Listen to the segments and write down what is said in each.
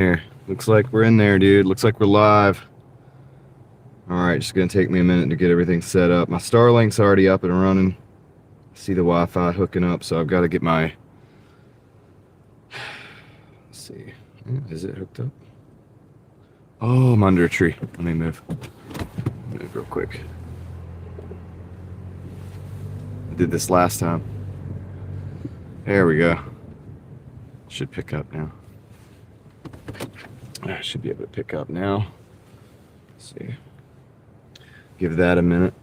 Here, looks like we're in there, dude. Looks like we're live. Alright, just gonna take me a minute to get everything set up. My Starlink's already up and running. See the Wi-Fi hooking up, so I've got to get my... Let's see. Is it hooked up? Oh, I'm under a tree. Let me move. Move real quick. I did this last time. There we go. Should pick up now. I should be able to pick up now. Let's see. Give that a minute.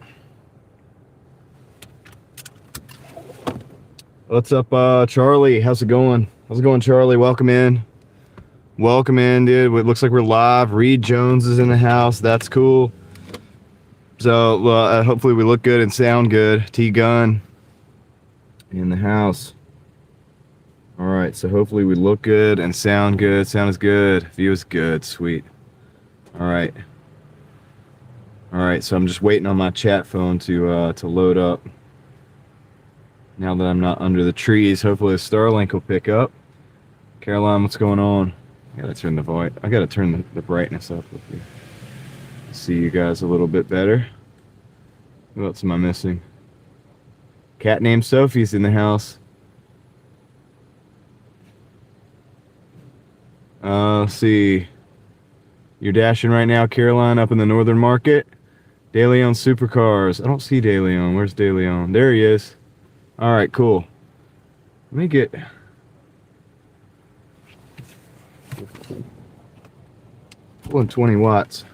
What's up, Charlie? How's it going? How's it going, Charlie? Welcome in. Welcome in, dude. It looks like we're live. Reed Jones is in the house. That's cool. So, hopefully we look good and sound good. T-Gun in the house. All right, so hopefully we look good and sound good. Sound is good. View is good. Sweet. All right. All right, so I'm just waiting on my chat phone to load up. Now that I'm not under the trees, hopefully the Starlink will pick up. Caroline, what's going on? I gotta turn the brightness up with you. See you guys a little bit better. What else am I missing? Cat named Sophie's in the house. Let's see. You're dashing right now, Caroline, up in the northern market. DeLeon Supercars. I don't see DeLeon. Where's DeLeon? There he is. All right, cool. Let me get... 120 watts.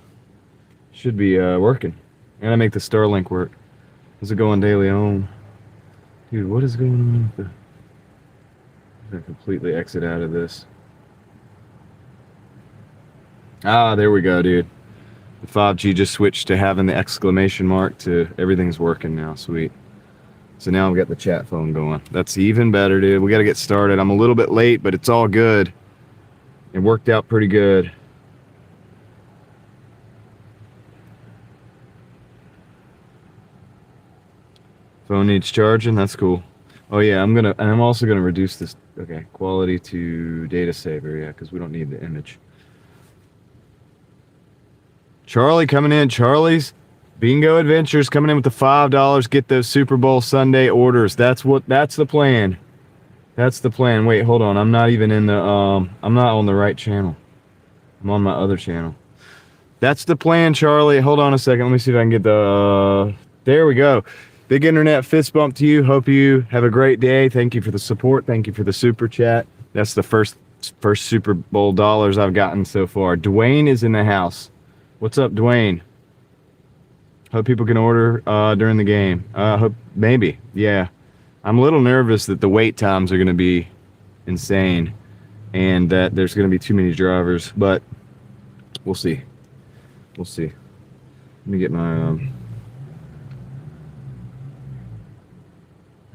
Should be working. I gotta make the Starlink work. How's it going, DeLeon? Dude, what is going on with the... I'm gonna completely exit out of this. Ah, there we go, dude. The 5G just switched to having the exclamation mark to everything's working now. Sweet. So now I've got the chat phone going. That's even better, dude. We got to get started. I'm a little bit late, but it's all good. It worked out pretty good. Phone needs charging. That's cool. Oh yeah, I'm also gonna reduce this. Okay, quality to data saver. Yeah, because we don't need the image. Charlie coming in. Charlie's Bingo Adventures coming in with the $5. Get those Super Bowl Sunday orders. That's the plan. That's the plan. Wait, hold on. I'm not even in the I'm not on the right channel. I'm on my other channel. That's the plan, Charlie. Hold on a second. Let me see if I can get the there we go. Big internet fist bump to you. Hope you have a great day. Thank you for the support. Thank you for the super chat. That's the first Super Bowl dollars I've gotten so far. Dwayne is in the house. What's up, Dwayne? Hope people can order during the game. Hope maybe, yeah. I'm a little nervous that the wait times are going to be insane, and that there's going to be too many drivers. But we'll see. We'll see. Let me get my. All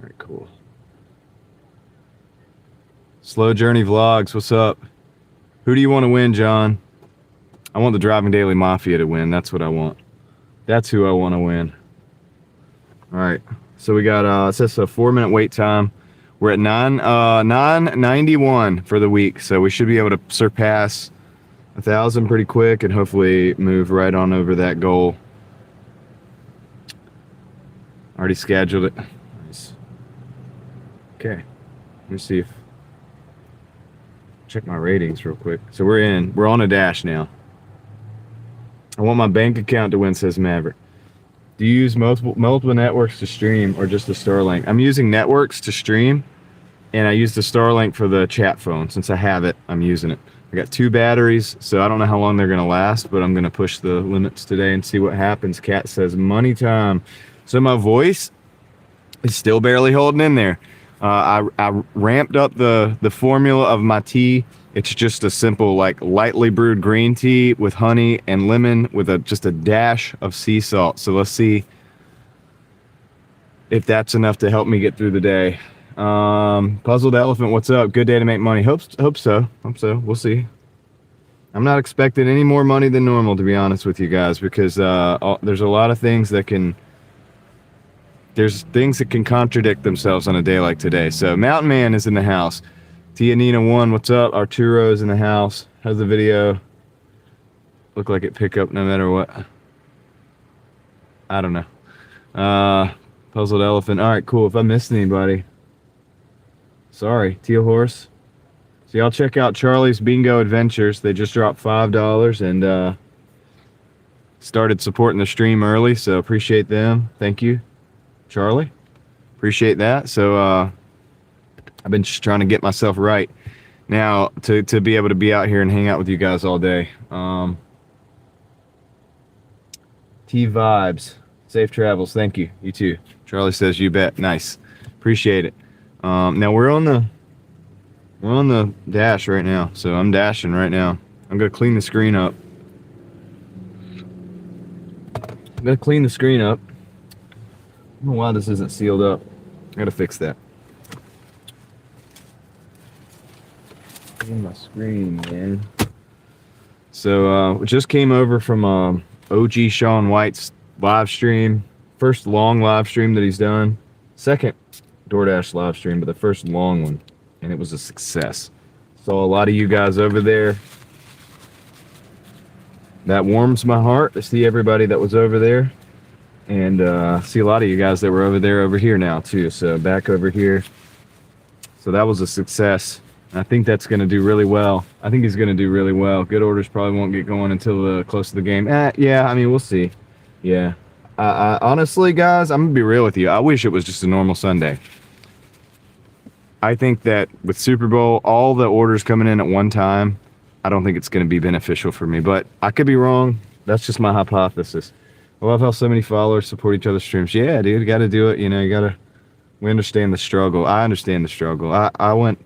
right, cool. Slow Journey Vlogs. What's up? Who do you want to win, John? I want the Driving Daily Mafia to win. That's what I want. That's who I want to win. All right. So we got, it says a 4-minute wait time. We're at 991 for the week. So we should be able to surpass 1,000 pretty quick and hopefully move right on over that goal. Already scheduled it. Nice. Okay. Let me see if, check my ratings real quick. So we're on a dash now. I want my bank account to win, says Maverick. Do you use multiple networks to stream or just the Starlink? I'm using networks to stream, and I use the Starlink for the chat phone. Since I have it, I'm using it. I got 2 batteries, so I don't know how long they're going to last, but I'm going to push the limits today and see what happens. Kat says, money time. So my voice is still barely holding in there. I ramped up the formula of my tea. It's just a simple, like, lightly brewed green tea with honey and lemon with just a dash of sea salt. So let's see if that's enough to help me get through the day. Puzzled Elephant, what's up? Good day to make money. Hope so. We'll see. I'm not expecting any more money than normal, to be honest with you guys, because there's a lot of things that can... There's things that can contradict themselves on a day like today. So Mountain Man is in the house. Tia Nina 1, what's up? Arturo's in the house. How's the video look like it pick up no matter what? I don't know. Puzzled elephant. All right, cool. If I missed anybody, sorry. Teal horse. So y'all check out Charlie's Bingo Adventures. They just dropped $5 and started supporting the stream early, so appreciate them. Thank you, Charlie. Appreciate that. So I've been just trying to get myself right now to be able to be out here and hang out with you guys all day. T Vibes. Safe travels. Thank you. You too. Charlie says you bet. Nice. Appreciate it. Now we're on the dash right now. So I'm dashing right now. I'm gonna clean the screen up. I don't know why this isn't sealed up. I gotta fix that. Clean my screen, man. So we just came over from OG Sean White's live stream. First long live stream that he's done. Second DoorDash live stream, but the first long one. And it was a success. Saw a lot of you guys over there. That warms my heart to see everybody that was over there. And see a lot of you guys that were over here now too. So back over here. So that was a success. I think that's going to do really well. I think he's going to do really well. Good orders probably won't get going until close to the game. Yeah, I mean, we'll see. Yeah. I honestly, guys, I'm going to be real with you. I wish it was just a normal Sunday. I think that with Super Bowl, all the orders coming in at one time, I don't think it's going to be beneficial for me. But I could be wrong. That's just my hypothesis. I love how so many followers support each other's streams. Yeah, dude, you got to do it. You know, we understand the struggle. I understand the struggle. I went...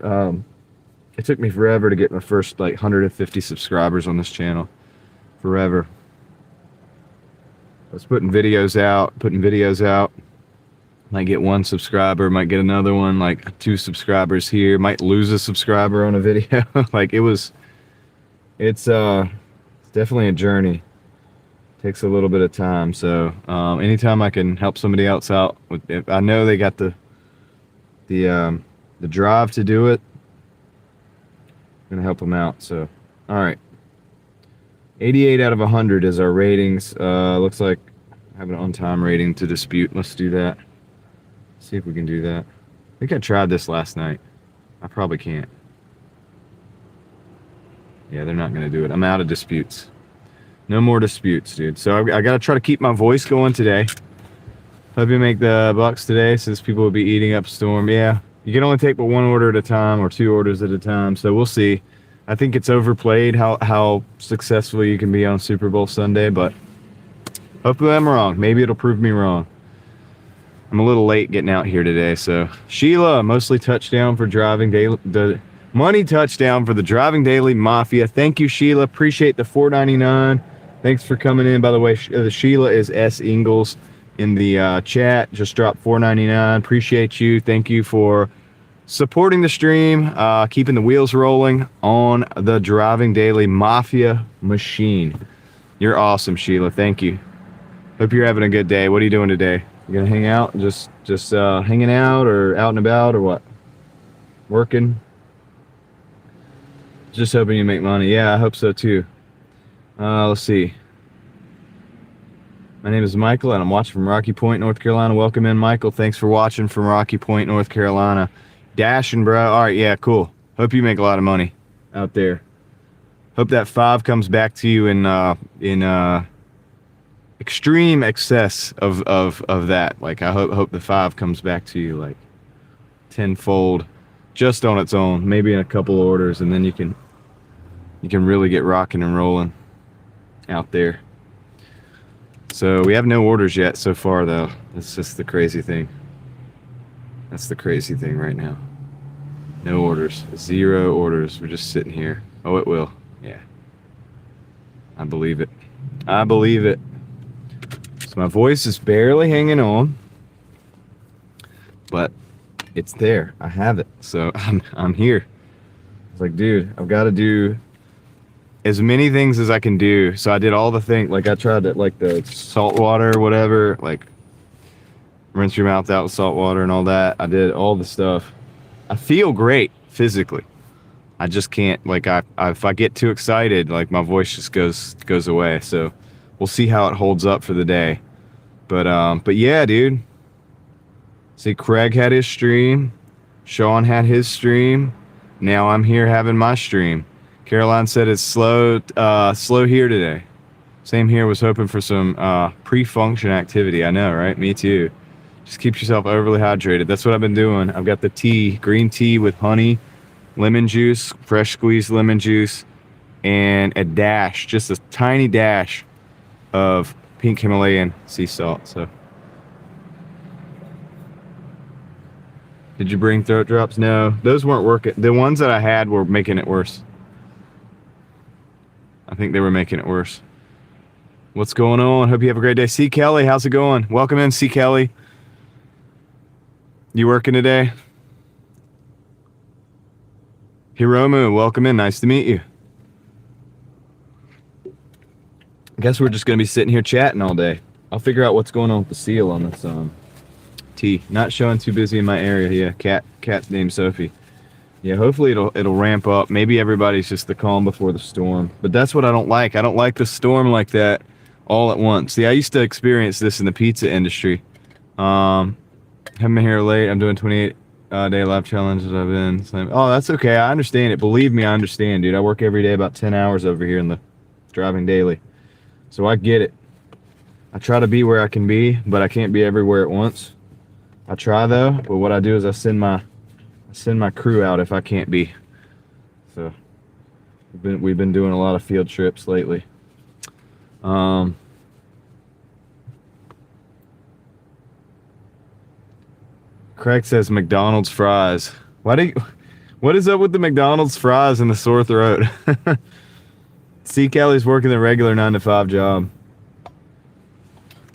it took me forever to get my first like 150 subscribers on this channel. Forever. I was putting videos out. Might get one subscriber, might get another one, like 2 subscribers here, might lose a subscriber on a video. Like it's definitely a journey. Takes a little bit of time. So anytime I can help somebody else out with it, I know they got the drive to do it. Gonna help them out. So all right, 88 out of 100 is our ratings. Looks like I have an on-time rating to dispute. Let's do that. See if we can do that. I think I tried this last night. I probably can't. Yeah, they're not gonna do it. I'm out of disputes. No more disputes, dude. So I gotta try to keep my voice going today. Hope you make the bucks today, since people will be eating up Storm. Yeah. You can only take but 1 order at a time or 2 orders at a time, so we'll see. I think it's overplayed how successful you can be on Super Bowl Sunday, but hopefully I'm wrong. Maybe it'll prove me wrong. I'm a little late getting out here today, so Sheila, mostly touchdown for driving daily, the money touchdown for the Driving Daily Mafia. Thank you, Sheila. Appreciate the $4.99. Thanks for coming in. By the way, Sheila is S. Ingalls in the chat. Just dropped $4.99. Appreciate you. Thank you for supporting the stream, keeping the wheels rolling on the Driving Daily Mafia machine. You're awesome, Sheila. Thank you. Hope you're having a good day. What are you doing today? You gonna hang out? Just hanging out, or out and about, or what? Working? Just hoping you make money. Yeah, I hope so too. Let's see. My name is Michael, and I'm watching from Rocky Point, North Carolina. Welcome in, Michael. Thanks for watching from Rocky Point, North Carolina. Dashing, bro. All right, yeah, cool. Hope you make a lot of money out there. Hope that 5 comes back to you in extreme excess of that. Like, I hope the 5 comes back to you like tenfold, just on its own. Maybe in a couple orders, and then you can really get rocking and rolling out there. So we have no orders yet so far, though. That's just the crazy thing. That's the crazy thing right now. No orders. 0 orders. We're just sitting here. Oh, it will. Yeah. I believe it. I believe it. So my voice is barely hanging on, but it's there. I have it. So I'm here. It's like, dude, I've got to do as many things as I can do. So I did all the things. Like, I tried to, like, the salt water or whatever, like rinse your mouth out with salt water and all that. I did all the stuff. I feel great physically. I just can't, like, I if I get too excited, like, my voice just goes away. So we'll see how it holds up for the day. But yeah, dude. See, Craig had his stream. Sean had his stream. Now I'm here having my stream. Caroline said it's slow here today. Same here. Was hoping for some pre-function activity. I know, right? Me too. Just keep yourself overly hydrated. That's what I've been doing. I've got the tea, green tea with honey, lemon juice, fresh squeezed lemon juice, and a dash, just a tiny dash of pink Himalayan sea salt. So, did you bring throat drops? No, those weren't working. The ones that I had were making it worse. I think they were making it worse. What's going on? Hope you have a great day. C. Kelly, how's it going? Welcome in, C. Kelly. You working today? Hiromu, welcome in. Nice to meet you. I guess we're just going to be sitting here chatting all day. I'll figure out what's going on with the seal on this tea. Not showing too busy in my area. Yeah, cat's named Sophie. Yeah, hopefully it'll ramp up. Maybe everybody's just the calm before the storm. But that's what I don't like. I don't like the storm like that all at once. See, I used to experience this in the pizza industry. Haven't been here late. I'm doing 28 day live challenges. I've been saying, oh, that's okay. I understand it. Believe me, I understand, dude. I work every day about 10 hours over here in the driving daily. So I get it. I try to be where I can be, but I can't be everywhere at once. I try though, but what I do is I send my crew out if I can't be. So we've been doing a lot of field trips lately. Craig says McDonald's fries. What is up with the McDonald's fries and the sore throat? C. Kelly's working the regular 9-to-5 job.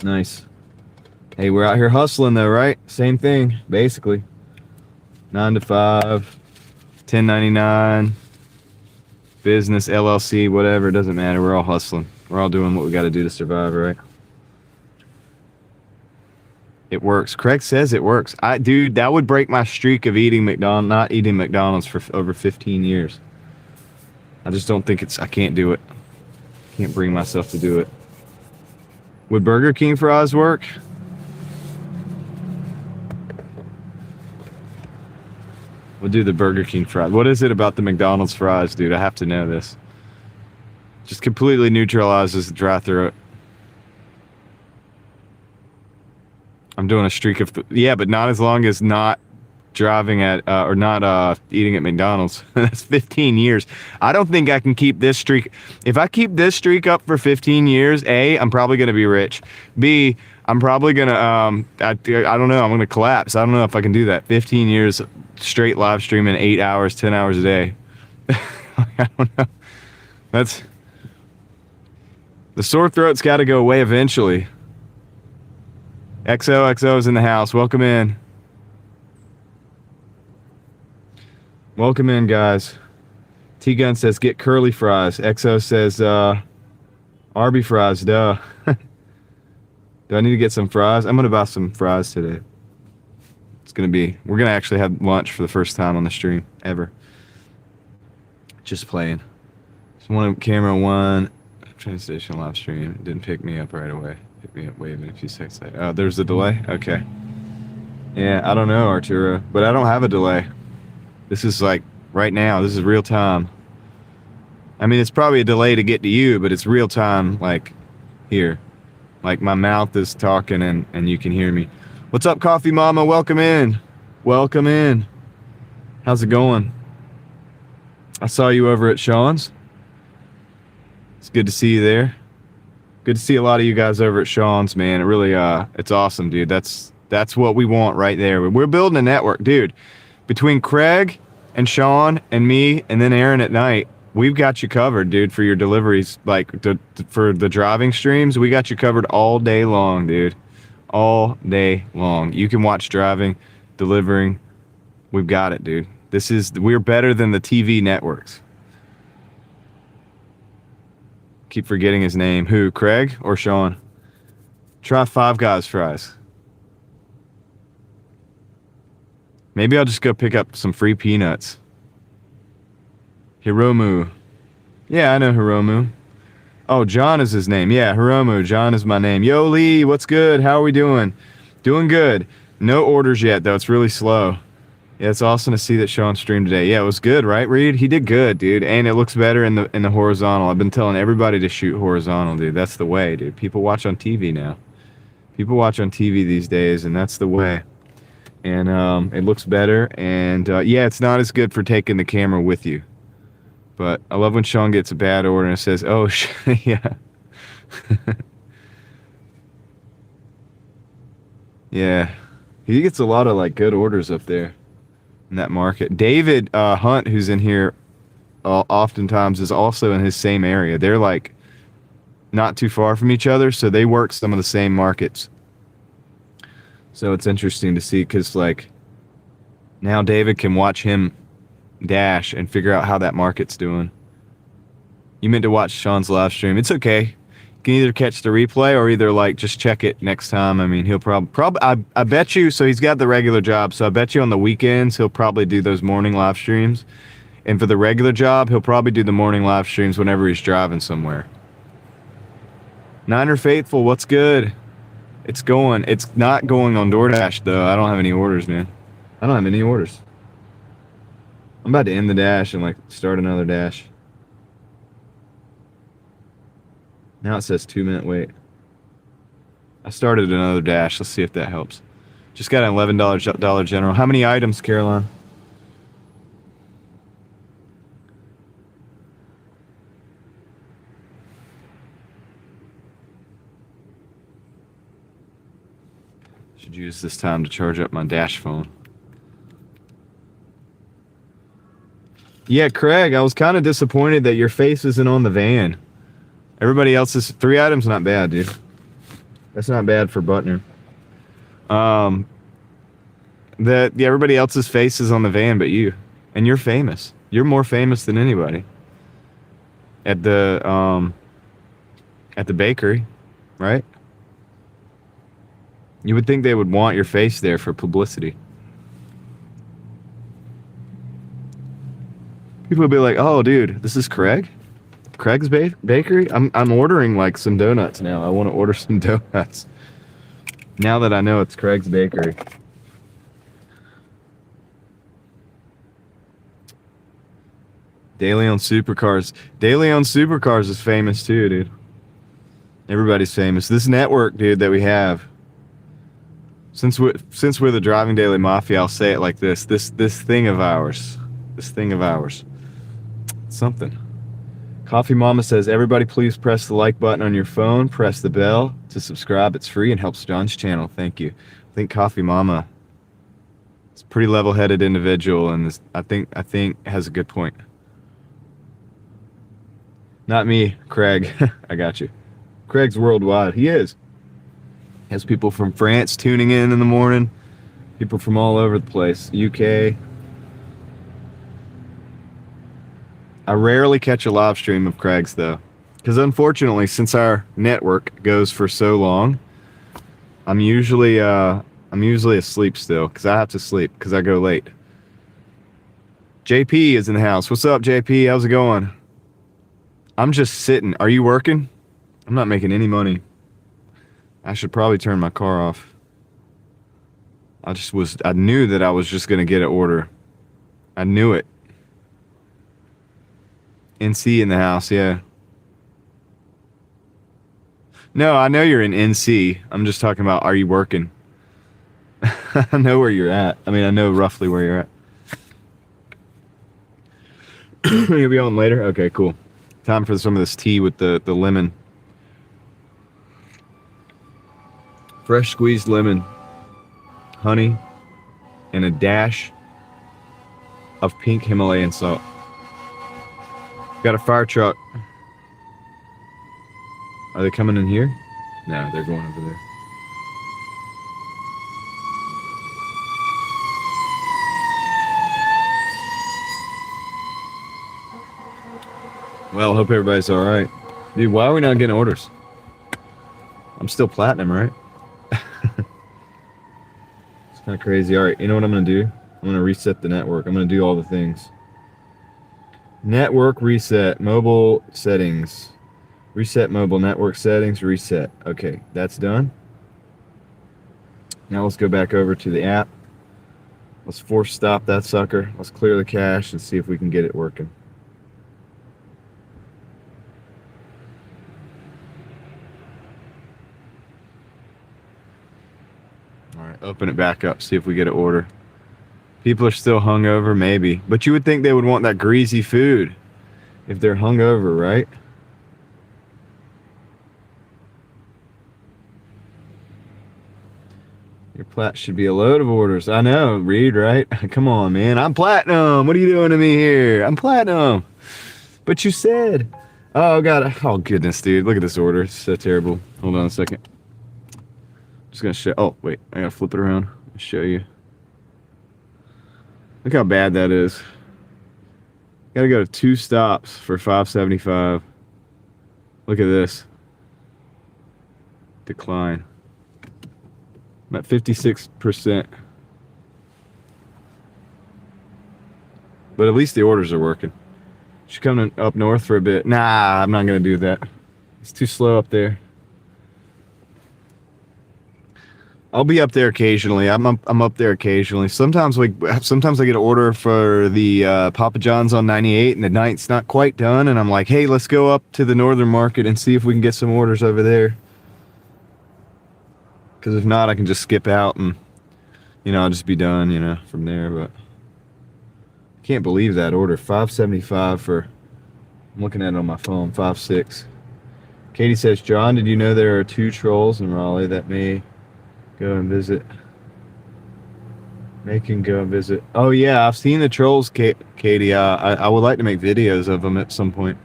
Nice. Hey, we're out here hustling though, right? Same thing, basically. 9-to-5, 1099, business, LLC, whatever. It doesn't matter. We're all hustling. We're all doing what we got to do to survive, right? It works. Craig says it works. Dude, that would break my streak of not eating McDonald's for over 15 years. I just don't think I can't do it. Can't bring myself to do it. Would Burger King fries work? We'll do the Burger King fries. What is it about the McDonald's fries, dude? I have to know this. Just completely neutralizes the dry throat. I'm doing a streak of... yeah, but not as long as not driving at... or not eating at McDonald's. That's 15 years. I don't think I can keep this streak... If I keep this streak up for 15 years, A, I'm probably going to be rich. B, I'm probably going to... I don't know. I'm going to collapse. I don't know if I can do that. 15 years straight live streaming 8 hours, 10 hours a day. I don't know. That's... The sore throat's got to go away eventually. XOXO's in the house. Welcome in. Welcome in, guys. T-Gun says, get curly fries. XO says, Arby fries, duh. Do I need to get some fries? I'm going to buy some fries today. We're going to actually have lunch for the first time on the stream, ever. Just playing. Just one camera one, train station live stream. It didn't pick me up right away. Pick me up waving a few seconds later. Oh, there's a delay? Okay. Yeah, I don't know, Arturo, but I don't have a delay. This is like right now. This is real time. I mean, it's probably a delay to get to you, but it's real time, like here. Like my mouth is talking and you can hear me. What's up, Coffee Mama? Welcome in. Welcome in. How's it going? I saw you over at Sean's. It's good to see you there. Good to see a lot of you guys over at Sean's, man. It really, it's awesome, dude. That's what we want right there. We're building a network, dude. Between Craig and Sean and me and then Aaron at night, we've got you covered, dude, for your deliveries. Like, for the driving streams, we got you covered all day long, dude. All day long. You can watch driving, delivering. We've got it, dude. We're better than the TV networks. Keep forgetting his name. Who, Craig or Sean? Try Five Guys fries. Maybe I'll just go pick up some free peanuts. Hiromu. Yeah, I know Hiromu. Oh, John is his name. Yeah, Hiromu. John is my name. Yo, Lee, what's good? How are we doing? Doing good. No orders yet, though. It's really slow. Yeah, it's awesome to see that show on stream today. Yeah, it was good, right, Reed? He did good, dude. And it looks better in the horizontal. I've been telling everybody to shoot horizontal, dude. That's the way, dude. People watch on TV now. People watch on TV these days, and that's the way. And it looks better. And yeah, it's not as good for taking the camera with you. But I love when Sean gets a bad order and it says, "Oh, yeah." Yeah. He gets a lot of like good orders up there in that market. David Hunt, who's in here oftentimes, is also in his same area. They're like not too far from each other, so they work some of the same markets. So it's interesting to see because like now David can watch him dash and figure out how that market's doing. You meant to watch Sean's live stream. It's okay. You can either catch the replay or either like just check it next time. I mean, he'll probably I bet you, so he's got the regular job, so I bet you on the weekends he'll probably do those morning live streams. And for the regular job, he'll probably do the morning live streams whenever he's driving somewhere. Niner Faithful, what's good? It's going. It's not going on Doordash though. I don't have any orders, man. I don't have any orders. I'm about to end the dash and like start another dash. Now it says 2-minute wait. I started another dash. Let's see if that helps. Just got an $11 Dollar General. How many items, Caroline? Should use this time to charge up my dash phone. Yeah, Craig, I was kind of disappointed that your face isn't on the van. Everybody else's 3 items, not bad, dude. That's not bad for Butner. Everybody else's face is on the van, but you, and you're famous. You're more famous than anybody. At the bakery, right? You would think they would want your face there for publicity. People would be like, "Oh, dude, this is Craig? Craig's Bakery? I'm ordering like some donuts now. I want to order some donuts. Now that I know it's Craig's Bakery." Daily on Supercars. Daily on Supercars is famous too, dude. Everybody's famous. This network, dude, that we have. Since we're the Driving Daily Mafia, I'll say it like this. This thing of ours. This thing of ours. Something. Coffee Mama says, everybody please press the like button on your phone. Press the bell to subscribe. It's free and helps John's channel. Thank you. I think Coffee Mama is a pretty level-headed individual and I think has a good point. Not me, Craig. I got you. Craig's worldwide. He is. Has people from France tuning in the morning. People from all over the place. UK. I rarely catch a live stream of Craig's though. Because unfortunately, since our network goes for so long, I'm usually asleep still. Because I have to sleep. Because I go late. JP is in the house. What's up, JP? How's it going? I'm just sitting. Are you working? I'm not making any money. I should probably turn my car off. I knew that I was just going to get an order. I knew it. NC in the house, yeah. No, I know you're in NC. I'm just talking about, are you working? I know where you're at. I mean, I know roughly where you're at. You'll be on later? Okay, cool. Time for some of this tea with the lemon. Fresh squeezed lemon, honey, and a dash of pink Himalayan salt. Got a fire truck. Are they coming in here? No, they're going over there. Well, hope everybody's all right. Dude, why are we not getting orders? I'm still platinum, right? It's kind of crazy. All right, you know what I'm going to do? I'm going to reset the network. I'm going to do all the things. Network reset. Mobile settings. Reset mobile network settings. Reset. Okay, that's done. Now let's go back over to the app. Let's force stop that sucker. Let's clear the cache and see if we can get it working. All right, open it back up. See if we get an order. People are still hungover, maybe. But you would think they would want that greasy food if they're hungover, right? Your plat should be a load of orders. I know, Reed, right? Come on, man. I'm platinum. What are you doing to me here? I'm platinum. But you said... Oh, God. Oh, goodness, dude. Look at this order. It's so terrible. Hold on a second. Just going to show... Oh, wait. I got to flip it around. I'll show you. Look how bad that is. Got to go to 2 stops for $5.75. Look at this. Decline. I'm at 56%. But at least the orders are working. Should come up north for a bit. Nah, I'm not going to do that. It's too slow up there. I'll be up there occasionally. I'm up there occasionally. Sometimes I get an order for the Papa John's on 98 and the night's not quite done. And I'm like, hey, let's go up to the northern market and see if we can get some orders over there. Because if not, I can just skip out and, I'll just be done, from there. But I can't believe that order. $5.75 for, I'm looking at it on my phone, 5.6. Katie says, John, did you know there are 2 trolls in Raleigh that may go and visit? They can go and visit. Oh, yeah, I've seen the trolls, Katie. I would like to make videos of them at some point.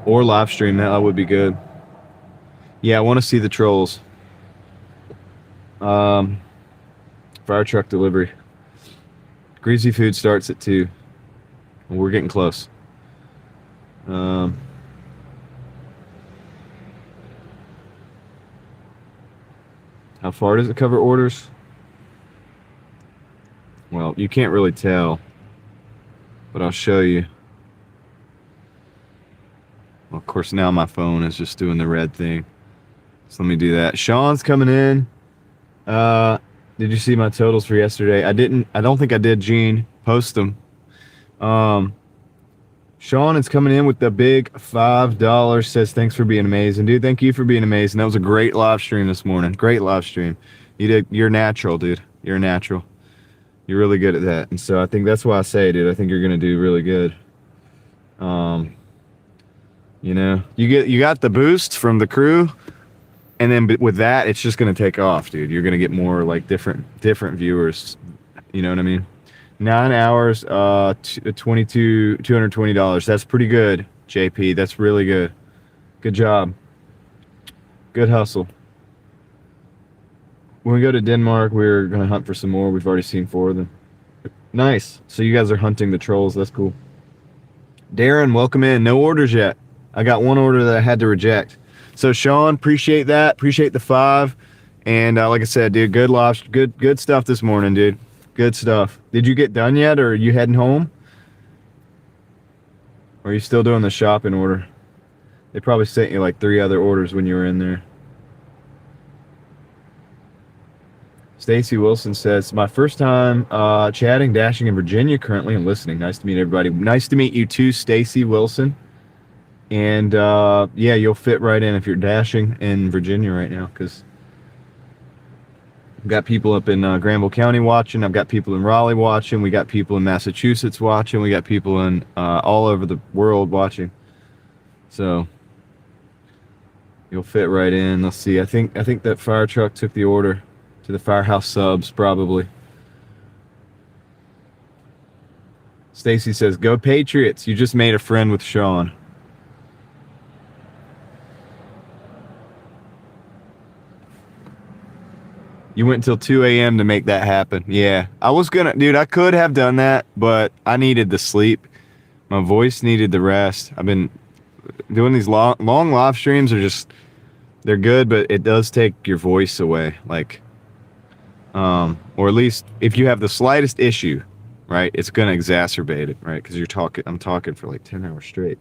Or live stream. That would be good. Yeah, I want to see the trolls. Fire truck delivery. Greasy food starts at 2. We're getting close. How far does it cover orders? Well, you can't really tell, but I'll show you. Well, of course, now my phone is just doing the red thing. So let me do that. Sean's coming in. Did you see my totals for yesterday? I don't think I did, Gene. Post them. Sean is coming in with the big $5. Says, thanks for being amazing. Dude, thank you for being amazing. That was a great live stream this morning. Great live stream. You're natural, dude. You're natural. You're really good at that. And so I think that's why I say, dude, I think you're going to do really good. You got the boost from the crew. And then with that, it's just going to take off, dude. You're going to get more like different viewers. You know what I mean? 9 hours, $220. That's pretty good, JP. That's really good. Good job. Good hustle. When we go to Denmark, we're going to hunt for some more. We've already seen 4 of them. Nice. So you guys are hunting the trolls. That's cool. Darren, welcome in. No orders yet. I got 1 order that I had to reject. So Sean, appreciate that. Appreciate the 5. And like I said, dude, good stuff this morning, dude. Good stuff. Did you get done yet, or are you heading home? Or are you still doing the shopping order? They probably sent you like 3 other orders when you were in there. Stacy Wilson says, my first time chatting, dashing in Virginia currently and listening. Nice to meet everybody. Nice to meet you too, Stacy Wilson. And yeah, you'll fit right in if you're dashing in Virginia right now, because I've got people up in Granville County watching. I've got people in Raleigh watching. We got people in Massachusetts watching. We got people in all over the world watching. So you'll fit right in. Let's see. I think that fire truck took the order to the Firehouse subs probably. Stacy says, "Go Patriots! You just made a friend with Sean." You went until 2 a.m. to make that happen. Yeah, I was gonna, dude, I could have done that, but I needed the sleep. My voice needed the rest. I've been doing these long live streams are just, they're good, but it does take your voice away. Like, or at least if you have the slightest issue, right? It's going to exacerbate it, right? Because I'm talking for like 10 hours straight.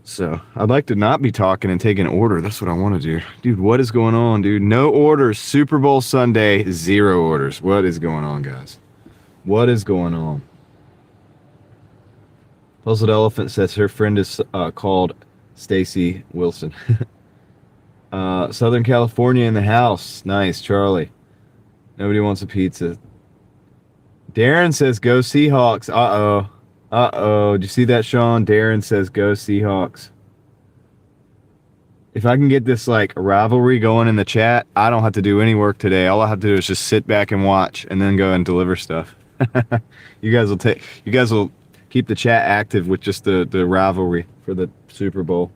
So I'd like to not be talking and take an order. That's what I want to do. Dude, what is going on, dude? No orders. Super Bowl Sunday, 0 orders. What is going on, guys? What is going on? Puzzled Elephant says her friend is called Stacy Wilson. Southern California in the house. Nice, Charlie. Nobody wants a pizza. Darren says go Seahawks. Uh-oh. Uh-oh. Did you see that, Sean? Darren says go Seahawks. If I can get this like rivalry going in the chat, I don't have to do any work today. All I have to do is just sit back and watch and then go and deliver stuff. You guys will keep the chat active with just the rivalry for the Super Bowl.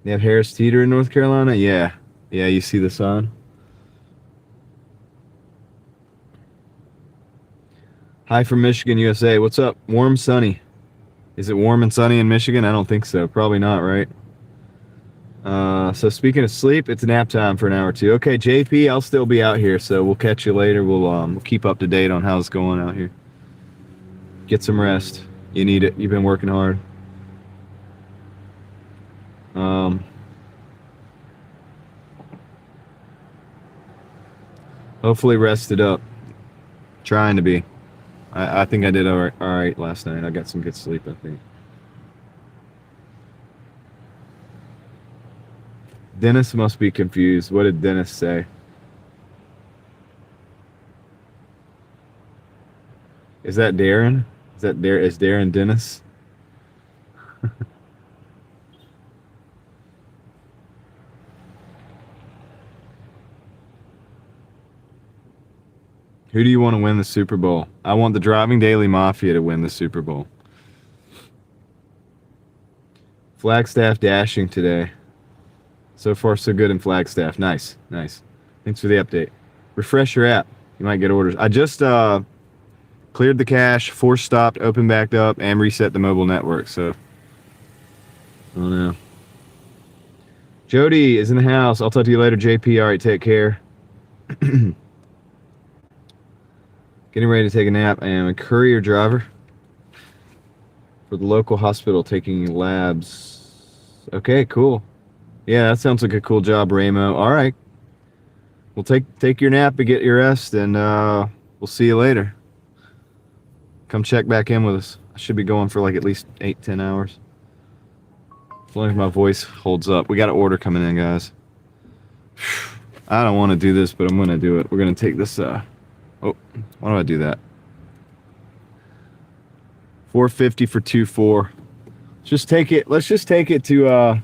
They have Harris Teeter in North Carolina? Yeah. Yeah, you see the sun? Hi from Michigan, USA. What's up? Warm, sunny. Is it warm and sunny in Michigan? I don't think so. Probably not, right? So speaking of sleep, it's nap time for an hour or two. Okay, JP, I'll still be out here, so we'll catch you later. We'll keep up to date on how it's going out here. Get some rest. You need it. You've been working hard. Hopefully rested up. Trying to be. I think I did all right last night. I got some good sleep, I think. Dennis must be confused. What did Dennis say? Is that Darren? Is Darren Dennis? Who do you want to win the Super Bowl? I want the Driving Daily Mafia to win the Super Bowl. Flagstaff dashing today. So far, so good in Flagstaff. Nice, nice. Thanks for the update. Refresh your app. You might get orders. I just cleared the cache, force stopped, opened back up, and reset the mobile network. So, I don't know. Jody is in the house. I'll talk to you later, JP. All right, take care. Getting ready to take a nap. I am a courier driver for the local hospital taking labs. Okay, cool. Yeah, that sounds like a cool job, Ramo. All right. Well, take your nap and get your rest, and we'll see you later. Come check back in with us. I should be going for like at least 8-10 hours. As long as my voice holds up. We got an order coming in, guys. I don't want to do this, but I'm going to do it. We're going to take this... Oh, why do I do that? $4.50 for 2.4. Just take it. Let's just take it to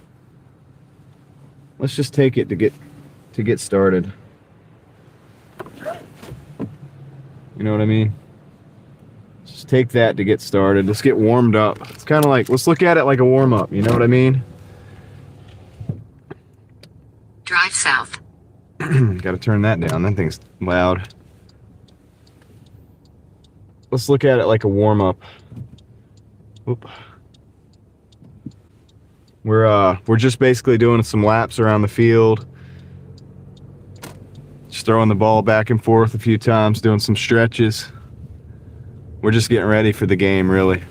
let's just take it to get started. You know what I mean? Just take that to get started. Let's get warmed up. It's kind of like, let's look at it like a warm up. You know what I mean? Drive south. Got to turn that down. That thing's loud. Let's look at it like a warm-up. Oop. We're just basically doing some laps around the field. Just throwing the ball back and forth a few times, doing some stretches. We're just getting ready for the game, really.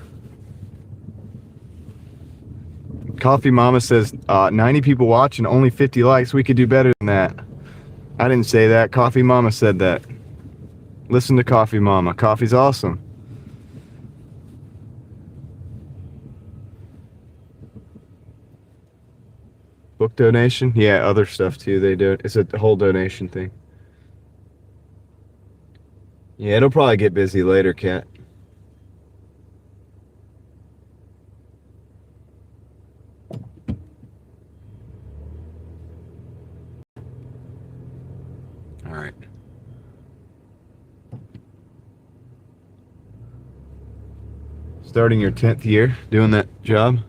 Coffee Mama says 90 people watching, only 50 likes. We could do better than that. I didn't say that. Coffee Mama said that. Listen to Coffee Mama. Coffee's awesome. Book donation? Yeah, other stuff too. They do. It's a whole donation thing. Yeah, it'll probably get busy later, Kat. All right. Starting your 10th year doing that job.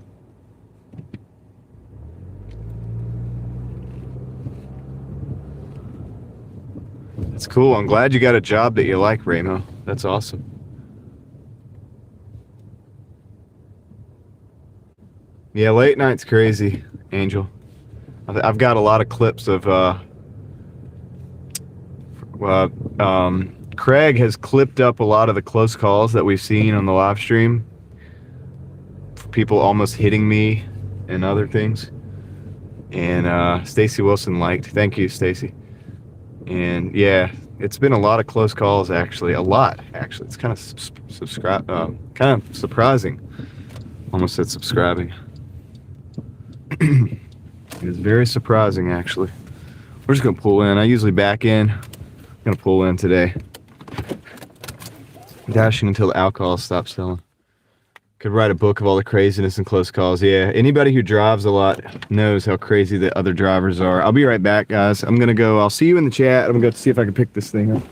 That's cool. I'm glad you got a job that you like, Ramo. That's awesome. Yeah, late night's crazy, Angel. I've got a lot of clips of Craig has clipped up a lot of the close calls that we've seen on the live stream. People almost hitting me and other things. And Stacy Wilson liked. Thank you, Stacy. And yeah, it's been a lot of close calls, actually. A lot, actually. It's kind of kind of surprising. Almost said subscribing. It is very surprising, actually. We're just gonna pull in. I usually back in. I'm gonna pull in today. Dashing until the alcohol stops selling. Could write a book of all the craziness and close calls. Yeah, anybody who drives a lot knows how crazy the other drivers are. I'll be right back, guys. I'm gonna go. I'll see you in the chat. I'm gonna go see if I can pick this thing up.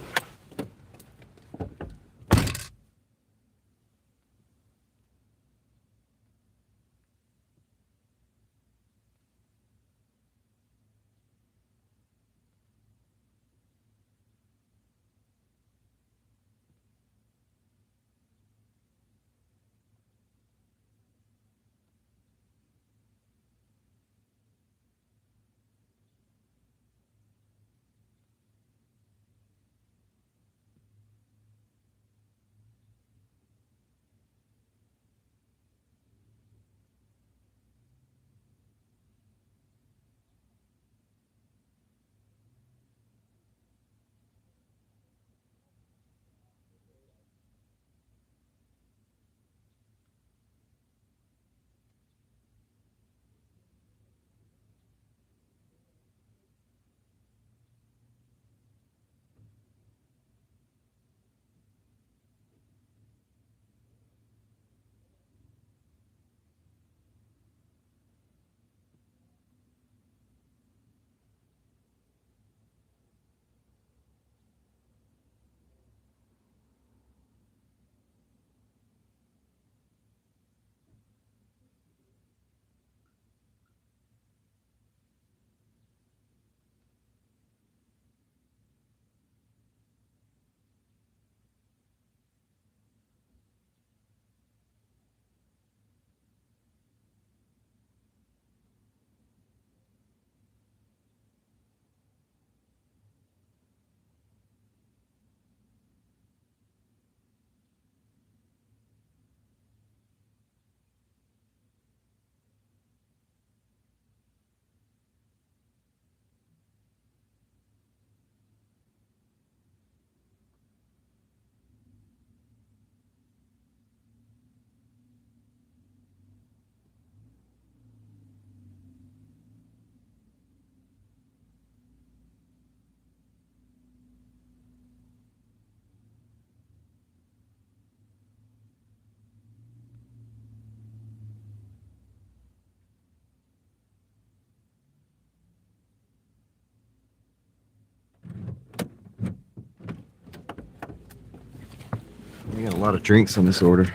We got a lot of drinks on this order.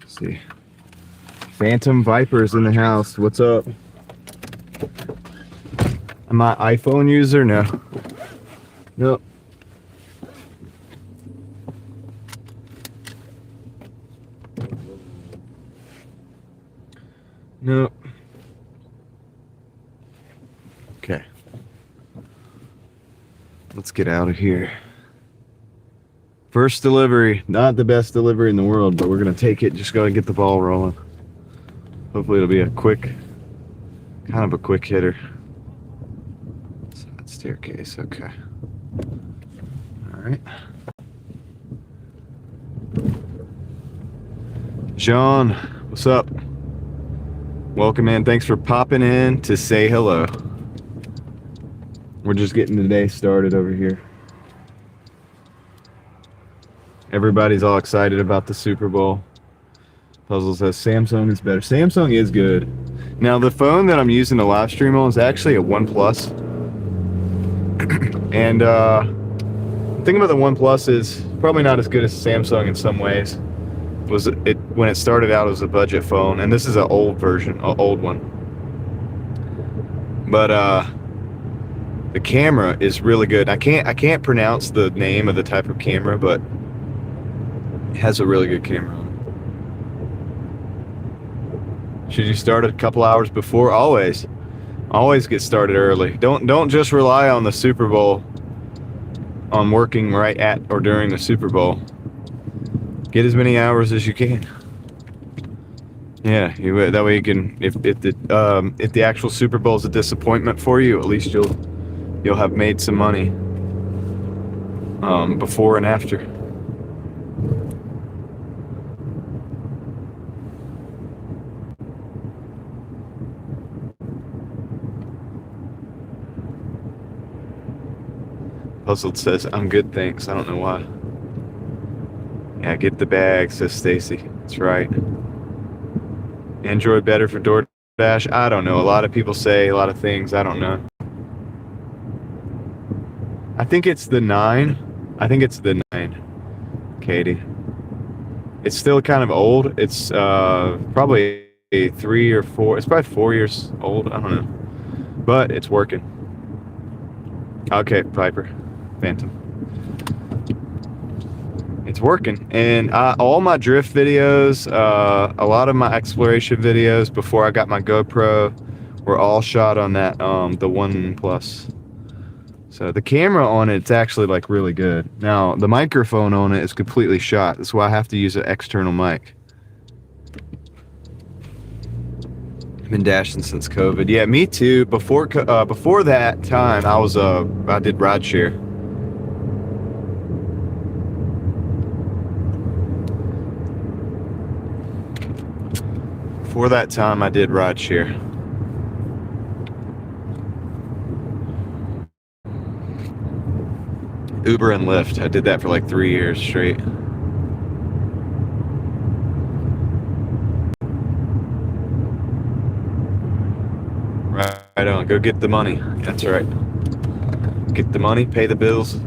Let's see. Phantom Vipers in the house. What's up? Am I iPhone user? No. Nope. Nope. Okay. Let's get out of here. First delivery, not the best delivery in the world, but we're gonna take it. Just gotta get the ball rolling. Hopefully it'll be a quick, kind of a quick hitter. Side staircase, okay. All right. John, what's up? Welcome in. Thanks for popping in to say hello. We're just getting the day started over here. Everybody's all excited about the Super Bowl. Puzzle says Samsung is better. Samsung is good. Now the phone that I'm using to live stream on is actually a OnePlus. And the thing about the OnePlus is probably not as good as Samsung in some ways. When it started out, it was a budget phone, and this is an old version, an old one. But the camera is really good. I can't pronounce the name of the type of camera, but it has a really good camera on it. Should you start a couple hours before? Always get started early. Don't just rely on the Super Bowl on working right at or during the Super Bowl. Get as many hours as you can. Yeah, that way you can. If the actual Super Bowl is a disappointment for you, at least you'll have made some money before and after. Puzzled says, "I'm good, thanks." I don't know why. Yeah, get the bag, says Stacy. That's right. Android better for DoorDash? I don't know. A lot of people say a lot of things. I don't know. I think it's the 9. I think it's the 9, Katie. It's still kind of old. It's probably 3 or 4. It's probably 4 years old. I don't know. But it's working. Okay, Piper. Phantom. It's working. And all my drift videos, a lot of my exploration videos before I got my GoPro were all shot on that, the One Plus. So the camera on it's actually like really good. Now the microphone on it is completely shot. That's why I have to use an external mic. I've been dashing since COVID. Yeah, me too. Before that time, I did rideshare. Before that time, I did rideshare. Uber and Lyft. I did that for like 3 years straight. Right on. Go get the money. That's right. Get the money, pay the bills,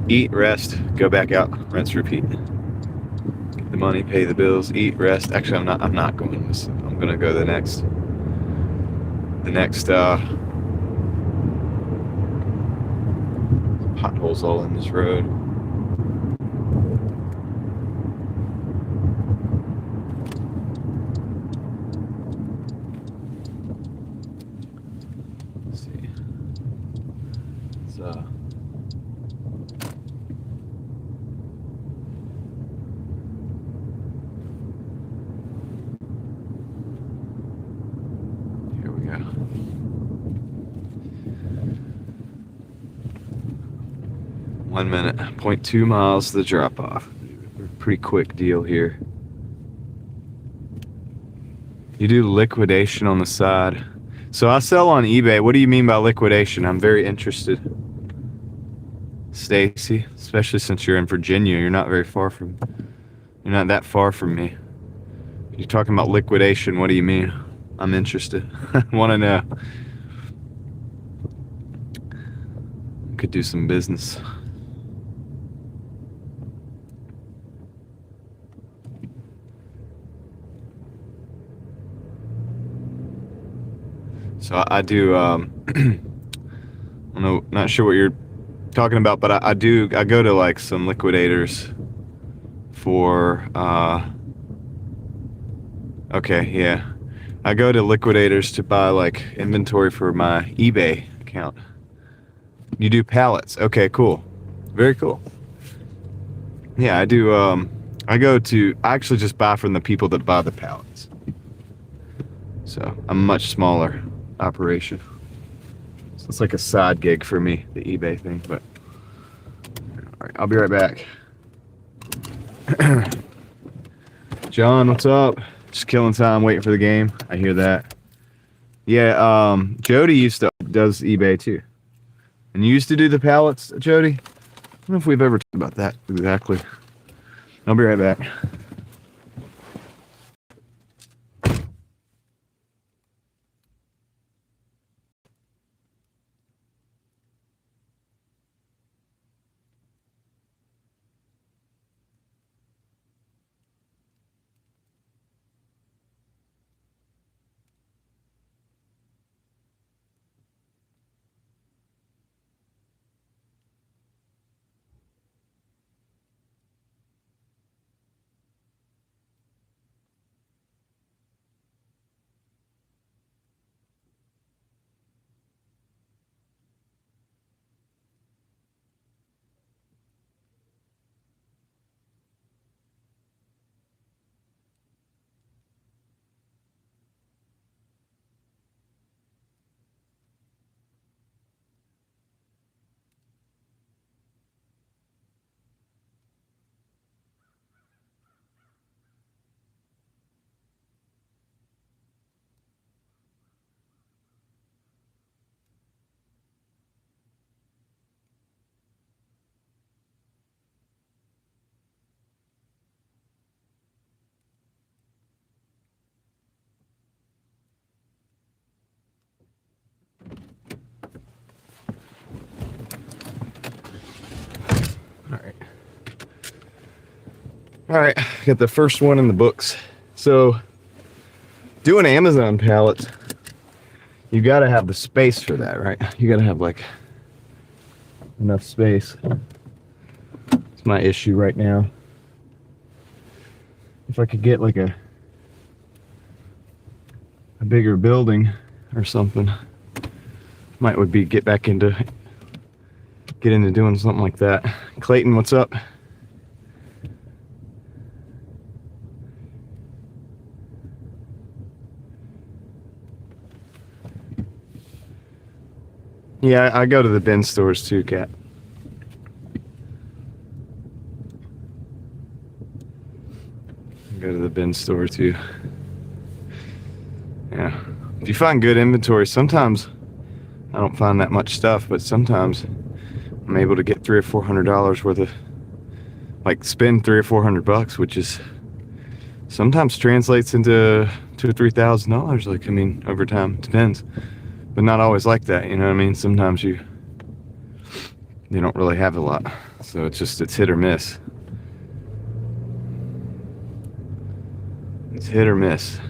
eat, rest, go back out, rinse, repeat. Get the money, pay the bills, eat, rest. Actually, I'm not going this. I'm gonna go the next potholes all in this road. Let's see. It's here we go. One minute, 0.2 miles to the drop off. Pretty quick deal here. You do liquidation on the side. So I sell on eBay. What do you mean by liquidation? I'm very interested. Stacy, especially since you're in Virginia, you're not that far from me. You're talking about liquidation. What do you mean? I'm interested. I want to know. Could do some business. So I do, I don't know, not sure what you're talking about, but I go to like some liquidators for, okay, yeah. I go to liquidators to buy like inventory for my eBay account. You do pallets. Okay, cool. Very cool. Yeah, I do, I actually just buy from the people that buy the pallets. So I'm a much smaller operation. So it's like a side gig for me, the eBay thing, but all right, I'll be right back. John, what's up? Just killing time waiting for the game. I hear that. Yeah, Jody does eBay too. And you used to do the pallets, Jody? I don't know if we've ever talked about that exactly. I'll be right back. All right, got the first one in the books. So doing Amazon pallets, you got to have the space for that, right? You got to have like enough space. It's my issue right now. If I could get like a bigger building or something, would be get into doing something like that. Clayton, what's up? Yeah, I go to the bin stores too, Kat. I go to the bin store too. Yeah. If you find good inventory, sometimes I don't find that much stuff, but sometimes I'm able to get $300 or $400 worth of, like, spend $300 or $400, which is sometimes translates into $2,000 or $3,000. Like, I mean, over time, depends, but not always like that. You know what I mean? Sometimes you don't really have a lot, so it's hit or miss. It's hit or miss.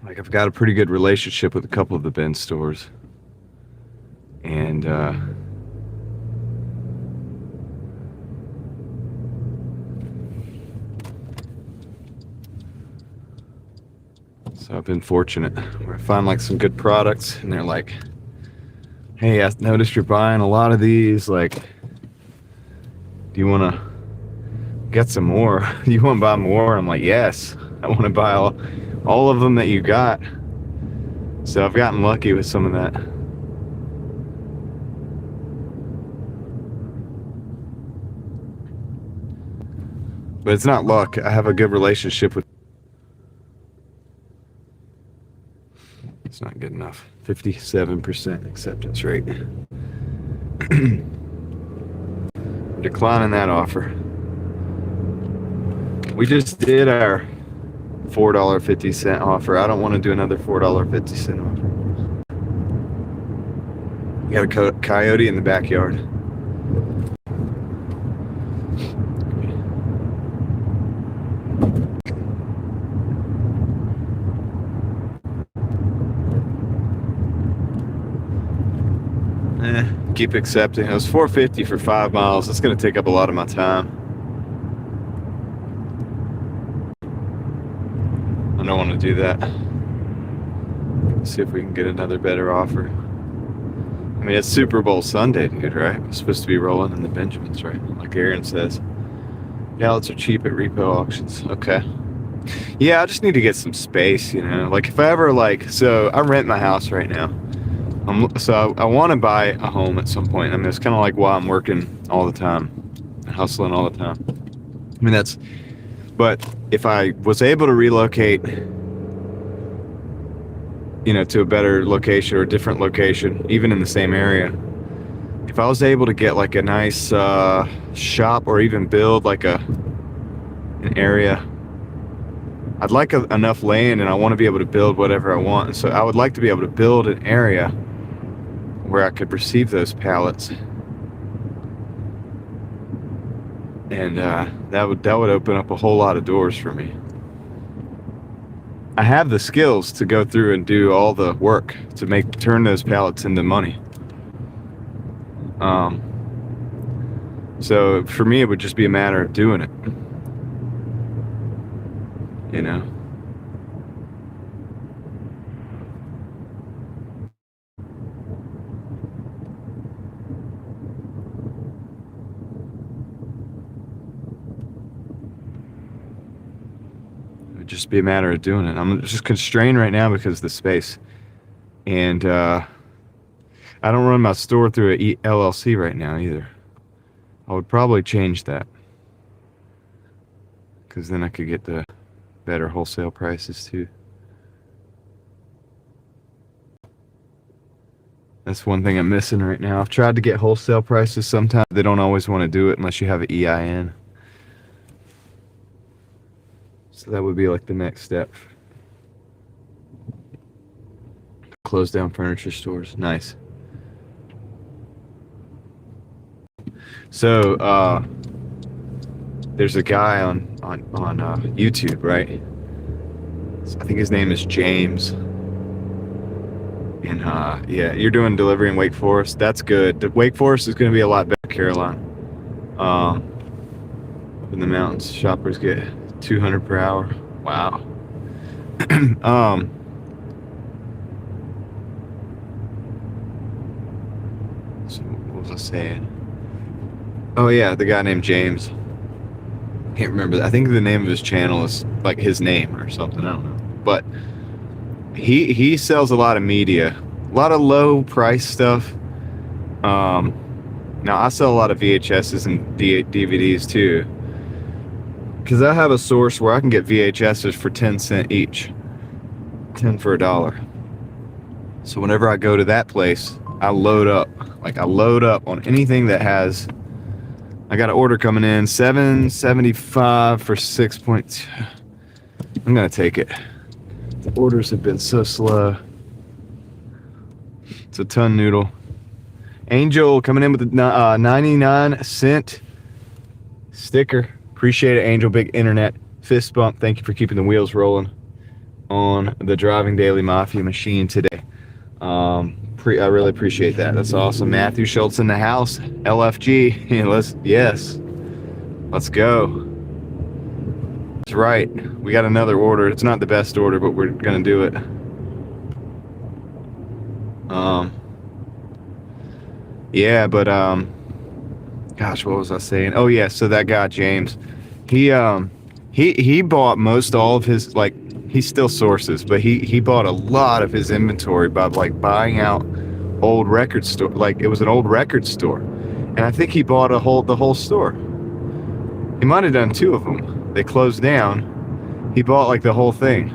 Like, I've got a pretty good relationship with a couple of the bin stores, and so I've been fortunate where I find like some good products, and they're like, "Hey, I noticed you're buying a lot of these. Like, do you want to get some more? Do you want to buy more?" I'm like, "Yes, I want to buy all of them that you got." So I've gotten lucky with some of that. But it's not luck. I have a good relationship with. It's not good enough. 57% acceptance rate. Declining that offer. We just did our $4.50 offer. I don't want to do another $4.50 offer. We got a coyote in the backyard. Keep accepting. It was $4.50 for 5 miles. It's going to take up a lot of my time. I don't want to do that. Let's see if we can get another better offer. I mean, it's Super Bowl Sunday, dude, right? We're supposed to be rolling in the Benjamins, right? Like Aaron says. Pallets are cheap at repo auctions. Okay. Yeah, I just need to get some space, you know? Like, if I ever, like... So, I rent my house right now. So I want to buy a home at some point. I mean, it's kind of like why I'm working all the time, hustling all the time. I mean, but if I was able to relocate, you know, to a better location or a different location, even in the same area, if I was able to get like a nice shop or even build like an area, I'd like enough land, and I want to be able to build whatever I want. And so I would like to be able to build an area where I could receive those pallets, and that would open up a whole lot of doors for me. I have the skills to go through and do all the work to turn those pallets into money. So for me, it would just be a matter of doing it, you know. Just be a matter of doing it. I'm just constrained right now because of the space, and I don't run my store through a LLC right now either. I would probably change that, because then I could get the better wholesale prices too. That's one thing I'm missing right now. I've tried to get wholesale prices. Sometimes they don't always want to do it unless you have an EIN. So that would be like the next step. Close down furniture stores. Nice. So, there's a guy on YouTube, right? I think his name is James. And yeah, you're doing delivery in Wake Forest. That's good. The Wake Forest is going to be a lot better, Caroline. In the mountains, shoppers get 200 per hour. Wow. So what was I saying? Oh yeah, the guy named James. Can't remember. I think the name of his channel is like his name or something. I don't know. But he sells a lot of media, a lot of low price stuff. Now I sell a lot of VHSs and DVDs too, because I have a source where I can get VHSs for 10 cents each, 10 for $1. So whenever I go to that place, I load up. Like I load up on anything that has. I got an order coming in, $7.75 for 6.2. I'm gonna take it. The orders have been so slow. It's a ton noodle. Angel coming in with a 99-cent sticker. Appreciate it, Angel. Big internet fist bump. Thank you for keeping the wheels rolling on the Driving Daily Mafia machine today. I really appreciate that. That's awesome. Matthew Schultz in the house. LFG. Let's go. That's right. We got another order. It's not the best order, but we're gonna do it. Yeah, but gosh, what was I saying? Oh yeah, so that guy James, he bought most all of his, like, he still sources, but he bought a lot of his inventory by like buying out old record store. Like it was an old record store, and I think he bought the whole store. He might have done 2 of them. They closed down. He bought like the whole thing.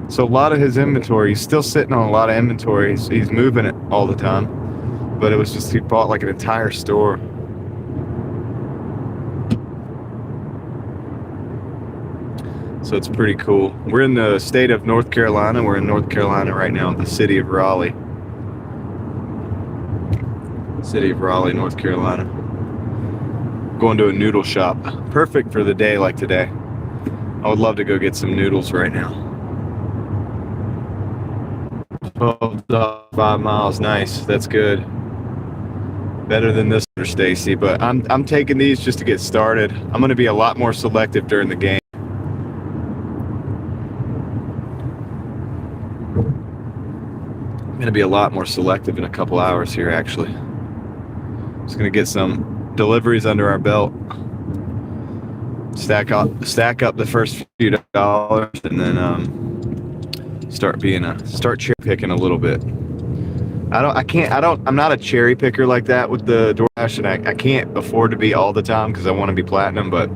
So a lot of his inventory, he's still sitting on a lot of inventory. He's moving it all the time, but it was just he bought like an entire store. So it's pretty cool. We're in the state of North Carolina. We're in North Carolina right now, the city of Raleigh. City of Raleigh, North Carolina. Going to a noodle shop. Perfect for the day like today. I would love to go get some noodles right now. 12.5 miles, nice. That's good. Better than this, Stacy. But I'm taking these just to get started. I'm going to be a lot more selective during the game. I'm going to be a lot more selective in a couple hours here, actually. Just going to get some deliveries under our belt. Stack up the first few dollars, and then start cherry picking a little bit. I'm not a cherry picker like that with the Doordash, and I can't afford to be all the time because I want to be platinum, but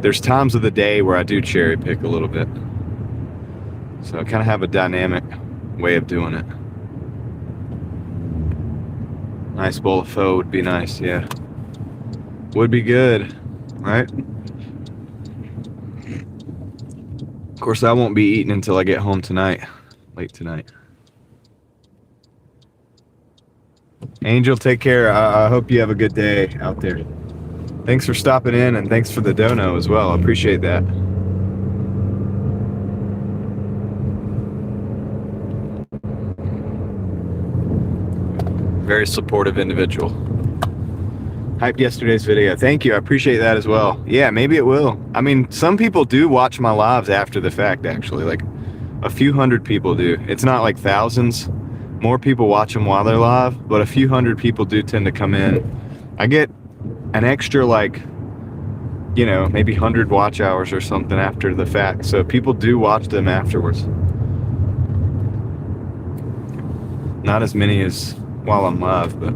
there's times of the day where I do cherry pick a little bit. So I kind of have a dynamic way of doing it. Nice bowl of pho would be nice, yeah. Would be good, right? Of course, I won't be eating until I get home tonight, late tonight. Angel, take care. I hope you have a good day out there. Thanks for stopping in, and thanks for the dono as well. I appreciate that. Very supportive individual. Hyped yesterday's video. Thank you. I appreciate that as well. Yeah, maybe it will. I mean, some people do watch my lives after the fact, actually. Like a few hundred people do. It's not like thousands. More people watch them while they're live, but a few hundred people do tend to come in. I get an extra, like, you know, maybe 100 watch hours or something after the fact. So people do watch them afterwards. Not as many as while I'm live, but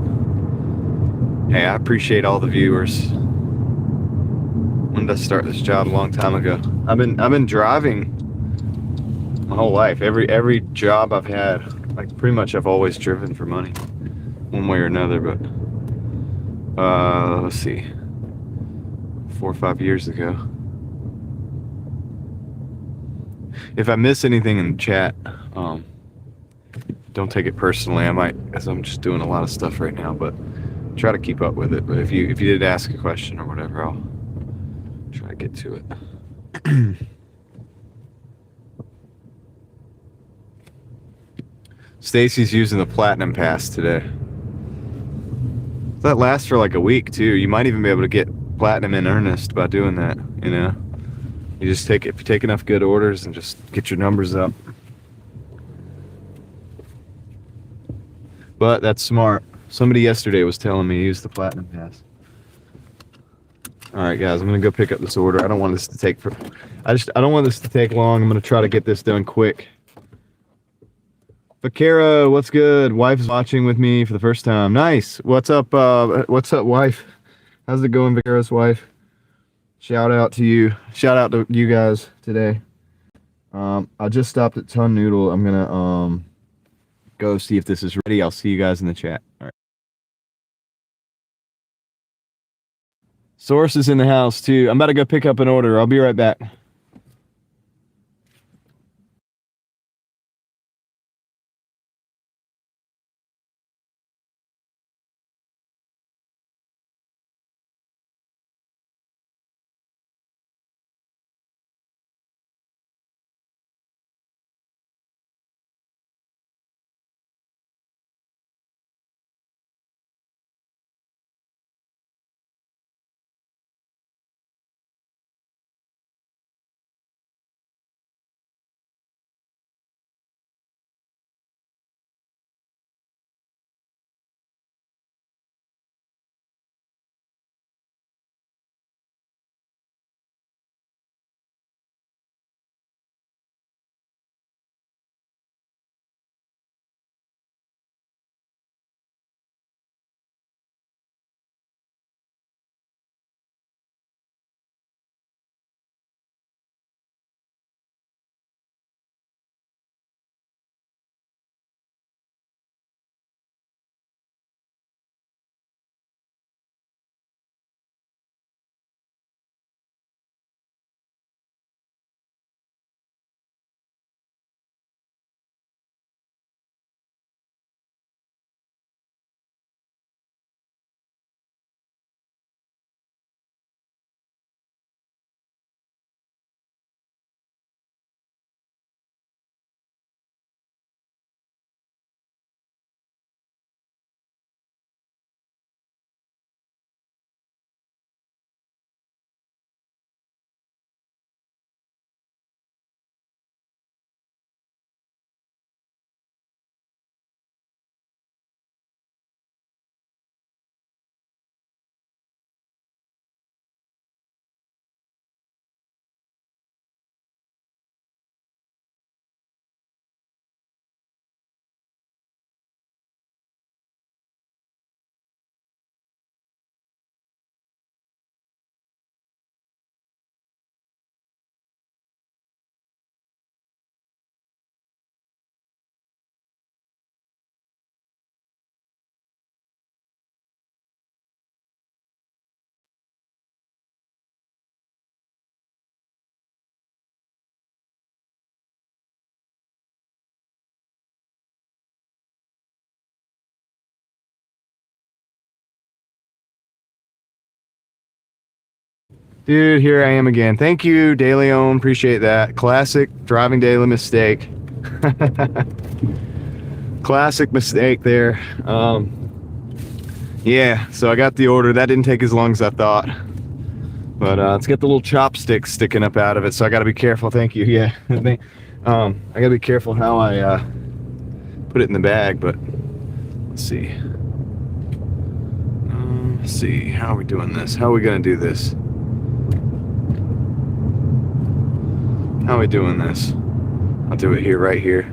hey, I appreciate all the viewers. When did I start this job? A long time ago. I've been driving my whole life. Every job I've had, like pretty much I've always driven for money, one way or another. But let's see, 4 or 5 years ago. If I miss anything in the chat, don't take it personally. I might, as I'm just doing a lot of stuff right now, but try to keep up with it. But if you did ask a question or whatever, I'll try to get to it. Stacy's using the Platinum Pass today. That lasts for like a week too. You might even be able to get Platinum in earnest by doing that, you know? You just take it, if you take enough good orders and just get your numbers up. But that's smart. Somebody yesterday was telling me to use the Platinum Pass. All right, guys, I'm gonna go pick up this order. I don't want this to take I don't want this to take long. I'm gonna try to get this done quick. Fakara, what's good? Wife's watching with me for the first time. Nice. What's up? What's up, wife? How's it going, Fakara's wife? Shout out to you. Shout out to you guys today. I just stopped at Ton Noodle. I'm gonna go see if this is ready. I'll see you guys in the chat. All right. Source is in the house too. I'm about to go pick up an order. I'll be right back. Dude, here I am again. Thank you, DeLeon. Appreciate that. Classic driving daily mistake. Classic mistake there. Yeah, so I got the order. That didn't take as long as I thought. But it's got the little chopsticks sticking up out of it, so I got to be careful. Thank you. Yeah, I got to be careful how I put it in the bag, but let's see. Let's see. How are we doing this? How are we going to do this? How are we doing this? I'll do it here, right here.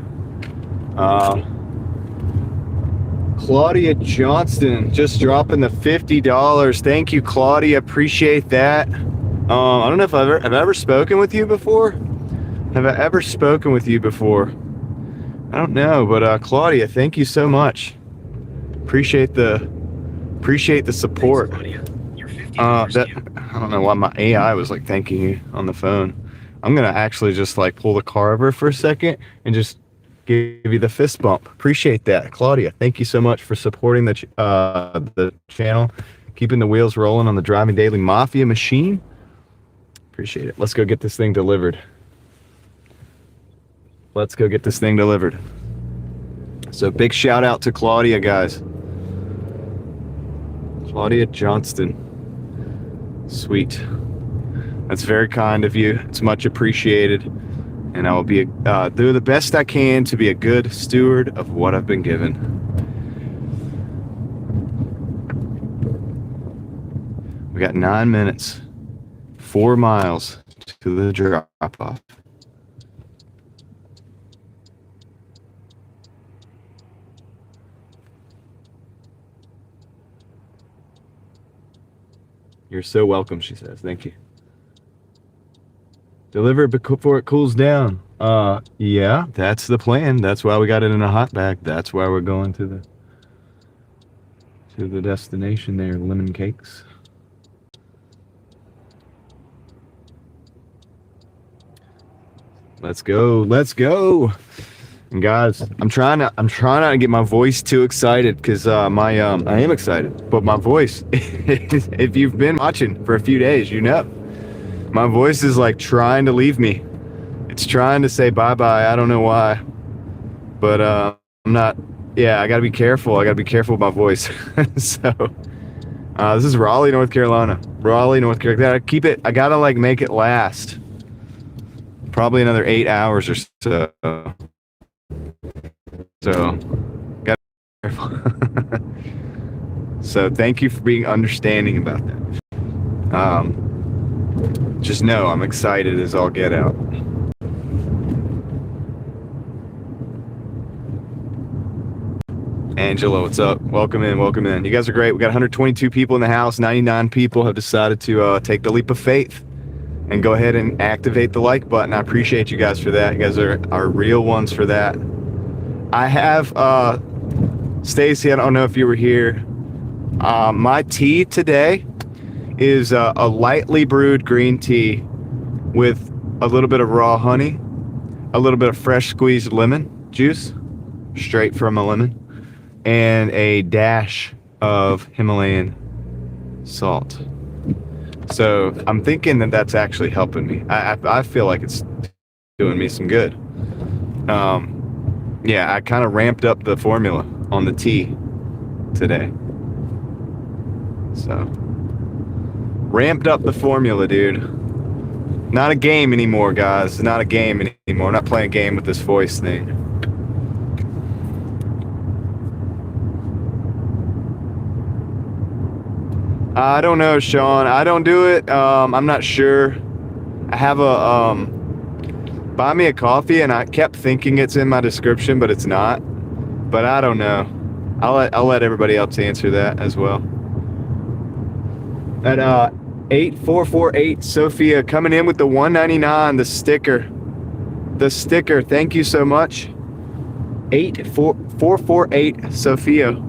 Claudia Johnston just dropping the $50. Thank you, Claudia. Appreciate that. I don't know if have I ever spoken with you before? Have I ever spoken with you before? I don't know, but Claudia, thank you so much. Appreciate the support. Thanks, Claudia. I don't know why my AI was like thanking you on the phone. I'm gonna actually just like pull the car over for a second and just give you the fist bump. Appreciate that, Claudia. Thank you so much for supporting the channel, keeping the wheels rolling on the Driving Daily Mafia machine. Appreciate it. Let's go get this thing delivered. Let's go get this thing delivered. So big shout out to Claudia, guys. Claudia Johnston. Sweet. That's very kind of you. It's much appreciated. And I will be do the best I can to be a good steward of what I've been given. We got 9 minutes, 4 miles to the drop-off. You're so welcome, she says. Thank you. Deliver it before it cools down. Yeah, that's the plan. That's why we got it in a hot bag. That's why we're going to the destination there, Lemon Cakes. Let's go. Let's go. And guys, I'm trying not to get my voice too excited because I am excited, but my voice, if you've been watching for a few days, you know, my voice is like trying to leave me. It's trying to say bye-bye. I don't know why, but I'm not. Yeah, I gotta be careful. I gotta be careful with my voice. So this is Raleigh, North Carolina. Raleigh, North Carolina. Keep it. I gotta like make it last. Probably another 8 hours or so. So, got to be careful. So, thank you for being understanding about that. Just know I'm excited as all get out. Angela, what's up? Welcome in, welcome in. You guys are great. We got 122 people in the house. 99 people have decided to take the leap of faith and go ahead and activate the like button. I appreciate you guys for that. You guys are real ones for that. I have, Stacy, I don't know if you were here. My tea today is a lightly brewed green tea with a little bit of raw honey, a little bit of fresh squeezed lemon juice, straight from a lemon, and a dash of Himalayan salt. So I'm thinking that that's actually helping me. I feel like it's doing me some good. Yeah, I kind of ramped up the formula on the tea today. So, ramped up the formula, dude. Not a game anymore, guys. Not a game anymore. I'm not playing a game with this voice thing. I don't know, Sean. I don't do it. I'm not sure. I have a buy me a coffee, and I kept thinking it's in my description, but it's not. But I don't know. I'll let everybody else answer that as well. At 8448 Sophia coming in with the 199, the sticker. The sticker. Thank you so much. 8448 Sophia.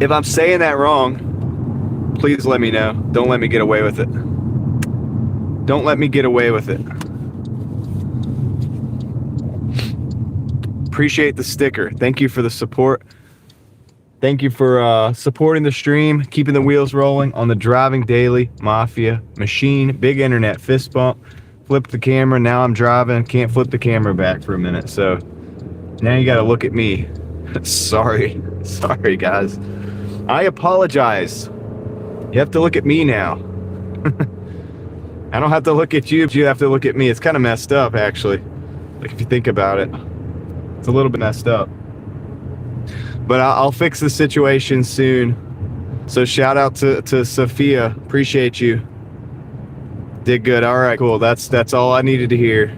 If I'm saying that wrong, please let me know. Don't let me get away with it. Don't let me get away with it. Appreciate the sticker. Thank you for the support. Thank you for supporting the stream, keeping the wheels rolling on the Driving Daily Mafia machine. Big internet fist bump. Flip the camera. Now I'm driving. Can't flip the camera back for a minute. So now you got to look at me. Sorry, guys. I apologize. You have to look at me now. I don't have to look at you, but you have to look at me. It's kind of messed up, actually. Like, if you think about it, it's a little bit messed up. But I'll fix the situation soon. So shout out to Sophia. Appreciate you. Did good. All right, cool. That's all I needed to hear.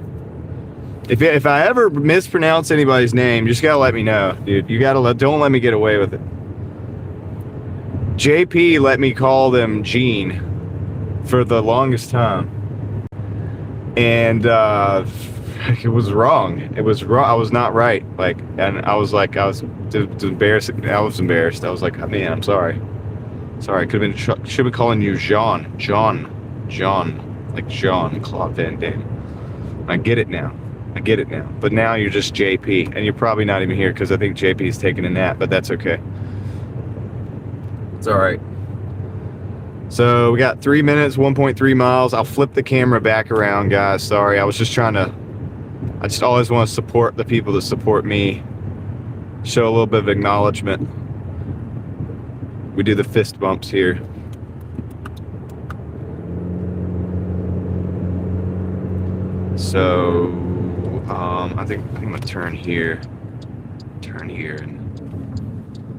If I ever mispronounce anybody's name, you just gotta let me know, dude. You gotta don't let me get away with it. JP let me call them Gene for the longest time, and it was wrong. It was wrong. I was not right. Like, and I was embarrassed. I was embarrassed. I was like, oh, man, I'm sorry. Sorry, I should have been calling you John. like Jean-Claude Van Damme. I get it now. But now you're just JP, and you're probably not even here because I think JP is taking a nap, but that's okay. It's all right. So we got 3 minutes, 1.3 miles. I'll flip the camera back around, guys. Sorry, I just always want to support the people that support me. Show a little bit of acknowledgement. We do the fist bumps here. So, I think I'm gonna turn here, and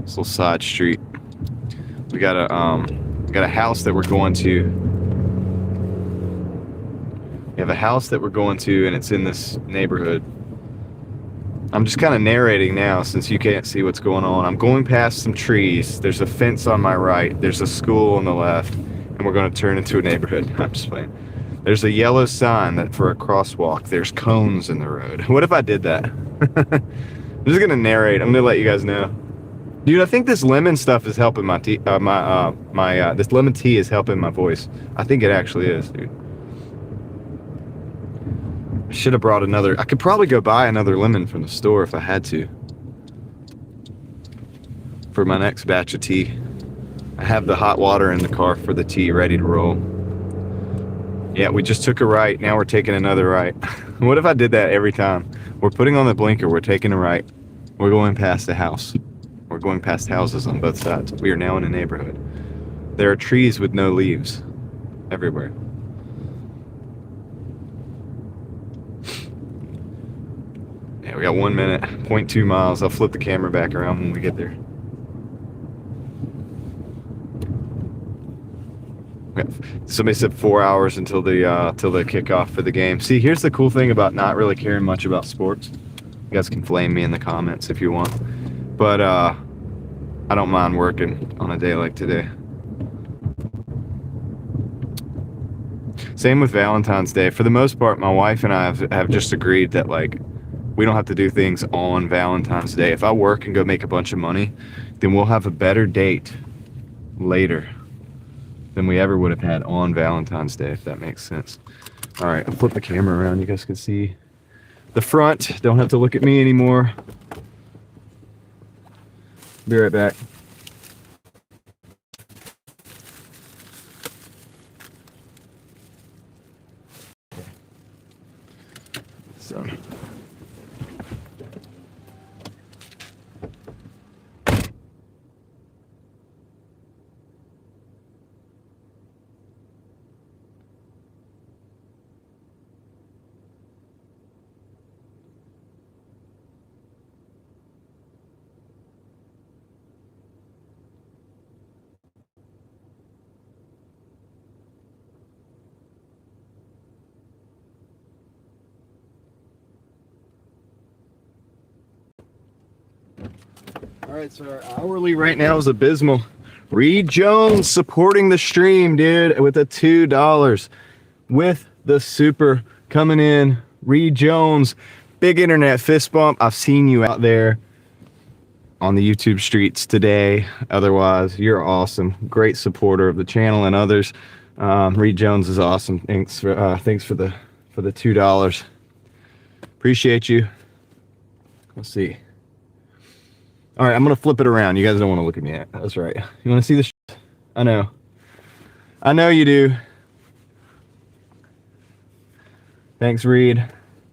this little side street. We got a house that we're going to. We have a house that we're going to, and it's in this neighborhood. I'm just kind of narrating now since you can't see what's going on. I'm going past some trees. There's a fence on my right. There's a school on the left, and we're going to turn into a neighborhood. I'm just playing. There's a yellow sign that for a crosswalk. There's cones in the road. What if I did that? I'm just going to narrate. I'm going to let you guys know. Dude, I think this lemon stuff is helping my tea. This lemon tea is helping my voice. I think it actually is, dude. I should have brought another. I could probably go buy another lemon from the store if I had to. For my next batch of tea. I have the hot water in the car for the tea ready to roll. Yeah, we just took a right. Now we're taking another right. What if I did that every time? We're putting on the blinker. We're taking a right. We're going past a house. We're going past houses on both sides. We are now in a neighborhood. There are trees with no leaves everywhere. Yeah, we got 1 minute, 0.2 miles. I'll flip the camera back around when we get there. Somebody said 4 hours until the kickoff for the game. See, here's the cool thing about not really caring much about sports. You guys can flame me in the comments if you want. But I don't mind working on a day like today. Same with Valentine's Day. For the most part, my wife and I have just agreed that, like, we don't have to do things on Valentine's Day. If I work and go make a bunch of money, then we'll have a better date later than we ever would have had on Valentine's Day, if that makes sense. All right, I'll flip the camera around. You guys can see the front. Don't have to look at me anymore. Be right back. So. All right, so our hourly right now is abysmal. Reed Jones supporting the stream, dude, with a $2 with the super coming in. Reed Jones, big internet fist bump. I've seen you out there on the YouTube streets today. Otherwise, you're awesome. Great supporter of the channel and others. Reed Jones is awesome. Thanks for the $2. Appreciate you. Let's see. All right, I'm going to flip it around. You guys don't want to look at me yet. That's right. You want to see this? I know. I know you do. Thanks, Reed.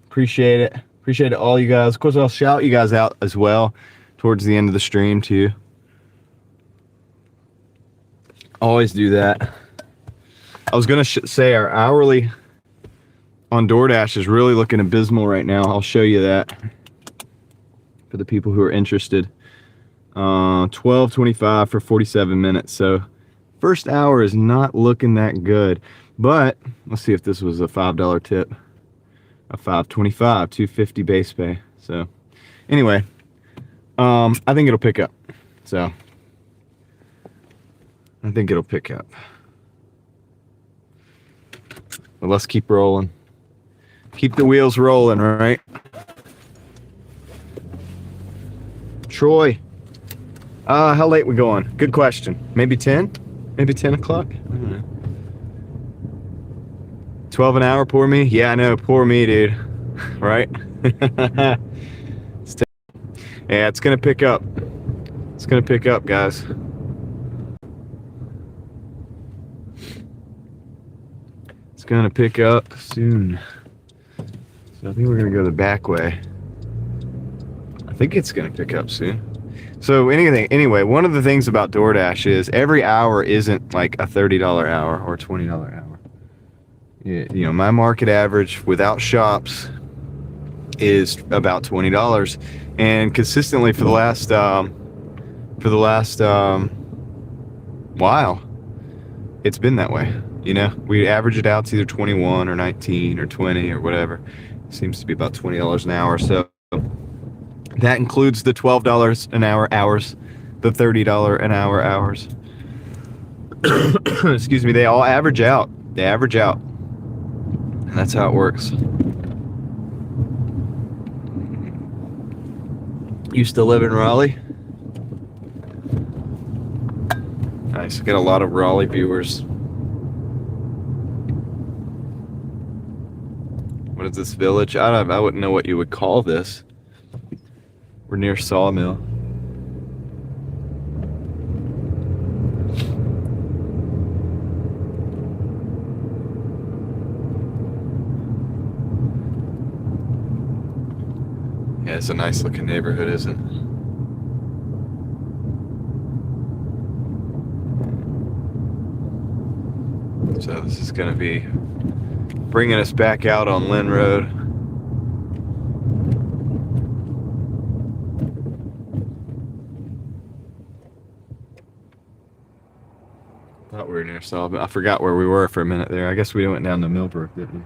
Appreciate it. Appreciate it, all you guys. Of course, I'll shout you guys out as well towards the end of the stream, too. Always do that. I was going to say our hourly on Doordash is really looking abysmal right now. I'll show you that for the people who are interested. $12.25 for 47 minutes. So first hour is not looking that good, but let's see if this was a $5 tip. A $5.25, $2.50 base pay. So anyway, I think it'll pick up. So I think it'll pick up. But let's keep rolling. Keep the wheels rolling, right? Troy. How late we going? Good question. Maybe 10? Maybe 10 o'clock? I don't know. $12 an hour, poor me. Yeah, I know, poor me, dude. Right? Yeah, it's gonna pick up. It's gonna pick up, guys. It's gonna pick up soon. So I think we're gonna go the back way. I think it's gonna pick up soon. So anyway, one of the things about DoorDash is every hour isn't like a $30 hour or $20 hour. You know, my market average without shops is about $20, and consistently for the last while, it's been that way. You know, we average it out to either 21 or 19 or 20 or whatever. It seems to be about $20 an hour. So that includes the $12 an hour hours, the $30 an hour hours. Excuse me, they all average out. They average out. And that's how it works. Used to live in Raleigh. Nice. Got a lot of Raleigh viewers. What is this village? I wouldn't know what you would call this. We're near Sawmill. Yeah, it's a nice looking neighborhood, isn't it? So this is going to be bringing us back out on Lynn Road. Thought we were near Sawmill. I forgot where we were for a minute there. I guess we went down to Millbrook, didn't we?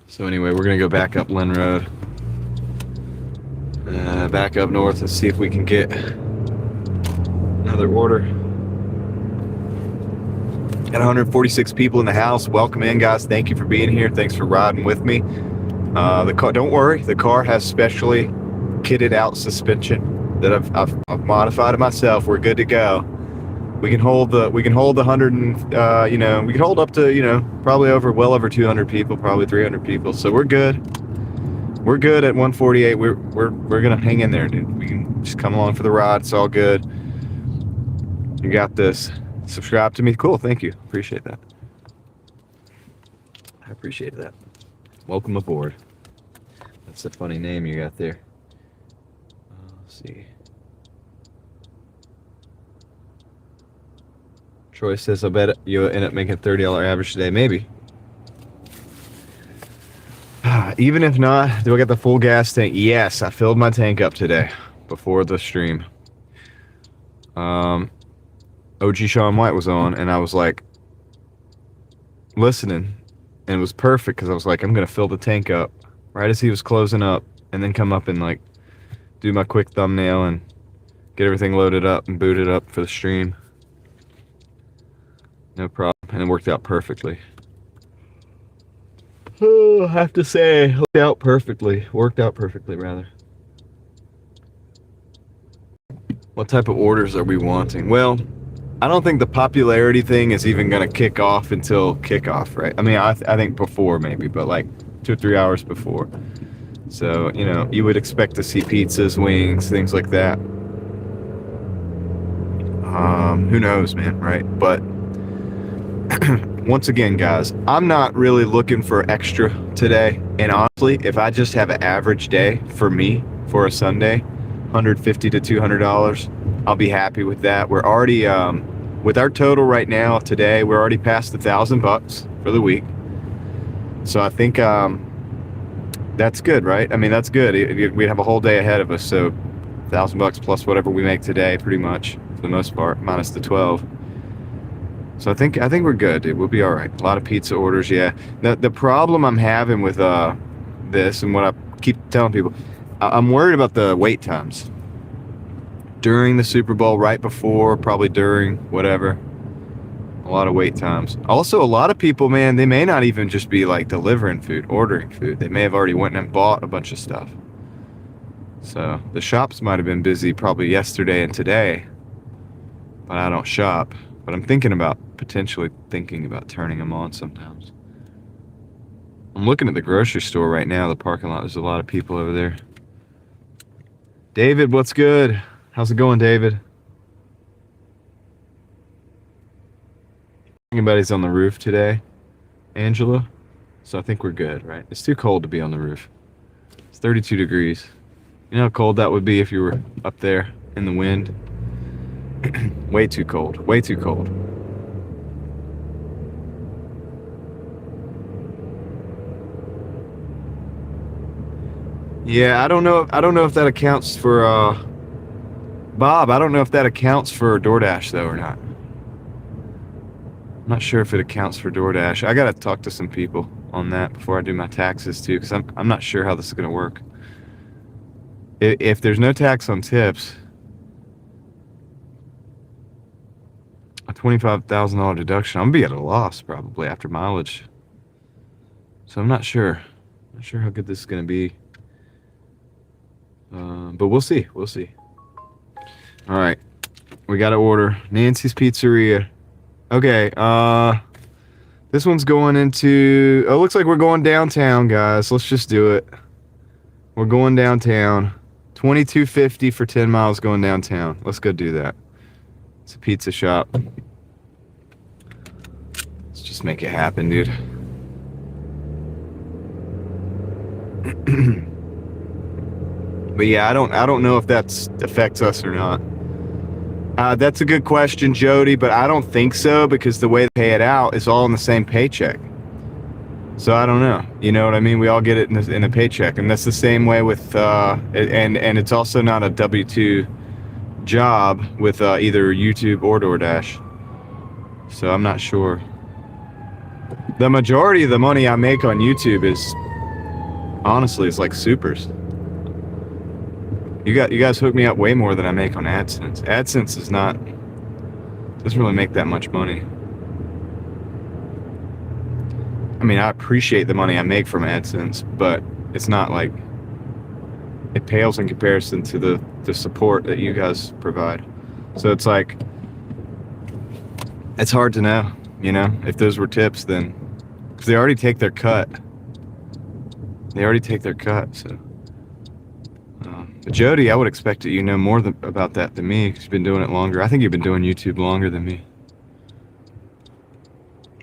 So anyway, we're gonna go back up Lynn Road, back up north, and see if we can get another order. Got 146 people in the house. Welcome in, guys. Thank you for being here. Thanks for riding with me. The car, don't worry, the car has specially kitted out suspension that I've modified it myself. We're good to go. We can hold the 100 and we can hold up to probably well over 200 people, probably 300 people. So we're good. We're good at 148. We're gonna hang in there, dude. We can just come along for the ride. It's all good. You got this. Subscribe to me. Cool. Thank you. Appreciate that. I appreciate that. Welcome aboard. That's a funny name you got there. Let's see. Troy says, I bet you'll end up making $30 average today. Maybe. Even if not, do I get the full gas tank? Yes, I filled my tank up today before the stream. OG Sean White was on, and I was like listening, and it was perfect because I was like, I'm gonna fill the tank up right as he was closing up, and then come up and like do my quick thumbnail and get everything loaded up and booted up for the stream. No problem, and it worked out perfectly. Oh, I have to say, worked out perfectly, rather. What type of orders are we wanting? Well, I don't think the popularity thing is even going to kick off until kickoff, right? I mean, I think before maybe, but like 2 or 3 hours before. So, you would expect to see pizzas, wings, things like that. Who knows, man, right? But once again, guys, I'm not really looking for extra today. And honestly, if I just have an average day for me for a Sunday, $150 to $200, I'll be happy with that. We're already with our total right now today, we're already past $1,000 for the week. So I think that's good, right? I mean, that's good. We have a whole day ahead of us, so $1,000 plus whatever we make today, pretty much for the most part, minus the 12. So I think we're good, dude. We'll be all right. A lot of pizza orders, yeah. The problem I'm having with this, and what I keep telling people, I'm worried about the wait times during the Super Bowl, right before, probably during, whatever. A lot of wait times. Also, a lot of people, man, they may not even just be like delivering food, ordering food. They may have already went and bought a bunch of stuff. So the shops might have been busy probably yesterday and today, but I don't shop. But I'm thinking about potentially thinking about turning them on sometimes. I'm looking at the grocery store right now, the parking lot. There's a lot of people over there. David, what's good? How's it going, David? Anybody's on the roof today, Angela? So I think we're good, right? It's too cold to be on the roof. It's 32 degrees. You know how cold that would be if you were up there in the wind? Way too cold. Way too cold. Yeah, I don't know if that accounts for Bob. I don't know if that accounts for DoorDash though or not. I'm not sure if it accounts for DoorDash. I gotta talk to some people on that before I do my taxes too, because I'm not sure how this is gonna work. If there's no tax on tips, a $25,000 deduction, I'm gonna be at a loss probably after mileage. So I'm not sure. Not sure how good this is gonna be. But we'll see. We'll see. All right, we got to order Nancy's Pizzeria. Okay. This one's going into. Oh, looks like we're going downtown, guys. Let's just do it. We're going downtown. $22.50 for 10 miles going downtown. Let's go do that. It's a pizza shop. Let's just make it happen, dude. But yeah, I don't know if that affects us or not. That's a good question, Jody, but I don't think so because the way they pay it out is all in the same paycheck. So I don't know. You know what I mean? We all get it in a paycheck, and that's the same way with and it's also not a W-2 job with either YouTube or DoorDash. So I'm not sure. The majority of the money I make on YouTube is honestly it's like supers. You guys hook me up way more than I make on AdSense. AdSense doesn't really make that much money. I mean, I appreciate the money I make from AdSense, but it's not like it pales in comparison to the support that you guys provide. So it's like it's hard to know, you know, if those were tips then, because they already take their cut. So. But Jody, I would expect that you know more about that than me because you've been doing it longer. I think you've been doing YouTube longer than me.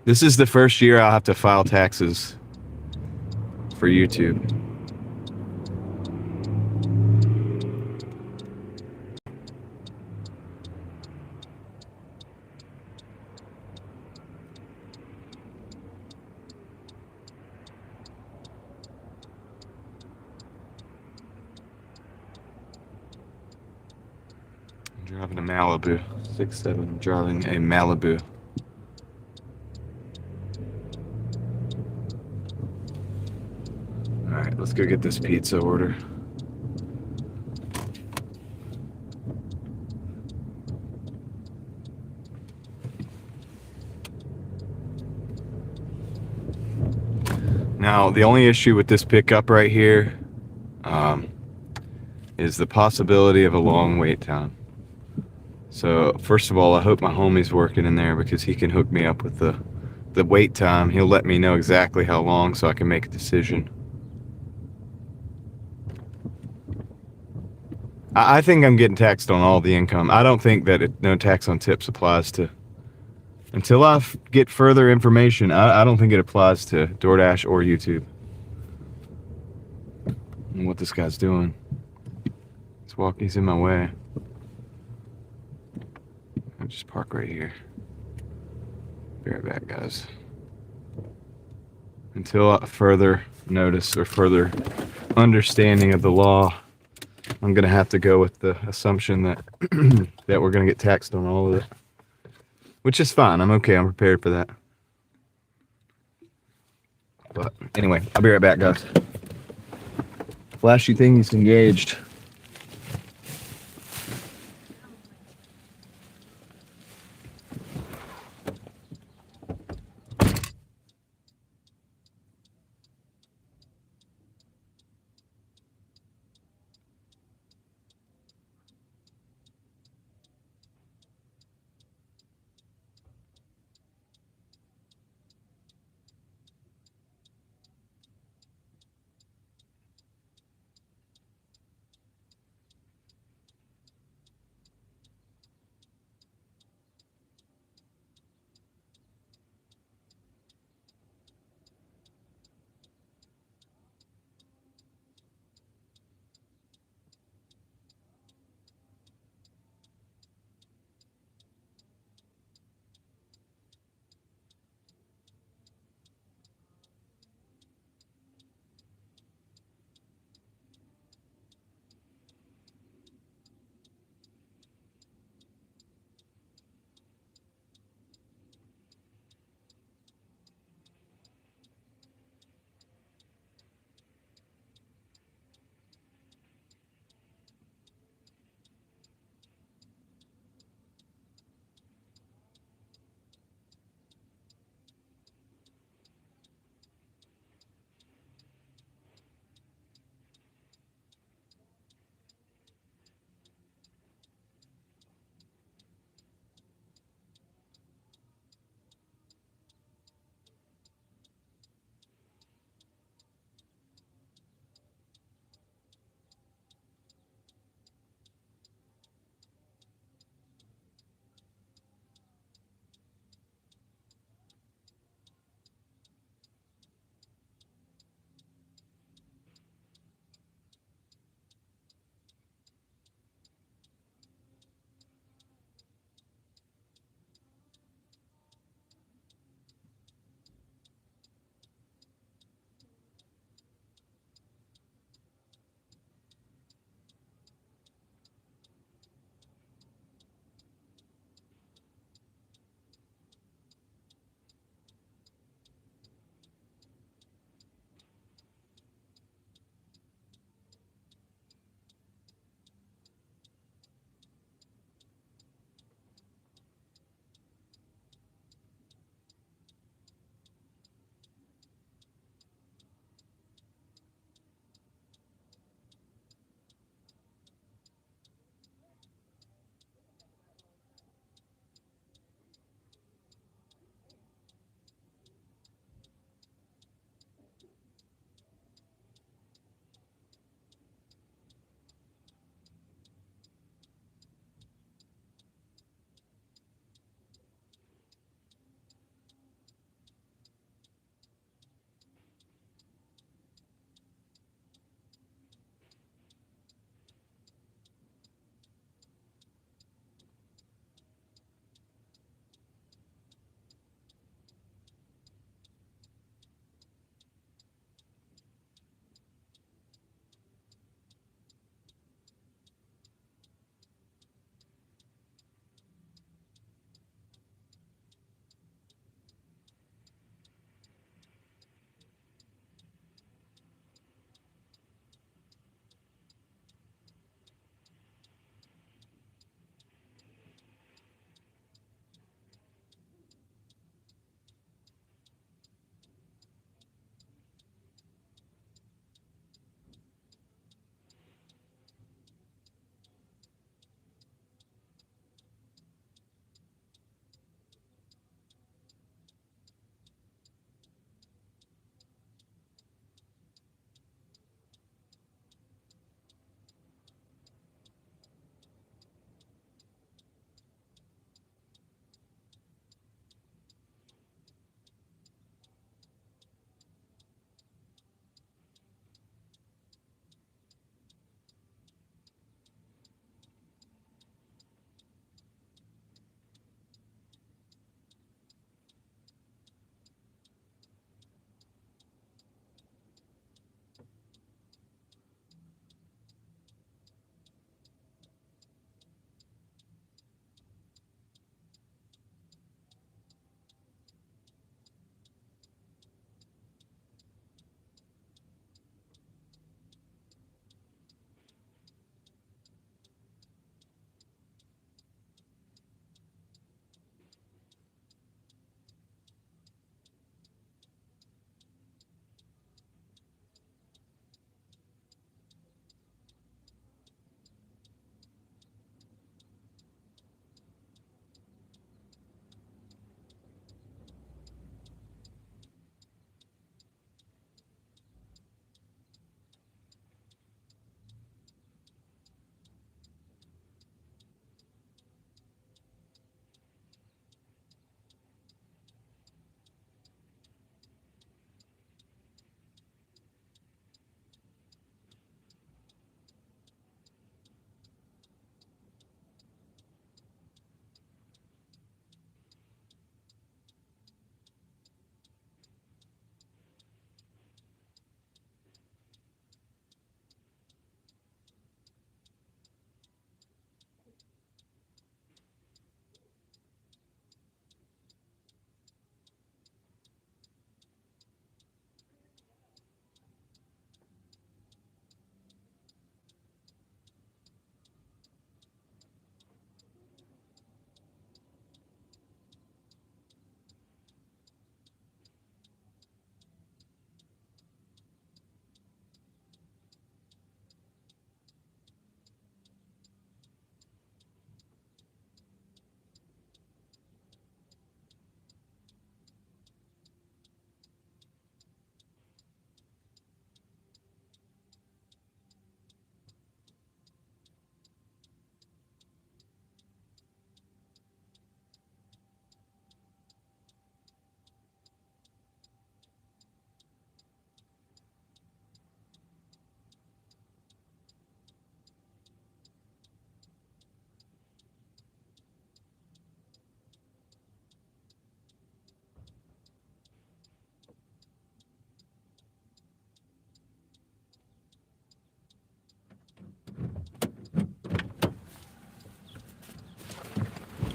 This is the first year I'll have to file taxes for YouTube. I'm driving a Malibu. 6'7", I'm driving a Malibu. Alright, let's go get this pizza order. Now, the only issue with this pickup right here is the possibility of a long wait time. So, first of all, I hope my homie's working in there because he can hook me up with the wait time. He'll let me know exactly how long so I can make a decision. I think I'm getting taxed on all the income. I don't think that no tax on tips applies to... Until I get further information, I don't think it applies to DoorDash or YouTube. I don't know what this guy's doing. He's in my way. I'll just park right here. Be right back, guys. Until further notice or further understanding of the law, I'm gonna have to go with the assumption that that we're gonna get taxed on all of it, which is fine. I'm okay. I'm prepared for that. But anyway, I'll be right back, guys. Flashy thing's engaged.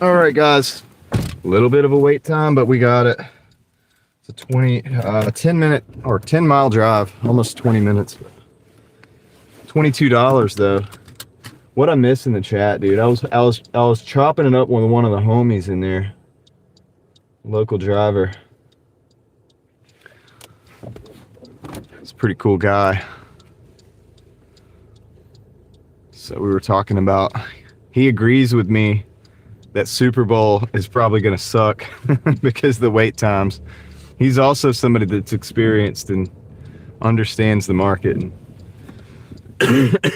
All right, guys. A little bit of a wait time, but we got it. It's a 10-minute or 10-mile drive, almost 20 minutes. $22 though. What I missed in the chat, dude. I was chopping it up with one of the homies in there. Local driver. It's a pretty cool guy. So we were talking about, he agrees with me that Super Bowl is probably going to suck because of the wait times. He's also somebody that's experienced and understands the market. And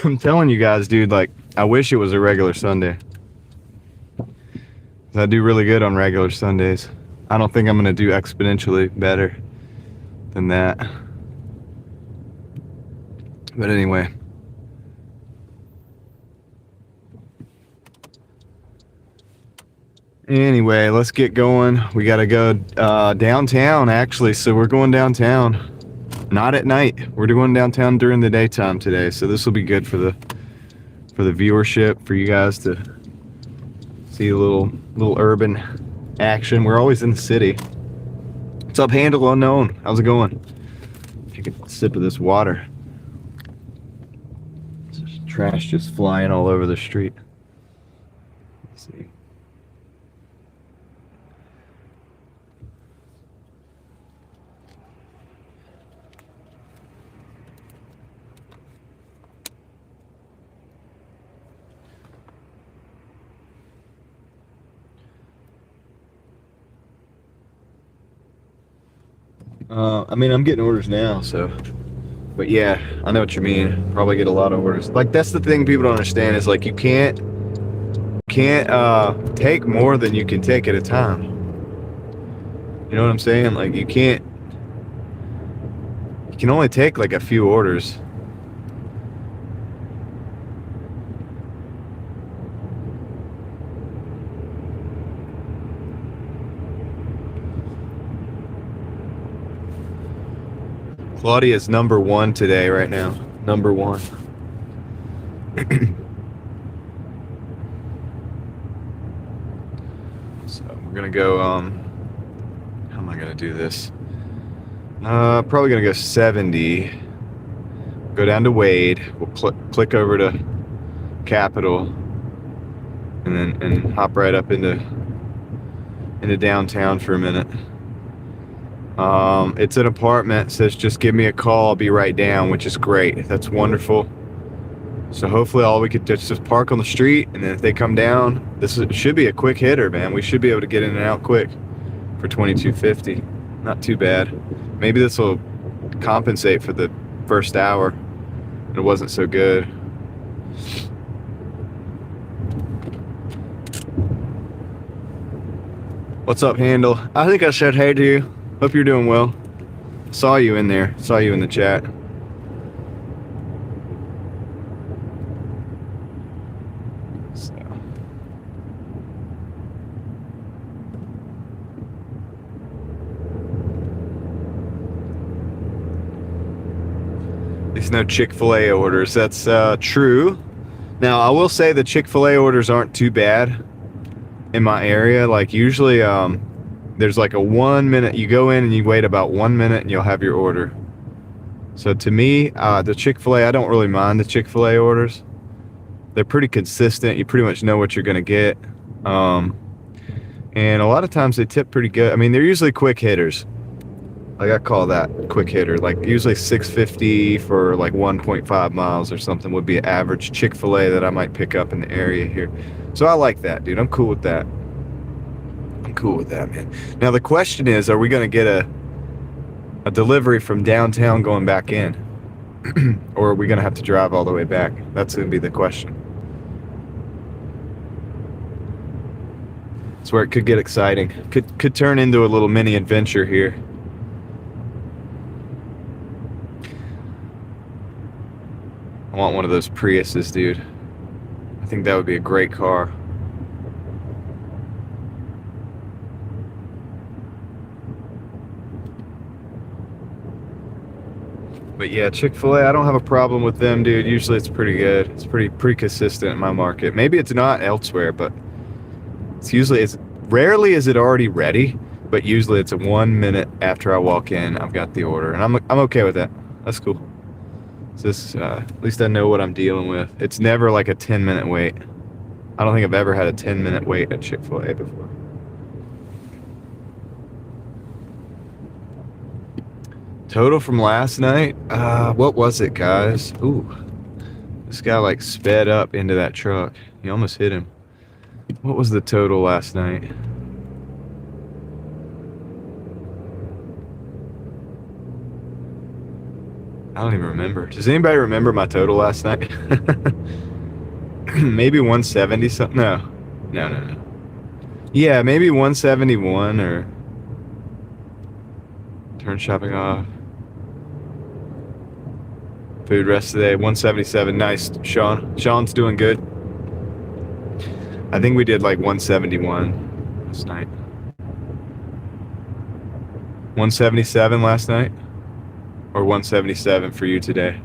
I'm telling you guys, dude, like, I wish it was a regular Sunday. I do really good on regular Sundays. I don't think I'm going to do exponentially better than that. But anyway. Anyway, let's get going. We got to go downtown, actually. So we're going downtown. Not at night. We're going downtown during the daytime today. So this will be good for the viewership, for you guys to see a little urban action. We're always in the city. What's up, Handle Unknown? How's it going? If you could sip of this water. There's trash just flying all over the street. Let's see. I mean, I'm getting orders now, so, but yeah, I know what you mean. Probably get a lot of orders. Like, that's the thing people don't understand is, like, you can't take more than you can take at a time. You know what I'm saying? Like, you can only take like a few orders. Claudia's number one today, right now. Number one. So we're gonna go, how am I gonna do this? Probably gonna go 70. Go down to Wade. We'll click over to Capital, and then hop right up into downtown for a minute. It's an apartment. Says just give me a call. I'll be right down, which is great. That's wonderful. So hopefully all we could do is just park on the street, and then if they come down, should be a quick hitter, man. We should be able to get in and out quick for $22.50. Not too bad. Maybe this will compensate for the first hour. It wasn't so good. What's up, Handle? I think I said hey to you. Hope you're doing well. Saw you in there. Saw you in the chat. So. There's no Chick-fil-A orders. That's true. Now, I will say the Chick-fil-A orders aren't too bad in my area. Like, usually there's like a 1 minute, you go in and you wait about 1 minute and you'll have your order. So to me, the Chick-fil-A, I don't really mind the Chick-fil-A orders. They're pretty consistent. You pretty much know what you're going to get. And a lot of times they tip pretty good. I mean, they're usually quick hitters. Like, I call that quick hitter. Like, usually $6.50 for like 1.5 miles or something would be an average Chick-fil-A that I might pick up in the area here. So I like that, dude. I'm cool with that. Cool with that, man. Now the question is, are we going to get a delivery from downtown going back in? Or are we going to have to drive all the way back? That's going to be the question. That's where it could get exciting. Could turn into a little mini adventure here. I want one of those Priuses, dude. I think that would be a great car. But yeah, Chick-fil-A, I don't have a problem with them, dude. Usually it's pretty good. It's pretty consistent in my market. Maybe it's not elsewhere, but It's rarely is it already ready, but usually it's a 1 minute after I walk in, I've got the order, and I'm okay with that. That's cool. So this, at least I know what I'm dealing with. It's never like a 10-minute wait. I don't think I've ever had a 10-minute wait at Chick-fil-A before. Total from last night, what was it, guys? Ooh, this guy like sped up into that truck. He almost hit him. What was the total last night? I don't even remember. Does anybody remember my total last night? Maybe 170 something? No. Yeah, maybe 171 or turn shopping off. Food rest of the day, 177. Nice, Sean. Sean's doing good. I think we did like 171 last night. 177 last night? Or 177 for you today?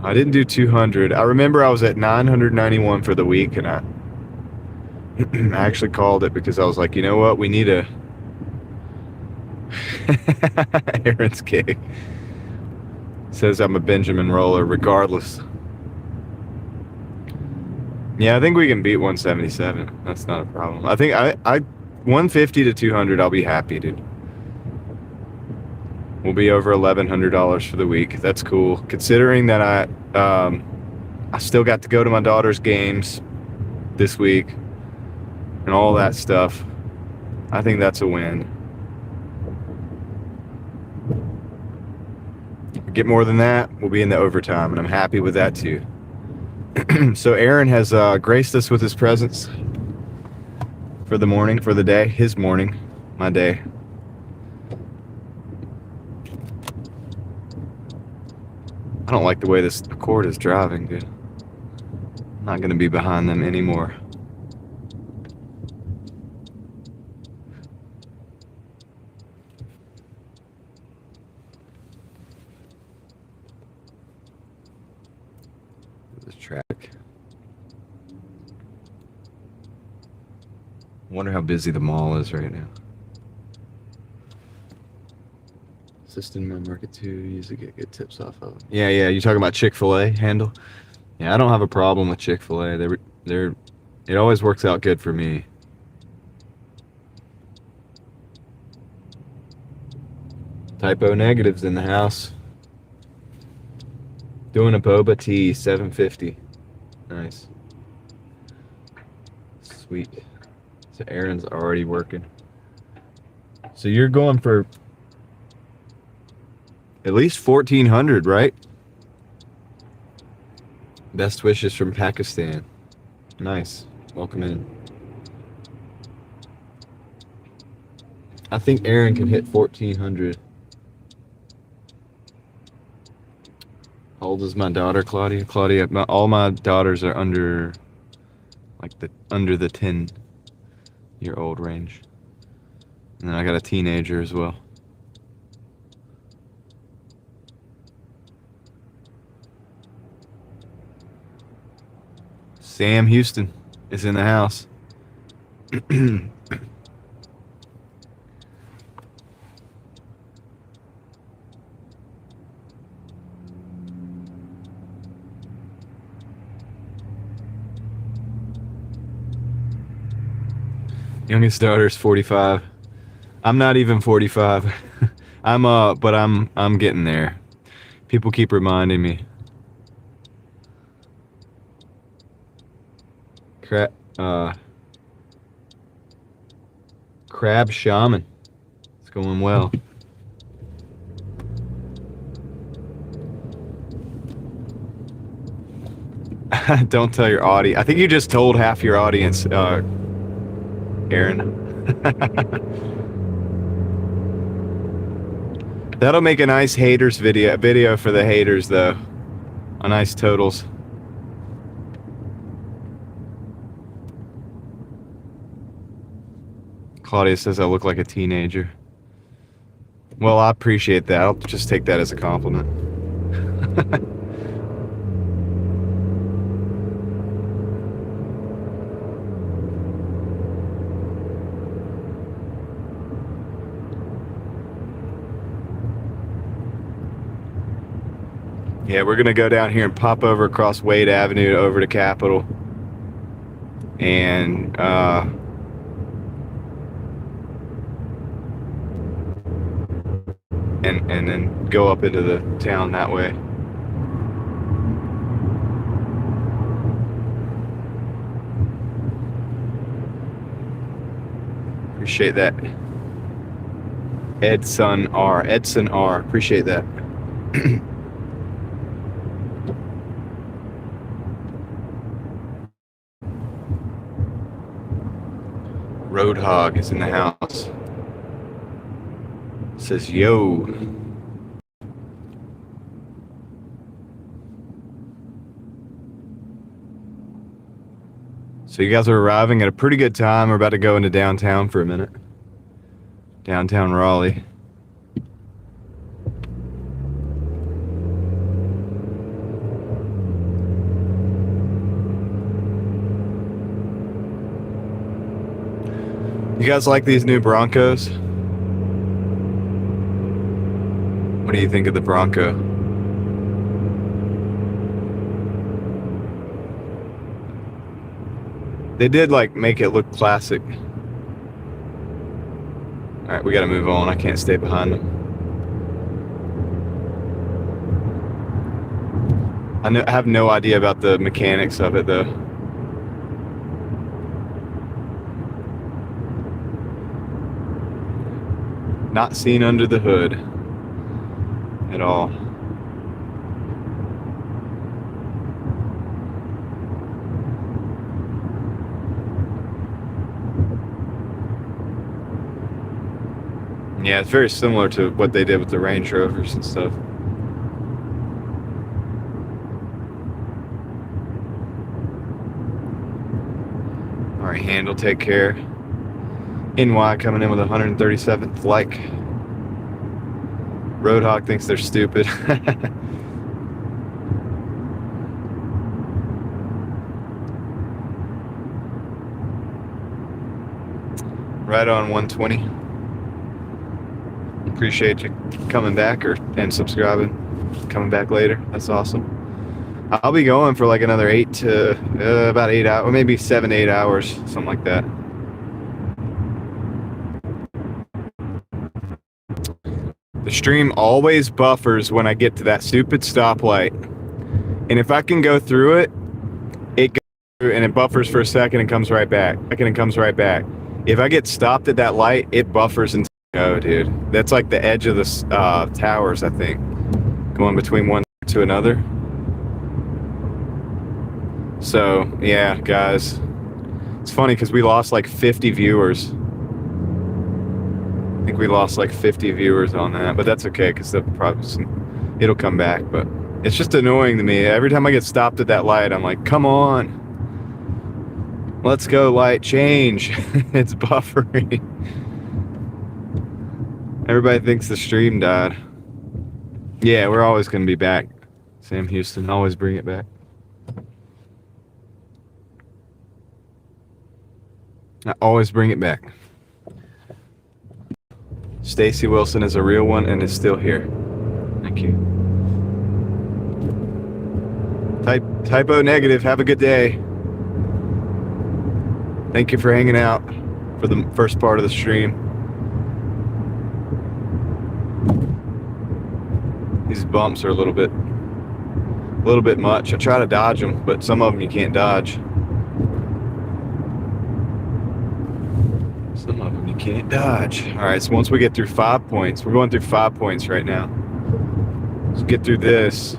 I didn't do 200. I remember I was at 991 for the week, and I actually called it because I was like, you know what? We need a Aaron's cake. Says I'm a Benjamin roller regardless. Yeah, I think we can beat 177. That's not a problem. I think I 150 to 200, I'll be happy, dude. We'll be over $1,100 for the week. That's cool. Considering that I still got to go to my daughter's games this week and all that stuff. I think that's a win. Get more than that, we'll be in the overtime, and I'm happy with that too. So Aaron has graced us with his presence for the morning, for the day, his morning, my day. I don't like the way this Accord is driving, dude. I'm not going to be behind them anymore. This track. I wonder how busy the mall is right now. Assistant in market too. Usually get good tips off of them. Yeah. You talking about Chick-fil-A handle? Yeah, I don't have a problem with Chick-fil-A. It always works out good for me. Typo negatives in the house. Doing a boba tea, $7.50. Nice. Sweet. So Aaron's already working. So you're going for at least 1,400, right? Best wishes from Pakistan. Nice. Welcome in. I think Aaron can hit 1,400. How old is my daughter, Claudia? Claudia, all my daughters are under the 10-year-old range. And then I got a teenager as well. Sam Houston is in the house. Youngest daughter's 45. I'm not even 45. But I'm getting there. People keep reminding me. Crab Shaman. It's going well. Don't tell your audience. I think you just told half your audience, Aaron. That'll make a nice haters video. A video for the haters, though. A nice totals. Claudia says I look like a teenager. Well, I appreciate that. I'll just take that as a compliment. Yeah, we're gonna go down here and pop over across Wade Avenue over to Capitol, and and then go up into the town that way. Appreciate that. Edson R. Appreciate that. Roadhog is in the house. Says yo. So you guys are arriving at a pretty good time. We're about to go into downtown for a minute. Downtown Raleigh. You guys like these new Broncos? What do you think of the Bronco? They did like make it look classic. All right, we got to move on. I can't stay behind them. I have no idea about the mechanics of it though. Not seen under the hood at all. Yeah, it's very similar to what they did with the Range Rovers and stuff. All right, handle, take care. NY coming in with 137th like. Roadhog thinks they're stupid. Right on 120. Appreciate you coming back and subscribing. Coming back later. That's awesome. I'll be going for like another about 8 hours, or maybe 7-8 hours, something like that. The stream always buffers when I get to that stupid stoplight. And if I can go through it, it goes through and it buffers for a second and comes right back. It comes right back. If I get stopped at that light, it buffers and oh, dude. That's like the edge of the towers, I think. Going between one to another. So, yeah, guys. It's funny because we lost like 50 viewers. I think we lost like 50 viewers on that, but that's okay because it'll come back. But it's just annoying to me. Every time I get stopped at that light, I'm like, come on. Let's go, light, change. It's buffering. Everybody thinks the stream died. Yeah, we're always going to be back. Sam Houston, always bring it back. I always bring it back. Stacy Wilson is a real one and is still here. Thank you. Typo negative. Have a good day. Thank you for hanging out for the first part of the stream. These bumps are a little bit much. I try to dodge them, but some of them you can't dodge. Some of them you can't dodge. All right, so once we get through 5 points, we're going through 5 points right now. Let's get through this.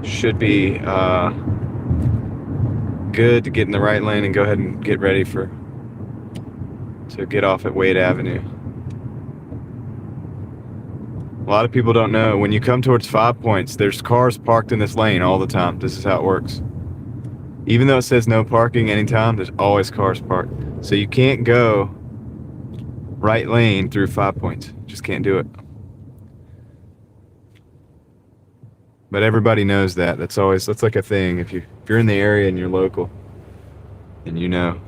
Should be good to get in the right lane and go ahead and get ready to get off at Wade Avenue. A lot of people don't know, when you come towards 5 points, there's cars parked in this lane all the time. This is how it works. Even though it says no parking anytime, there's always cars parked. So you can't go right lane through 5 points. Just can't do it. But everybody knows that. That's like a thing. If you're in the area and you're local, and you know.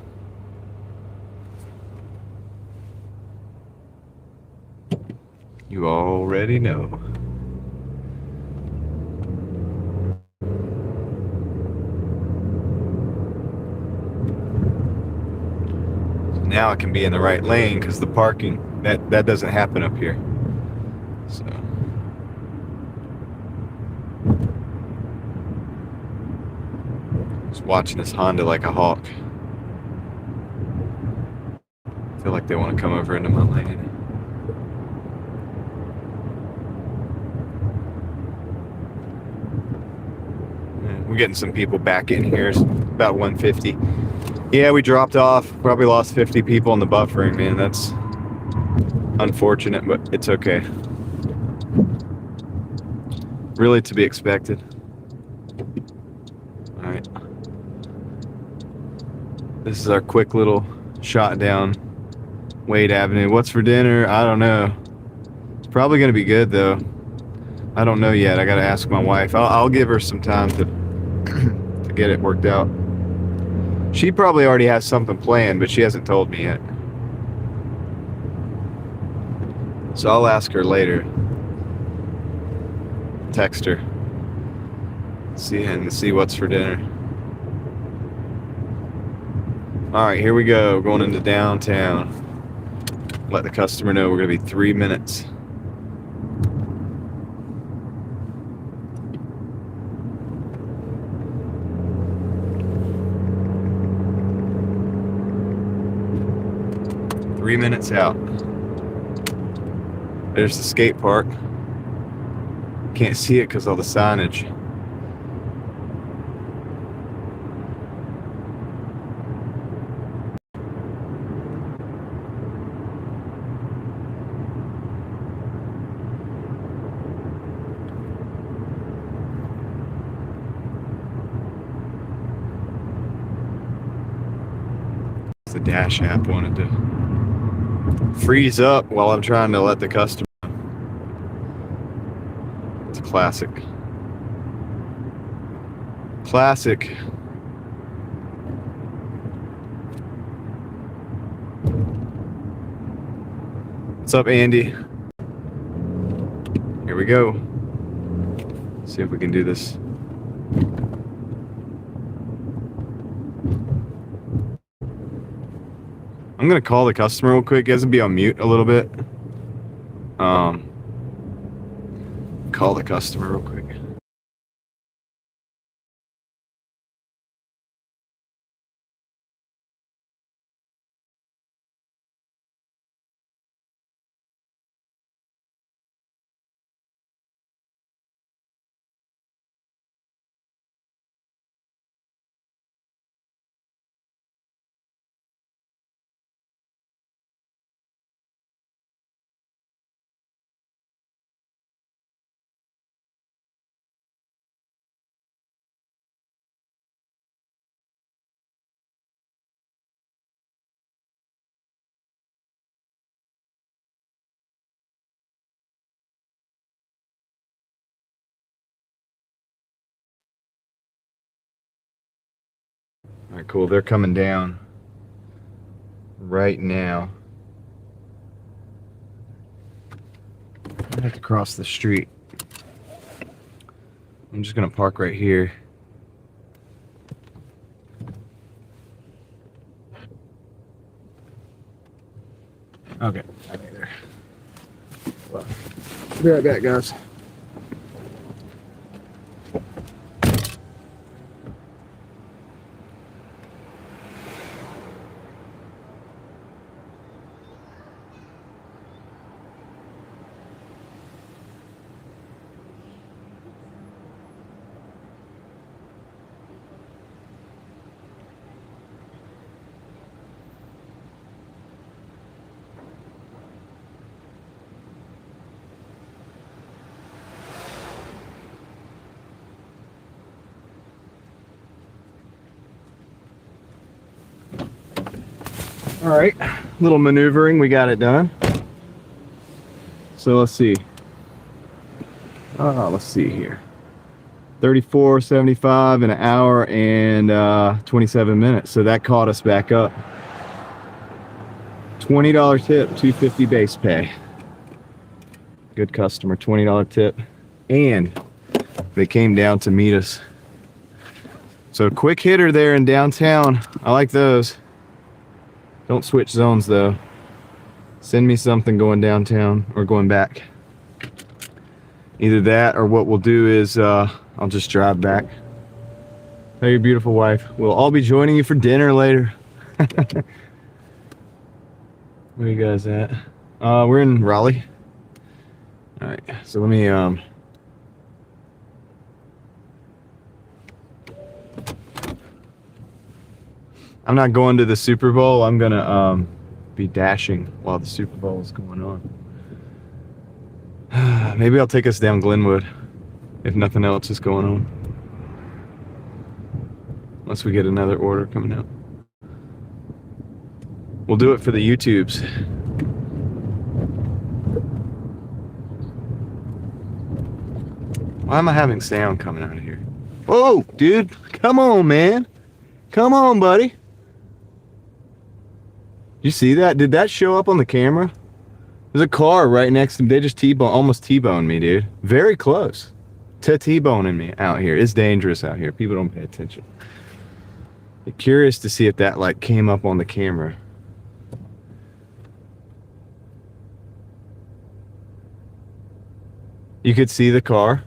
You already know. Now I can be in the right lane because the parking, that doesn't happen up here. So just watching this Honda like a hawk. I feel like they want to come over into my lane. We're getting some people back in here. It's about 150. Yeah, we dropped off. Probably lost 50 people in the buffering, man. That's unfortunate, but it's okay. Really to be expected. All right. This is our quick little shot down Wade Avenue. What's for dinner? I don't know. It's probably going to be good, though. I don't know yet. I got to ask my wife. I'll give her some time to get it worked out. She probably already has something planned, but she hasn't told me yet. So I'll ask her later. Text her. See what's for dinner. Alright, here we go. Going into downtown. Let the customer know we're going to be 3 minutes. Minutes out. There's the skate park. Can't see it because of all the signage. The Dash app wanted to freeze up while I'm trying to let the customer. It's a classic. Classic. What's up, Andy? Here we go. See if we can do this. I'm gonna call the customer real quick. He has to be on mute a little bit. Call the customer real quick. All right, cool. They're coming down right now. I have to cross the street. I'm just gonna park right here. Okay, I'll be there. Well, be right back, guys. All right, little maneuvering, we got it done. So let's see. Let's see here. 34.75 in an hour and 27 minutes. So that caught us back up. $20 tip, $2.50 base pay. Good customer, $20 tip. And they came down to meet us. So quick hitter there in downtown. I like those. Don't switch zones though. Send me something going downtown or going back. Either that or what we'll do is I'll just drive back. Tell your beautiful wife. We'll all be joining you for dinner later. Where you guys at? We're in Raleigh. All right, so let me I'm not going to the Super Bowl. I'm gonna be dashing while the Super Bowl is going on. Maybe I'll take us down Glenwood if nothing else is going on. Unless we get another order coming out. We'll do it for the YouTubes. Why am I having sound coming out of here? Whoa, dude. Come on, man. Come on, buddy. You see that? Did that show up on the camera? There's a car right next to me. They just almost T-boned me, dude. Very close to T-boning me out here. It's dangerous out here. People don't pay attention. I'm curious to see if that like came up on the camera. You could see the car.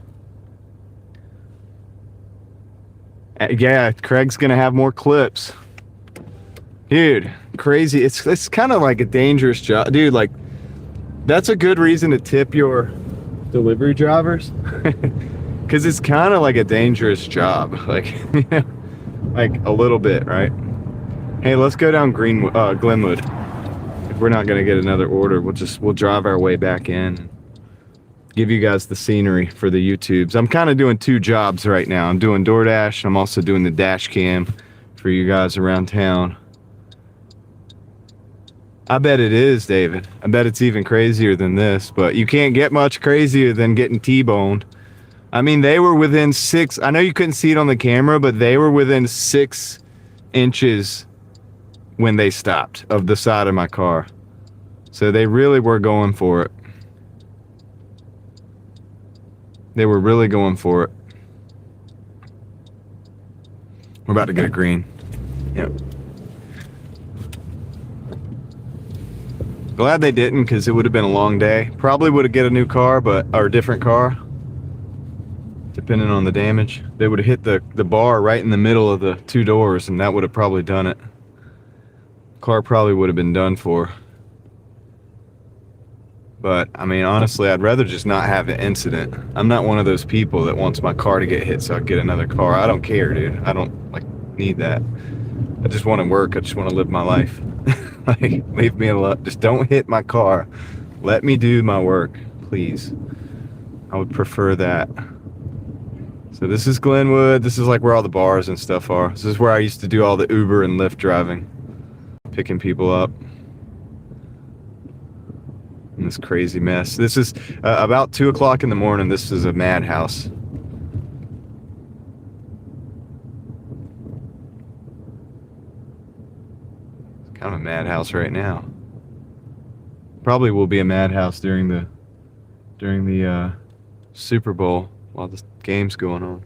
Yeah, Craig's gonna have more clips. Dude, crazy. It's kind of like a dangerous job. Dude, like, that's a good reason to tip your delivery drivers. Because it's kind of like a dangerous job. Like, you know, like a little bit, right? Hey, let's go down Glenwood. If we're not gonna get another order, we'll drive our way back in. Give you guys the scenery for the YouTubes. I'm kind of doing two jobs right now. I'm doing Doordash, and I'm also doing the dash cam for you guys around town. I bet it is, David. I bet it's even crazier than this, but you can't get much crazier than getting T-boned. I mean, they were within I know you couldn't see it on the camera, but they were within 6 inches when they stopped of the side of my car. So they really were going for it. They were really going for it. We're about to get a green. Yep. Glad they didn't, because it would have been a long day. Probably would have get a new car, or a different car, depending on the damage. They would have hit the bar right in the middle of the 2 doors, and that would have probably done it. Car probably would have been done for. But, I mean, honestly, I'd rather just not have an incident. I'm not one of those people that wants my car to get hit so I get another car. I don't care, dude. I don't, like, need that. I just want to work. I just want to live my life. Like, leave me alone. Just don't hit my car. Let me do my work, please. I would prefer that. So this is Glenwood. This is, like, where all the bars and stuff are. This is where I used to do all the Uber and Lyft driving. Picking people up. In this crazy mess. This is about 2 o'clock in the morning. This is a madhouse. It's kind of a madhouse right now. Probably will be a madhouse during the Super Bowl while the game's going on.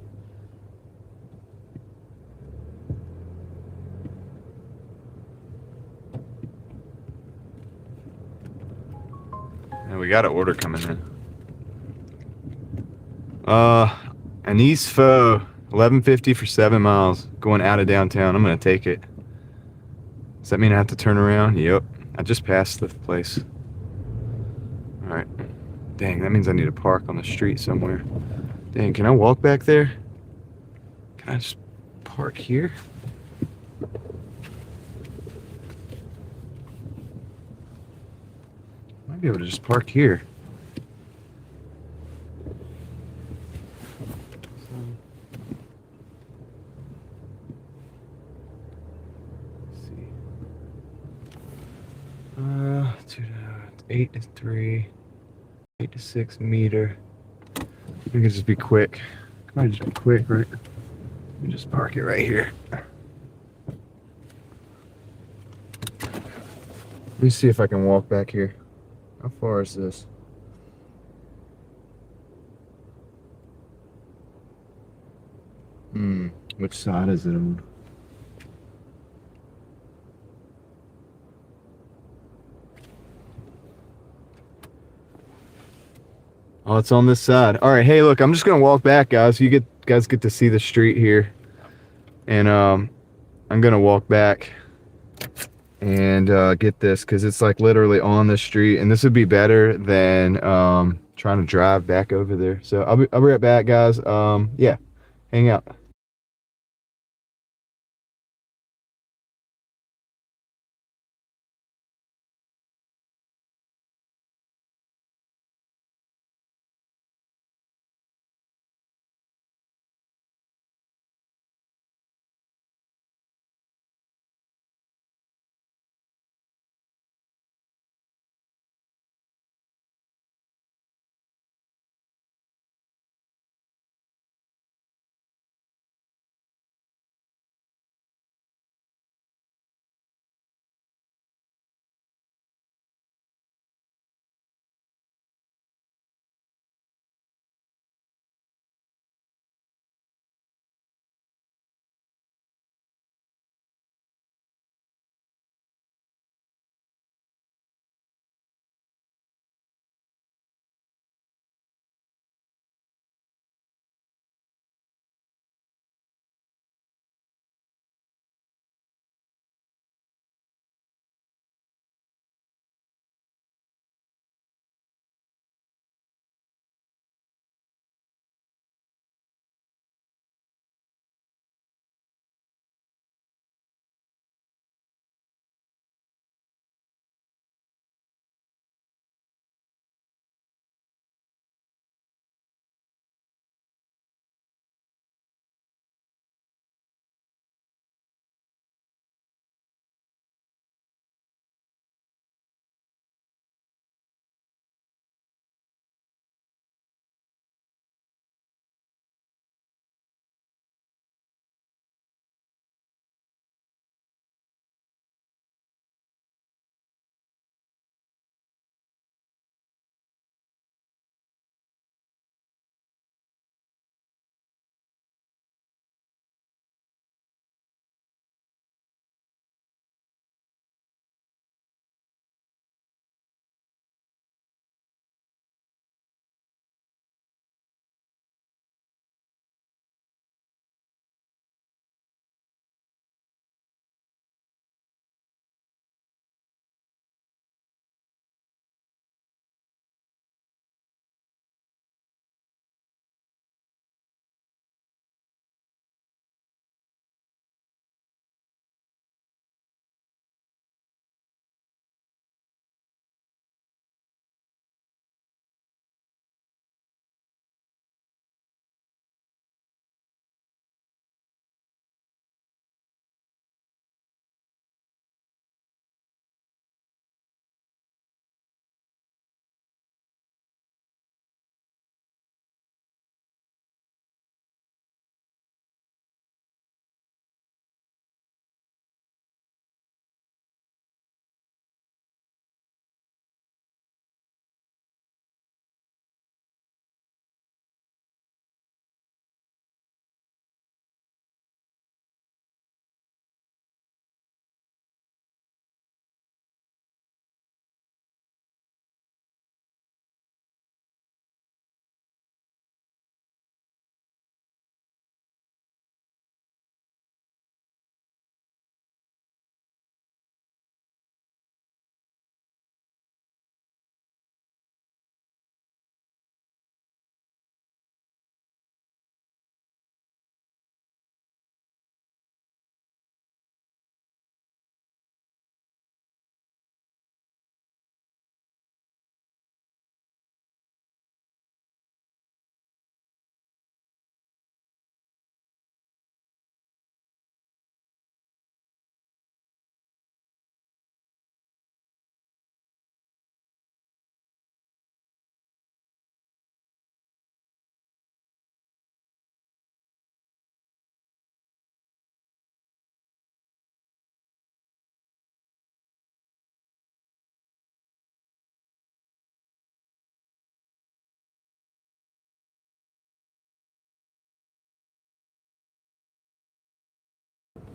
We got an order coming in. An East Foe, $11.50 for 7 miles, going out of downtown. I'm gonna take it. Does that mean I have to turn around? Yep. I just passed the place. All right. Dang, that means I need to park on the street somewhere. Dang, can I walk back there? Can I just park here? Might be able to just park here. Let's see. 8 to 3, 8 to 6 meter. I think it'd just be quick. Might just be quick, right? Let me just park it right here. Let me see if I can walk back here. How far is this? Which side is it on? Oh, it's on this side. All right, hey, look, I'm just gonna walk back, guys. Guys get to see the street here, and I'm gonna walk back and get this because it's like literally on the street, and this would be better than trying to drive back over there. So I'll be right back, guys. Yeah, hang out.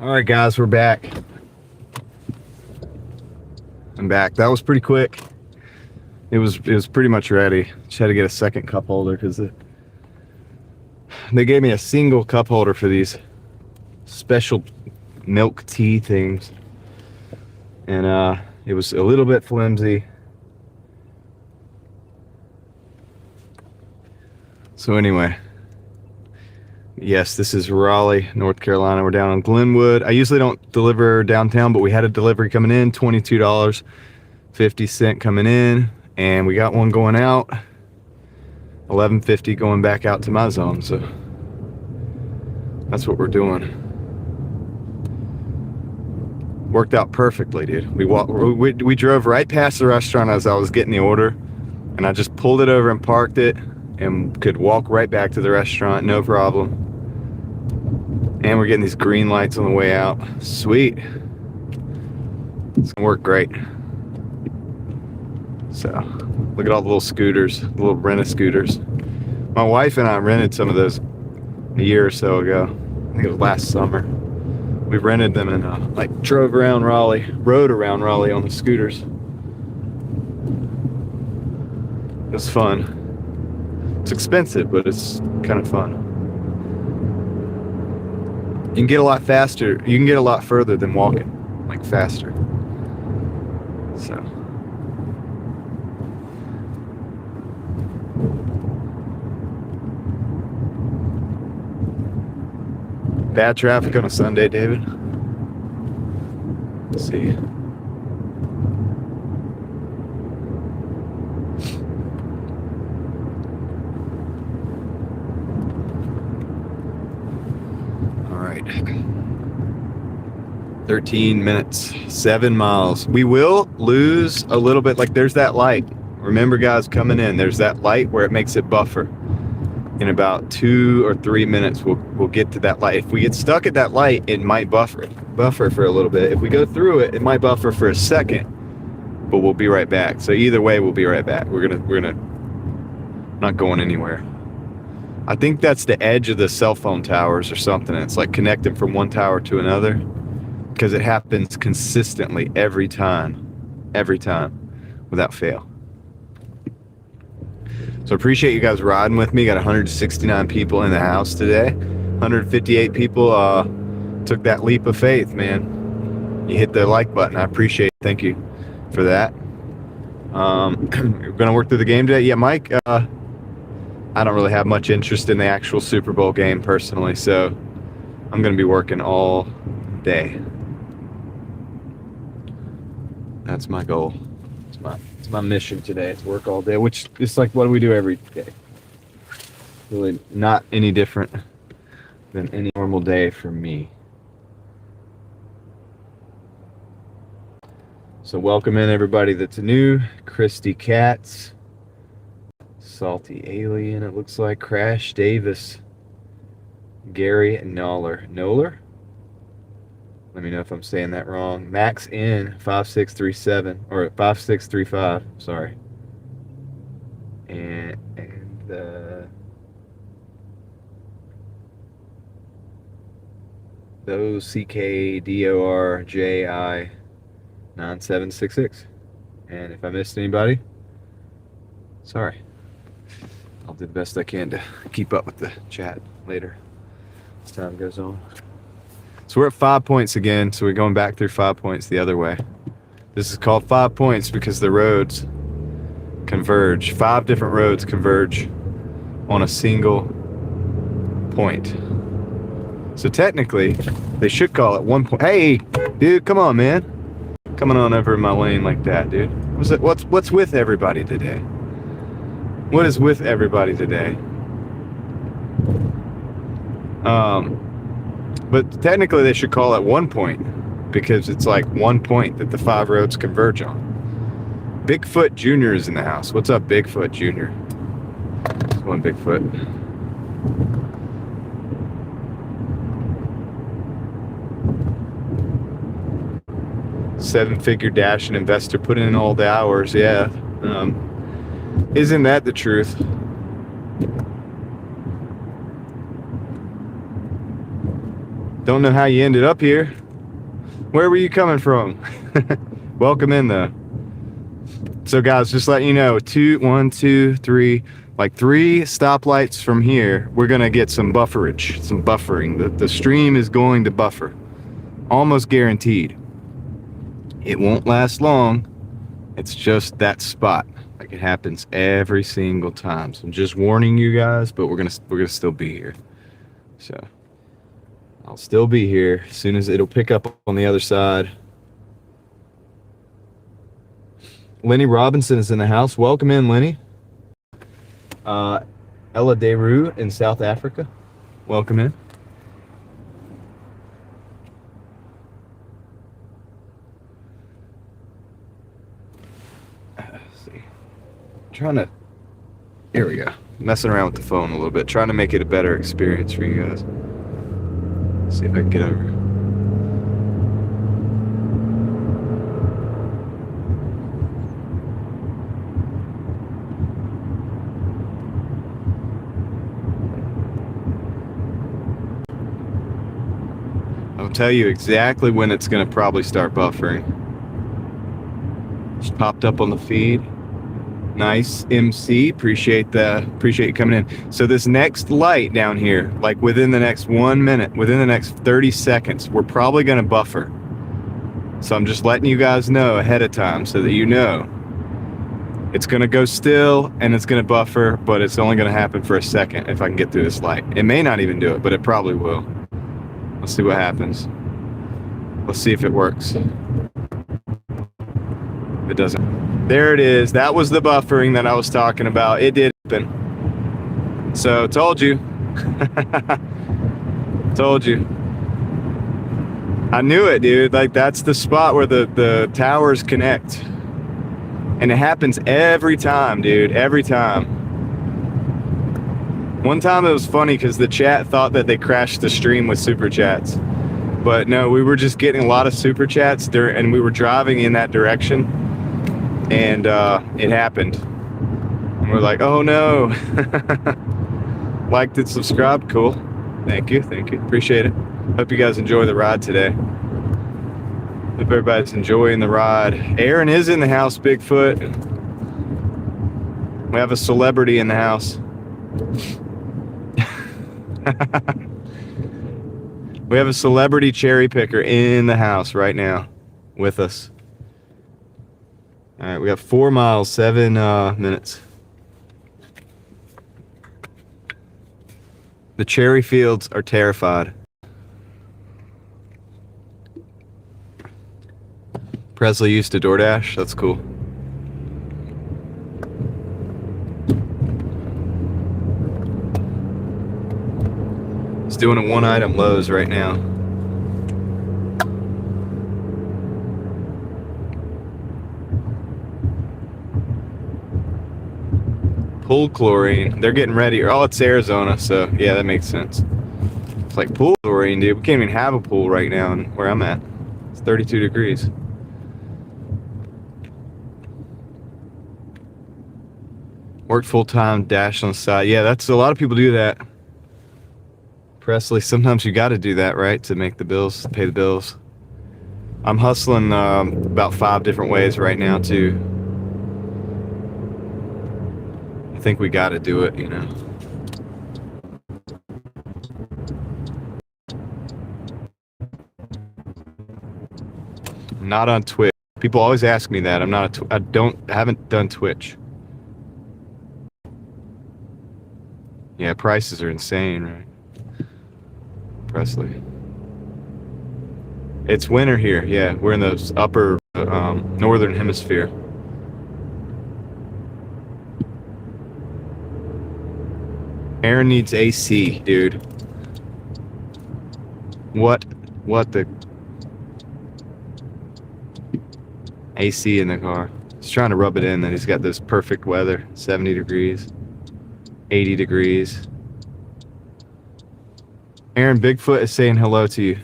All right, guys, we're back. I'm back. That was pretty quick. It was pretty much ready. Just had to get a second cup holder because they gave me a single cup holder for these special milk tea things, and it was a little bit flimsy. So anyway, yes, this is Raleigh, North Carolina. We're down on Glenwood. I usually don't deliver downtown, but we had a delivery coming in, $22.50 coming in, and we got one going out, $11.50 going back out to my zone. So that's what we're doing. Worked out perfectly, dude. We drove right past the restaurant as I was getting the order, and I just pulled it over and parked it, and could walk right back to the restaurant, no problem. And we're getting these green lights on the way out. Sweet. It's gonna work great. So, look at all the little scooters, the little rented scooters. My wife and I rented some of those a year or so ago. I think it was last summer. We rented them and like drove around Raleigh, rode around Raleigh on the scooters. It was fun. It's expensive, but it's kind of fun. You can get a lot faster. You can get a lot further than walking, like faster. So. Bad traffic on a Sunday, David. Let's see. All right. 13 minutes, 7 miles. We will lose a little bit. Like there's that light. Remember, guys, coming in, there's that light where it makes it buffer. In about 2 or 3 minutes, we'll get to that light. If we get stuck at that light, it might buffer for a little bit. If we go through it, it might buffer for a second, but we'll be right back. So either way, we'll be right back. We're gonna not going anywhere. I think that's the edge of the cell phone towers or something. It's like connecting from one tower to another, because it happens consistently every time, without fail. So appreciate you guys riding with me. Got 169 people in the house today. 158 people took that leap of faith, man. You hit the like button. I appreciate it. Thank you for that. We're gonna work through the game today. Yeah, Mike, I don't really have much interest in the actual Super Bowl game personally, so I'm gonna be working all day. That's my goal. It's my mission today. It's work all day, which is like what we do every day. Really not any different than any normal day for me. So welcome in everybody that's new. Christy Katz, Salty Alien, it looks like, Crash Davis, Gary Noller. Let me know if I'm saying that wrong. Max N 5637 or 5635. Sorry. And those CKDORJI 9766. And if I missed anybody, sorry. I'll do the best I can to keep up with the chat later as time goes on. So we're at 5 points again, so we're going back through 5 points the other way. This is called 5 points because the roads converge. 5 different roads converge on a single point. So technically, they should call it 1 point. Hey, dude, come on, man. Coming on over in my lane like that, dude. What's with everybody today? What is with everybody today? But technically they should call it 1 point because it's like 1 point that the 5 roads converge on. Bigfoot Jr. is in the house. What's up, Bigfoot Jr.? One Bigfoot. Seven-figure Dash and investor put in all the hours. Yeah. Isn't that the truth? Don't know how you ended up here. Where were you coming from? Welcome in though. So guys, just letting you know, 1, 2, 3, like 3 stoplights from here, we're gonna get some bufferage, some buffering. The stream is going to buffer, almost guaranteed. It won't last long. It's just that spot. Like, it happens every single time. So I'm just warning you guys, but we're gonna still be here. So I'll still be here as soon as it'll pick up on the other side. Lenny Robinson is in the house. Welcome in, Lenny. Ella Deru in South Africa. Welcome in. Let's see. Here we go. Messing around with the phone a little bit, trying to make it a better experience for you guys. Let's see if I can get over. I'll tell you exactly when it's going to probably start buffering. Just popped up on the feed. Nice, MC. Appreciate you coming in. So this next light down here, like within the next 1 minute, within the next 30 seconds, we're probably going to buffer. So I'm just letting you guys know ahead of time so that you know. It's going to go still and it's going to buffer, but it's only going to happen for a second if I can get through this light. It may not even do it, but it probably will. Let's see what happens. Let's see if it works. If it doesn't. There it is. That was the buffering that I was talking about. It did happen. So, told you. Told you. I knew it, dude. Like, that's the spot where the towers connect. And it happens every time, dude. Every time. One time it was funny because the chat thought that they crashed the stream with super chats. But no, we were just getting a lot of super chats and we were driving in that direction. And it happened. And we're like, oh no. Liked it, subscribed, cool. Thank you. Appreciate it. Hope you guys enjoy the ride today. Hope everybody's enjoying the ride. Aaron is in the house, Bigfoot. We have a celebrity in the house. We have a celebrity cherry picker in the house right now with us. All right, we got 4 miles, 7 minutes. The cherry fields are terrified. Presley used to Doordash. That's cool. He's doing a one-item Lowe's right now. Pool chlorine. They're getting ready. Oh, it's Arizona, so yeah, that makes sense. It's like pool chlorine, dude. We can't even have a pool right now where I'm at. It's 32 degrees. Worked full-time, dash on the side. Yeah, that's a lot of people do that. Presley, sometimes you got to do that, right, to make the bills, pay the bills. I'm hustling about 5 different ways right now, too. I think we got to do it, you know. I'm not on Twitch. People always ask me that. I'm not. I haven't done Twitch. Yeah, prices are insane, right? Presley. It's winter here. Yeah, we're in the upper northern hemisphere. Aaron needs AC, dude. What the AC in the car? He's trying to rub it in that he's got this perfect weather, 70 degrees, 80 degrees. Aaron, Bigfoot is saying hello to you.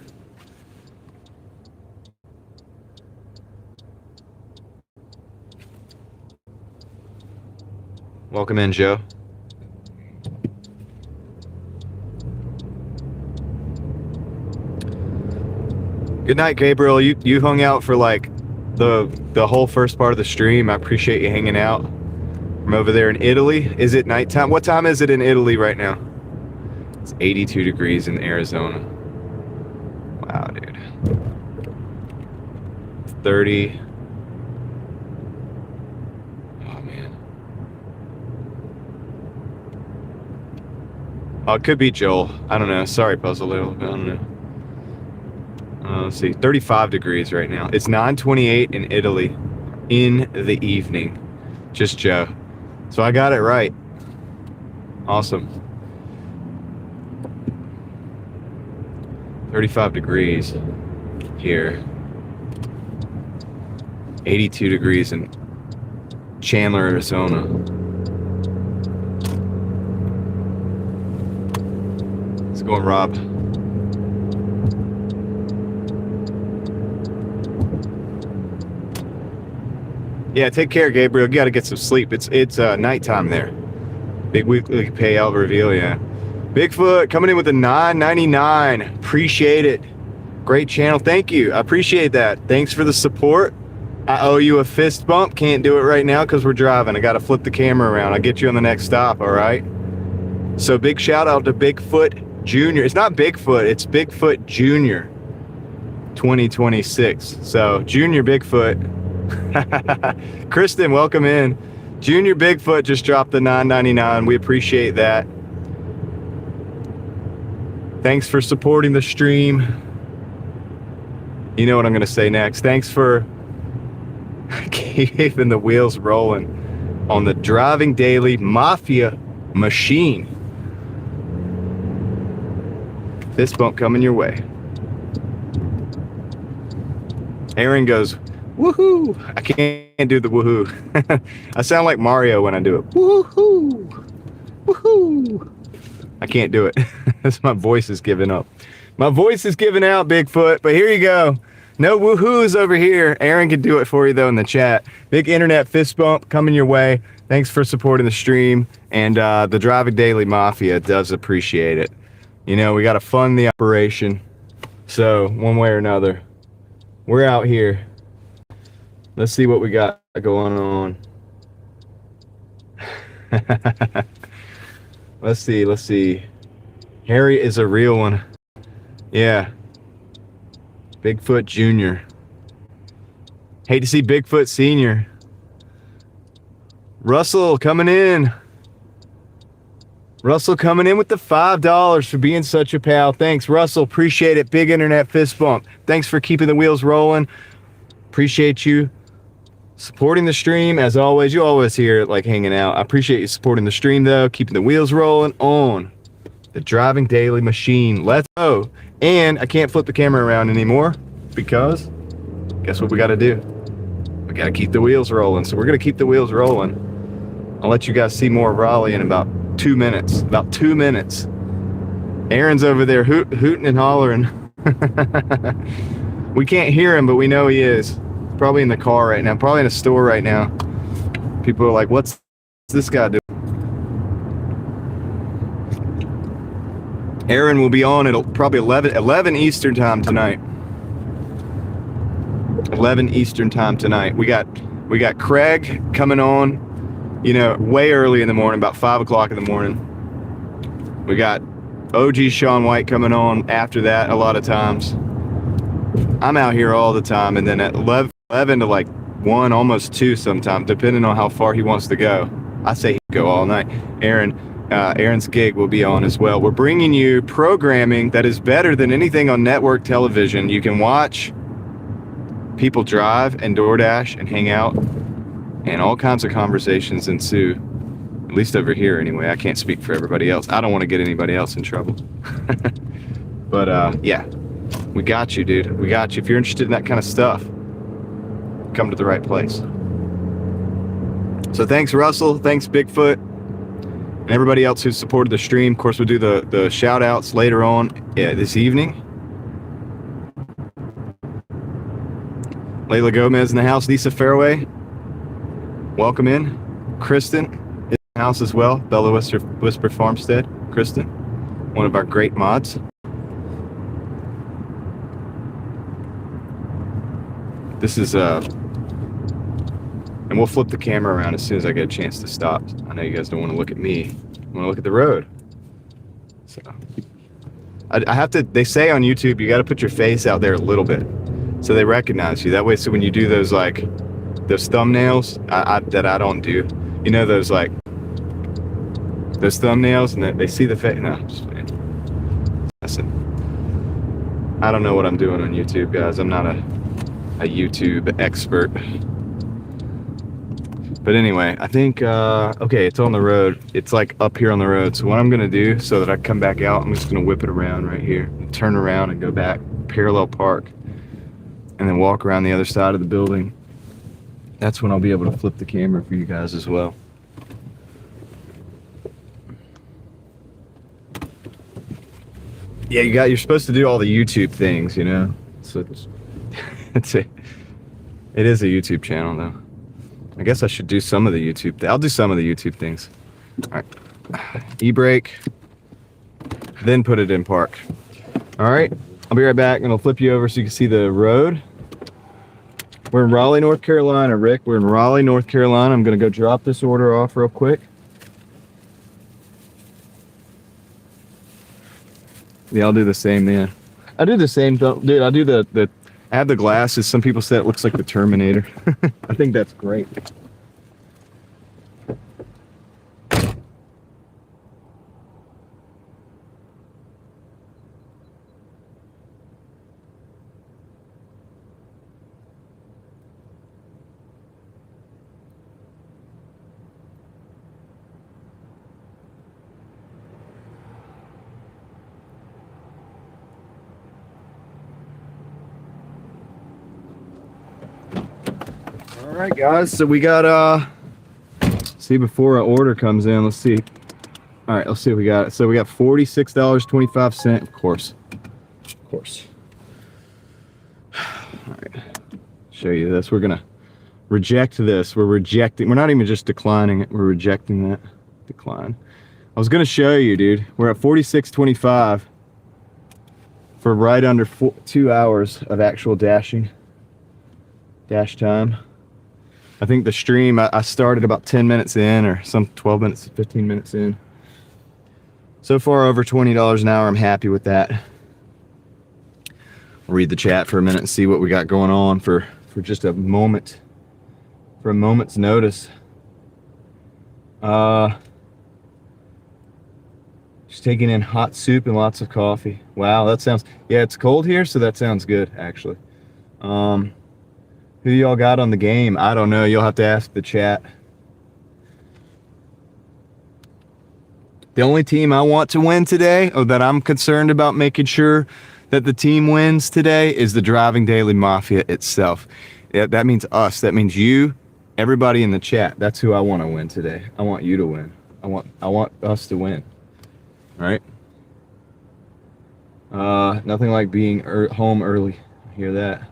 Welcome in, Joe. Good night, Gabriel. You hung out for like the whole first part of the stream. I appreciate you hanging out. I'm over there in Italy. Is it nighttime? What time is it in Italy right now? It's 82 degrees in Arizona. Wow, dude. 30. Oh, man. Oh, it could be Joel. I don't know. Sorry, Puzzle. I don't know. Let's see. 35 degrees right now. It's 9:28 in Italy in the evening. Just Joe. So I got it right. Awesome. 35 degrees here. 82 degrees in Chandler, Arizona. Let's go, Rob. Yeah, take care, Gabriel. You got to get some sleep. It's nighttime there. Big weekly payout reveal, yeah. Bigfoot coming in with a $9.99. Appreciate it. Great channel. Thank you. I appreciate that. Thanks for the support. I owe you a fist bump. Can't do it right now because we're driving. I got to flip the camera around. I'll get you on the next stop, all right? So big shout out to Bigfoot Jr. It's not Bigfoot. It's Bigfoot Jr. 2026. So Junior Bigfoot. Kristen, welcome in. Junior Bigfoot just dropped the $9.99. We appreciate that. Thanks for supporting the stream. You know what I'm going to say next. Thanks for keeping the wheels rolling on the Driving Daily Mafia machine. Fist bump coming your way. Aaron goes, woohoo! I can't do the woohoo. I sound like Mario when I do it. Woohoo! Woohoo! I can't do it. My voice is giving up. My voice is giving out, Bigfoot, but here you go. No woohoos over here. Aaron can do it for you, though, in the chat. Big internet fist bump coming your way. Thanks for supporting the stream. And the Driving Daily Mafia does appreciate it. You know, we got to fund the operation. So, one way or another, we're out here. Let's see what we got going on. Let's see. Harry is a real one. Yeah. Bigfoot Jr. Hate to see Bigfoot Sr. Russell coming in. Russell coming in with the $5 for being such a pal. Thanks, Russell. Appreciate it. Big internet fist bump. Thanks for keeping the wheels rolling. Appreciate you supporting the stream. As always, you always here like hanging out. I appreciate you supporting the stream, though. Keeping the wheels rolling on the Driving Daily machine. Let's go. And I can't flip the camera around anymore because guess what we got to do? We got to keep the wheels rolling. So we're going to keep the wheels rolling. I'll let you guys see more of Raleigh in about 2 minutes. About 2 minutes. Aaron's over there hooting and hollering. We can't hear him, but we know he is. Probably in the car right now. Probably in a store right now. People are like, what's this guy doing? Aaron will be on at probably 11 Eastern time tonight. 11 Eastern time tonight. We got Craig coming on, you know, way early in the morning, about 5 o'clock in the morning. We got OG Sean White coming on after that a lot of times. I'm out here all the time, and then at 11 to like 1, almost 2 sometimes, depending on how far he wants to go. I say he'd go all night. Aaron's gig will be on as well. We're bringing you programming that is better than anything on network television. You can watch people drive and DoorDash and hang out, and all kinds of conversations ensue. At least over here, anyway. I can't speak for everybody else. I don't want to get anybody else in trouble. But yeah, we got you, dude. We got you. If you're interested in that kind of stuff, come to the right place. So thanks, Russell. Thanks, Bigfoot. And everybody else who supported the stream. Of course, we'll do the shout outs later on this evening. Layla Gomez in the house. Lisa Fairway, welcome in. Kristen is in the house as well. Bella Whisper Farmstead. Kristen, one of our great mods. This is and we'll flip the camera around as soon as I get a chance to stop. I know you guys don't want to look at me. You want to look at the road. So I have to, they say on YouTube, you got to put your face out there a little bit so they recognize you. That way, so when you do those, like, those thumbnails that I don't do, you know, those, like, those thumbnails, and they see the face. No, I'm just kidding. Listen, I don't know what I'm doing on YouTube, guys. I'm not a YouTube expert. But anyway, I think, okay, it's on the road. It's like up here on the road. So what I'm gonna do so that I come back out, I'm just gonna whip it around right here, and turn around and go back, parallel park, and then walk around the other side of the building. That's when I'll be able to flip the camera for you guys as well. Yeah, you're supposed to do all the YouTube things, you know? So it is a YouTube channel though. I guess I should do some of the YouTube. I'll do some of the YouTube things. All right, e-brake, then put it in park. All right, I'll be right back and I'll flip you over so you can see the road. We're in Raleigh, North Carolina, Rick. We're in Raleigh, North Carolina. I'm gonna go drop this order off real quick. Yeah, I'll do the same then. I do the same, dude. I do the I have the glasses. Some people say it looks like the Terminator. I think that's great. All right, guys, so we got see, before an order comes in, let's see. All right, let's see what we got. So we got $46.25, of course. All right, show you this. We're gonna reject this. We're not even just declining it, we're rejecting that. Decline. I was gonna show you, dude. We're at $46.25 for right under 2 hours of actual dash time. I think the stream, I started about 10 minutes in, or some 12 minutes, 15 minutes in. So far over $20 an hour, I'm happy with that. I'll read the chat for a minute and see what we got going on for just a moment, for a moment's notice. Just taking in hot soup and lots of coffee. Wow, that sounds, yeah, it's cold here, so that sounds good, actually. Who y'all got on the game? I don't know. You'll have to ask the chat. The only team I want to win today, or that I'm concerned about making sure that the team wins today, is the Driving Daily Mafia itself. Yeah, that means us. That means you, everybody in the chat. That's who I want to win today. I want you to win. I want us to win. All right? Nothing like being home early. I hear that.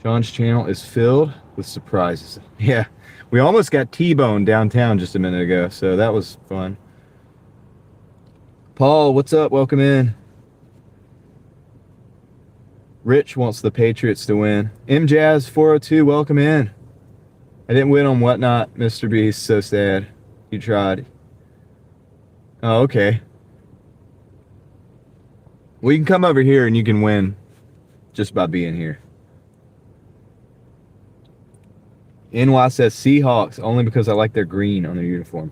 John's channel is filled with surprises. Yeah, we almost got T-boned downtown just a minute ago, so that was fun. Paul, what's up? Welcome in. Rich wants the Patriots to win. MJazz402, welcome in. I didn't win on Whatnot, Mr. Beast. So sad. You tried. Oh, okay. Well, you can come over here and you can win just by being here. NY says Seahawks only because I like their green on their uniform.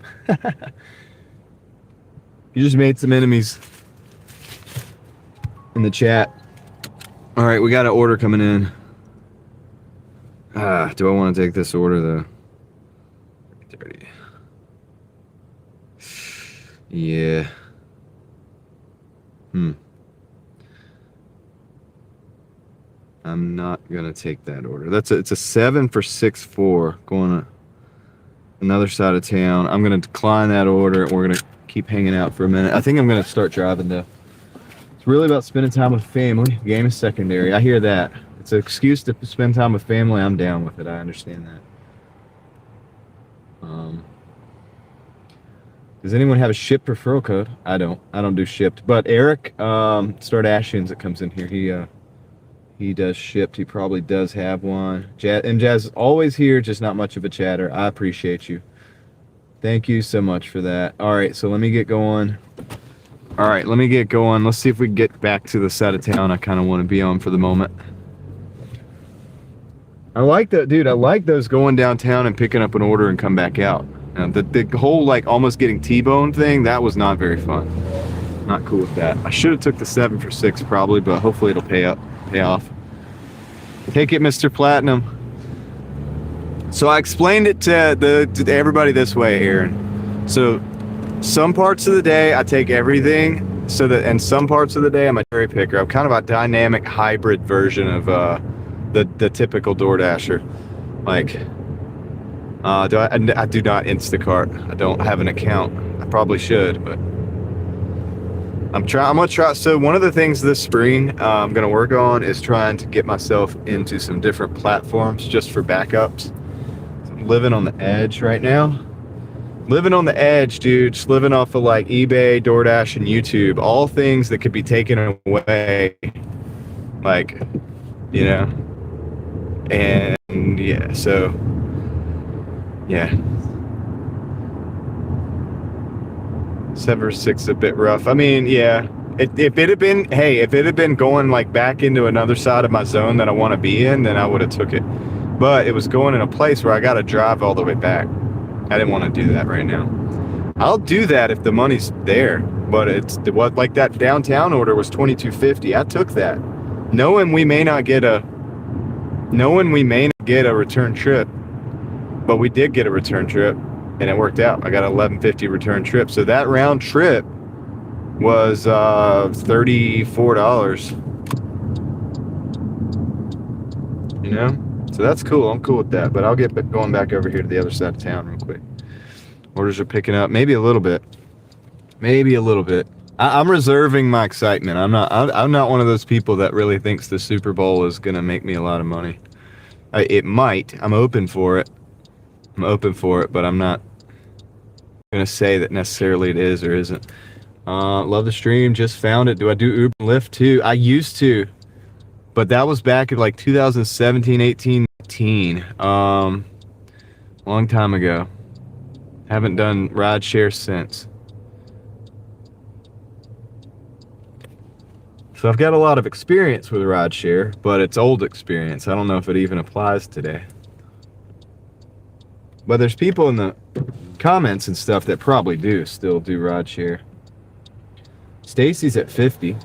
You just made some enemies in the chat. All right, we got an order coming in. Do I want to take this order though? 30. Yeah. I'm not gonna take that order. It's a 7 for 6-4 going to another side of town. I'm gonna decline that order and we're gonna keep hanging out for a minute. I think I'm gonna start driving though. It's really about spending time with family. The game is secondary. I hear that. It's an excuse to spend time with family. I'm down with it. I understand that. Does anyone have a shipped referral code? I don't do shipped. But Eric Doordashing that comes in here, He does shipped. He probably does have one. And Jazz is always here, just not much of a chatter. I appreciate you. Thank you so much for that. All right, so let me get going. All right, let me get going. Let's see if we can get back to the side of town I kind of want to be on for the moment. I like that, dude. I like those going downtown and picking up an order and come back out. The whole like almost getting T-bone thing, that was not very fun. Not cool with that. I should have took the 7 for 6 probably, but hopefully it'll pay off. Take it, Mr. Platinum. So I explained it to everybody this way, Aaron. So some parts of the day I take everything, and some parts of the day I'm a cherry picker. I'm kind of a dynamic hybrid version of the typical Doordasher. Like, I do not Instacart. I don't have an account. I probably should, but I'm gonna try. So one of the things this spring I'm gonna work on is trying to get myself into some different platforms just for backups. I'm living on the edge right now. Living on the edge, dude. Just living off of like eBay, DoorDash, and YouTube. All things that could be taken away. Like, you know. And yeah, so yeah. 7 or 6 is a bit rough. I mean, yeah. If it had been going like back into another side of my zone that I want to be in, then I would have took it. But it was going in a place where I got to drive all the way back. I didn't want to do that right now. I'll do that if the money's there. But like that downtown order was $22.50. I took that, knowing we may not get a return trip, but we did get a return trip, and it worked out. I got an $11.50 return trip, so that round trip was $34. You know, so that's cool. I'm cool with that. But I'll get going back over here to the other side of town real quick. Orders are picking up, maybe a little bit. I'm reserving my excitement. I'm not one of those people that really thinks the Super Bowl is gonna make me a lot of money. It might. I'm open for it, but I'm not gonna say that necessarily it is or isn't. Love the stream. Just found it. Do I do Uber and Lyft too? I used to, but that was back in like 2017, 18, 19. Long time ago. Haven't done rideshare since. So I've got a lot of experience with rideshare, but it's old experience. I don't know if it even applies today. But there's people in the comments and stuff that probably still do rideshare. Stacy's at 50.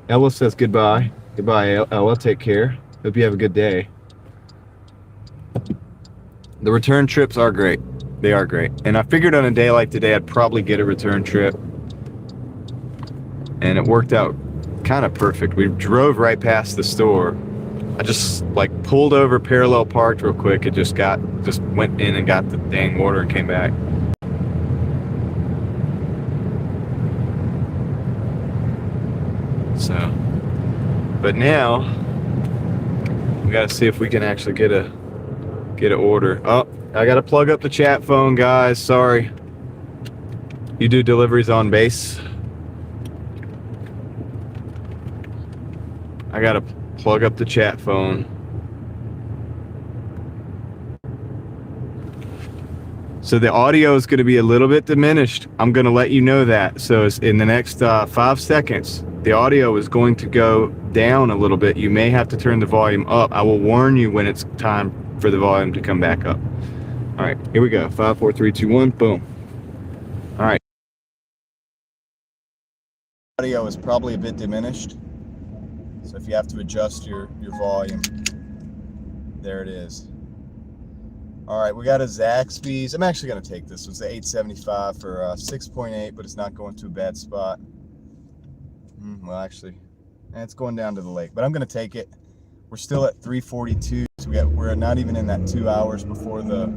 Ella says goodbye. Goodbye, Ella. Take care. Hope you have a good day. The return trips are great. They are great. And I figured on a day like today, I'd probably get a return trip. And it worked out kind of perfect. We drove right past the store. I just like pulled over, parallel parked real quick. It just went in and got the dang order and came back. So, but now we got to see if we can actually get an order. Oh, I got to plug up the chat phone, guys. Sorry. You do deliveries on base? I got to plug up the chat phone. So the audio is going to be a little bit diminished. I'm going to let you know that. So it's in the next 5 seconds, the audio is going to go down a little bit. You may have to turn the volume up. I will warn you when it's time for the volume to come back up. All right, here we go. 5, 4, 3, 2, 1, boom. All right. Audio is probably a bit diminished. So if you have to adjust your volume, there it is. All right, we got a Zaxby's. I'm actually going to take this. It's the $8.75 for 6.8, but it's not going to a bad spot. Well, actually, it's going down to the lake, but I'm going to take it. We're still at 3:42, so we're not even in that 2 hours before the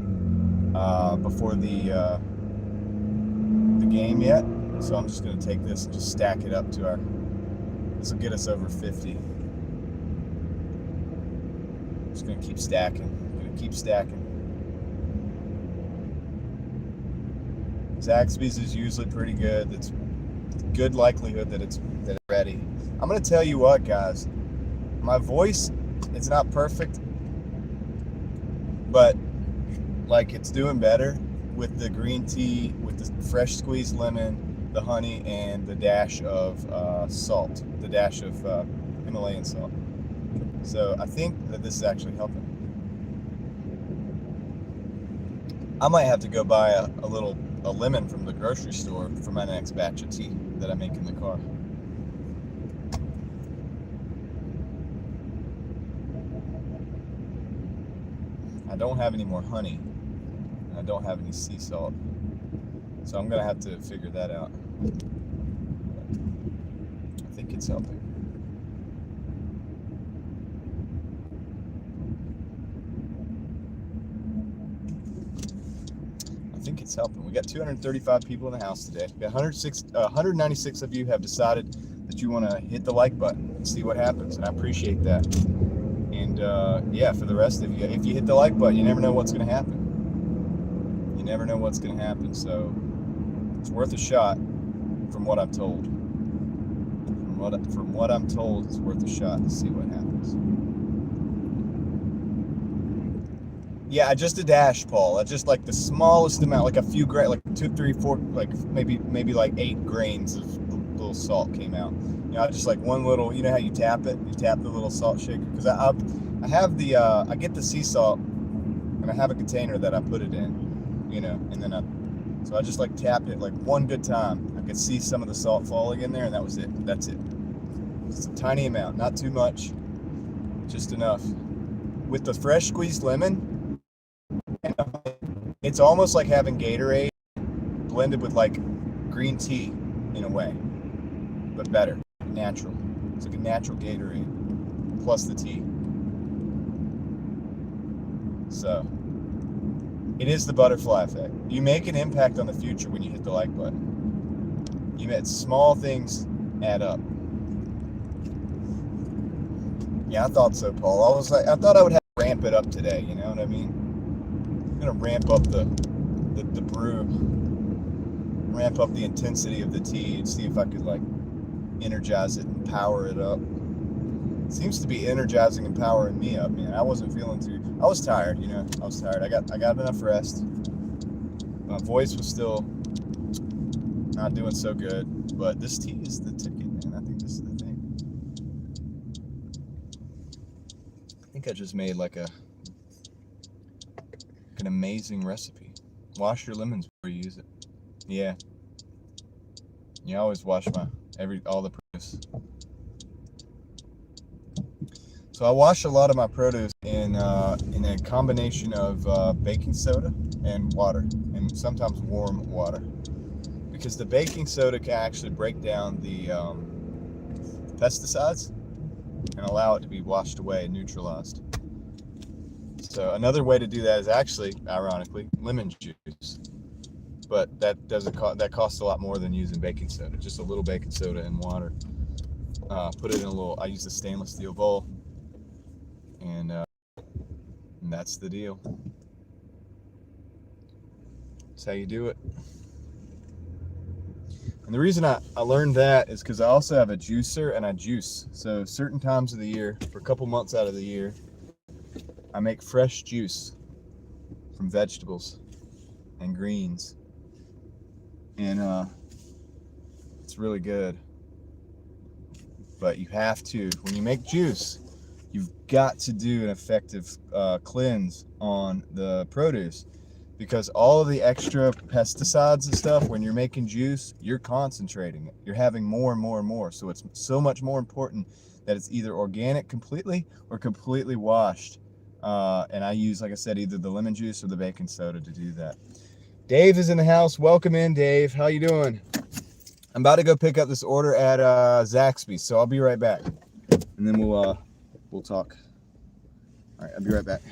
game yet. So I'm just going to take this and just stack it up to our. This will get us over 50. Just going to keep stacking. Zaxby's is usually pretty good. It's good likelihood that it's ready. I'm going to tell you what, guys. my voice, it's not perfect, but like it's doing better with the green tea, with the fresh squeezed lemon, the honey, and the dash of salt, the dash of Himalayan salt. So I think that this is actually helping. I might have to go buy a lemon from the grocery store for my next batch of tea that I make in the car. I don't have any more honey, and I don't have any sea salt, so I'm gonna have to figure that out. I think it's helping. I think it's helping. We got 235 people in the house today. We got 196 of you have decided that you want to hit the like button and see what happens, and I appreciate that. And yeah, for the rest of you, if you hit the like button, you never know what's going to happen. You never know what's going to happen, so it's worth a shot from what I'm told. From what I'm told, it's worth a shot to see what happens. Yeah, I just a dash, Paul. I just like the smallest amount, like a few grains, like 2, 3, 4, like maybe like 8 grains of little salt came out. You know, I just like one little. You know how you tap it? You tap the little salt shaker, because I have the I get the sea salt, and I have a container that I put it in. You know, and then so I just like tapped it like one good time. I could see some of the salt falling in there, and that was it. That's it. It's a tiny amount, not too much, just enough. With the fresh squeezed lemon, it's almost like having Gatorade blended with like green tea in a way, but better, natural. It's like a natural Gatorade plus the tea. So it is the butterfly effect. You make an impact on the future when you hit the like button. You met small things add up. Yeah, I thought so, Paul. I thought I would have to ramp it up today. You know what I mean? I'm gonna ramp up the brew, ramp up the intensity of the tea, and see if I could like energize it and power it up. It seems to be energizing and powering me up, man. I wasn't feeling too. I was tired, you know. I was tired. I got enough rest. My voice was still not doing so good, but this tea is the ticket, man. I think this is the thing. I think I just made like an amazing recipe. Wash your lemons before you use it. Yeah. You always wash all the produce. So I wash a lot of my produce in a combination of baking soda and water, and sometimes warm water, because the baking soda can actually break down the pesticides and allow it to be washed away and neutralized. So another way to do that is actually, ironically, lemon juice. But that costs a lot more than using baking soda. Just a little baking soda and water. Put it in I use a stainless steel bowl, and that's the deal. That's how you do it. And the reason I learned that is because I also have a juicer and I juice. So certain times of the year, for a couple months out of the year, I make fresh juice from vegetables and greens. And it's really good. But you have to, when you make juice, you've got to do an effective cleanse on the produce, because all of the extra pesticides and stuff, when you're making juice, you're concentrating it. You're having more and more and more. So it's so much more important that it's either organic completely or completely washed. And I use, like I said, either the lemon juice or the baking soda to do that. Dave is in the house. Welcome in, Dave. How you doing? I'm about to go pick up this order at Zaxby's, so I'll be right back, and then we'll talk. All right, I'll be right back.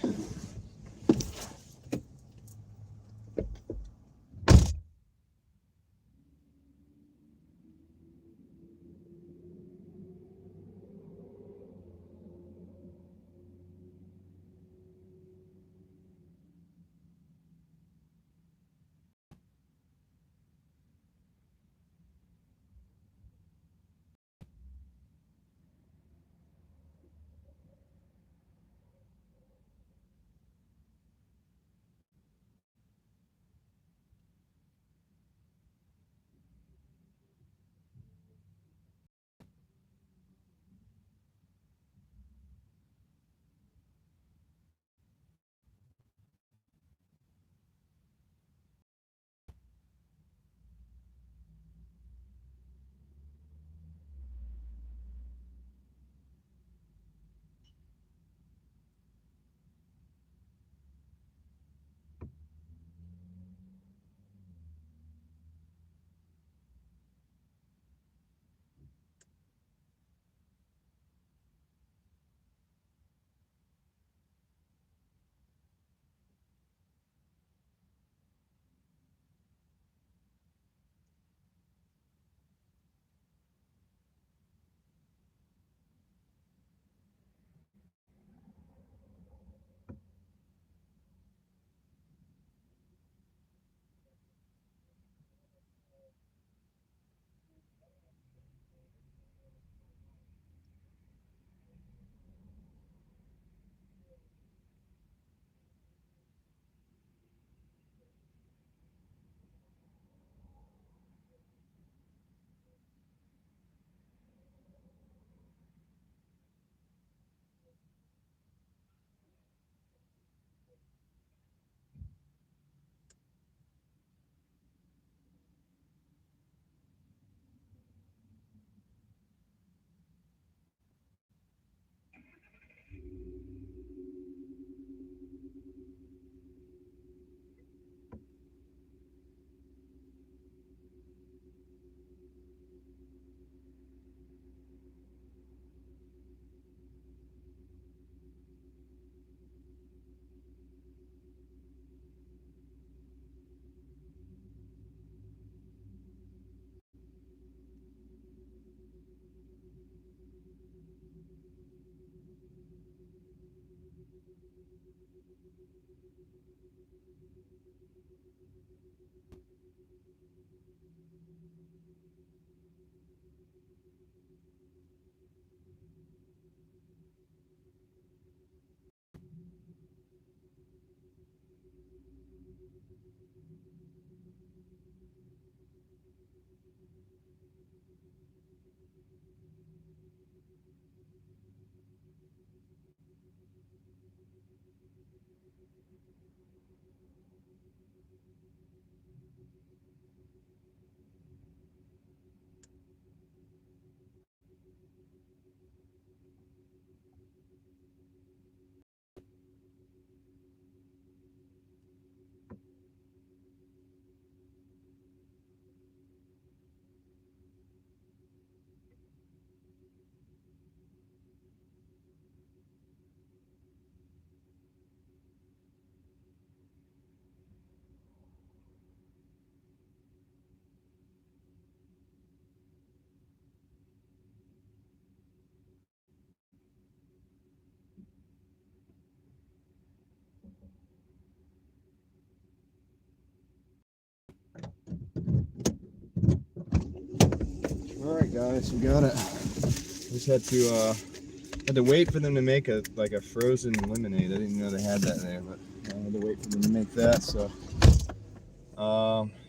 All right, guys, we got it. Just had to wait for them to make a frozen lemonade. I didn't know they had that there, but I had to wait for them to make that. So,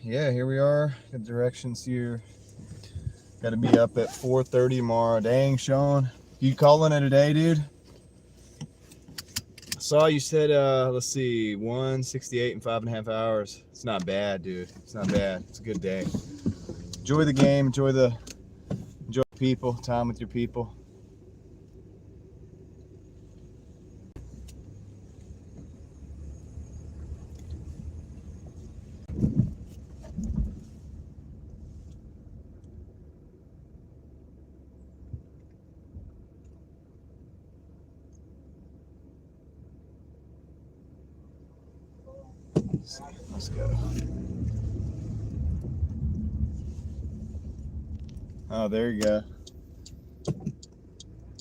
yeah, here we are. The directions here. Got to be up at 4:30 tomorrow. Dang, Sean, you calling it a day, dude? I saw you said, let's see, 168 in 5.5 hours. It's not bad, dude. It's not bad. It's a good day. Enjoy the game. Enjoy people. Time with your people. Let's go. Oh, there you go.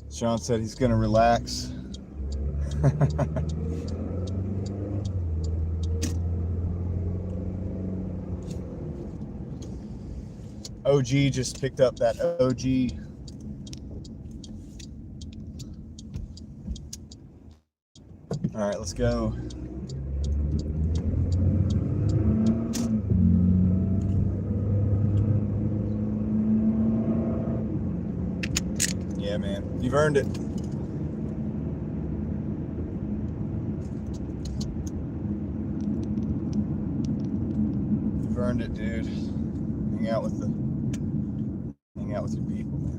Sean said he's gonna relax. OG just picked up that OG. All right, let's go. Yeah, man, you've earned it. You've earned it, dude. Hang out with your people, man.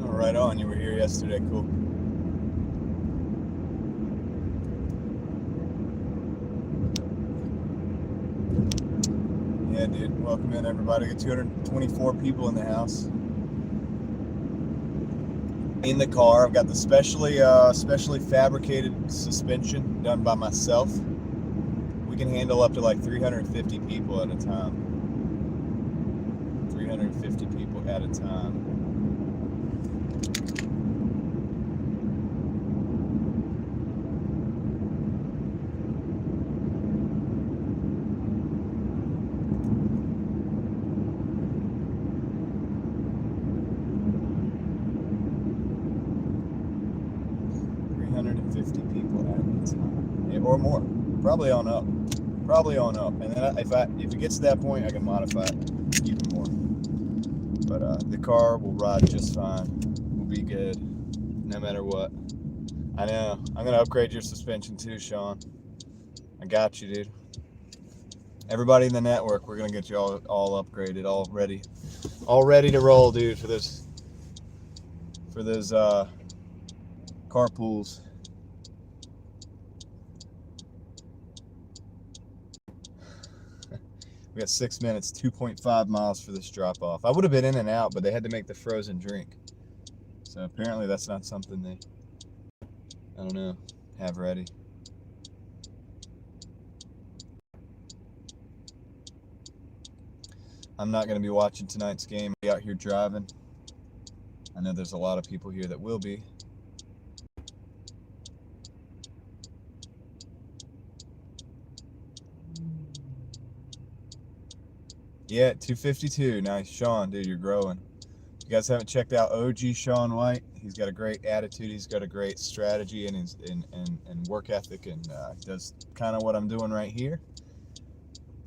Oh, right on. You were here yesterday. Cool. Yeah, dude. Welcome in, everybody. Got 224 people in the house. In the car, I've got the specially fabricated suspension done by myself. We can handle up to like 350 people at a time. 350 people at a time. Or more, probably on up, and then if it gets to that point, I can modify it even more. But the car will ride just fine. We'll be good, no matter what. I know. I'm gonna upgrade your suspension too, Sean. I got you, dude. Everybody in the network, we're gonna get you all upgraded, all ready to roll, dude. For those carpools. We got 6 minutes, 2.5 miles for this drop off. I would have been in and out, but they had to make the frozen drink. So apparently that's not something they, I don't know, have ready. I'm not going to be watching tonight's game. I'll be out here driving. I know there's a lot of people here that will be. Yeah, 252. Nice. Sean, dude, you're growing. If you guys haven't checked out OG Sean White, he's got a great attitude. He's got a great strategy and work ethic, and he does kind of what I'm doing right here.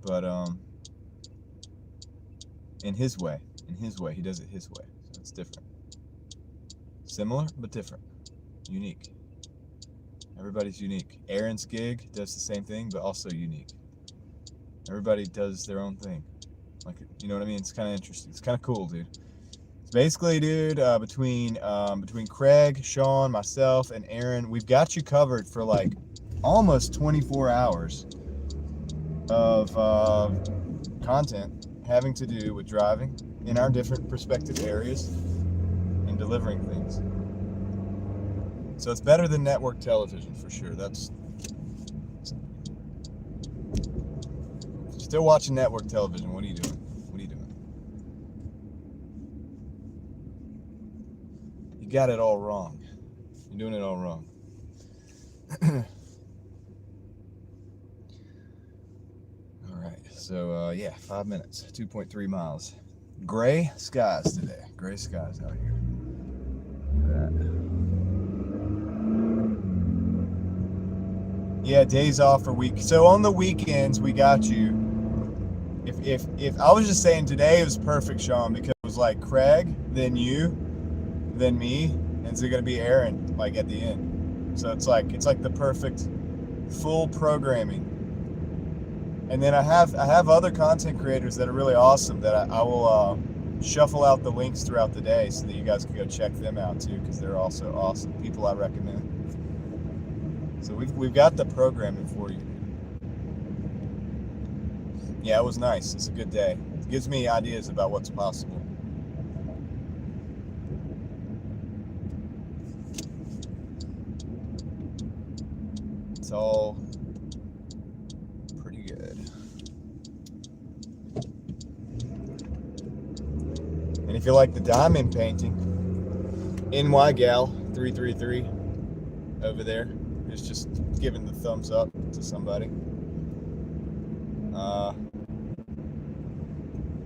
But in his way, he does it his way. So it's different. Similar, but different. Unique. Everybody's unique. Aaron's gig does the same thing, but also unique. Everybody does their own thing. Like, you know what I mean? It's kind of interesting. It's kind of cool, dude. It's basically, dude, between Craig, Sean, myself, and Aaron, we've got you covered for like almost 24 hours of content having to do with driving in our different prospective areas and delivering things. So it's better than network television for sure. That's still watching network television. What are you doing? What are you doing? You got it all wrong. You're doing it all wrong. All right. So yeah, 5 minutes, 2.3 miles. Gray skies today. Gray skies out here. Look at that. Yeah, days off for week. So on the weekends, we got you. If I was just saying today it was perfect, Sean, because it was like Craig, then you, then me, and it's gonna be Aaron like at the end. So it's like the perfect full programming. And then I have other content creators that are really awesome that I will shuffle out the links throughout the day so that you guys can go check them out too, because they're also awesome people I recommend. So we've got the programming for you. Yeah, it was nice. It's a good day. It gives me ideas about what's possible. It's all pretty good. And if you like the diamond painting, NY Gal 333 over there is just giving the thumbs up to somebody.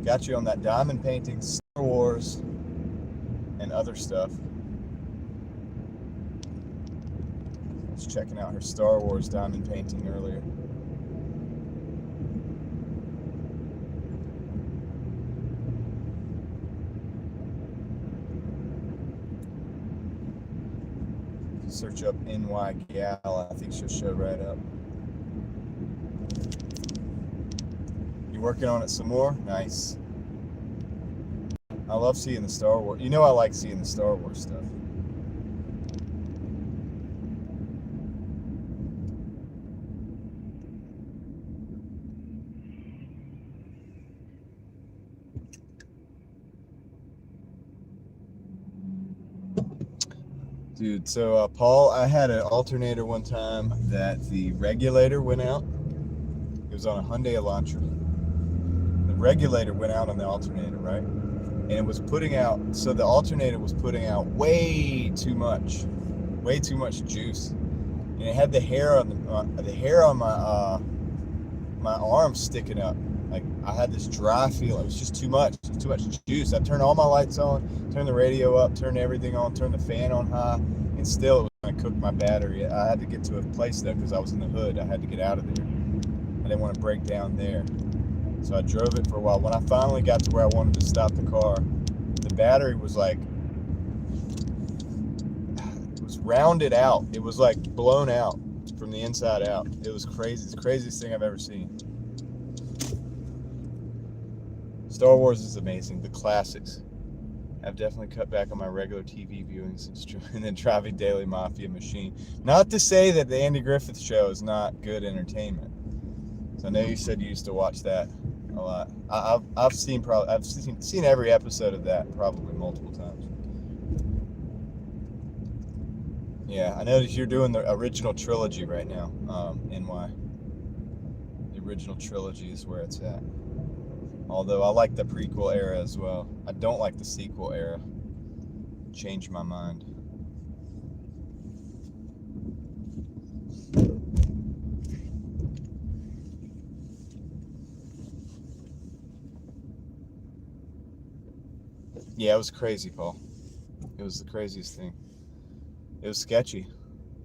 Got you on that diamond painting, Star Wars, and other stuff. I was checking out her Star Wars diamond painting earlier. Search up NY Gal, I think she'll show right up. You working on it some more? Nice. I love seeing the Star Wars. You know I like seeing the Star Wars stuff. Dude, so Paul, I had an alternator one time that the regulator went out. It was on a Hyundai Elantra. The regulator went out on the alternator, right? And it was putting out, so the alternator was putting out way too much juice. And it had the hair on my arm sticking up. Like I had this dry feel. It was just too much juice. I turned all my lights on, turned the radio up, turned everything on, turned the fan on high, and still it was going to cook my battery. I had to get to a place though because I was in the hood. I had to get out of there. I didn't want to break down there. So I drove it for a while. When I finally got to where I wanted to stop the car, the battery was like, it was rounded out. It was like blown out from the inside out. It was crazy. It's the craziest thing I've ever seen. Star Wars is amazing. The classics. I've definitely cut back on my regular TV viewing since and then driving Daily Mafia Machine. Not to say that the Andy Griffith Show is not good entertainment. So I know you said you used to watch that a lot. I've seen every episode of that probably multiple times. Yeah, I noticed you're doing the original trilogy right now. NY. The original trilogy is where it's at. Although I like the prequel era as well. I don't like the sequel era. Changed my mind. Yeah, it was crazy, Paul. It was the craziest thing. It was sketchy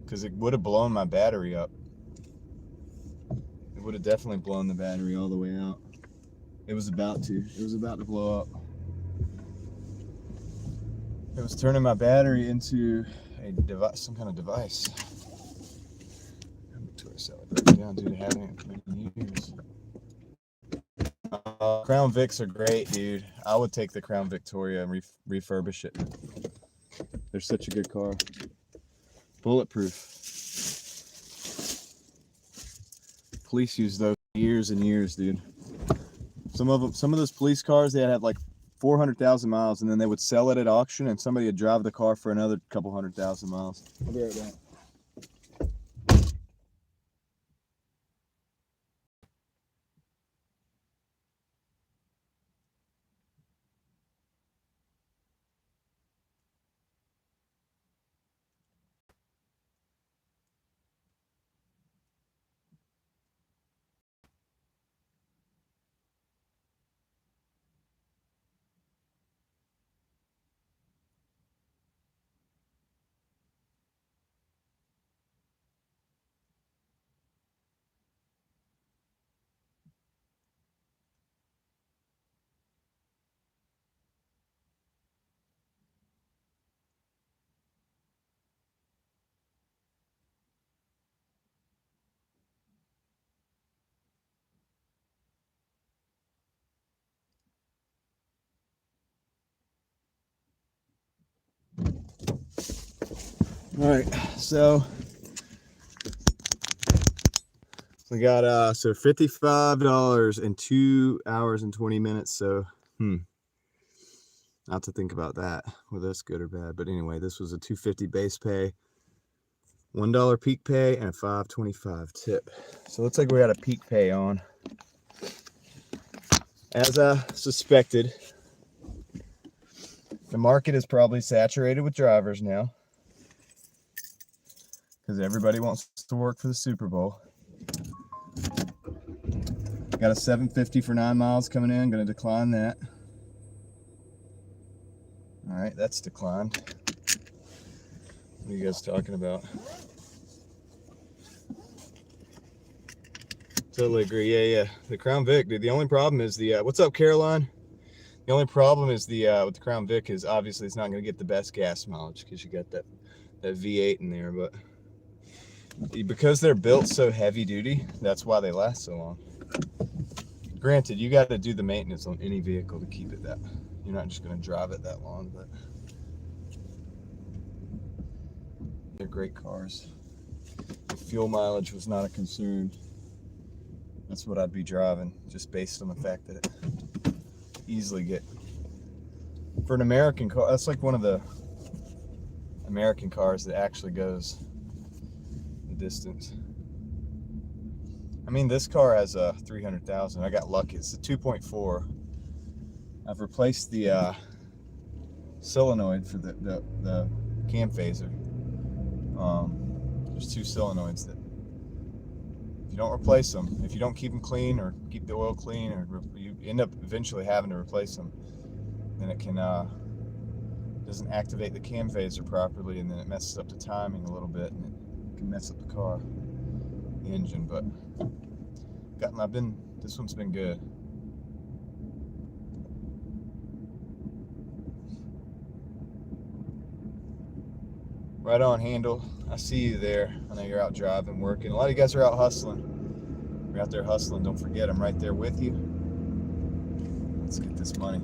because it would have blown my battery up. It would have definitely blown the battery all the way out. It was about to. It was about to blow up. It was turning my battery into a device, some kind of device. Inventory seller broke down due to having it for many years. Crown Vics are great, dude. I would take the Crown Victoria and refurbish it. They're such a good car. Bulletproof. Police use those years and years, dude. Some of those police cars, they had like 400,000 miles, and then they would sell it at auction, and somebody would drive the car for another couple 100,000 miles. I'll be right back. All right, so we got so $55 in 2 hours and 20 minutes. So not to think about that, whether that's good or bad. But anyway, this was a $250 base pay, $1 peak pay, and a $5.25 tip. So it looks like we got a peak pay on. As I suspected, the market is probably saturated with drivers now because everybody wants to work for the Super Bowl. Got a $7.50 for 9 miles coming in. Going to decline that. All right, that's declined. What are you guys talking about? Totally agree. Yeah. The Crown Vic, dude. The only problem is the what's up, Caroline? The only problem is the with the Crown Vic is obviously it's not going to get the best gas mileage because you got that V8 in there, but because they're built so heavy duty, that's why they last so long. Granted, you got to do the maintenance on any vehicle to keep it that. You're not just going to drive it that long, but they're great cars. If fuel mileage was not a concern, that's what I'd be driving, just based on the fact that it easily get for an American car. That's like one of the American cars that actually goes the distance. I mean, this car has a 300,000. I got lucky. It's a 2.4. I've replaced the solenoid for the cam phaser. There's 2 solenoids that if you don't replace them, if you don't keep them clean or keep the oil clean, or you end up eventually having to replace them, then it can doesn't activate the cam phaser properly, and then it messes up the timing a little bit, and it can mess up the car, the engine. But this one's been good. Right on, Handle. I see you there. I know you're out driving, working. A lot of you guys are out hustling. You're out there hustling. Don't forget, I'm right there with you. Let's get this money.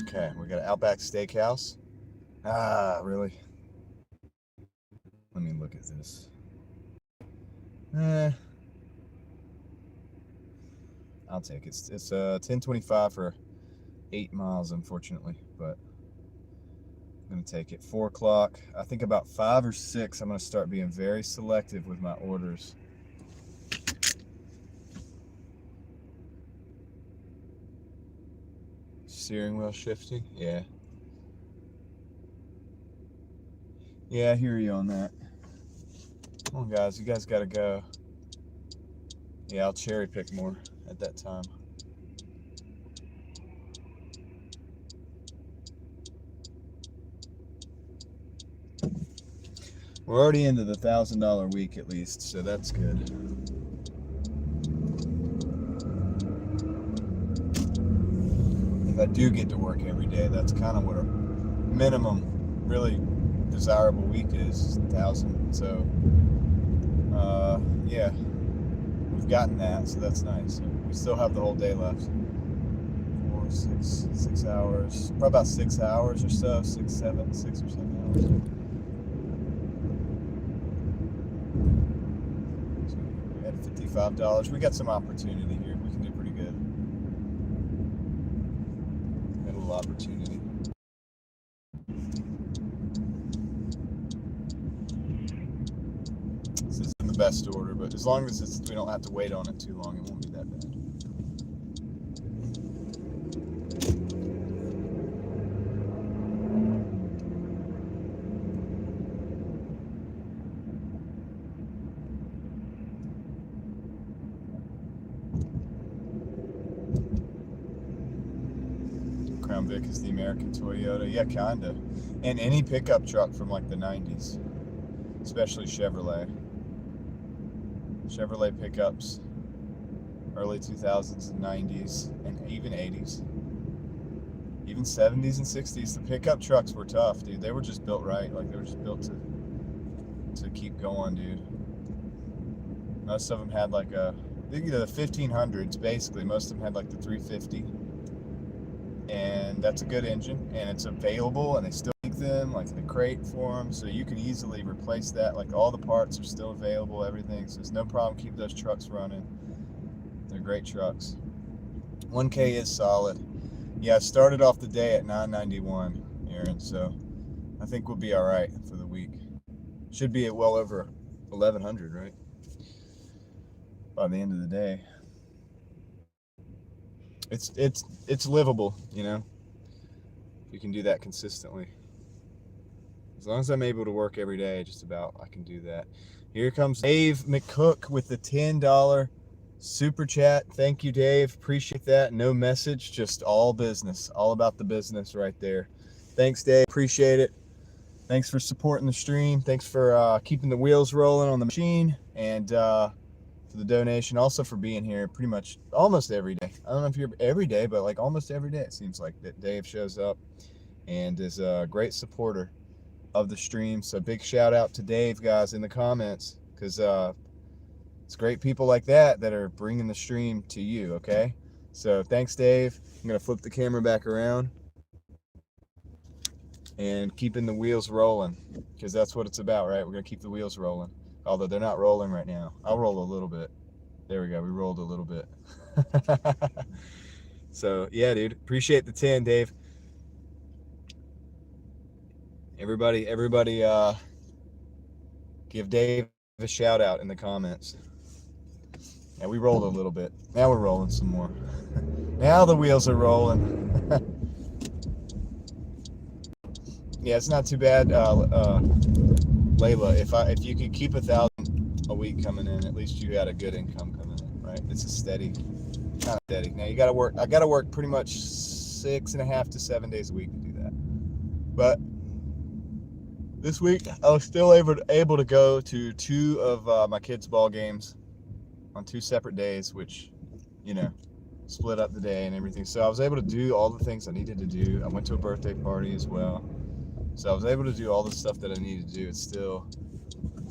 Okay, we got an Outback Steakhouse. Ah, really? Let me look at this. I'll take it. It's $10.25 for 8 miles, unfortunately, but I'm gonna take it. 4 o'clock. I think about 5 or 6, I'm gonna start being very selective with my orders. Steering wheel shifting? Yeah. Yeah, I hear you on that. Come on, guys. You guys gotta go. Yeah, I'll cherry pick more at that time. We're already into the $1,000 week at least, so that's good. If I do get to work every day, that's kind of what a minimum, really desirable week is, 1,000. So, yeah, we've gotten that, so that's nice. We still have the whole day left. 4, 6 hours, probably about 6 hours or so, 6 or 7 hours. So we had $55. We got some opportunity here. We can do pretty good. Got a little opportunity. This isn't the best order, but as long as we don't have to wait on it too long, it won't be that bad. Crown Vic is the American Toyota. Yeah, kinda. And any pickup truck from like the 90s, especially Chevrolet. Chevrolet pickups, early 2000s and 90s, and even 80s. Even 70s and 60s. The pickup trucks were tough, dude. They were just built right. Like, they were just built to keep going, dude. Most of them had like the 1500s, basically. Most of them had like the 350. And that's a good engine, and it's available, and they still make them, like the crate for them, so you can easily replace that. Like, all the parts are still available, everything, so there's no problem. Keep those trucks running. They're great trucks. 1K is solid. Yeah, I started off the day at 991, Aaron, so I think we'll be all right for the week. Should be at well over 1100, right? By the end of the day. It's livable, you know. You can do that consistently. As long as I'm able to work every day, just about, I can do that. Here comes Dave McCook with the $10 super chat. Thank you, Dave. Appreciate that. No message, just all business. All about the business right there. Thanks, Dave. Appreciate it. Thanks for supporting the stream. Thanks for keeping the wheels rolling on the machine, and for the donation. Also for being here pretty much almost every day. I don't know if you're every day, but like almost every day it seems like that Dave shows up and is a great supporter of the stream. So big shout out to Dave, guys, in the comments, because it's great people like that are bringing the stream to you. Okay, so thanks, Dave. I'm gonna flip the camera back around and keeping the wheels rolling, because that's what it's about, right? We're gonna keep the wheels rolling, although they're not rolling right now. I'll roll a little bit. There we go, we rolled a little bit. So yeah, dude, appreciate the 10, Dave. Everybody give Dave a shout out in the comments. Yeah, we rolled a little bit. Now we're rolling some more. Now the wheels are rolling. Yeah, it's not too bad, Layla. If you could keep 1,000 a week coming in, at least you had a good income coming in, right? It's a steady, kind of steady. Now you gotta work. I gotta work pretty much 6.5 to 7 days a week to do that. But this week I was still able to go to 2 of my kids' ball games on 2 separate days, which, you know, split up the day and everything. So I was able to do all the things I needed to do. I went to a birthday party as well. So I was able to do all the stuff that I needed to do and still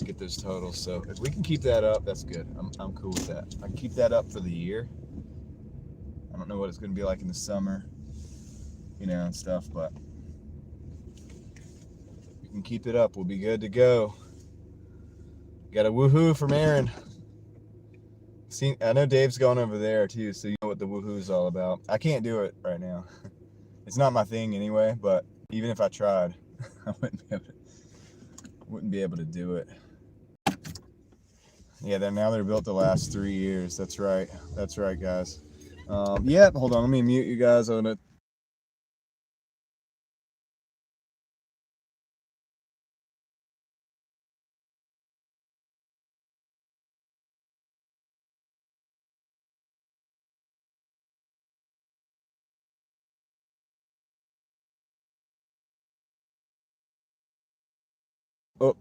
get those totals. So if we can keep that up, that's good. I'm cool with that. I can keep that up for the year. I don't know what it's going to be like in the summer, you know, and stuff, but if we can keep it up, we'll be good to go. Got a woohoo from Aaron. See, I know Dave's gone over there too, so you know what the woohoo is all about. I can't do it right now. It's not my thing anyway, but even if I tried, I wouldn't be able to do it. Yeah, they're built to last 3 years. That's right. That's right, guys. Yeah, hold on. Let me mute you guys. I'm gonna. Oh,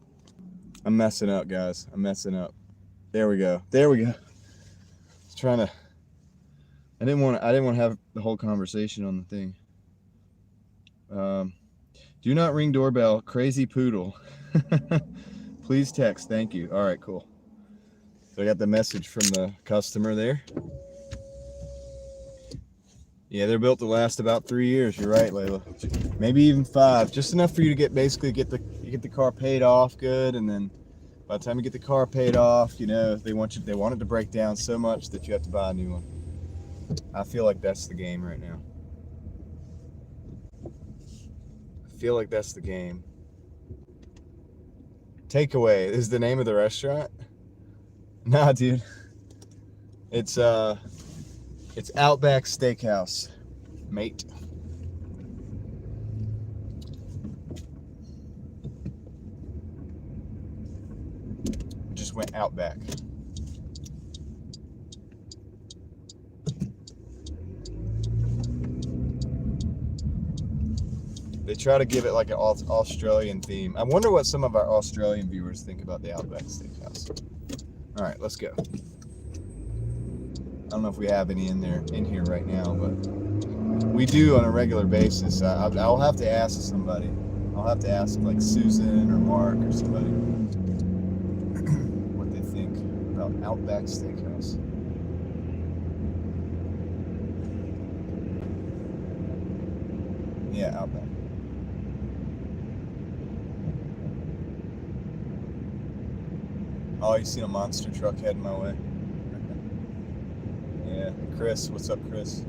I'm messing up, guys. I'm messing up. There we go. There we go. I was trying to. I didn't want to have the whole conversation on the thing. Do not ring doorbell. Crazy poodle. Please text. Thank you. All right, cool. So I got the message from the customer there. Yeah, they're built to last about 3 years. You're right, Layla. Maybe even 5. Just enough for you to get the car paid off good, and then by the time you get the car paid off, they want it to break down so much that you have to buy a new one. I feel like that's the game right now. I feel like that's the game. Takeaway is the name of the restaurant? Nah, dude. It's Outback Steakhouse, mate. Just went Outback. They try to give it like an Australian theme. I wonder what some of our Australian viewers think about the Outback Steakhouse. All right, let's go. I don't know if we have any in here right now, but we do on a regular basis. I'll have to ask somebody. I'll have to ask like Susan or Mark or somebody what they think about Outback Steakhouse. Yeah, Outback. Oh, you seen a monster truck heading my way? Yeah, Chris. What's up, Chris?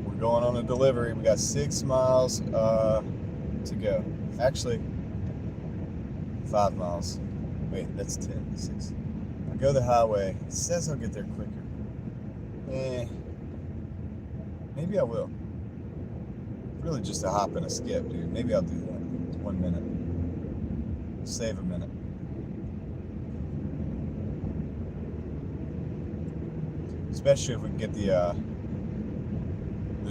We're going on a delivery. We got 6 miles to go. Actually, 5 miles. Wait, that's 10. 6. I go the highway. It says I'll get there quicker. Maybe I will. Really just a hop and a skip, dude. Maybe I'll do that. 1 minute. Save a minute. Especially if we can get the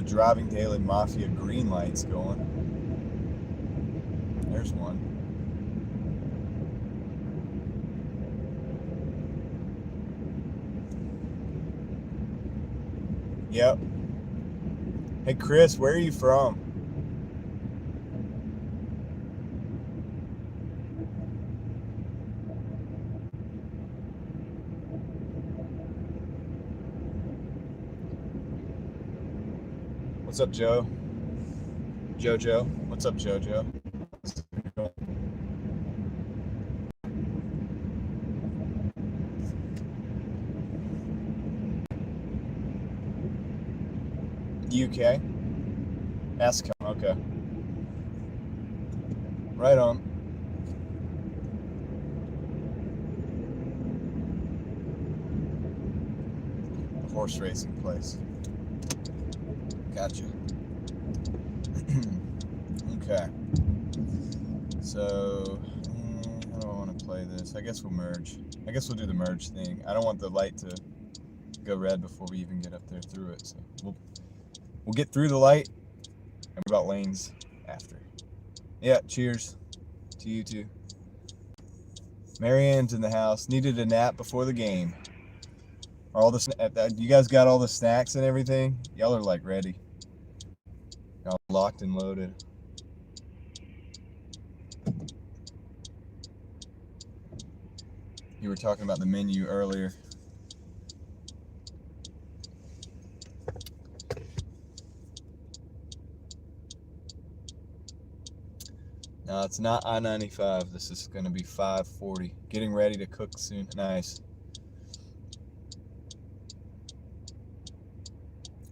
Driving Daily Mafia green lights going. There's one. Yep. Hey Chris, where are you from? What's up, Joe? Jojo. What's up, Jojo? UK? Ascom, okay. Right on. The horse racing place. Gotcha. Okay. So, how do I want to play this? I guess we'll merge. I guess we'll do the merge thing. I don't want the light to go red before we even get up there through it. So we'll get through the light and we're about lanes after. Yeah, cheers to you too. Marianne's in the house. Needed a nap before the game. Are all the you guys got all the snacks and everything? Y'all are like ready. Y'all locked and loaded. You were talking about the menu earlier. No, it's not I-95. This is going to be 540. Getting ready to cook soon. Nice.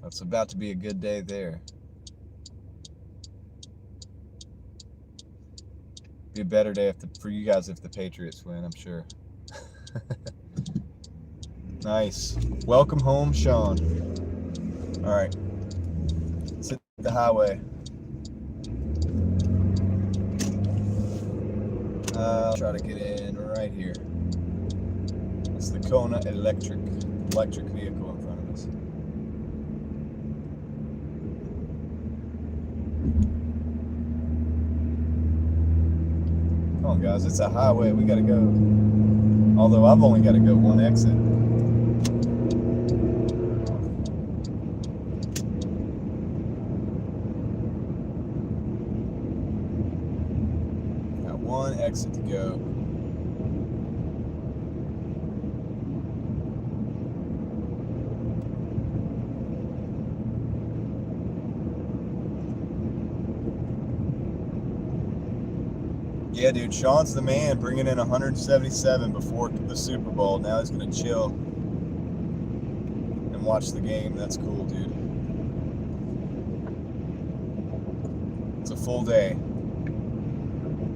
It's about to be a good day there. Be a better day for you guys if the Patriots win, I'm sure. Nice. Welcome home, Sean. All right. Let's hit the highway. I'll try to get in right here. It's the Kona electric vehicle in front of us. Come on, guys. It's a highway. We gotta go. Although I've only got to go one exit. Got one exit to go. Yeah, dude, Sean's the man, bringing in 177 before the Super Bowl. Now he's going to chill and watch the game. That's cool, dude. It's a full day.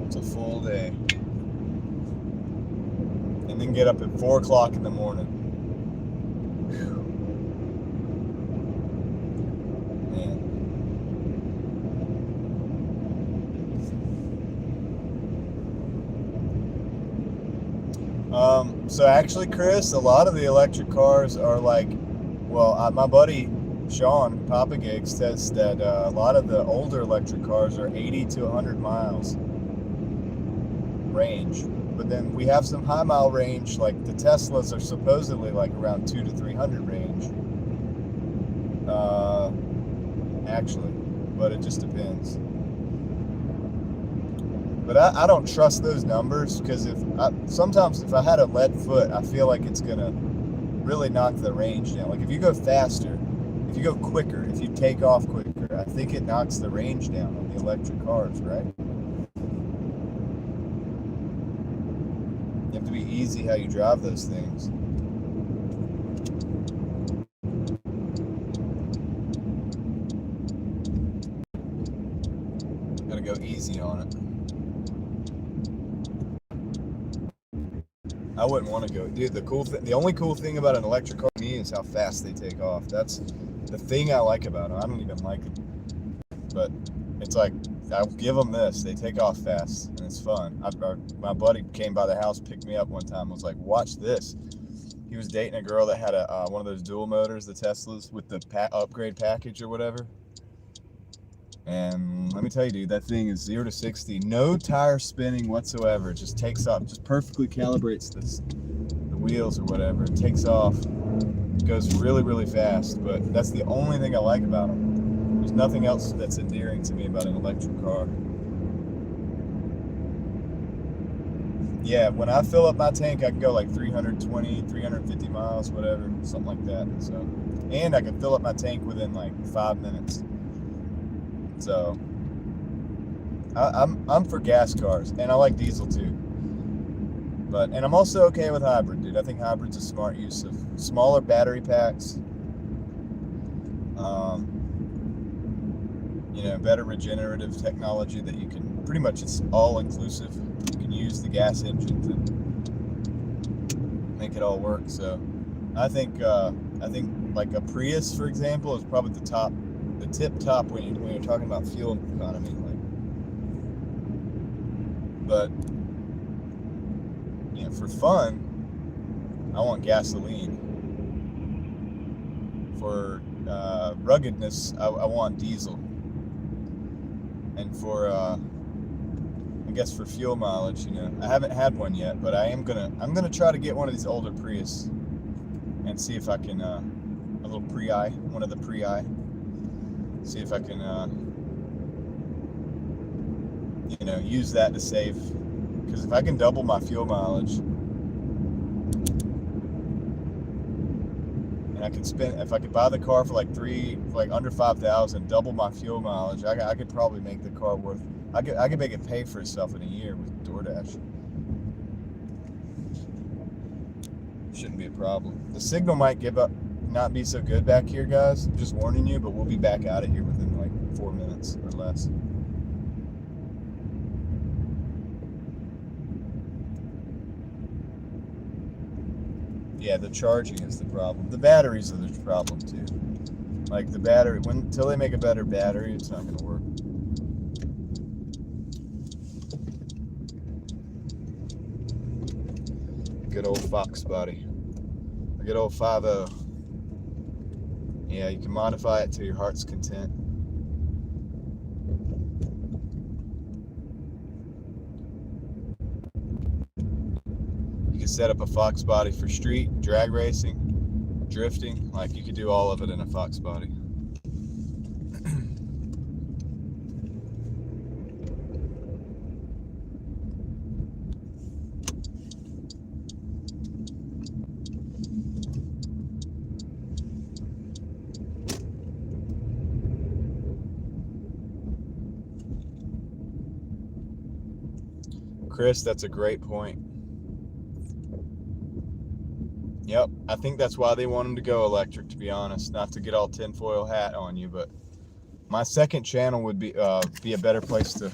It's a full day. And then get up at 4 o'clock in the morning. Whew. Man. So actually, Chris, a lot of the electric cars are like, well, my buddy Sean Papa Gigs says that a lot of the older electric cars are 80 to 100 miles range. But then we have some high mile range, like the Teslas are supposedly like around 200 to 300 range. Actually, but it just depends. But I don't trust those numbers because sometimes if I had a lead foot, I feel like it's gonna really knock the range down. Like if you go faster, if you go quicker, if you take off quicker, I think it knocks the range down on the electric cars, right? You have to be easy how you drive those things. Gotta go easy on it. I wouldn't want to go, dude. The only cool thing about an electric car to me is how fast they take off. That's the thing I like about them. I don't even like them, but it's like I'll give them this. They take off fast and it's fun. My buddy came by the house, picked me up one time. Was like, watch this. He was dating a girl that had one of those dual motors, the Teslas with the upgrade package or whatever. And let me tell you, dude, that thing is 0 to 60, no tire spinning whatsoever. It just takes off, just perfectly calibrates the wheels or whatever. It takes off, goes really, really fast. But that's the only thing I like about them. There's nothing else that's endearing to me about an electric car. Yeah, when I fill up my tank, I can go like 320, 350 miles, whatever, something like that. So, and I can fill up my tank within like 5 minutes. So I'm for gas cars, and I like diesel too. And I'm also okay with hybrid, dude. I think hybrid's a smart use of smaller battery packs. Better regenerative technology that you can pretty much, it's all inclusive. You can use the gas engine to make it all work. So I think like a Prius, for example, is probably the tip top when you're talking about fuel economy. But for fun, I want gasoline. For ruggedness, I want diesel. And for I guess for fuel mileage, I haven't had one yet, but I'm gonna try to get one of these older Prius and see if I can one of the Prii. See if I can, use that to save. Because if I can double my fuel mileage, and I can if I could buy the car for like under 5,000, double my fuel mileage, I could probably make the car worth. I could make it pay for itself in a year with Doordash. Shouldn't be a problem. The signal might give not be so good back here, guys. I'm just warning you, but we'll be back out of here within like 4 minutes or less. Yeah, the charging is the problem. The batteries are the problem too. Like the battery, until they make a better battery, it's not going to work. Good old Fox body. A good old 5.0. Yeah, you can modify it to your heart's content. You can set up a Fox body for street, drag racing, drifting. Like you could do all of it in a Fox body. Chris, that's a great point. Yep, I think that's why they want them to go electric, to be honest. Not to get all tinfoil hat on you, but my second channel would be a better place to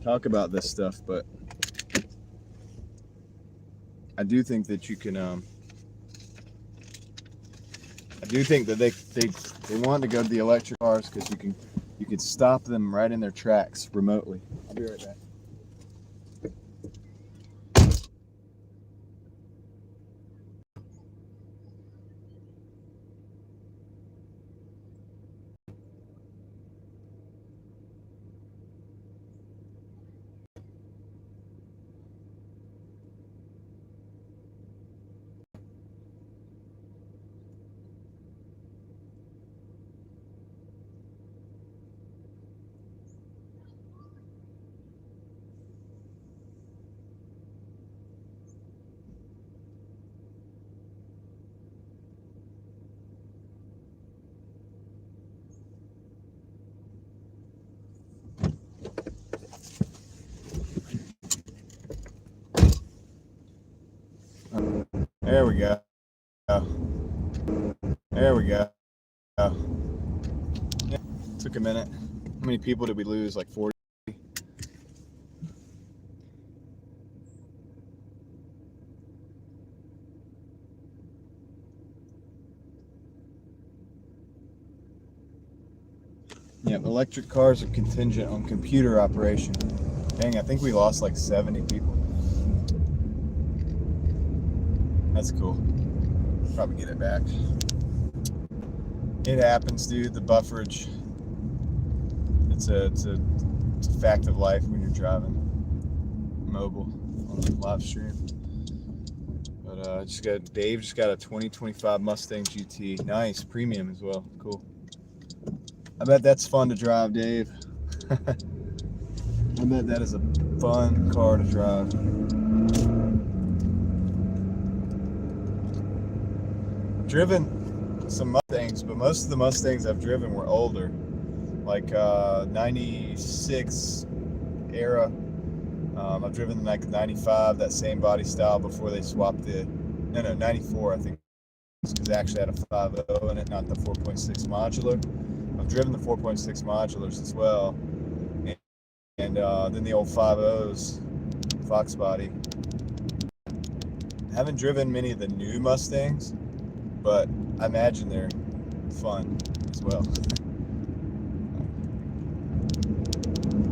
talk about this stuff. But I do think that you can. I do think that they want to go to the electric cars because you can stop them right in their tracks remotely. I'll be right back. There we go. There we go. Yeah, took a minute. How many people did we lose? Like 40? Yep, electric cars are contingent on computer operation. Dang, I think we lost like 70 people. That's cool. Probably get it back. It happens, dude. The bufferage. It's a fact of life when you're driving mobile on the live stream. But Dave just got a 2025 Mustang GT. Nice, premium as well. Cool. I bet that's fun to drive, Dave. I bet that is a fun car to drive. I've driven some Mustangs, but most of the Mustangs I've driven were older, like 96 era. I've driven like 95, that same body style before they swapped the, no, 94 I think, because they actually had a 5.0 in it, not the 4.6 modular. I've driven the 4.6 modulars as well, and then the old 5.0s, Fox body. I haven't driven many of the new Mustangs, but I imagine they're fun as well.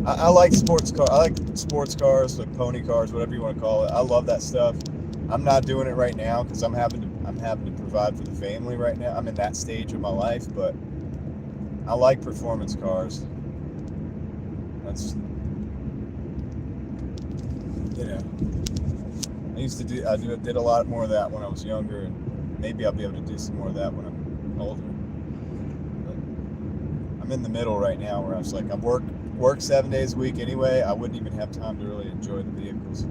I like sports cars. I like sports cars, like pony cars, whatever you want to call it. I love that stuff. I'm not doing it right now because I'm having to provide for the family right now. I'm in that stage of my life, but I like performance cars. That's, you know, I did a lot more of that when I was younger, and maybe I'll be able to do some more of that when I'm older. But I'm in the middle right now where I was like, I work 7 days a week anyway. I wouldn't even have time to really enjoy the vehicles.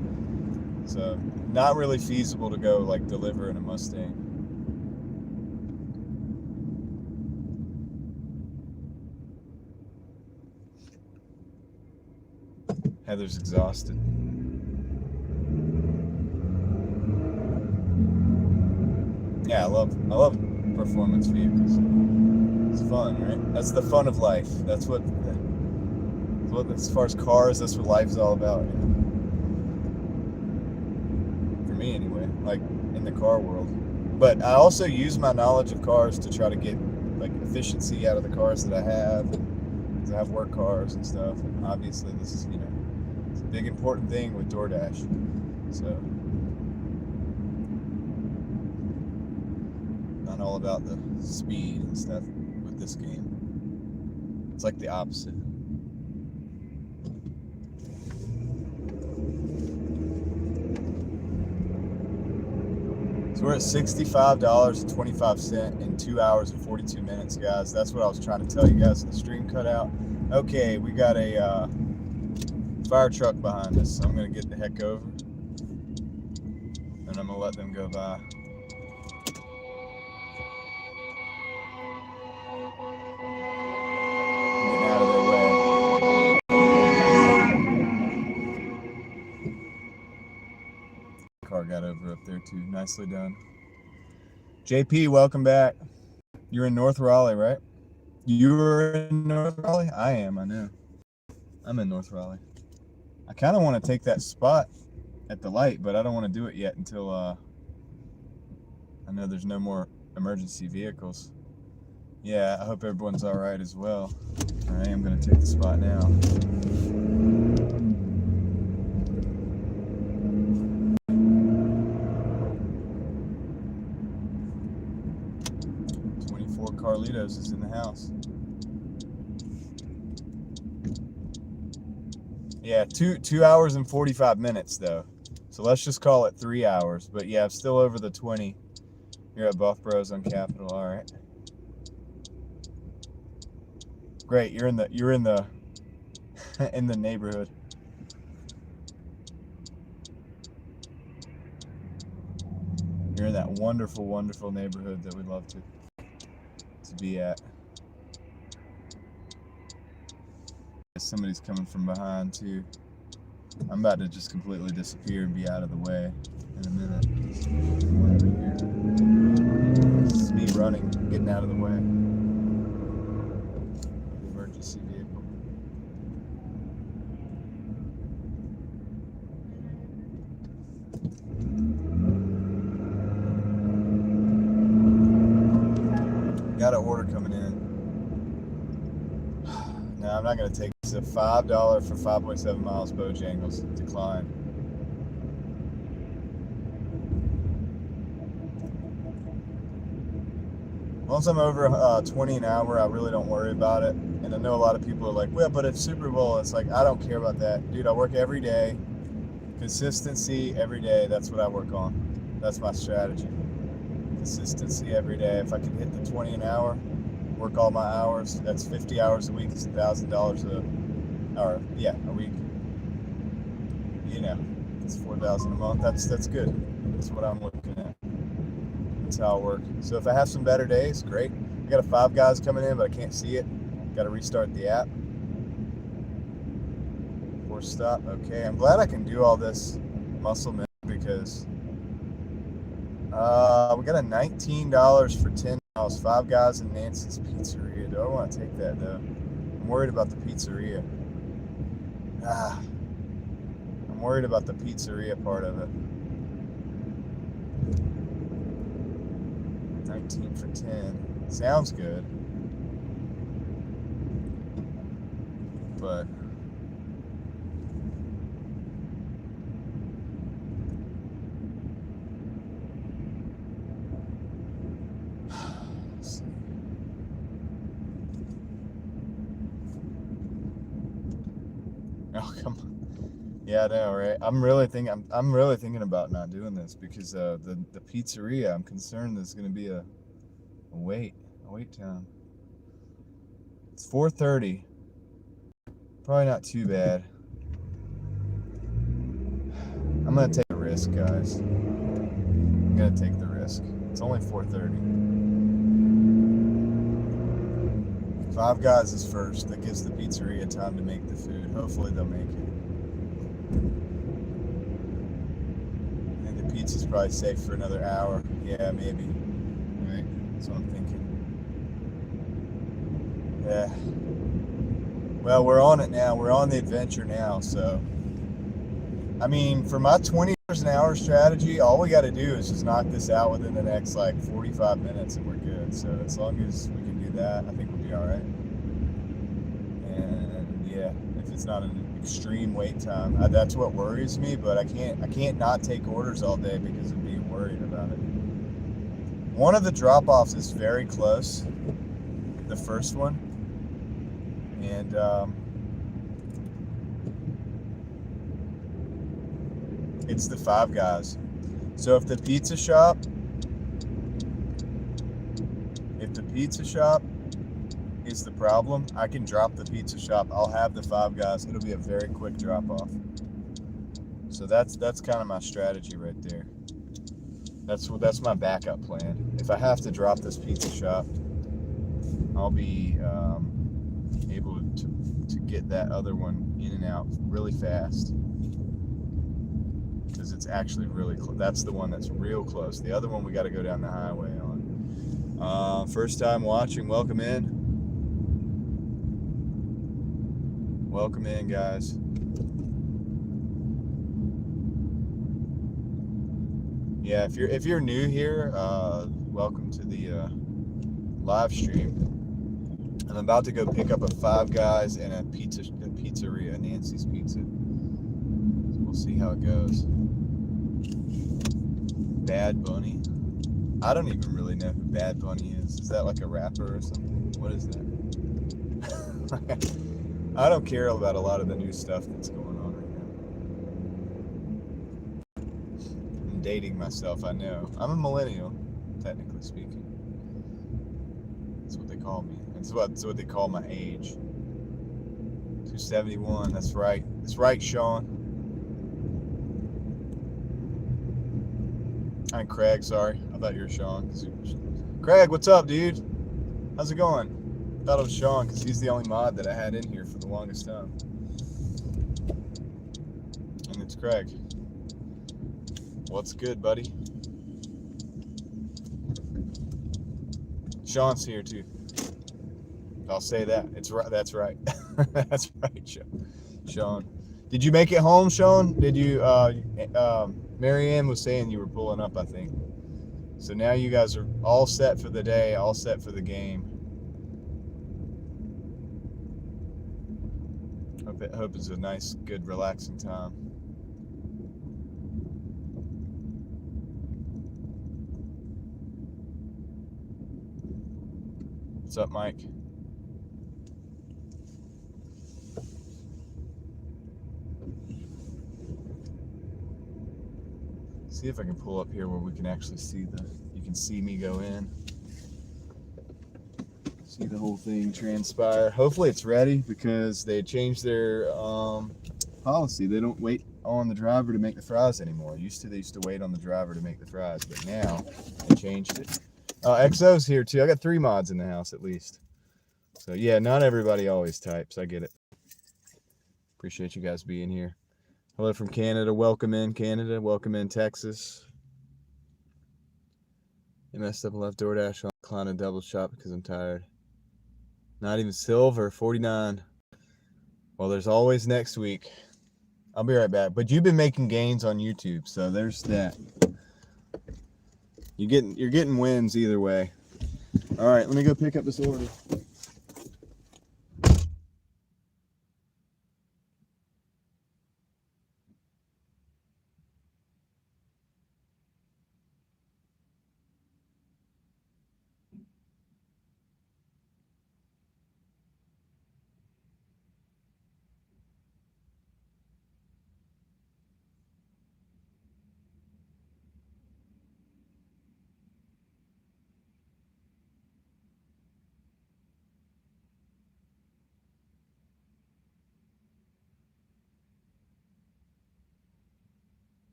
So not really feasible to go like deliver in a Mustang. Heather's exhausted. Yeah, I love performance vehicles. It's fun, right? That's the fun of life. That's what as far as cars, that's what life's all about. You know? For me, anyway. Like in the car world. But I also use my knowledge of cars to try to get like efficiency out of the cars that I have. Because I have work cars and stuff. And obviously, this is it's a big important thing with Doordash. So. Not all about the speed and stuff with this game. It's like the opposite. So we're at $65.25 in 2 hours and 42 minutes, guys. That's what I was trying to tell you guys in the stream cutout. Okay, we got a fire truck behind us, so I'm going to get the heck over. And I'm going to let them go by. Getting out of their way. Car got over up there too. Nicely done. JP, welcome back. You're in North Raleigh, right? You were in North Raleigh? I am, I know. I'm in North Raleigh. I kind of want to take that spot at the light, but I don't want to do it yet until I know there's no more emergency vehicles. Yeah, I hope everyone's all right as well. I am going to take the spot now. Carlitos is in the house. Yeah, 2 hours and 45 minutes though. So let's just call it 3 hours. But yeah, I'm still over the 20. You're at Buff Bros on Capitol. All right. Great. You're in the in the neighborhood. You're in that wonderful, wonderful neighborhood that we'd love to be at. Somebody's coming from behind too. I'm about to just completely disappear and be out of the way in a minute. This is me running, getting out of the way. Emergency vehicle. Got an order coming in. No, I'm not going to take this. A $5 for 5.7 miles Bojangles. Decline. Once I'm over 20 an hour, I really don't worry about it. And I know a lot of people are like, well, but it's Super Bowl. It's like, I don't care about that. Dude, I work every day. Consistency every day. That's what I work on. That's my strategy. Consistency every day. If I can hit the 20 an hour, work all my hours, that's 50 hours a week. It's $1,000 a week. It's $4,000 a month. That's good. That's what I'm looking at. That's how I work. So if I have some better days, great. I got 5 guys coming in, but I can't see it. Got to restart the app. Force stop. Okay, I'm glad I can do all this muscle memory because we got a $19 for 10 miles. 5 guys in Nancy's Pizzeria. Do I want to take that though? I'm worried about the pizzeria. I'm worried about the pizzeria part of it. 19 for 10. Sounds good. But oh, come on. Yeah, I know, right? I'm really thinking about not doing this because the pizzeria, I'm concerned there's going to be a wait time. It's 4:30. Probably not too bad. I'm going to take the risk, guys. I'm going to take the risk. It's only 4:30. 5 guys is first. That gives the pizzeria time to make the food. Hopefully they'll make it. I think the pizza's probably safe for another hour. Yeah, maybe. That's what I'm thinking. Yeah. Well, we're on it now. We're on the adventure now. So, I mean, for my 20 an hour strategy, all we got to do is just knock this out within the next like 45 minutes and we're good. So as long as we can do that, I think we'll be all right. And yeah, if it's not an extreme wait time, that's what worries me. But I can't not take orders all day because of being worried about it. One of the drop-offs is very close, the first one, and it's the Five Guys. So if the pizza shop is the problem, I can drop the pizza shop. I'll have the Five Guys. It'll be a very quick drop off. So that's kind of my strategy right there. That's my backup plan. If I have to drop this pizza shop, I'll be able to get that other one in and out really fast. Because it's actually really close. That's the one that's real close. The other one we got to go down the highway on. First time watching, welcome in. Welcome in, guys. Yeah, if you're new here, welcome to the live stream. I'm about to go pick up a Five Guys and a pizzeria, Nancy's Pizza. So we'll see how it goes. Bad Bunny. I don't even really know who Bad Bunny is. Is that like a rapper or something? What is that? I don't care about a lot of the new stuff that's going on right now. I'm dating myself, I know. I'm a millennial, technically speaking. That's what they call me. That's what they call my age. 271, that's right. That's right, Sean. I'm Craig, sorry. I thought you were Sean. Craig, what's up, dude? How's it going? I thought it was Sean because he's the only mod that I had in here for the longest time. And it's Craig. What's good, buddy? Sean's here too. I'll say that. It's right. That's right. That's right, Sean. Did you make it home, Sean? Did you? Marianne was saying you were pulling up, I think. So now you guys are all set for the day, all set for the game. Hope it's a nice, good, relaxing time. What's up, Mike? See if I can pull up here where we can actually see you can see me go in. See the whole thing transpire. Hopefully it's ready because they changed their policy. They don't wait on the driver to make the fries anymore. They used to wait on the driver to make the fries, but now they changed it. XO's here too. I got 3 mods in the house at least. So yeah, not everybody always types. I get it. Appreciate you guys being here. Hello from Canada. Welcome in Canada. Welcome in Texas. I messed up and left Doordash on Klein and double shot because I'm tired. Not even silver, 49. Well, there's always next week. I'll be right back. But you've been making gains on YouTube, so there's that. You're getting wins either way. All right, let me go pick up this order.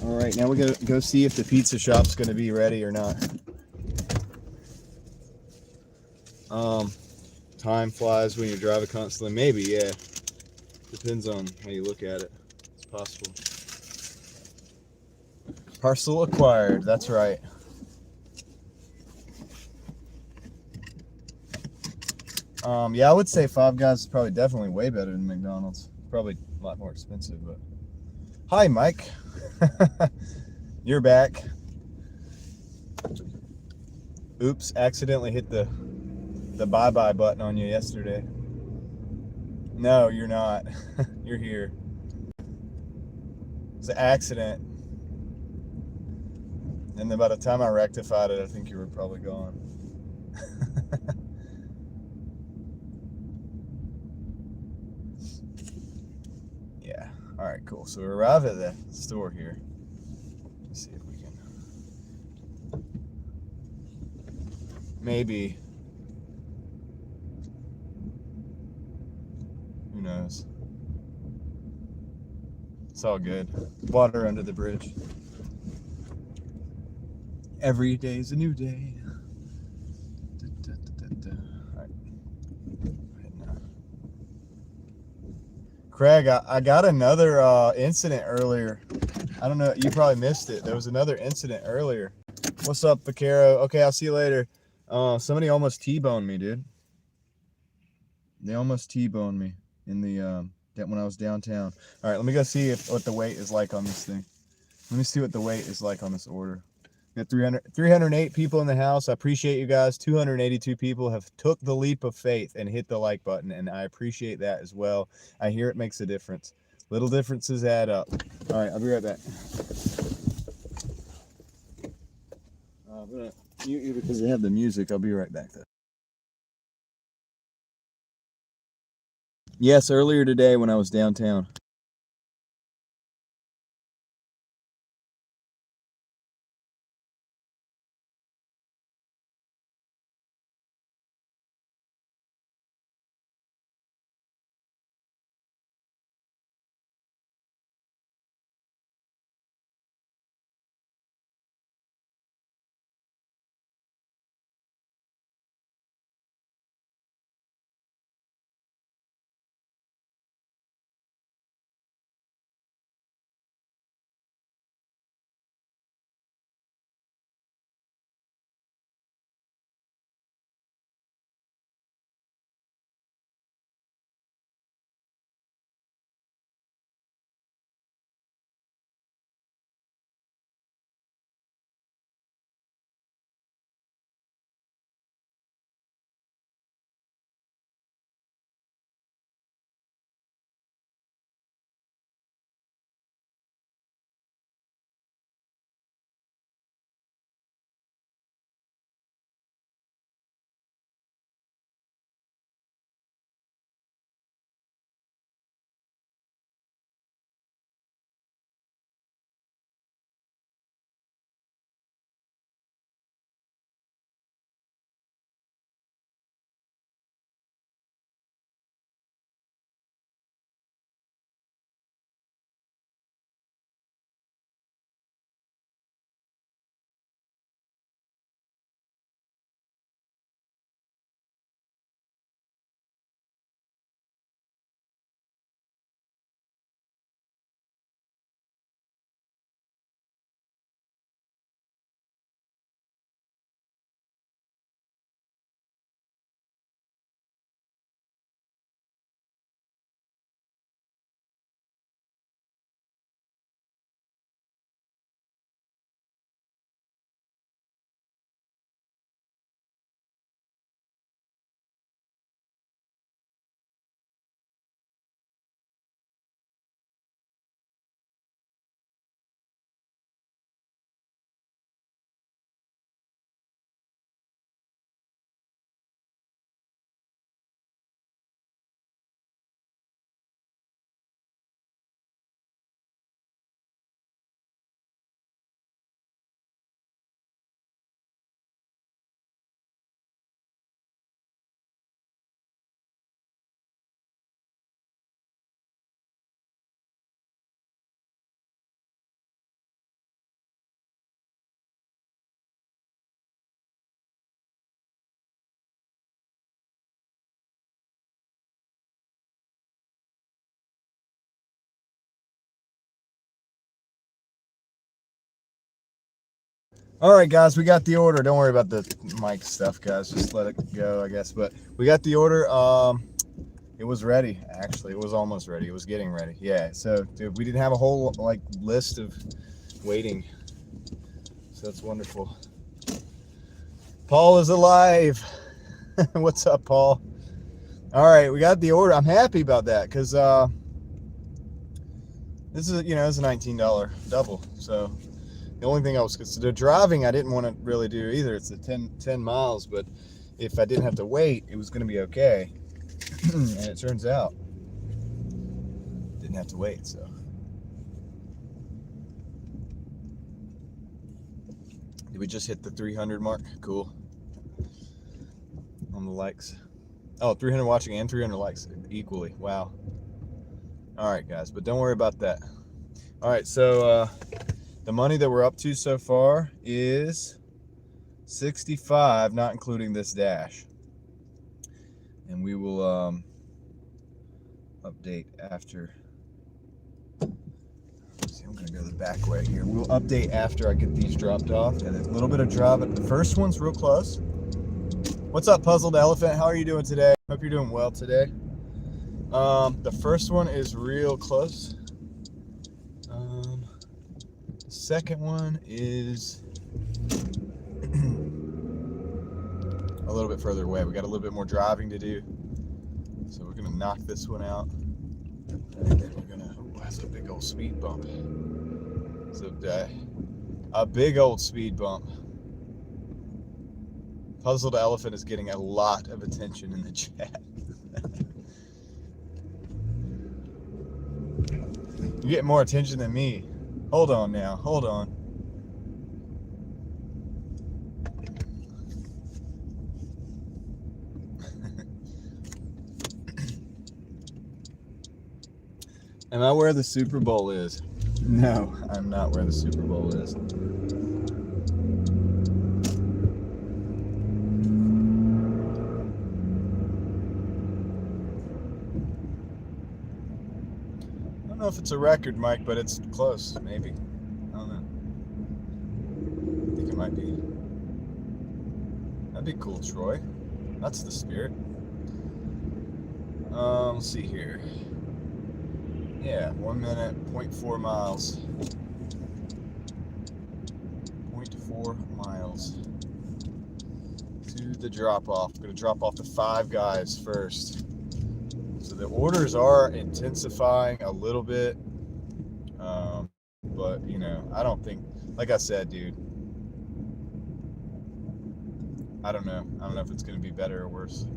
All right, now we gotta go see if the pizza shop's gonna be ready or not. Time flies when you're driving constantly. Maybe, yeah. Depends on how you look at it. It's possible. Parcel acquired. That's right. Yeah, I would say Five Guys is probably definitely way better than McDonald's. Probably a lot more expensive, but. Hi, Mike. You're back. Oops, accidentally hit the bye-bye button on you yesterday. No, you're not. You're here. It's an accident. And then by the time I rectified it, I think you were probably gone. Yeah. All right, cool. So we arrive at the store here. Let's see if we can. Maybe. Who knows? It's all good. Water under the bridge. Every day's a new day. All right. Craig, I got another incident earlier. I don't know. You probably missed it. There was another incident earlier. What's up, Vaquero? Okay, I'll see you later. Somebody almost T-boned me, dude. They almost T-boned me in the when I was downtown. All right, let me go see what the weight is like on this thing. Let me see what the weight is like on this order. We got 308 people in the house. I appreciate you guys. 282 people have took the leap of faith and hit the like button, and I appreciate that as well. I hear it makes a difference. Little differences add up. All right, I'll be right back. I'm gonna mute you because they have the music. I'll be right back though. Yes, earlier today when I was downtown. All right, guys, we got the order. Don't worry about the mic stuff, guys. Just let it go, I guess. But we got the order. It was ready, actually. It was almost ready. It was getting ready. Yeah, so dude, we didn't have a whole like list of waiting. So that's wonderful. Paul is alive. What's up, Paul? All right, we got the order. I'm happy about that because this is, it's a $19 double. So the only thing the driving I didn't want to really do either. It's a 10 miles, but if I didn't have to wait, it was going to be okay. And it turns out didn't have to wait. So did we just hit the 300 mark? Cool. On the likes. Oh, 300 watching and 300 likes equally. Wow. All right, guys, but don't worry about that. All right, so the money that we're up to so far is 65, not including this dash. And we will update after. Let's see, I'm gonna go the back way here. We'll update after I get these dropped off. And a little bit of driving. The first one's real close. What's up, Puzzled Elephant? How are you doing today? Hope you're doing well today. The first one is real close. The second one is a little bit further away. We got a little bit more driving to do. So we're gonna knock this one out. And then we're gonna, that's a big old speed bump. So a big old speed bump. Puzzled Elephant is getting a lot of attention in the chat. You get more attention than me. Hold on now, hold on. Am I where the Super Bowl is? No, I'm not where the Super Bowl is. I don't know if it's a record, Mike, but it's close, maybe. I don't know. I think it might be. That'd be cool, Troy. That's the spirit. Let's see here. Yeah, 1 minute, 0.4 miles. 0.4 miles to the drop-off. I'm going to drop off the 5 guys first. So the orders are intensifying a little bit. But, I don't think, like I said, dude, I don't know. I don't know if it's going to be better or worse.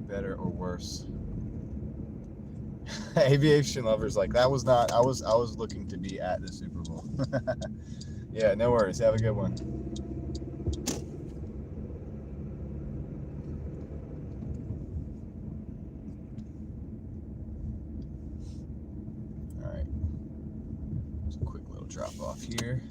Better or worse. Aviation lovers, like, that was not, I was looking to be at the Super Bowl. Yeah, no worries. Have a good one. All right. Just a quick little drop off here.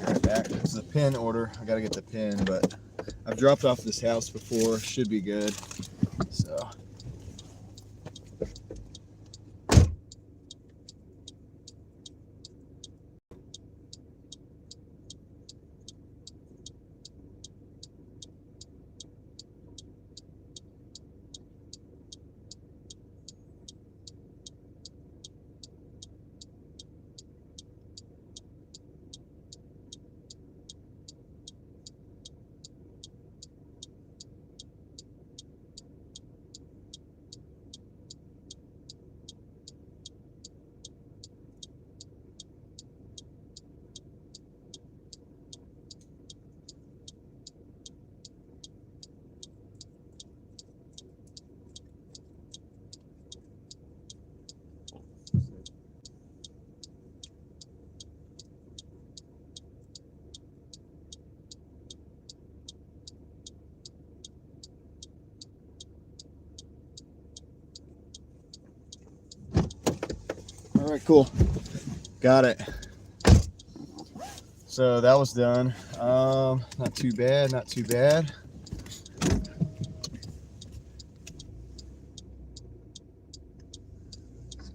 Right back. This is a pin order. I gotta get the pin, but I've dropped off this house before. Should be good. So. All right, cool. Got it. So that was done. Not too bad, not too bad.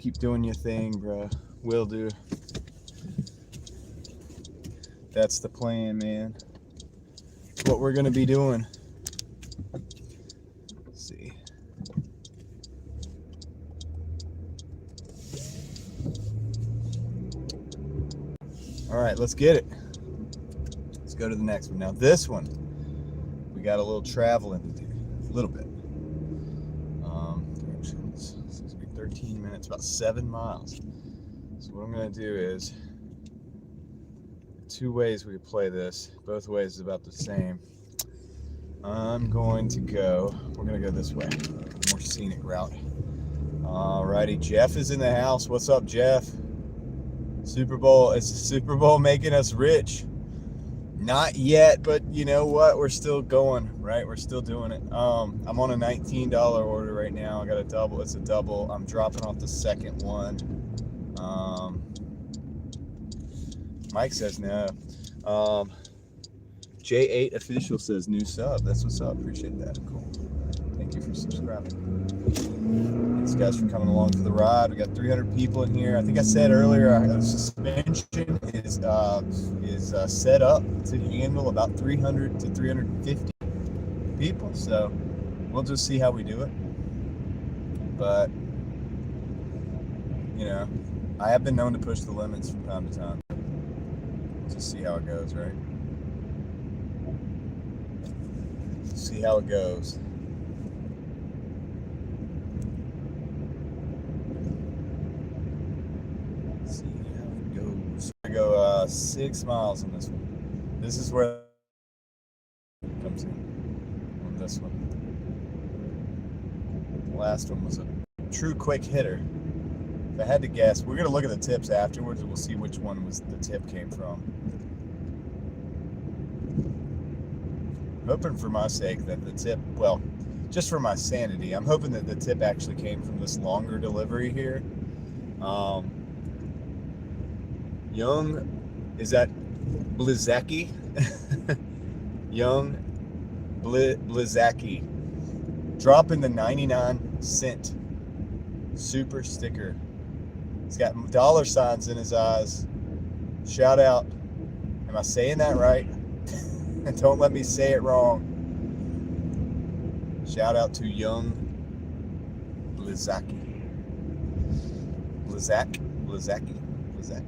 Keep doing your thing, bro. Will do. That's the plan, man. What we're gonna be doing. Let's see. All right, let's get it. Let's go to the next one. Now this one, we got a little traveling to do, a little bit. Directions. This is gonna be 13 minutes, about 7 miles. So what I'm gonna do is, two ways we could play this. Both ways is about the same. I'm going to go, we're gonna go this way, more scenic route. Alrighty, Jeff is in the house. What's up, Jeff? Super Bowl, it's the Super Bowl making us rich. Not yet, but you know what? We're still going, right? We're still doing it. I'm on a $19 order right now. I got a double. It's a double. I'm dropping off the second one. Mike says no. J8 official says new sub. That's what's up. Appreciate that. Cool. Thank you for subscribing. Thanks guys for coming along for the ride. We got 300 people in here. I think I said earlier our suspension is set up to handle about 300 to 350 people. So we'll just see how we do it. But you know, I have been known to push the limits from time to time. Just see how it goes, right? See how it goes. See how it goes. I go 6 miles on this one. This is where it comes in on this one. The last one was a true quick hitter. If I had to guess, we're gonna look at the tips afterwards and we'll see which one was the tip came from. Hoping for my sake that the tip, well, just for my sanity, I'm hoping that the tip actually came from this longer delivery here. Young, is that Blizaki? Young Blizaki. Dropping the 99-cent super sticker. He's got dollar signs in his eyes. Shout out. Am I saying that right? And don't let me say it wrong. Shout out to Young Blizaki. Blizak? Blizaki? Blizak?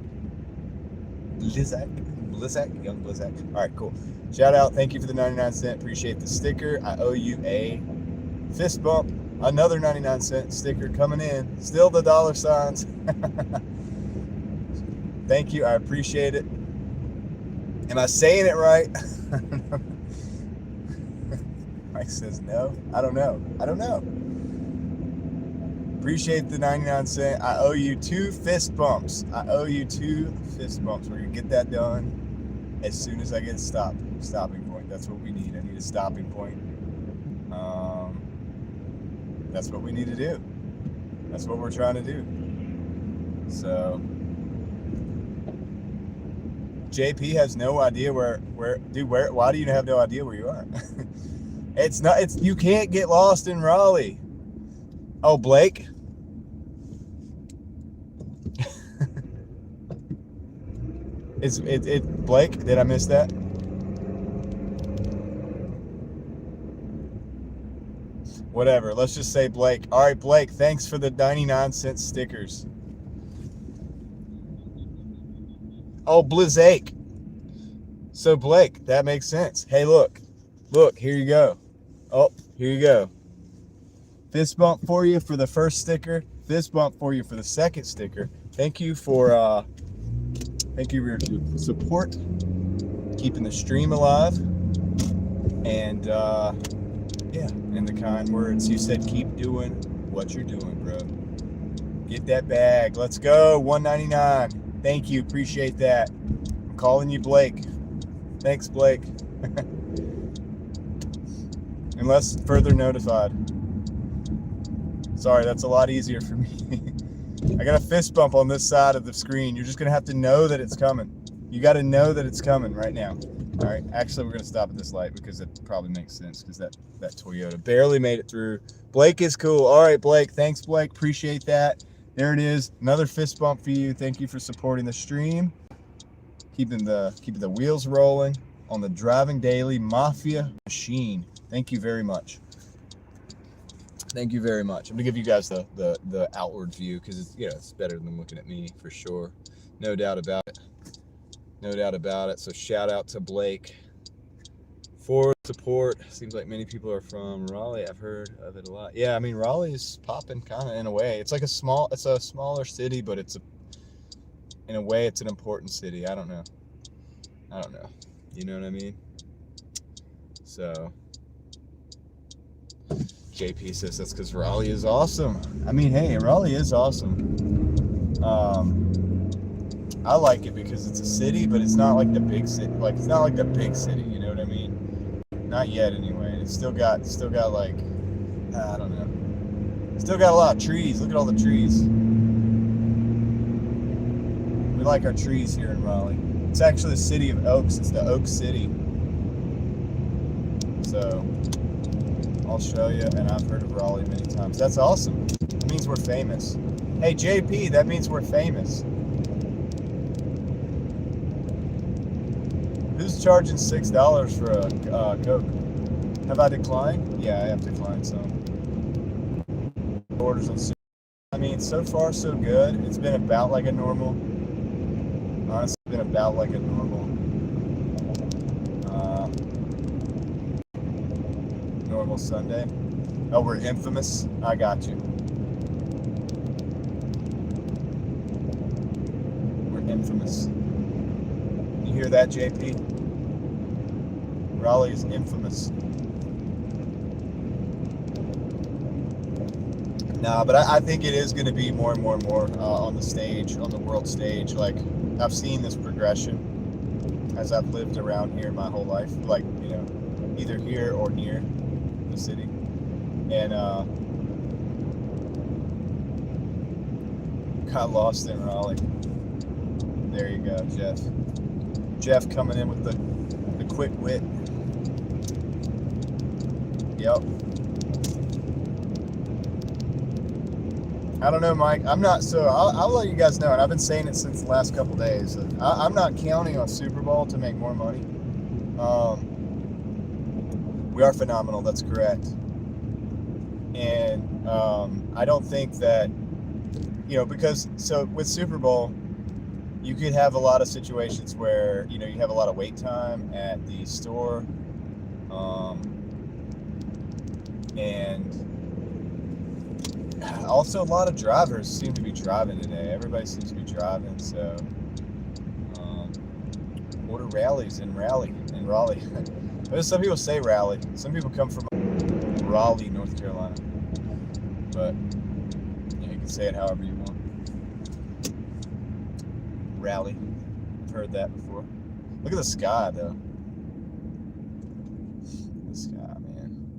Blizak? Young Blizak. Alright, cool. Shout out. Thank you for the 99-cent. Appreciate the sticker. I owe you a fist bump. Another 99-cent sticker coming in. Still the dollar signs. Thank you. I appreciate it. Am I saying it right? Mike says no. I don't know. Appreciate the 99-cent. I owe you 2 fist bumps. We're going to get that done as soon as I get a stopping point. That's what we need. I need a stopping point. That's what we need to do. That's what we're trying to do. So JP has no idea where why do you have no idea where you are? You can't get lost in Raleigh. Oh, Blake. Blake, did I miss that? Whatever, let's just say Blake. All right, Blake, thanks for the 99-cent stickers. Oh, Blizake. So, Blake, that makes sense. Hey, look, here you go. Oh, here you go. Fist bump for you for the first sticker. Fist bump for you for the second sticker. Thank you for your support, keeping the stream alive, and yeah, and the kind words. You said keep doing what you're doing, bro. Get that bag. Let's go. $1.99. Thank you. Appreciate that. I'm calling you Blake. Thanks, Blake. Unless further notified. Sorry, that's a lot easier for me. I got a fist bump on this side of the screen. You're just going to have to know that it's coming. You got to know that it's coming right now. All right. Actually, we're going to stop at this light because it probably makes sense because that Toyota barely made it through. Blake is cool. All right, Blake. Thanks, Blake. Appreciate that. There it is. Another fist bump for you. Thank you for supporting the stream. Keeping the wheels rolling on the Driving Daily Mafia machine. Thank you very much. Thank you very much. I'm gonna give you guys the outward view because it's better than looking at me for sure. No doubt about it. No doubt about it. So shout out to Blake for support. Seems like many people are from Raleigh. I've heard of it a lot. Yeah, I mean Raleigh's popping kind of in a way. It's a smaller city, but in a way it's an important city. I don't know. You know what I mean? So JP says that's because Raleigh is awesome. I mean, hey, Raleigh is awesome. I like it because it's a city, but it's not like the big city. Like it's not like the big city. You know what I mean? Not yet, anyway. It's still got like I don't know. Still got a lot of trees. Look at all the trees. We like our trees here in Raleigh. It's actually the city of Oaks. It's the Oak City. So I'll show you, and I've heard of Raleigh many times. That's awesome. It means we're famous. Hey, JP, that means we're famous. Who's charging $6 for a Coke? Have I declined? Yeah, I have declined some. Orders on. I mean, so far so good. It's been about like a normal. Honestly, it's been about like a normal. Normal Sunday. Oh, we're infamous. I got you. We're infamous. You hear that, JP? Raleigh is infamous. Nah, but I think it is going to be more and more and more on the stage, on the world stage. Like, I've seen this progression as I've lived around here my whole life. Like, either here or near the city. And got lost in Raleigh. There you go, Jeff. Jeff coming in with the quick wit. Yep. I don't know, Mike. I'm not, so I'll let you guys know, and I've been saying it since the last couple days. I'm not counting on Super Bowl to make more money. We are phenomenal, that's correct. And I don't think that, because, so with Super Bowl, you could have a lot of situations where, you have a lot of wait time at the store. And also a lot of drivers seem to be driving today. Everybody seems to be driving, so order rallies in Raleigh. Some people say Raleigh. Some people come from Raleigh, North Carolina. But you can say it however you want. Raleigh. I've heard that before. Look at the sky, though. The sky, man.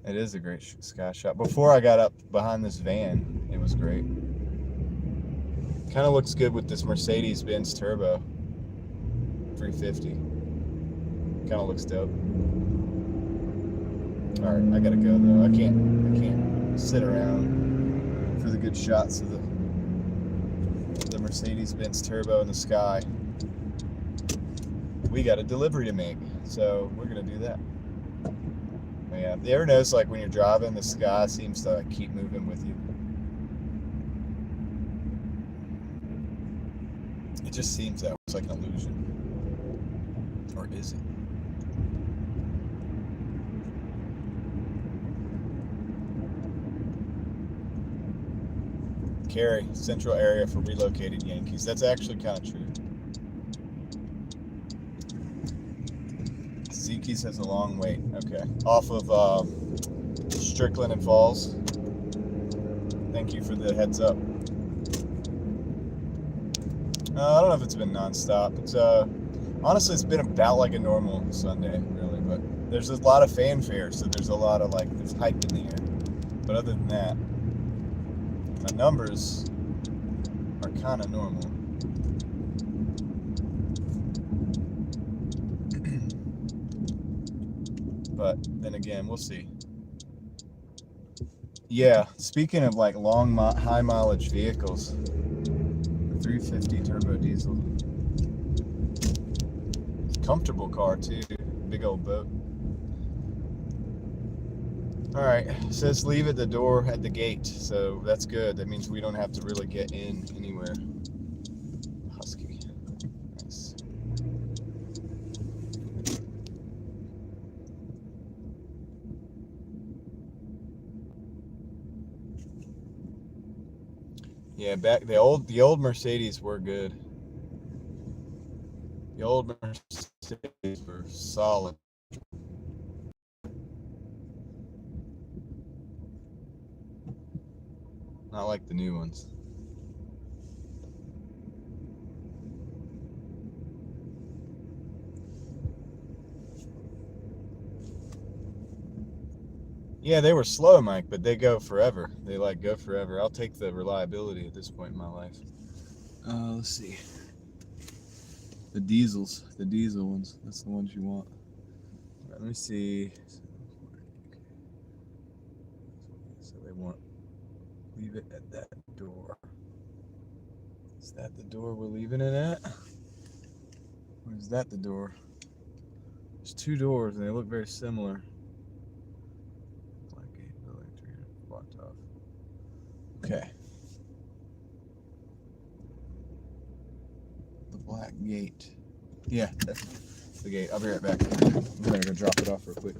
It is a great sky shot. Before I got up behind this van, it was great. Kind of looks good with this Mercedes-Benz Turbo 350. Kind of looks dope. All right, I gotta go though. I can't sit around for the good shots of the Mercedes-Benz Turbo in the sky. We got a delivery to make, so we're gonna do that. Yeah, you ever notice like when you're driving, the sky seems to like keep moving with you? It just seems that way. It's like an illusion. Or is it? Cary, central area for relocated Yankees. That's actually kind of true. Zeke's has a long wait. Okay. Off of Strickland and Falls. Thank you for the heads up. I don't know if it's been nonstop. It's honestly, it's been about like a normal Sunday, really. But there's a lot of fanfare, so there's a lot of there's hype in the air. But other than that, my numbers are kind of normal. But then again, we'll see. Yeah, speaking of like long, high mileage vehicles, 350 turbo diesel. Comfortable car too, big old boat. All right, it says leave at the door at the gate, so that's good. That means we don't have to really get in anywhere. Husky, nice. Yeah, back the old Mercedes were good. The old Mercedes were solid. Not like the new ones. Yeah, they were slow, Mike, but they go forever. They like go forever. I'll take the reliability at this point in my life. Let's see. The diesels, the diesel ones. That's the ones you want. Let me see. So they want leave it at that door. Is that the door we're leaving it at? Or is that the door? There's two doors and they look very similar. Black gate building 300 blocked off. Okay. The black gate. Yeah, that's the gate. I'll be right back. I'm gonna go drop it off real quick.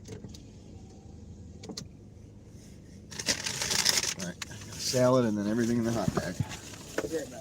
Alright, I got a salad and then everything in the hot bag. I'll be right back.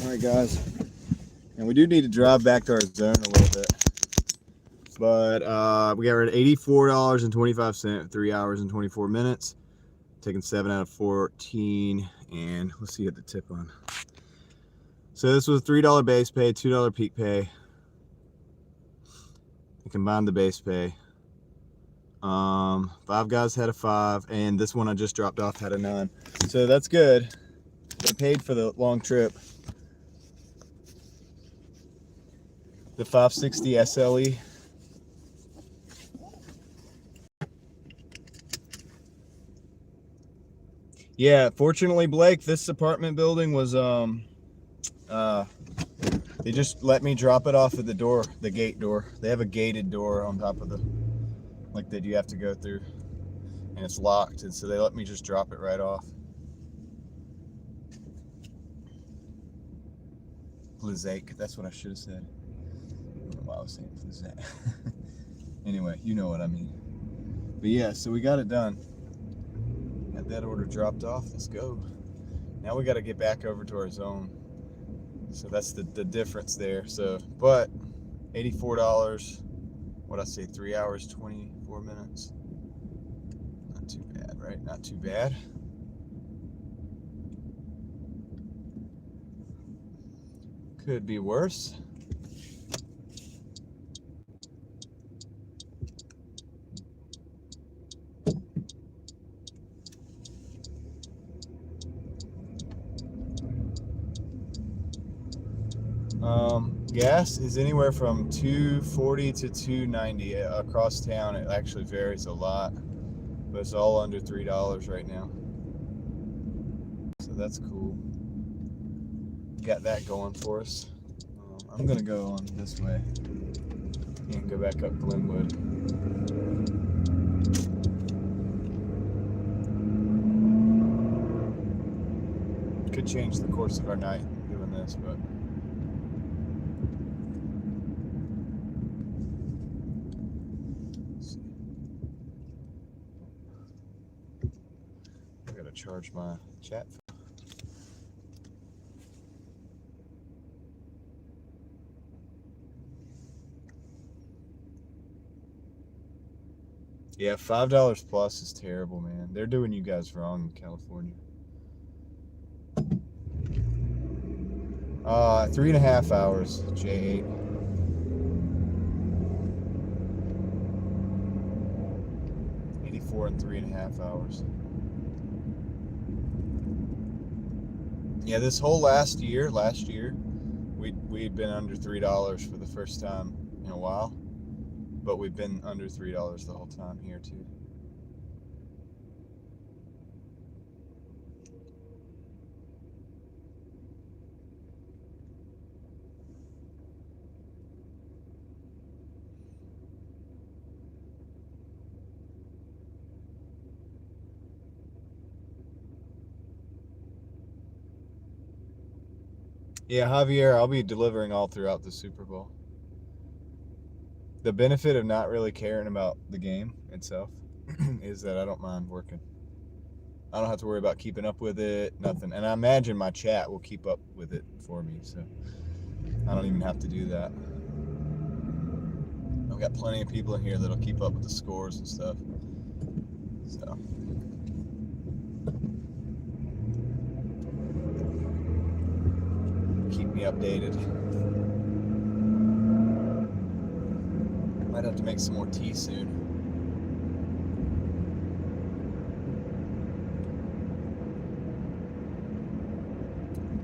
Alright guys, and we do need to drive back to our zone a little bit, but we got rid of $84.25, 3 hours and 24 minutes, taking 7 out of 14, and let's see what the tip on. So this was $3 base pay, $2 peak pay. I combined the base pay. 5 guys had a 5, and this one I just dropped off had a 9. So that's good. They paid for the long trip. The 560 SLE. Yeah, fortunately, Blake, this apartment building was they just let me drop it off at the door, the gate door. They have a gated door on top of the, like, that you have to go through, and it's locked, and so they let me just drop it right off. Blizake, that's what I should have said. I don't know why I was saying Blizake. Anyway, you know what I mean. But yeah, so we got it done. Got that order dropped off. Let's go. Now we got to get back over to our zone. So that's the difference there. So, but $84. What I say, 3 hours 24 minutes. Not too bad, right? Not too bad. Could be worse. Gas is anywhere from $2.40 to $2.90 across town. It actually varies a lot, but it's all under $3 right now. So that's cool. Got that going for us. I'm gonna go on this way and go back up Glenwood. Could change the course of our night doing this, but let's see. I gotta charge my chat phone. Yeah, $5 plus is terrible, man. They're doing you guys wrong in California. 3.5 hours, J8. $84 and 3.5 hours. Yeah, this whole last year, we'd been under $3 for the first time in a while, but we've been under $3 the whole time here too. Yeah, Javier, I'll be delivering all throughout the Super Bowl. The benefit of not really caring about the game itself is that I don't mind working. I don't have to worry about keeping up with it, nothing. And I imagine my chat will keep up with it for me, so I don't even have to do that. I've got plenty of people in here that'll keep up with the scores and stuff. So keep me updated. Might have to make some more tea soon.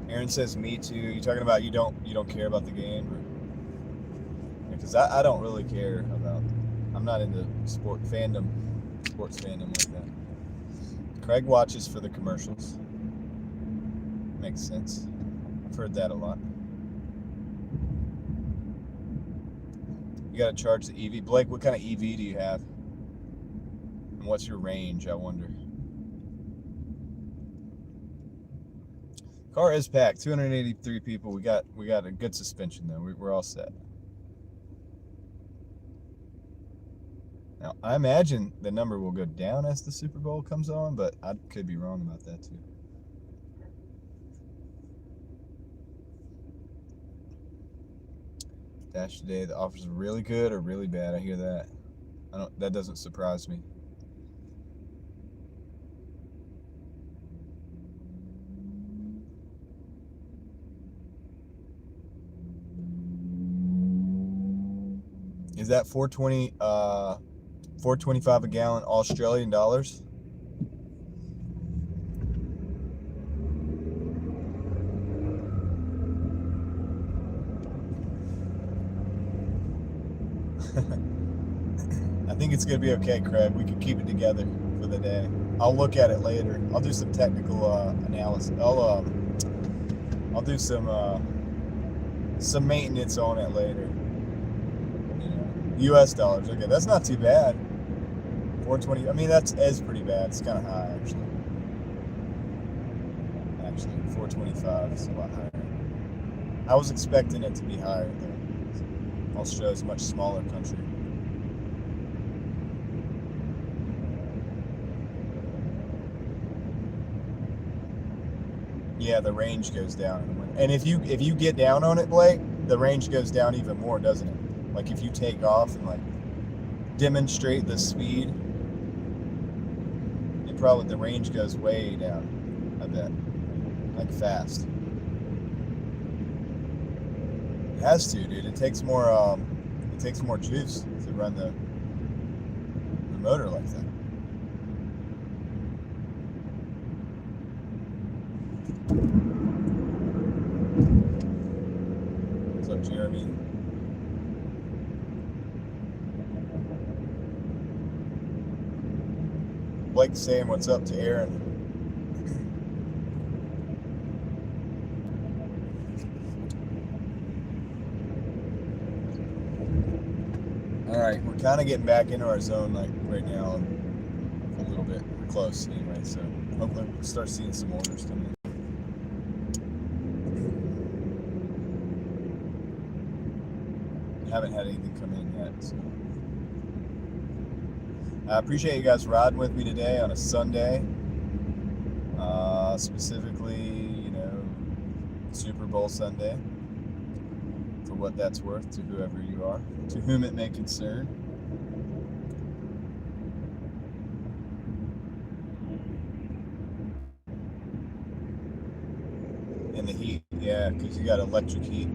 Aaron says me too. You talking about you don't care about the game? Because I don't really care about. I'm not into sports fandom like that. Craig watches for the commercials. Makes sense. I've heard that a lot. You gotta charge the EV. Blake, what kind of EV do you have? And what's your range, I wonder? Car is packed. 283 people. We got a good suspension though. We're all set. Now, I imagine the number will go down as the Super Bowl comes on, but I could be wrong about that too. Dash today, the offers are really good or really bad. I hear that. That doesn't surprise me. Is that 4.25 a gallon Australian dollars? I think it's gonna be okay, Craig. We can keep it together for the day. I'll look at it later. I'll do some technical analysis. I'll do some maintenance on it later. U.S. dollars. Okay, that's not too bad. 420. I mean, that's pretty bad. It's kind of high actually. 425 is a lot higher. I was expecting it to be higher though. Australia's a much smaller country. Yeah, the range goes down. And if you get down on it, Blake, the range goes down even more, doesn't it? Like if you take off and like demonstrate the speed, the range goes way down, I bet. Like fast. It has to, dude. It takes more juice to run the motor like that. What's up, Jeremy? Blake saying what's up to Aaron. All right, we're kind of getting back into our zone like right now, a little bit. We're close anyway, so hopefully we'll start seeing some orders come in. Haven't had anything come in yet, so. I appreciate you guys riding with me today on a Sunday. Specifically, Super Bowl Sunday. For what that's worth to whoever you are, to whom it may concern. the heat, yeah, because you got electric heat.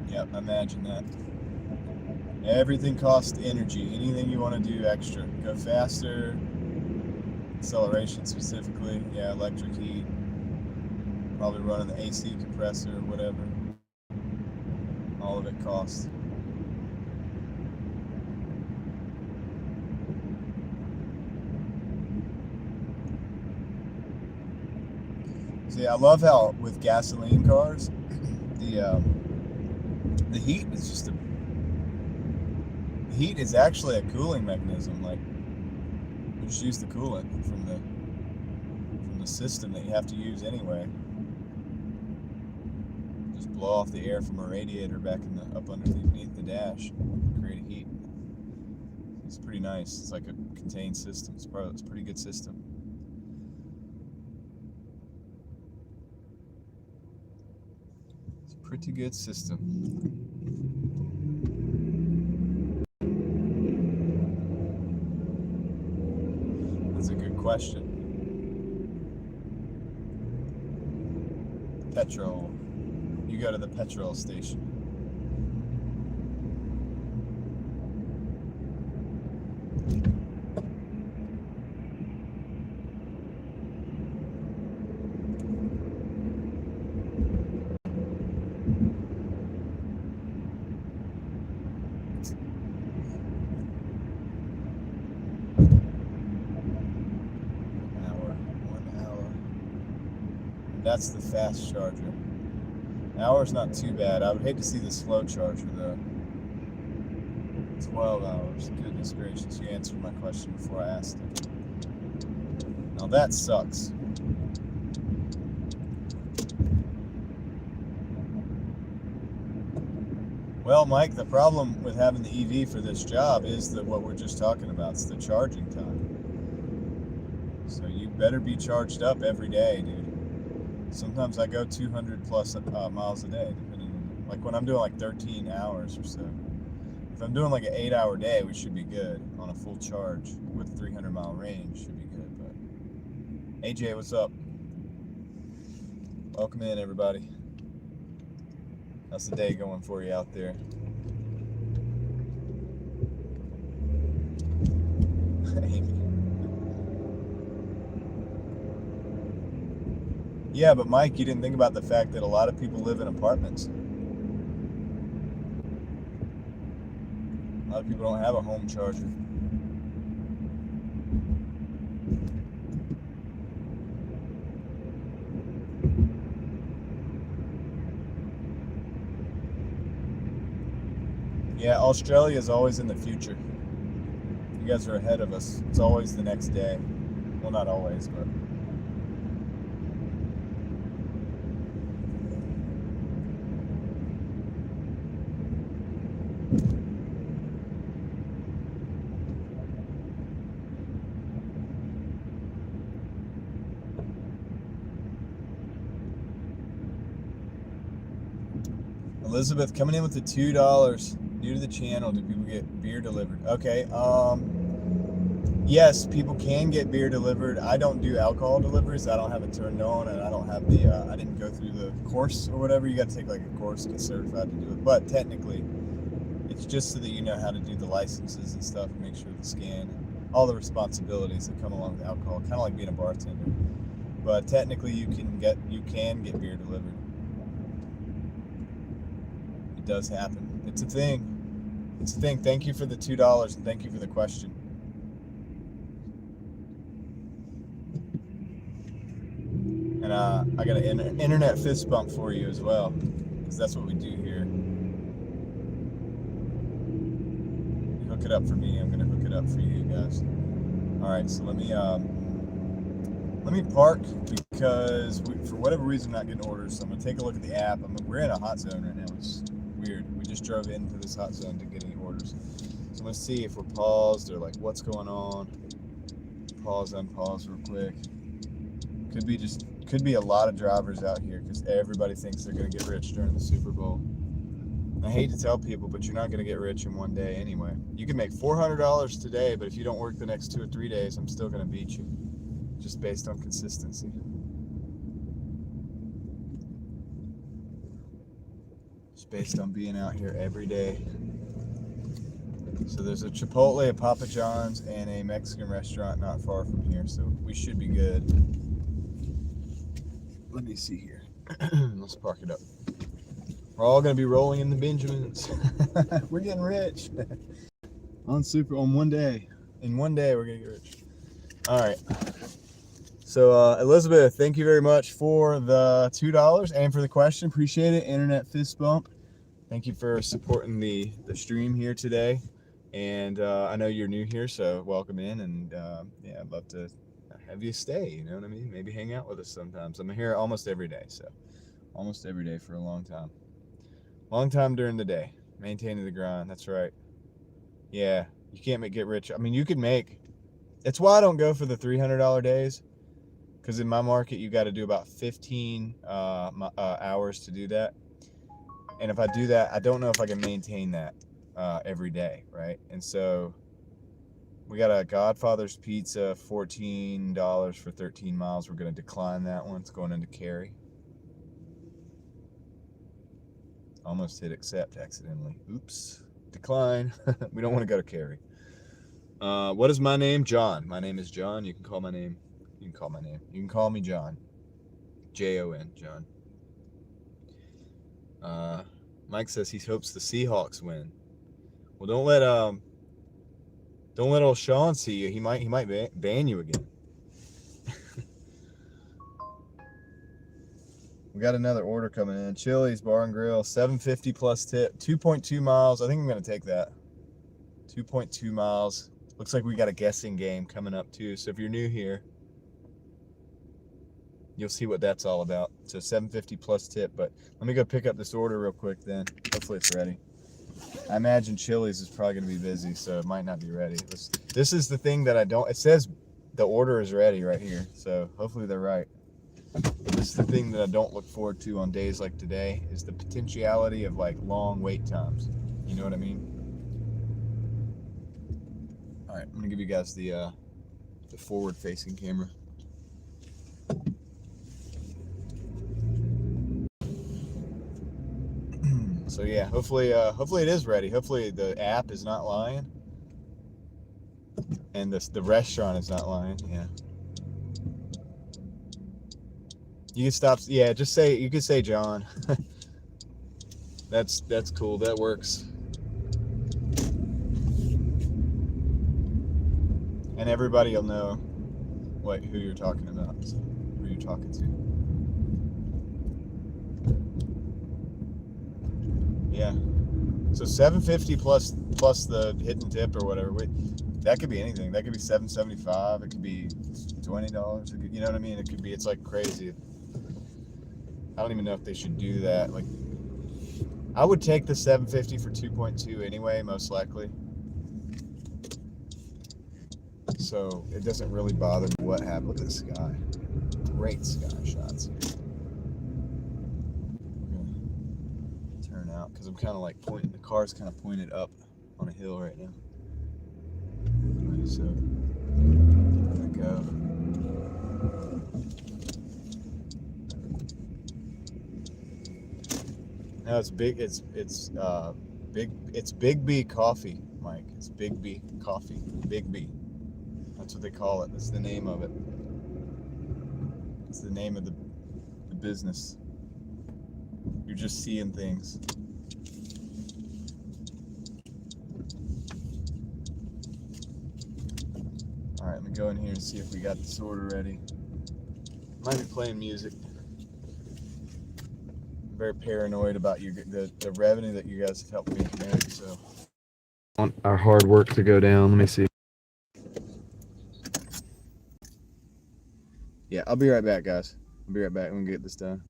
Yep, imagine that. Everything costs energy. Anything you want to do extra. Go faster, acceleration specifically, yeah, electric heat. Probably running the AC compressor or whatever. All of it costs. See, I love how with gasoline cars, the heat is just the heat is actually a cooling mechanism. Like, you just use the coolant from the system that you have to use anyway. Just blow off the air from a radiator back up underneath the dash, create a heat. It's pretty nice. It's like a contained system. It's a pretty good system. It's a pretty good system. That's a good question. Petrol. You go to the petrol station. That's the fast charger. An hour's not too bad. I would hate to see the slow charger though. 12 hours. Goodness gracious, you answered my question before I asked it. Now that sucks. Well, Mike, the problem with having the EV for this job is that what we're just talking about. It's the charging time. So you better be charged up every day, dude. Sometimes I go 200 plus miles a day, depending on, like when I'm doing like 13 hours or so. If I'm doing like an 8-hour day, we should be good on a full charge with 300-mile range, should be good. But AJ, what's up? Welcome in, everybody. How's the day going for you out there? Amy. Yeah, but Mike, you didn't think about the fact that a lot of people live in apartments. A lot of people don't have a home charger. Yeah, Australia is always in the future. You guys are ahead of us. It's always the next day. Well, not always, but... Elizabeth coming in with the $2. New to the channel, do people get beer delivered? Okay, yes, people can get beer delivered. I don't do alcohol deliveries. I don't have it turned on, and I don't have the, I didn't go through the course or whatever. You got to take like a course to get certified to do it. But technically, it's just so that you know how to do the licenses and stuff, and make sure to scan, all the responsibilities that come along with alcohol, kind of like being a bartender. But technically, you can get beer delivered. It does happen. It's a thing. It's a thing. Thank you for the $2 and thank you for the question. And I got an internet fist bump for you as well, because that's what we do here. You hook it up for me. I'm gonna hook it up for you guys. All right. So let me park, because for whatever reason I'm not getting orders. So I'm gonna take a look at the app. We're in a hot zone right now. It's weird. We just drove into this hot zone to get any orders. So let's see if we're paused or like what's going on. Pause, unpause real quick. Could be a lot of drivers out here because everybody thinks they're gonna get rich during the Super Bowl. I hate to tell people, but you're not going to get rich in one day anyway. You can make $400 today, but if you don't work the next 2 or 3 days, I'm still going to beat you, just based on consistency. Just based on being out here every day. So there's a Chipotle, a Papa John's, and a Mexican restaurant not far from here, so we should be good. Let me see here. Let's park it up. We're all gonna be rolling in the Benjamins. We're getting rich. On one day. In one day, we're gonna get rich. All right. So Elizabeth, thank you very much for the $2 and for the question. Appreciate it. Internet fist bump. Thank you for supporting the stream here today. And I know you're new here, so welcome in. And yeah, I'd love to have you stay. You know what I mean? Maybe hang out with us sometimes. I'm here almost every day, so almost every day for a long time. Long time during the day. Maintaining the grind. That's right. Yeah, you can't get rich. I mean, you could make. It's why I don't go for the $300 days. Because in my market, you got to do about 15 hours to do that. And if I do that, I don't know if I can maintain that every day, right? And so we got a Godfather's Pizza, $14 for 13 miles. We're going to decline that one. It's going into Cary. Almost hit accept accidentally. Oops. Decline. We don't want to go to Cary. What is my name? John. My name is John. You can call my name. You can call my name. You can call me John. Jon. John. Mike says he hopes the Seahawks win. Well, don't let old Sean see you. He might ban you again. We got another order coming in. Chili's Bar and Grill, $7.50 plus tip, 2.2 miles. I think I'm gonna take that. 2.2 miles. Looks like we got a guessing game coming up too. So if you're new here, you'll see what that's all about. So $7.50 plus tip. But let me go pick up this order real quick then. Hopefully it's ready. I imagine Chili's is probably gonna be busy, so it might not be ready. This is the thing that I don't. It says the order is ready right here. So hopefully they're right. This is the thing that I don't look forward to on days like today is the potentiality of like long wait times. You know what I mean? All right, I'm gonna give you guys the forward-facing camera. So yeah, hopefully it is ready. Hopefully the app is not lying, and the restaurant is not lying. Yeah. You can stop. Yeah, just say you can say John. That's cool. That works. And everybody will know who you're talking about. So, who you're talking to. Yeah. So $7.50 plus the hidden tip or whatever. That could be anything. That could be $7.75. It could be $20. You know what I mean? It could be. It's like crazy. I don't even know if they should do that. Like, I would take the $7.50 for 2.2 anyway, most likely. So it doesn't really bother me what happened with this sky. Great sky shots here. We're gonna turn out because I'm kind of like pointing. The car's kind of pointed up on a hill right now. Anyway, so I'm gonna go. No, it's big. It's big. It's Big B Coffee, Mike. It's Big B Coffee. Big B. That's what they call it. That's the name of it. It's the name of the business. You're just seeing things. All right, let me go in here and see if we got this order ready. Might be playing music. I'm very paranoid about the revenue that you guys have helped me make. So, I want our hard work to go down. Let me see. Yeah, I'll be right back, guys. I'll be right back. I'm gonna get this done.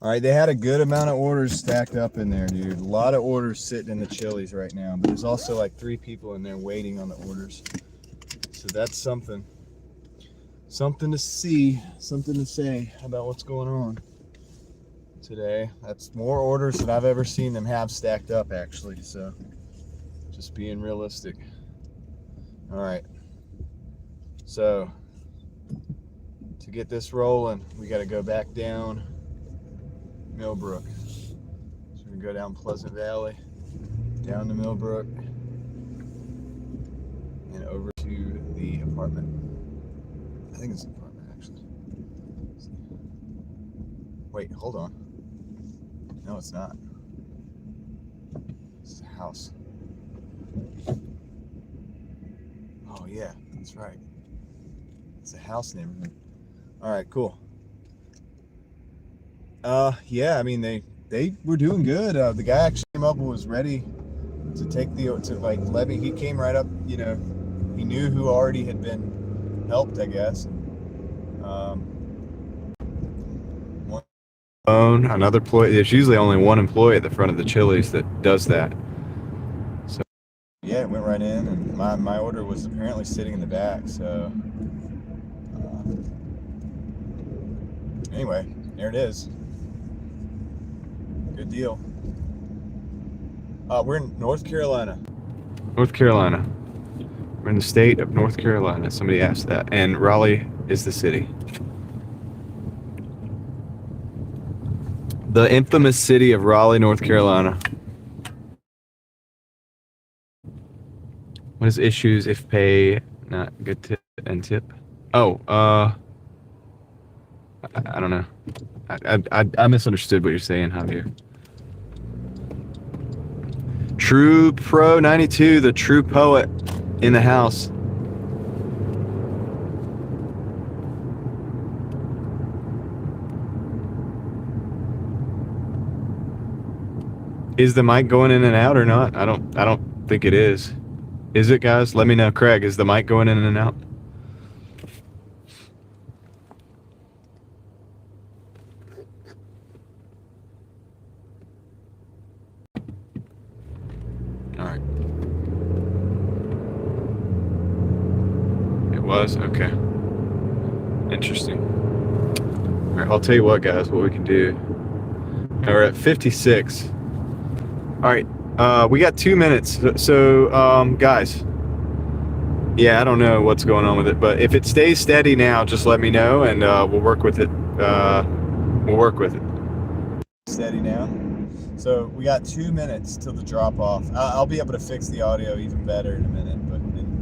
All right, they had a good amount of orders stacked up in there, dude. A lot of orders sitting in the Chili's right now, but there's also like 3 people in there waiting on the orders. So that's something to see, something to say about what's going on today. That's more orders than I've ever seen them have stacked up, actually. So just being realistic. All right. So to get this rolling, we got to go back down Millbrook. So we're gonna go down Pleasant Valley, down to Millbrook, and over to the apartment. I think it's an apartment, actually. Wait, hold on. No, it's not. It's a house. Oh yeah, that's right. It's a house neighborhood. All right, cool. Yeah, I mean they were doing good. The guy actually came up and was ready to take like levy. He came right up, you know, he knew who already had been helped, I guess. Another employee. There's usually only one employee at the front of the Chili's that does that. So yeah, it went right in, and my order was apparently sitting in the back. So anyway, there it is. Good deal. We're in North Carolina. North Carolina. We're in the state of North Carolina. Somebody asked that. And Raleigh is the city. The infamous city of Raleigh, North Carolina. What is issues if pay not good tip and tip? Oh, I don't know. I misunderstood what you're saying, Javier. True Pro 92, the true poet in the house. Is the mic going in and out or not? I don't think it is. Is it, guys? Let me know. Craig, is the mic going in and out? All right. It was? Okay. Interesting. All right, I'll tell you what, guys, what we can do. Now we're at 56. All right, we got 2 minutes. So, guys, yeah, I don't know what's going on with it, but if it stays steady now, just let me know, and we'll work with it. We'll work with it. Steady now. So we got 2 minutes till the drop off. I'll be able to fix the audio even better in a minute, but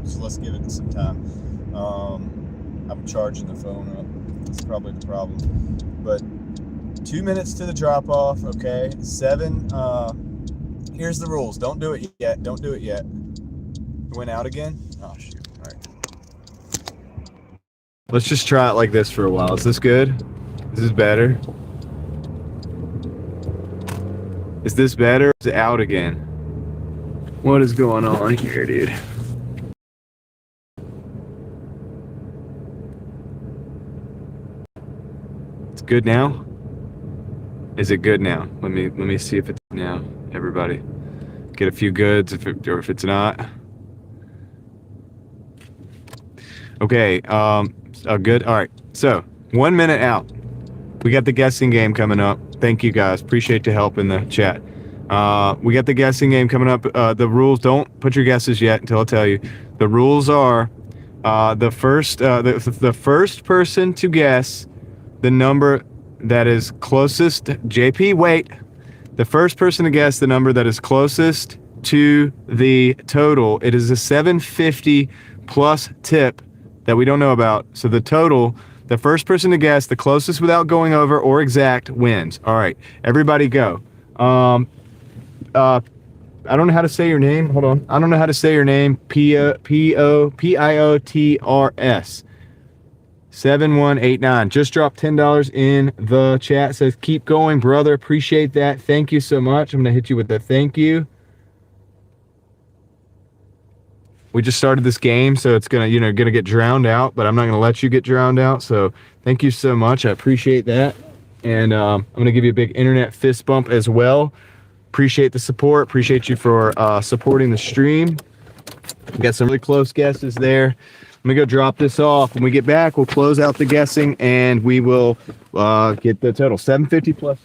so let's give it some time. I'm charging the phone up. That's probably the problem. But 2 minutes to the drop off. Okay, 7. Here's the rules. Don't do it yet. Don't do it yet. It went out again? Oh, shoot. All right. Let's just try it like this for a while. Is this good? Is this better? Is this better? Is it out again? What is going on here, dude? It's good now? Is it good now? Let me see if it's now. Everybody, get a few goods or if it's not. Okay, good. All right, so 1 minute out. We got the guessing game coming up. Thank you guys. Appreciate the help in the chat. We got the guessing game coming up. The rules, don't put your guesses yet until I tell you. The rules are the first person to guess the number that is closest. JP, wait. The first person to guess the number that is closest to the total, it is a $7.50 plus tip that we don't know about. So the total, the first person to guess the closest without going over or exact wins. All right, everybody go. I don't know how to say your name. Hold on. I don't know how to say your name. Piotrs. 7189. Just dropped $10 in the chat. Says keep going, brother. Appreciate that. Thank you so much. I'm gonna hit you with a thank you. We just started this game, so it's gonna get drowned out, but I'm not gonna let you get drowned out. So thank you so much. I appreciate that. And I'm going to give you a big internet fist bump as well. Appreciate the support. Appreciate you for supporting the stream. We got some really close guesses there. I'm going to go drop this off. When we get back, we'll close out the guessing and we will get the total. 750 plus.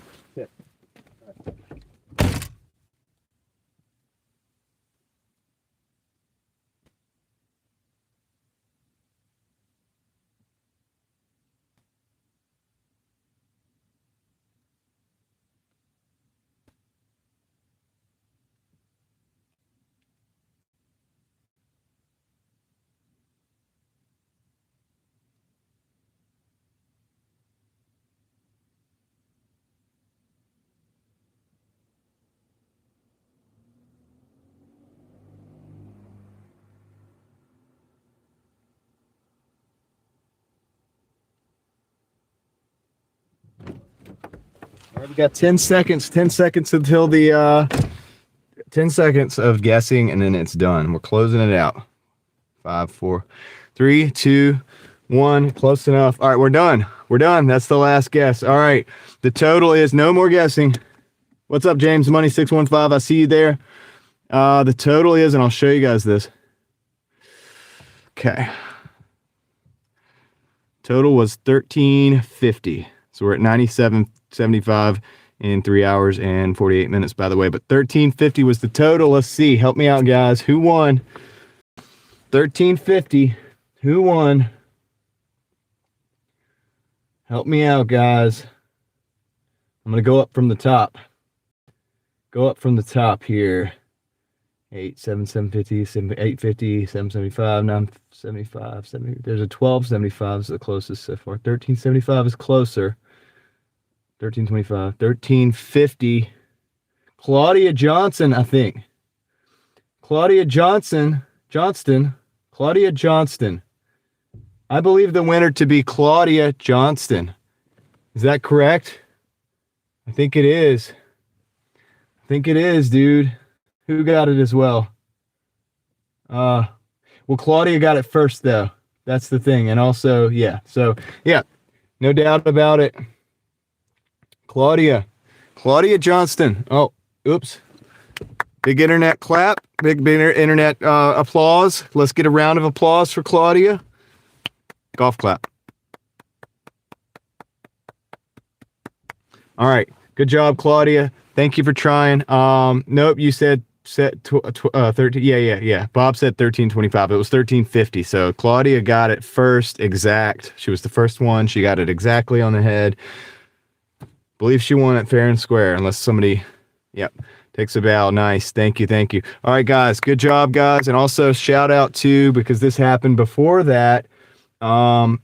All right, we got 10 seconds. 10 seconds until the 10 seconds of guessing, and then it's done. We're closing it out. 5, 4, 3, 2, 1. Close enough. All right, we're done. We're done. That's the last guess. All right, the total is no more guessing. What's up, James Money 615? I see you there. The total is, and I'll show you guys this. Okay. Total was 1350. So we're at 97.75 in 3 hours and 48 minutes, by the way. But 1350 was the total. Let's see. Help me out, guys. Who won? 1350. Who won? Help me out, guys. I'm going to go up from the top. Go up from the top here. 8, 7, 750, 7, 850, 775, 975, 70. There's a 1275 is the closest so far. 1375 is closer. 1325, 1350. Claudia Johnson, I think. Claudia Johnston. Claudia Johnston. I believe the winner to be Claudia Johnston. Is that correct? I think it is. I think it is, dude. Who got it as well? Well, Claudia got it first, though. That's the thing. And also, yeah. So, yeah, no doubt about it. Claudia Johnston. Oh, oops. Big internet clap. Big internet applause. Let's get a round of applause for Claudia. Golf clap. All right. Good job, Claudia. Thank you for trying. Nope, you said 13. Yeah. Bob said 1325. It was 1350. So Claudia got it first exact. She was the first one. She got it exactly on the head. Believe she won it fair and square, unless somebody, yep, takes a bow. Nice. Thank you. All right, guys. Good job, guys. And also shout out to, because this happened before that. I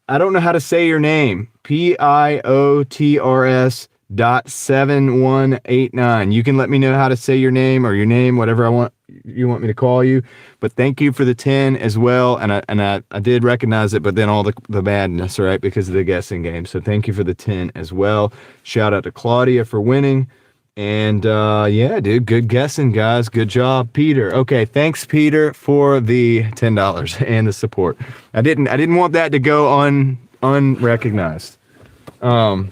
don't know how to say your name. PIOTRS.7189. You can let me know how to say your name or your name, whatever you want me to call you. But thank you for the 10 as well. And I did recognize it, but then all the badness, right? Because of the guessing game. So thank you for the 10 as well. Shout out to Claudia for winning. And yeah, dude, good guessing, guys. Good job, Peter. Okay, thanks, Peter, for the $10 and the support. I didn't want that to go unrecognized. All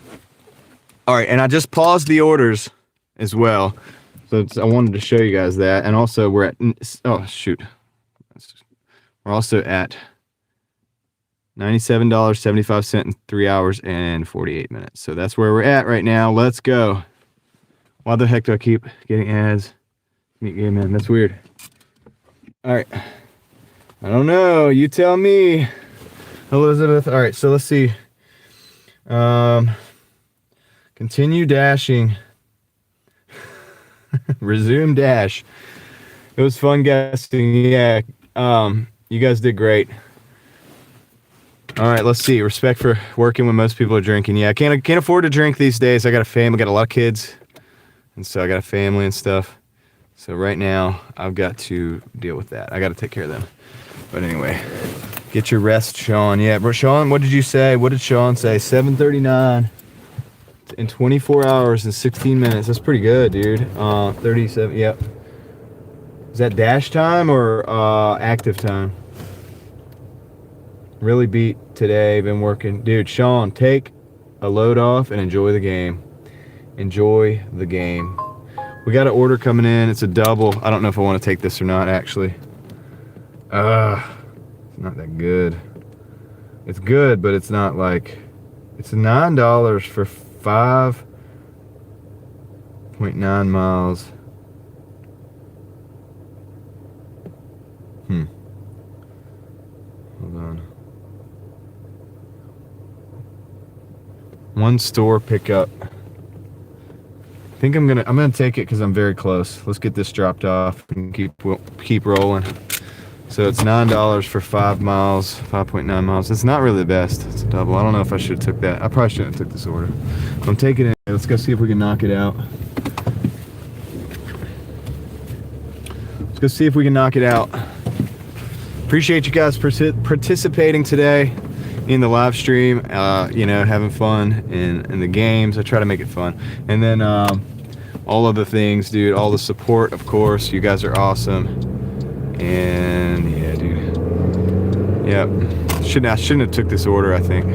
right, and I just paused the orders as well, so I wanted to show you guys that. And also, we're at we're also at $97.75 in 3 hours and 48 minutes. So that's where we're at right now. Let's go. Why the heck do I keep getting ads? Meet game, man. That's weird. All right. I don't know. You tell me, Elizabeth. All right. So let's see. Continue dashing. Resume dash. It was fun guessing. Yeah. You guys did great. All right. Let's see. Respect for working when most people are drinking. Yeah. I can't afford to drink these days. I got a family. Got a lot of kids. And so I got a family and stuff. So right now, I've got to deal with that. I got to take care of them. But anyway, get your rest, Sean. Yeah, but Sean, what did you say? What did Sean say? 7:39 in 24 hours and 16 minutes. That's pretty good, dude. 37, yep. Is that dash time or active time? Really beat today. Been working. Dude, Sean, take a load off and enjoy the game. Enjoy the game. We got an order coming in. It's a double. I don't know if I want to take this or not, actually. It's not that good. It's good, but it's not like... It's $9 for 5.9 miles. Hold on. One store pickup. I think I'm gonna take it because I'm very close. Let's get this dropped off and keep rolling. So it's $9 for 5 miles, 5.9 miles. It's not really the best. It's a double. I don't know if I should have took that. I probably shouldn't have took this order. I'm taking it. Let's go see if we can knock it out. Let's go see if we can knock it out. Appreciate you guys participating today in the live stream. You know, having fun in the games. I try to make it fun. And then all of the things, dude. All the support, of course. You guys are awesome. And yeah, dude. Yep. I shouldn't have took this order. I think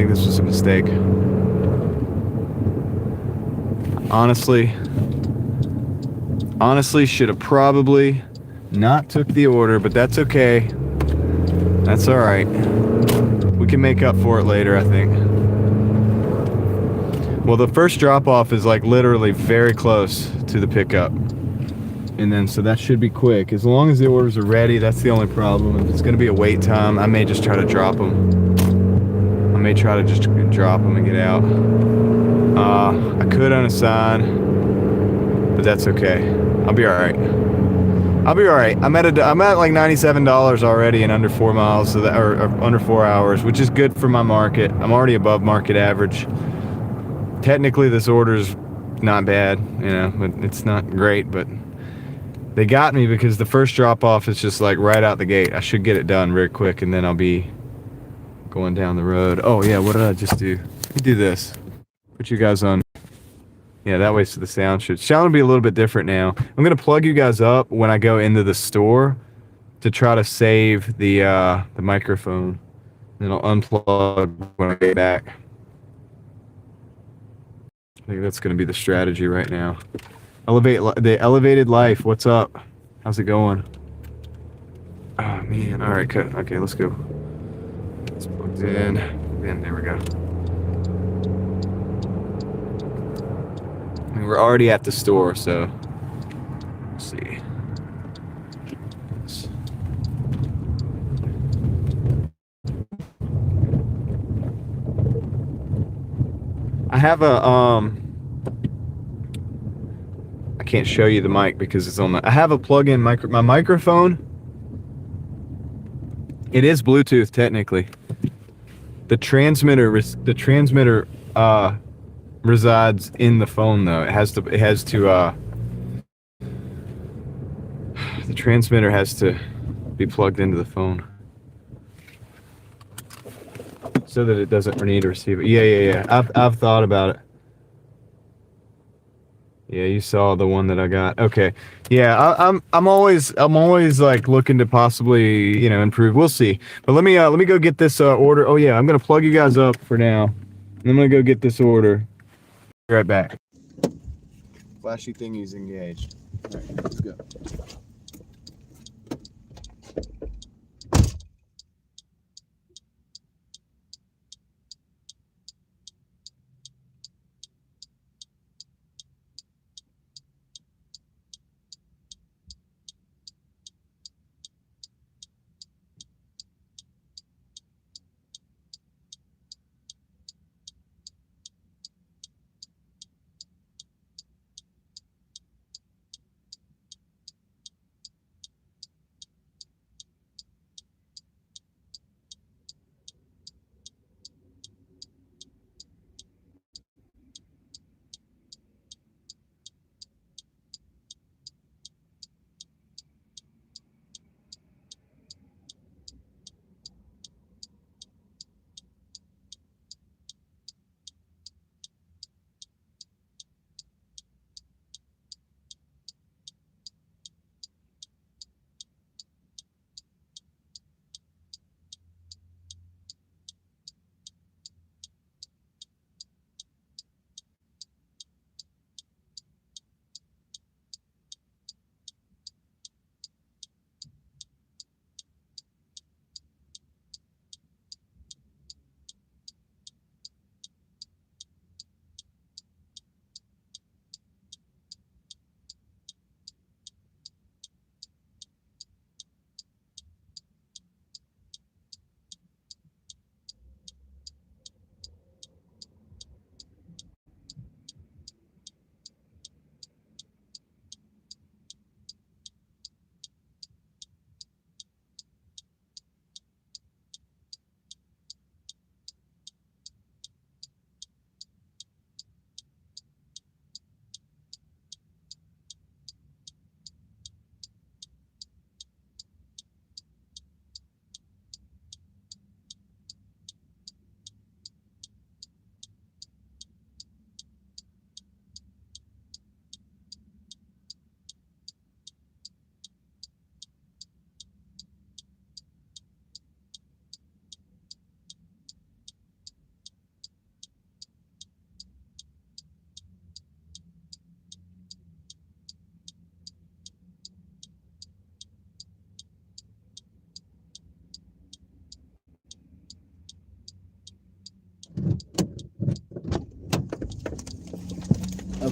this was a mistake. Honestly, should have probably not took the order, but that's okay. That's all right. We can make up for it later, I think. Well, the first drop off is like literally very close to the pickup. And then, so that should be quick. As long as the orders are ready, that's the only problem. If it's gonna be a wait time, I may just try to drop them. I may try to just drop them and get out. I could unassign, but that's okay. I'll be all right. I'm at like $97 already in under 4 miles, so that, or under 4 hours, which is good for my market. I'm already above market average. Technically, this order's not bad, you know, but it's not great, but they got me because the first drop off is just like right out the gate. I should get it done very quick, and then I'll be going down the road. Oh yeah, what did I just do? Let me do this. Put you guys on. Yeah, that way so the sound will be a little bit different now. I'm gonna plug you guys up when I go into the store to try to save the microphone. Then I'll unplug when I get back. I think that's gonna be the strategy right now. The elevated life. What's up? How's it going? Oh man. All right, cut. Okay, let's go. It's plugged in. And there we go. And we're already at the store, so let's see. I have a I can't show you the mic because it's on the. I have a plug-in my microphone. It is Bluetooth technically. The transmitter resides in the phone though. It has to the transmitter has to be plugged into the phone so that it doesn't need to receive it. Yeah. I've thought about it. Yeah, you saw the one that I got. Okay. Yeah, I'm always like looking to possibly, you know, improve. We'll see. But let me go get this order. Oh yeah, I'm gonna plug you guys up for now. And I'm gonna go get this order. Be right back. Flashy thingy's engaged. All right, let's go.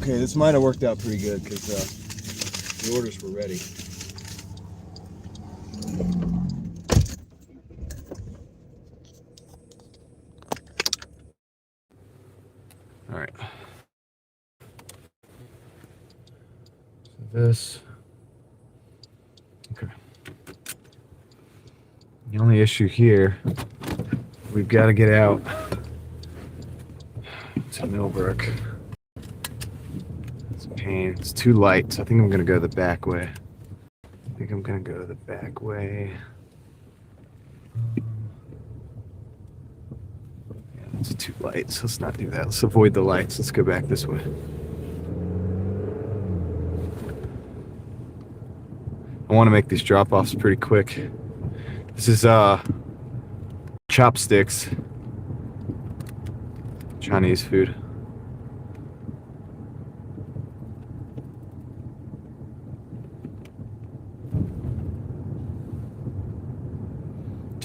Okay, this might have worked out pretty good because the orders were ready. All right. So this. Okay. The only issue here, we've got to get out to Millbrook. It's a pain. It's too light, so I think I'm going to go the back way. Yeah, it's too light, so let's not do that. Let's avoid the lights. Let's go back this way. I want to make these drop-offs pretty quick. This is chopsticks. Chinese food.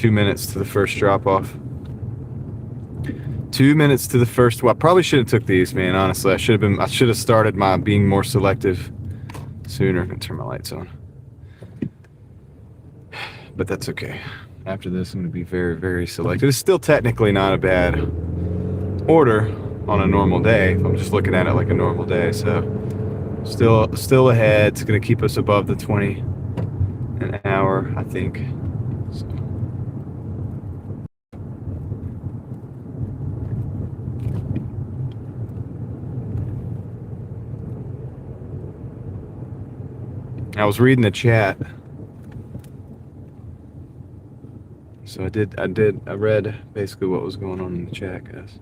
Minutes to the first drop-off. 2 minutes to the first. Well, I probably should have took these, man. Honestly, I should have started my being more selective sooner. I'm gonna turn my lights on, but that's okay. After this, I'm gonna be very, very selective. It's still technically not a bad order on a normal day. I'm just looking at it like a normal day, so still ahead. It's gonna keep us above the 20 an hour, I think. So. I was reading the chat, so I read basically what was going on in the chat, guys.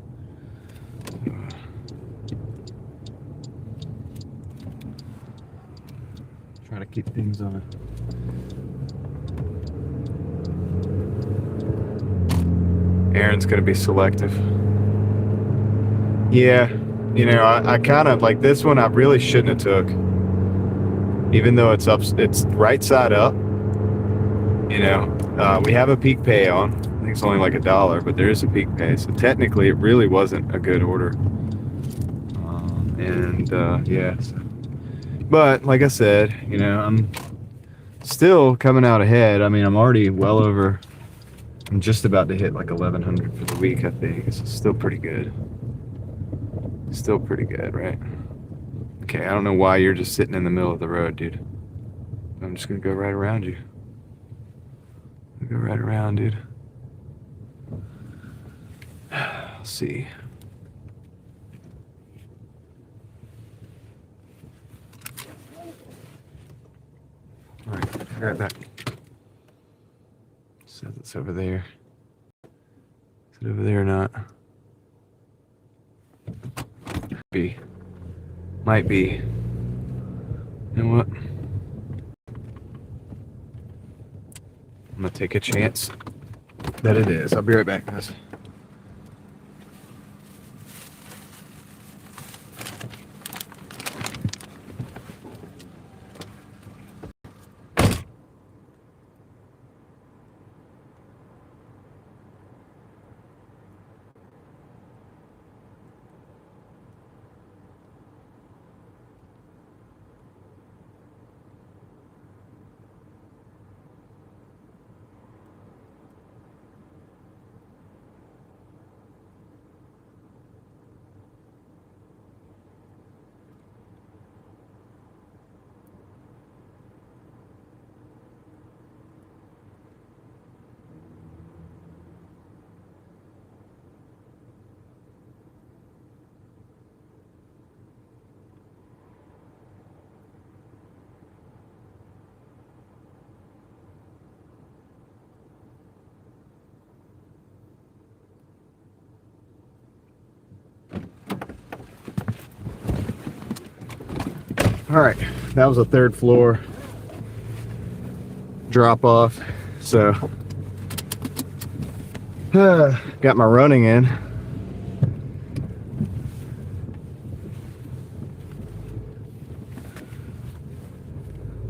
Try to keep things on it. Aaron's gonna be selective. Yeah, you know, I kind of like this one. I really shouldn't have took. Even though it's right side up, you know, we have a peak pay on. I think it's only like $1, but there is a peak pay. So technically, it really wasn't a good order. Yeah. So. But like I said, you know, I'm still coming out ahead. I mean, I'm already well over. I'm just about to hit like 1,100 for the week. I think it's still pretty good. Still pretty good, right? Okay, I don't know why you're just sitting in the middle of the road, dude. I'm just gonna go right around you. Go right around, dude. Let's see. All right, be right back. Says it's over there. Is it over there or not? Might be. You know what? I'm gonna take a chance that it is. I'll be right back, guys. All right, that was a third floor drop off. So got my running in.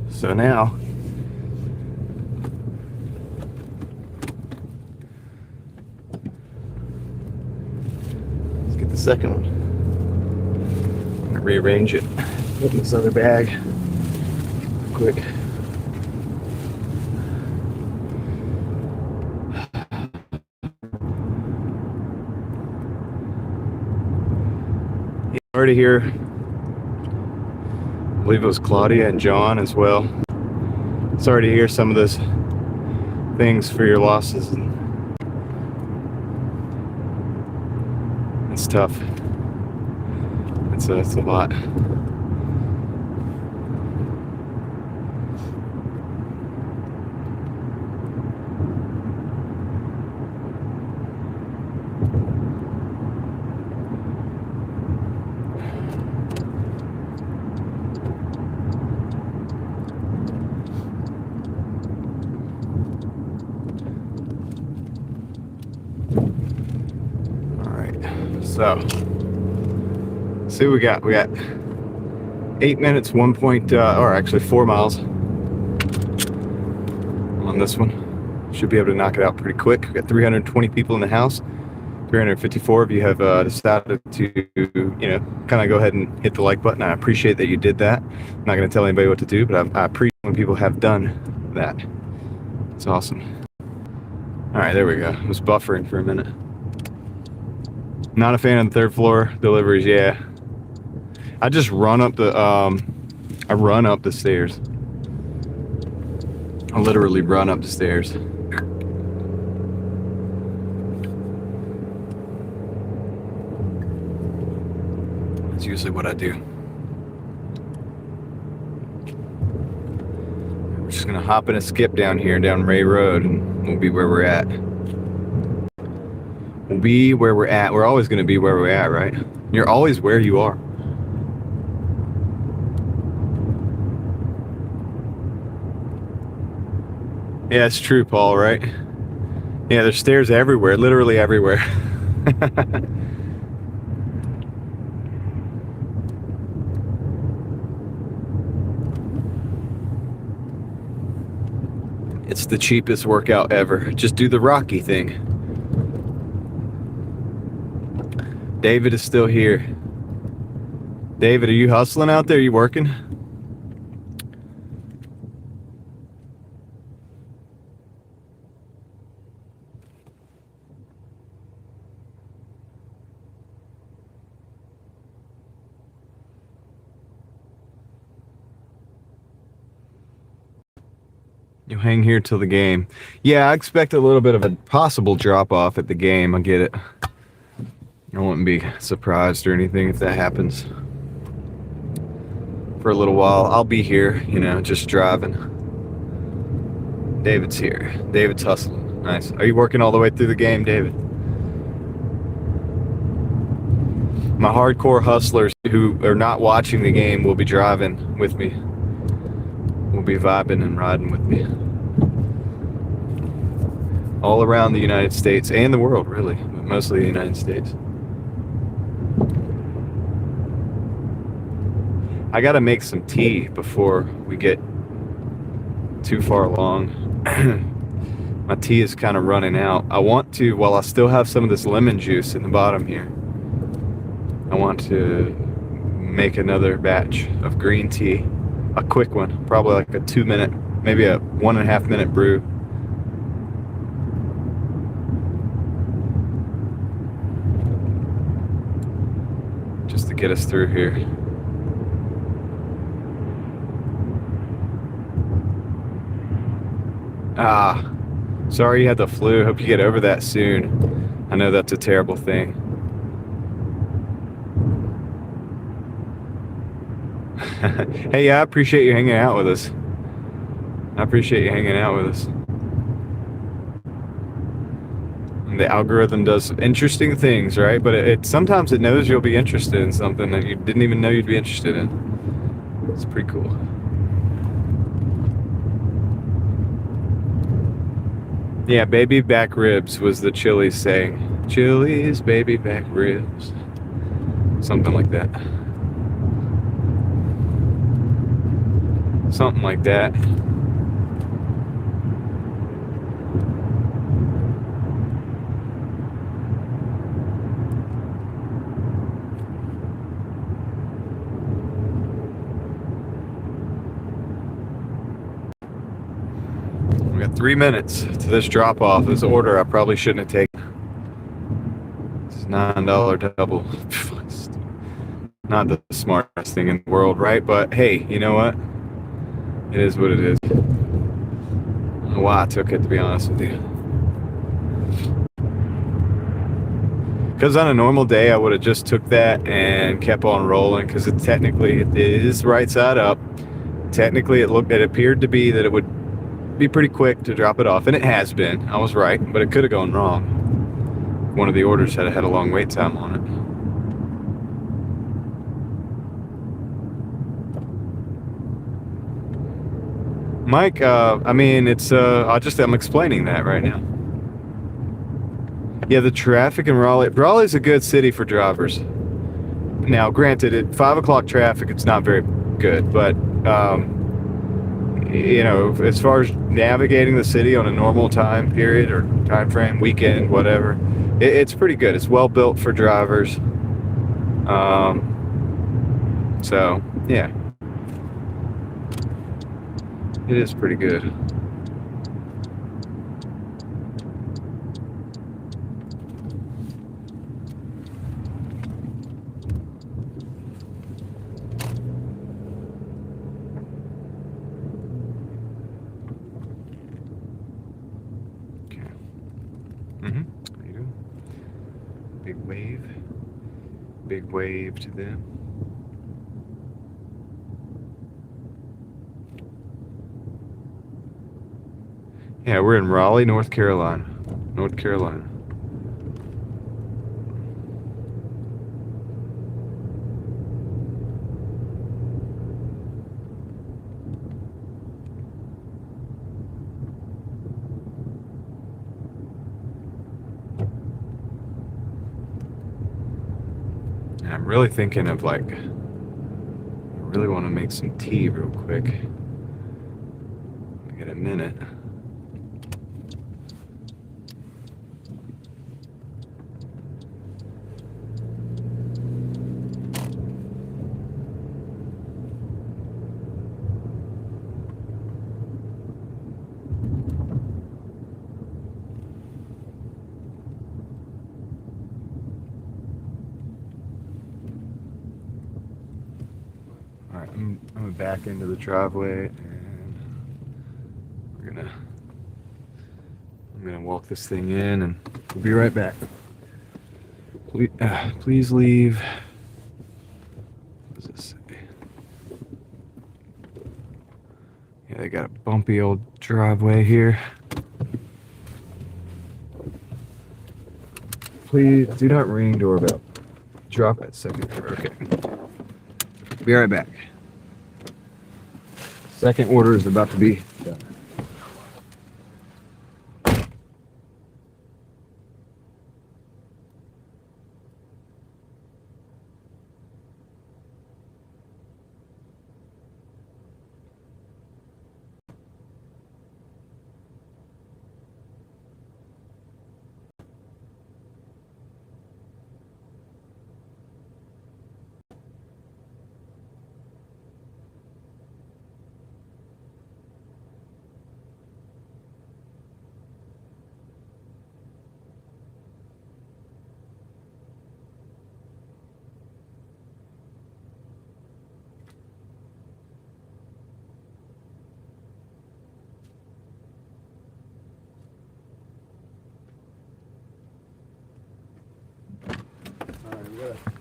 So now let's get the second one. rearrange it. Put in this other bag. Quick. Already here. I believe it was Claudia and John as well. Sorry to hear some of those things for your losses. It's tough. It's a lot. So, see what we got. We got 8 minutes, or actually 4 miles on this one. Should be able to knock it out pretty quick. We got 320 people in the house. 354 of you have decided to, kind of go ahead and hit the like button. I appreciate that you did that. I'm not going to tell anybody what to do, but I appreciate when people have done that. It's awesome. All right, there we go. It was buffering for a minute. Not a fan of the third floor deliveries. Yeah, I just run up the stairs. I literally run up the stairs. That's usually what I do. We're just gonna hop and a skip down here, down Ray Road, and we'll be where we're at. We'll be where we're at. We're always gonna be where we're at, right? You're always where you are. Yeah, it's true, Paul, right? Yeah, there's stairs everywhere, literally everywhere. It's the cheapest workout ever. Just do the Rocky thing. David is still here. David, are you hustling out there? Are you working? You'll hang here till the game. Yeah, I expect a little bit of a possible drop-off at the game. I get it. I wouldn't be surprised or anything if that happens. For a little while, I'll be here, just driving. David's here. David's hustling. Nice. Are you working all the way through the game, David? My hardcore hustlers who are not watching the game will be driving with me. Will be vibing and riding with me. All around the United States and the world, really, but mostly the United States. I gotta make some tea before we get too far along. My tea is kind of running out. I want to, while I still have some of this lemon juice in the bottom here, I want to make another batch of green tea. A quick one, probably like a 2-minute, maybe a 1.5 minute brew. Just to get us through here. Sorry you had the flu. Hope you get over that soon. I know that's a terrible thing. Hey, yeah, I appreciate you hanging out with us. I appreciate you hanging out with us. And the algorithm does interesting things, right? But it sometimes it knows you'll be interested in something that you didn't even know you'd be interested in. It's pretty cool. Yeah, baby back ribs was the Chili's saying. Chili's baby back ribs. Something like that. Something like that. 3 minutes to this drop off. This order I probably shouldn't have taken. It's $9 double. Not the smartest thing in the world, right? But hey, you know what? It is what it is. I don't know why I took it, to be honest with you. Because on a normal day, I would have just took that and kept on rolling. Because it is right side up. Technically, it appeared to be that it would be pretty quick to drop it off, and it has been. I was right, but it could have gone wrong. One of the orders had a long wait time on it. Mike, I mean, I'm explaining that right now. Yeah, the traffic in Raleigh's a good city for drivers. Now, granted, at 5 o'clock traffic, it's not very good, but, you know, as far as navigating the city on a normal time period or time frame, weekend, whatever, it's pretty good. It's well built for drivers. So, yeah. It is pretty good. Okay. How you doing? Big wave. Big wave to them. Yeah, we're in Raleigh, North Carolina. North Carolina. And I'm really thinking of I really want to make some tea real quick. I got a minute. Alright, I'm gonna back into the driveway and I'm gonna walk this thing in and we'll be right back. Please leave. What does this say? Yeah, they got a bumpy old driveway here. Please do not ring doorbell. Drop that second door. Okay. Be right back. Second order is about to be done.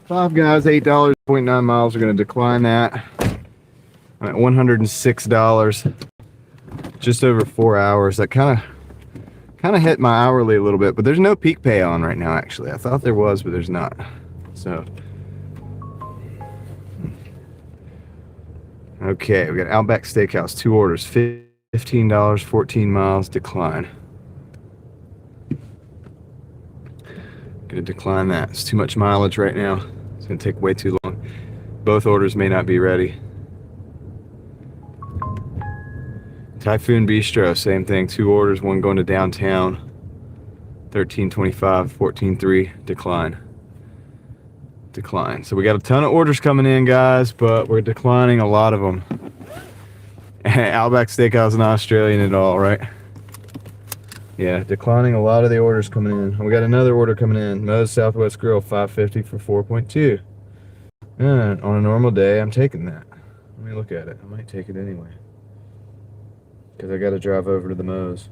Five guys, $8.9 miles. Are going to decline that. All right, $106. Just over 4 hours. That kind of hit my hourly a little bit, but there's no peak pay on right now. Actually, I thought there was, but there's not. So, okay, we got Outback Steakhouse. 2 orders, $15, 14 miles. Decline. Gonna decline that. It's too much mileage right now. It's gonna take way too long. Both orders may not be ready. Typhoon Bistro, same thing. 2 orders, 1 going to downtown. $13.25, $14.3. Decline. Decline. So we got a ton of orders coming in, guys, but we're declining a lot of them. Outback Steakhouse, not Australian at all, right? Yeah, declining a lot of the orders coming in. We got another order coming in. Moe's Southwest Grill, $5.50 for 4.2. And on a normal day, I'm taking that. Let me look at it. I might take it anyway. Because I got to drive over to the Moe's.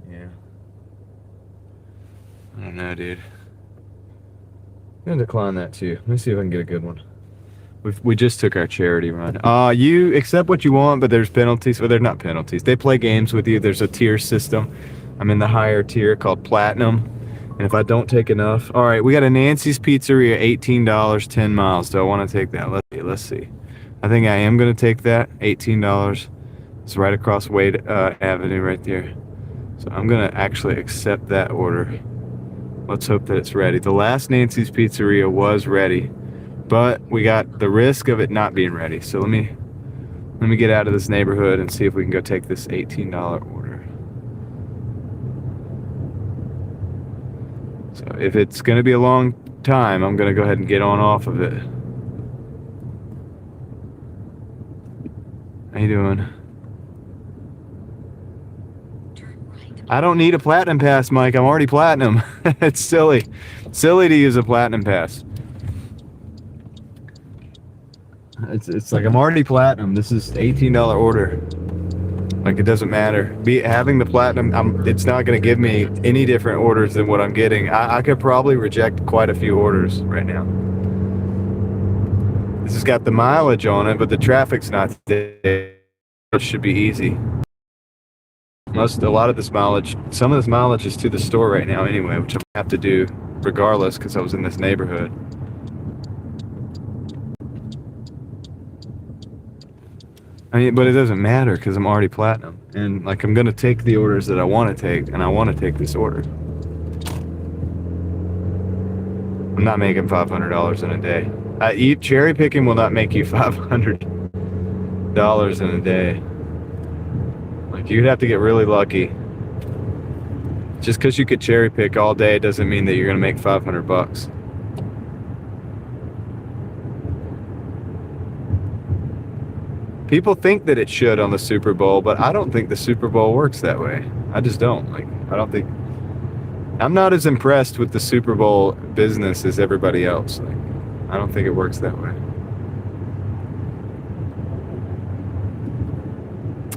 Yeah. I don't know, dude. I'm gonna decline that too. Let me see if I can get a good one. We just took our charity run. You accept what you want, but there's penalties. Well, they're not penalties. They play games with you. There's a tier system. I'm in the higher tier called Platinum. And if I don't take enough... All right, we got a Nancy's Pizzeria, $18, 10 miles. Do I want to take that? Let's see. I think I am going to take that. $18. It's right across Wade Avenue right there. So I'm going to actually accept that order. Let's hope that it's ready. The last Nancy's Pizzeria was ready, but we got the risk of it not being ready. So let me get out of this neighborhood and see if we can go take this $18 order. So if it's going to be a long time, I'm going to go ahead and get on off of it. How you doing? I don't need a platinum pass, Mike. I'm already platinum. It's silly. Silly to use a platinum pass. It's like I'm already platinum. This is $18 order. Like, it doesn't matter. Having the platinum, it's not going to give me any different orders than what I'm getting. I could probably reject quite a few orders right now. This has got the mileage on it, but the traffic's not there. It should be easy. A lot of this mileage, some of this mileage is to the store right now anyway, which I have to do regardless because I was in this neighborhood. I mean, but it doesn't matter because I'm already platinum. And like, I'm going to take the orders that I want to take, and I want to take this order. I'm not making $500 in a day. Cherry picking will not make you $500 in a day. Like, you'd have to get really lucky. Just because you could cherry pick all day doesn't mean that you're going to make $500. People think that it should on the Super Bowl, but I don't think the Super Bowl works that way. I just don't. Like, I don't think... I'm not as impressed with the Super Bowl business as everybody else. Like, I don't think it works that way.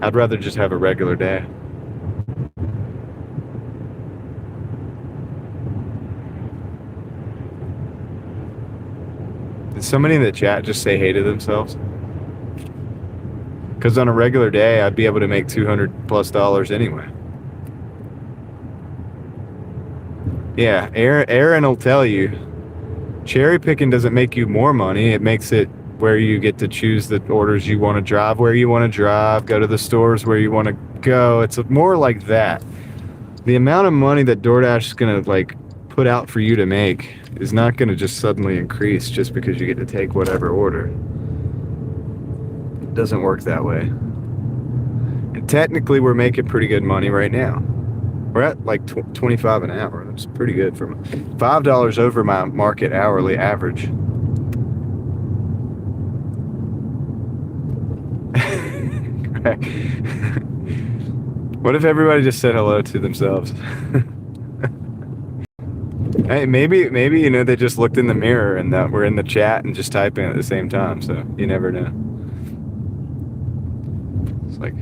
I'd rather just have a regular day. Did somebody in the chat just say hey to themselves? Because on a regular day, I'd be able to make $200+ anyway. Yeah, Aaron will tell you, cherry picking doesn't make you more money. It makes it where you get to choose the orders you want to drive, where you want to drive, go to the stores where you want to go. It's more like that. The amount of money that Doordash is going to like put out for you to make is not going to just suddenly increase just because you get to take whatever order. It doesn't work that way. And technically, we're making pretty good money right now. We're at like 25 an hour. That's pretty good for $5 over my market hourly average. What if everybody just said hello to themselves? Hey, maybe you know, they just looked in the mirror and that we're in the chat and just typing at the same time, so you never know. It's like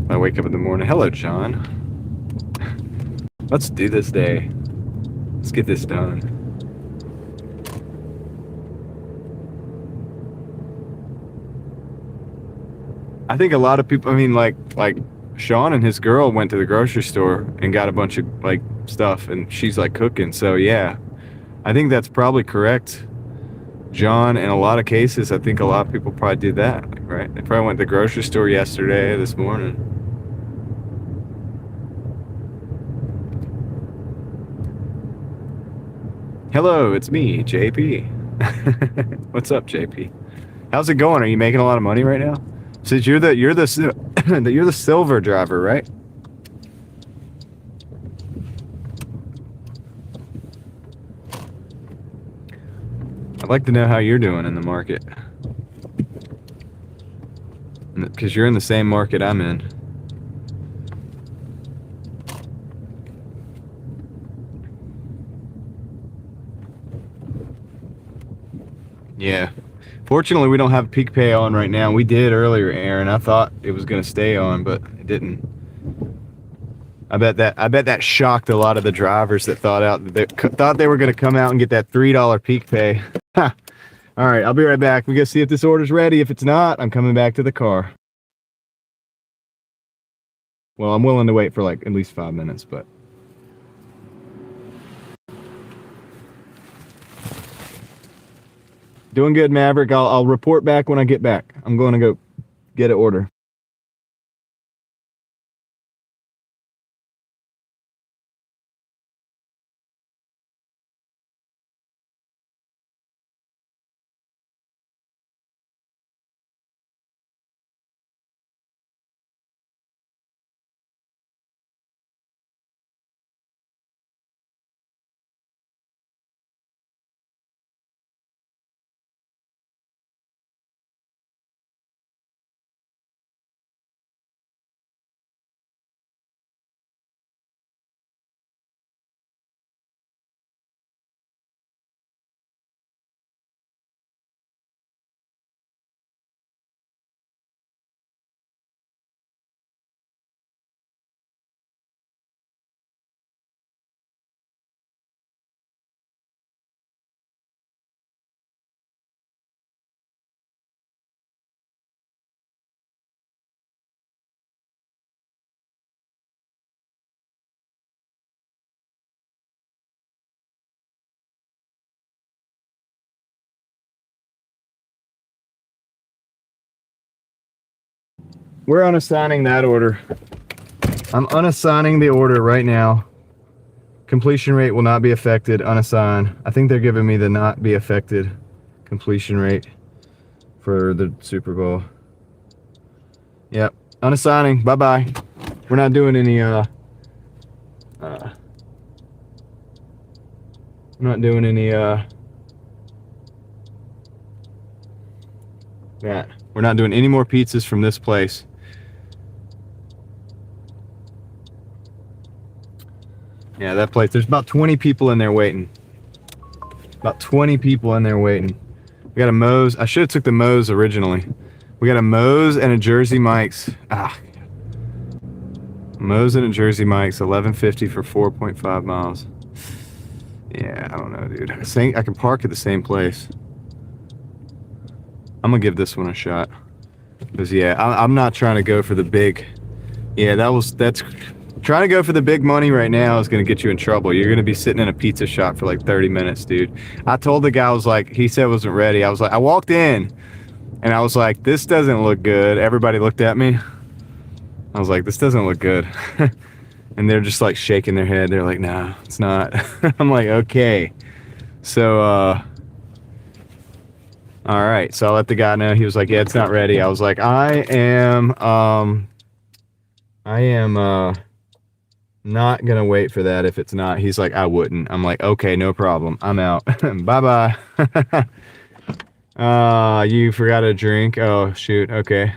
I wake up in the morning, hello John. Let's do this day. Let's get this done. I think a lot of people, I mean, like Sean and his girl went to the grocery store and got a bunch of like stuff, and she's like cooking. So yeah, I think that's probably correct, John. In a lot of cases, I think a lot of people probably did that, like, right? They probably went to the grocery store yesterday, this morning. Hello, it's me, JP. What's up, JP? How's it going? Are you making a lot of money right now? So you're the silver driver, right? I'd like to know how you're doing in the market. Because you're in the same market I'm in. Yeah. Fortunately, we don't have peak pay on right now. We did earlier, Aaron. I thought it was going to stay on, but it didn't. I bet that shocked a lot of the drivers that thought they were going to come out and get that $3 peak pay. All right, I'll be right back. We gotta see if this order's ready. If it's not, I'm coming back to the car. Well, I'm willing to wait for like at least 5 minutes, but doing good, Maverick. I'll report back when I get back. I'm going to go get an order. We're unassigning that order. I'm unassigning the order right now. Completion rate will not be affected. Unassign. I think they're giving me the not be affected completion rate for the Super Bowl. Yep. Unassigning. Bye-bye. We're not doing any we're not doing any that. We're not doing any more pizzas from this place. Yeah, that place. There's about 20 people in there waiting. About 20 people in there waiting. We got a Moe's. I should have took the Moe's originally. We got a Moe's and a Jersey Mike's. Moe's and a Jersey Mike's, $11.50 for 4.5 miles. Yeah, I don't know, dude. I think I can park at the same place. I'm gonna give this one a shot. Because yeah, I'm not trying to go for the big. Yeah, that's trying to go for the big money right now is gonna get you in trouble. You're gonna be sitting in a pizza shop for like 30 minutes, dude. I told the guy, I was like, he said it wasn't ready. I was like, I walked in and I was like, this doesn't look good. Everybody looked at me. I was like, this doesn't look good. And they're just like shaking their head. They're like, no, it's not. I'm like, okay. So, all right. So I let the guy know. He was like, yeah, it's not ready. I was like, I am not gonna wait for that if it's not. He's like, I wouldn't. I'm like, okay, no problem. I'm out. Bye-bye. You forgot a drink. Oh, shoot. Okay.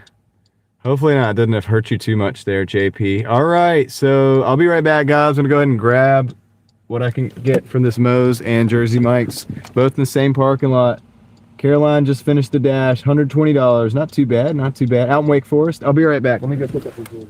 Hopefully not. It doesn't have hurt you too much there, JP. All right. So I'll be right back, guys. I'm gonna go ahead and grab what I can get from this Moe's and Jersey Mike's, both in the same parking lot. Caroline just finished the dash, $120. Not too bad, not too bad. Out in Wake Forest. I'll be right back. Let me go pick up this order.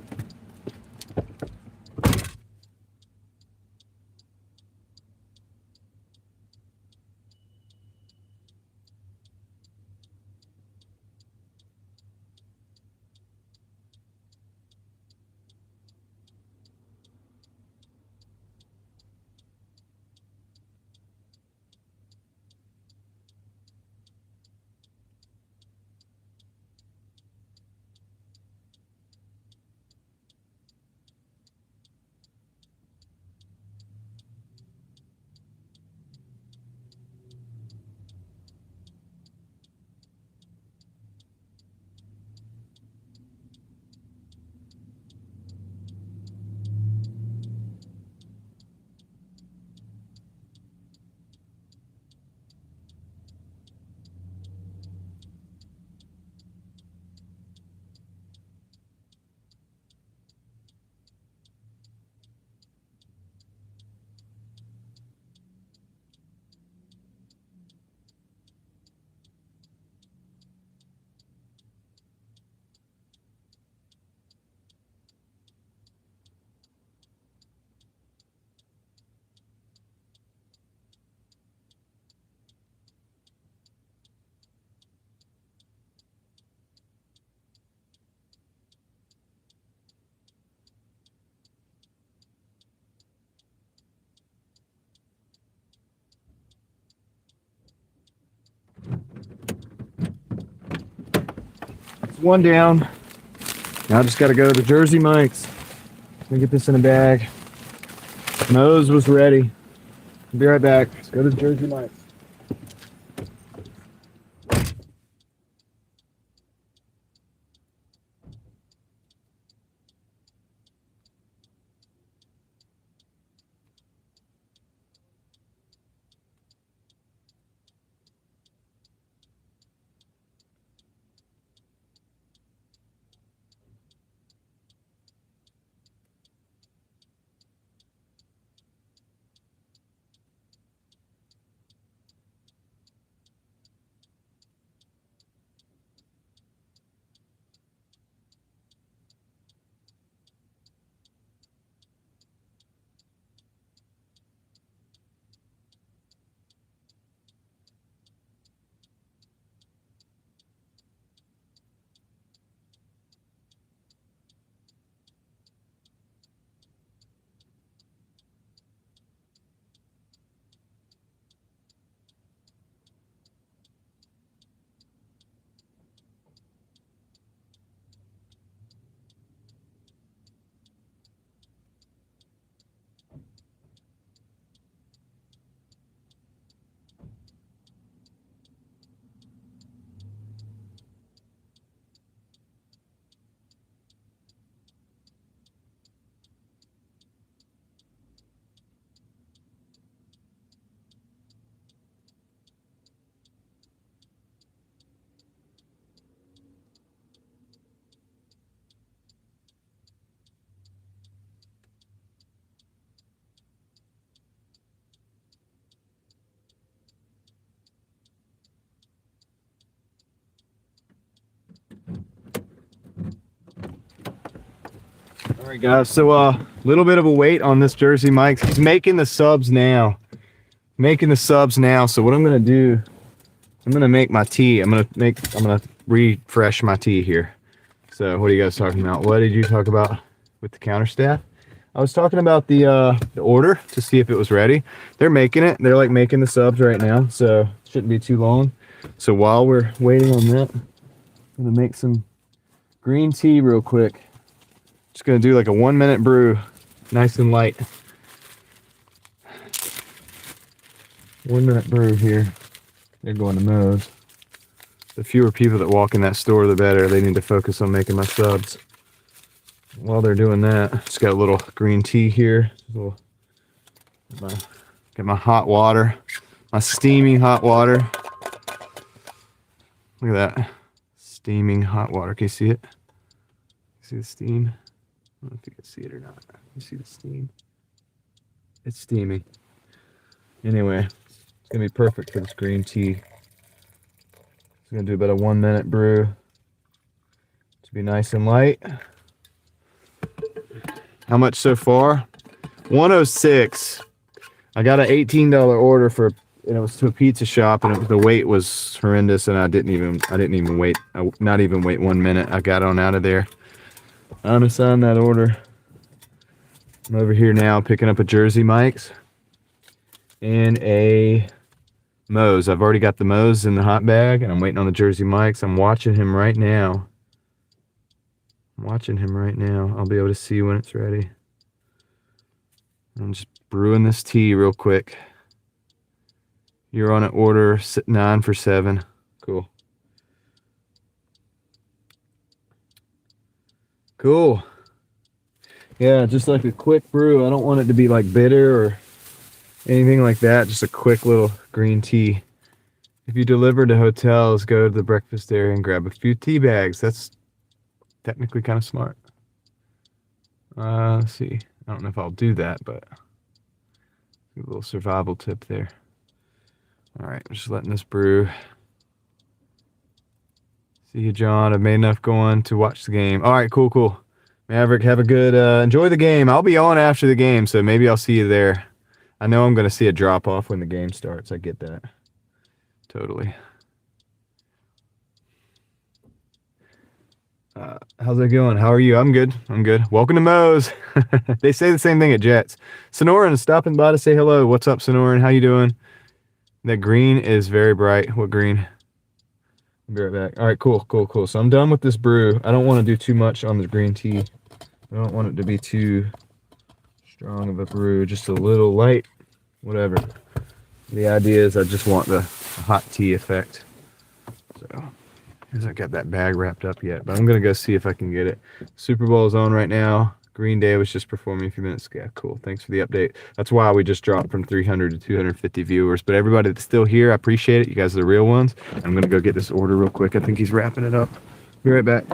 one down. Now I just got to go to Jersey Mike's. Let me get this in a bag. Nose was ready. I'll be right back. Let's go to Jersey Mike's. All right, guys. So a little bit of a wait on this Jersey Mike's. He's making the subs now. So what I'm gonna do, I'm gonna make my tea. I'm gonna refresh my tea here. So what are you guys talking about? What did you talk about with the counter staff? I was talking about the order to see if it was ready. They're making it. They're like making the subs right now, so it shouldn't be too long. So while we're waiting on that, I'm gonna make some green tea real quick. Just gonna do like a 1 minute brew, nice and light. 1 minute brew here. They're going to Moe's. The fewer people that walk in that store, the better. They need to focus on making my subs. While they're doing that, just got a little green tea here. Get my hot water, my steaming hot water. Look at that, steaming hot water. Can you see it? See the steam? I don't know if you can see it or not. You see the steam? It's steaming. Anyway, it's gonna be perfect for this green tea. It's gonna do about a 1 minute brew to be nice and light. How much so far? 106. I got an $18 order for, and it was to a pizza shop, and the wait was horrendous, and I didn't even wait. Not even wait 1 minute. I got on out of there. Unassigned that order. I'm over here now picking up a Jersey Mike's and a Moe's. I've already got the Moe's in the hot bag, and I'm waiting on the Jersey Mike's. I'm watching him right now. I'll be able to see when it's ready. I'm just brewing this tea real quick. You're on an order 9 for 7. Cool. Cool. Yeah, just like a quick brew. I don't want it to be like bitter or anything like that. Just a quick little green tea. If you deliver to hotels, go to the breakfast area and grab a few tea bags. That's technically kind of smart. Let's see. I don't know if I'll do that, but a little survival tip there. All right, I'm just letting this brew. See you, John. I've made enough going to watch the game. All right, cool. Maverick, have a good, enjoy the game. I'll be on after the game, so maybe I'll see you there. I know I'm going to see a drop-off when the game starts. I get that. Totally. How's it going? How are you? I'm good. Welcome to Moe's. They say the same thing at Jets. Sonoran is stopping by to say hello. What's up, Sonoran? How you doing? That green is very bright. What green? I'll be right back. All right, cool. So I'm done with this brew. I don't want to do too much on the green tea. I don't want it to be too strong of a brew, just a little light, whatever. The idea is I just want the hot tea effect. So, I haven't got that bag wrapped up yet, but I'm gonna go see if I can get it. Super Bowl is on right now. Green Day was just performing a few minutes ago. Yeah, cool. Thanks for the update. That's why we just dropped from 300 to 250 viewers. But everybody that's still here, I appreciate it. You guys are the real ones. I'm gonna go get this order real quick. I think he's wrapping it up. Be right back.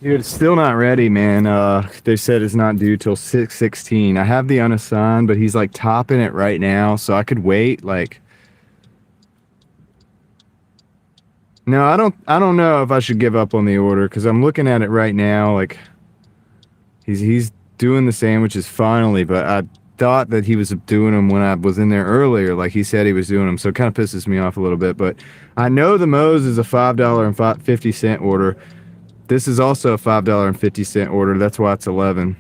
Dude, it's still not ready, man. They said it's not due till 6:16. I have the unassigned, but he's like topping it right now, so I could wait. Like, no, I don't know if I should give up on the order because I'm looking at it right now. Like, he's doing the sandwiches finally, but I thought that he was doing them when I was in there earlier. Like he said he was doing them, so it kind of pisses me off a little bit. But I know the Moe's is a $5.50 order. This is also a $5.50 order. That's why it's 11.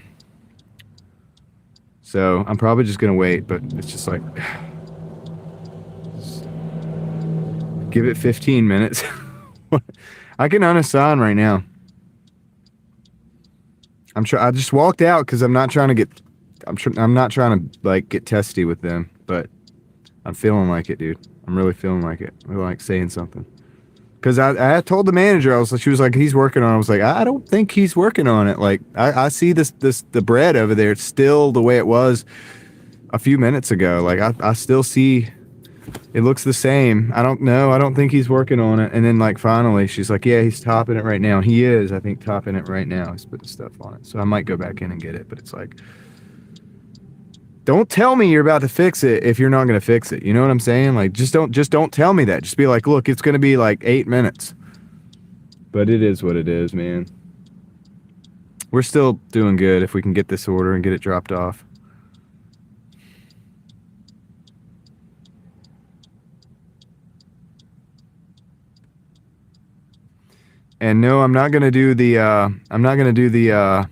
So I'm probably just gonna wait, but it's just like give it 15 minutes. I can unassign right now. I just walked out because I'm not trying to get. I'm not trying to like get testy with them, but I'm feeling like it, dude. I'm really feeling like it. I like saying something. Because I told the manager, she was like, he's working on it. I was like, I don't think he's working on it. Like, I see the bread over there. It's still the way it was a few minutes ago. Like, I still see, it looks the same. I don't know. I don't think he's working on it. And then, like, finally, she's like, yeah, he's topping it right now. He is, I think, topping it right now. He's putting stuff on it. So I might go back in and get it. But it's like, don't tell me you're about to fix it if you're not going to fix it. You know what I'm saying? Like, just don't tell me that. Just be like, look, it's going to be like 8 minutes. But it is what it is, man. We're still doing good if we can get this order and get it dropped off. And no, I'm not gonna do the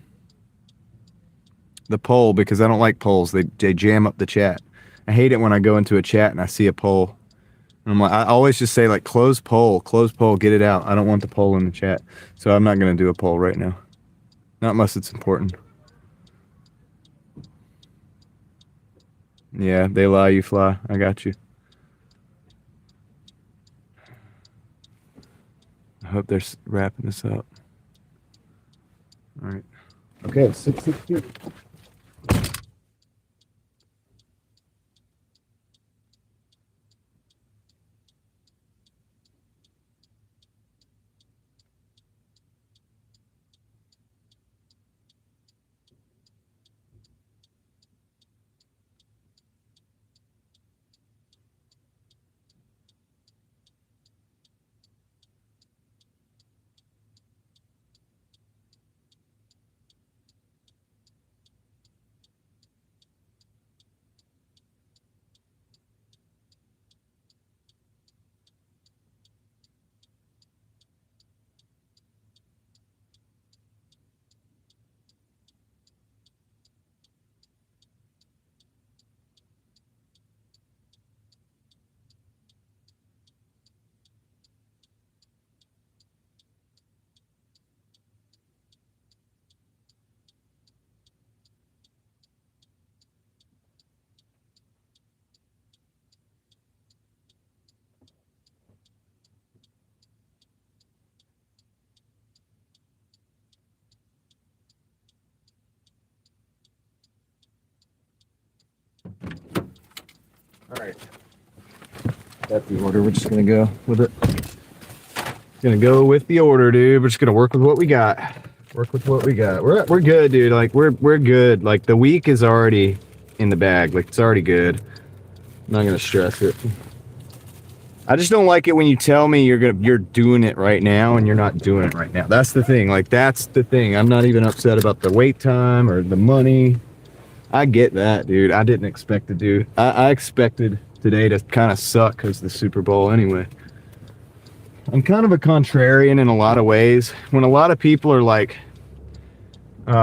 the poll because I don't like polls. They jam up the chat. I hate it when I go into a chat and I see a poll. And I'm like, I always just say like close poll, get it out. I don't want the poll in the chat, so I'm not gonna do a poll right now. Not unless it's important. Yeah, they lie, you fly. I got you. I hope they're wrapping this up. All right. Okay, 6:62. All right. That's the order. We're just gonna go with it. Gonna go with the order, dude. We're just gonna work with what we got. Work with what we got. We're good, dude. Like we're good. Like the week is already in the bag. Like it's already good. I'm not gonna stress it. I just don't like it when you tell me you're doing it right now and you're not doing it right now. That's the thing. Like that's the thing. I'm not even upset about the wait time or the money. I get that, dude. I didn't expect to do. I expected today to kind of suck because the Super Bowl anyway. I'm kind of a contrarian in a lot of ways. When a lot of people are like, you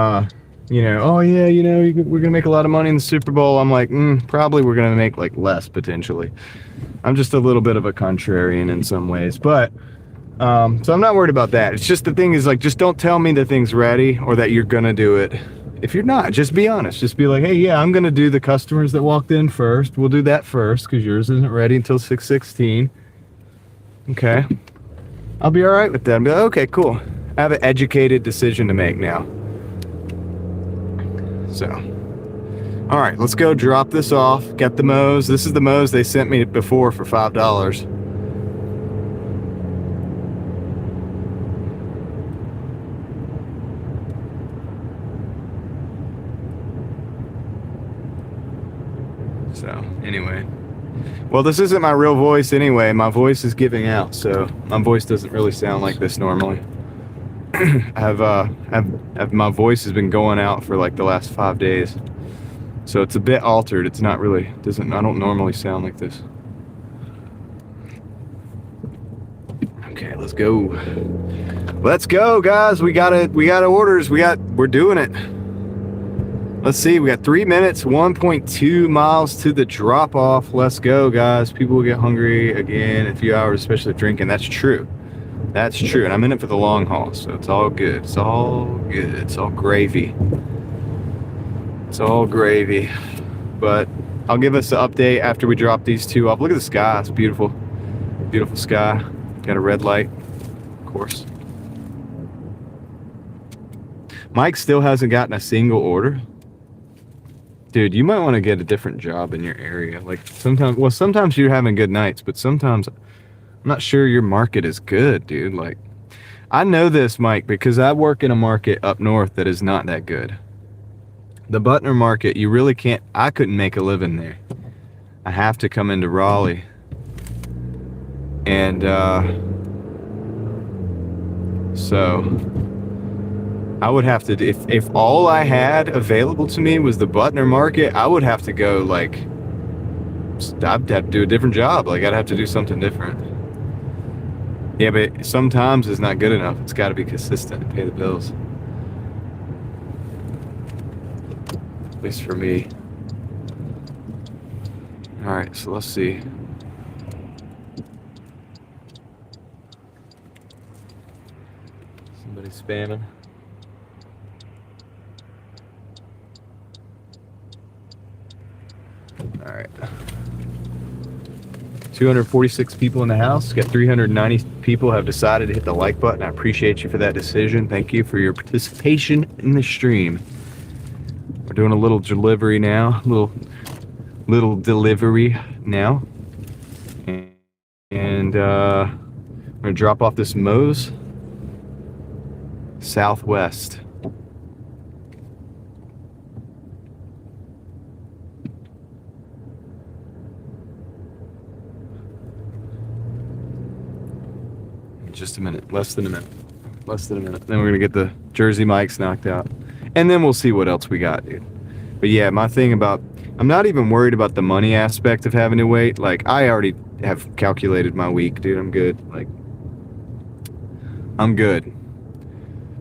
know, oh yeah, you know, we're gonna make a lot of money in the Super Bowl. I'm like, probably we're gonna make like less potentially. I'm just a little bit of a contrarian in some ways, but so I'm not worried about that. It's just the thing is like, just don't tell me the thing's ready or that you're gonna do it. If you're not, just be honest. Just be like, hey, yeah, I'm gonna do the customers that walked in first. We'll do that first because yours isn't ready until 6:16. Okay, I'll be all right with that. I'll be like, okay, cool. I have an educated decision to make now. So, all right, let's go drop this off. Get the Moe's. This is the Moe's they sent me before for $5. So, anyway. Well, this isn't my real voice anyway. My voice is giving out, so my voice doesn't really sound like this normally. My voice has been going out for like the last 5 days. So it's a bit altered. It's not really, I don't normally sound like this. Okay, let's go. Let's go, guys. We got orders. We're doing it. Let's see, we got 3 minutes, 1.2 miles to the drop off. Let's go, guys. People will get hungry again in a few hours, especially if drinking. That's true. That's true. And I'm in it for the long haul, so it's all good. It's all good. It's all gravy. It's all gravy. But I'll give us an update after we drop these two off. Look at the sky. It's beautiful. Beautiful sky. Got a red light, of course. Mike still hasn't gotten a single order. Dude, you might want to get a different job in your area. Like sometimes you're having good nights, but sometimes I'm not sure your market is good, dude. Like I know this, Mike, because I work in a market up north that is not that good. The Butner Market, you really can't. I couldn't make a living there. I have to come into Raleigh. And so I would have to, if all I had available to me was the Butner Market, I would have to go like, I'd have to do a different job. Like I'd have to do something different. Yeah, but sometimes it's not good enough. It's got to be consistent and pay the bills. At least for me. All right, so let's see. Somebody spamming. All right. 246 people in the house. Got 390 people have decided to hit the like button. I appreciate you for that decision. Thank you for your participation in the stream. We're doing a little delivery now. Little delivery now. And we're gonna drop off this Moe's Southwest. Just a minute, less than a minute. Then we're gonna get the Jersey mics knocked out, and then we'll see what else we got, dude. But yeah, my thing about, I'm not even worried about the money aspect of having to wait. Like I already have calculated my week, dude. I'm good. Like I'm good.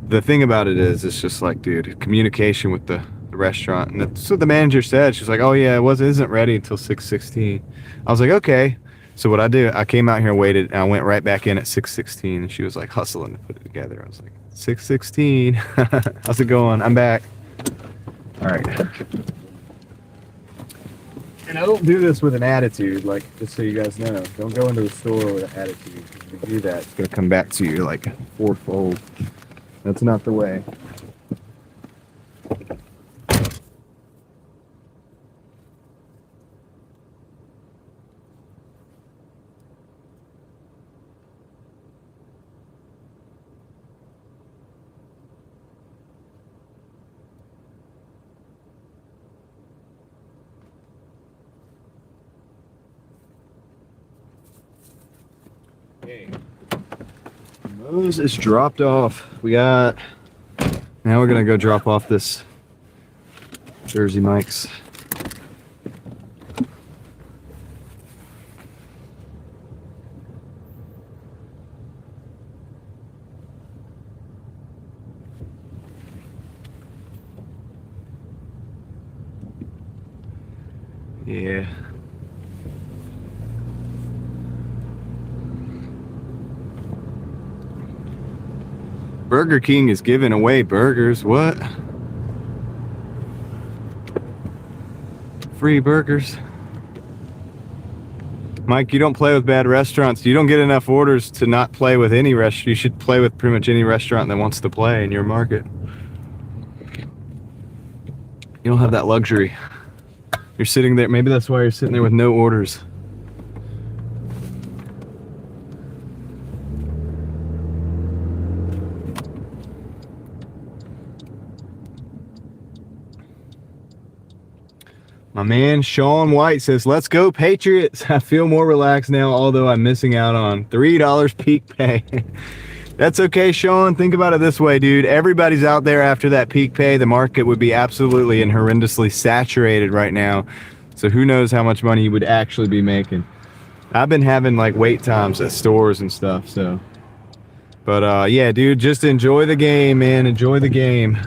The thing about it is, it's just like, dude, communication with the restaurant, and that's what the manager said. She's like, oh yeah, isn't ready until 6:16. I was like, okay. So what I do, I came out here and waited, and I went right back in at 6:16, and she was like hustling to put it together. I was like, 6:16. How's it going? I'm back. All right. And I don't do this with an attitude, like, just so you guys know. Don't go into the store with an attitude. If you do that, it's going to come back to you like fourfold. That's not the way. Okay. Moe's is dropped off. Now we're gonna go drop off this Jersey mics. Yeah. Burger King is giving away burgers. What? Free burgers. Mike, you don't play with bad restaurants. You don't get enough orders to not play with any restaurant. You should play with pretty much any restaurant that wants to play in your market. You don't have that luxury. You're sitting there. Maybe that's why you're sitting there with no orders. My man Sean White says, let's go Patriots. I feel more relaxed now, although I'm missing out on $3 peak pay. That's okay, Sean. Think about it this way, dude. Everybody's out there after that peak pay. The market would be absolutely and horrendously saturated right now. So who knows how much money you would actually be making. I've been having like wait times at stores and stuff, so. But yeah, dude, just enjoy the game, man. Enjoy the game.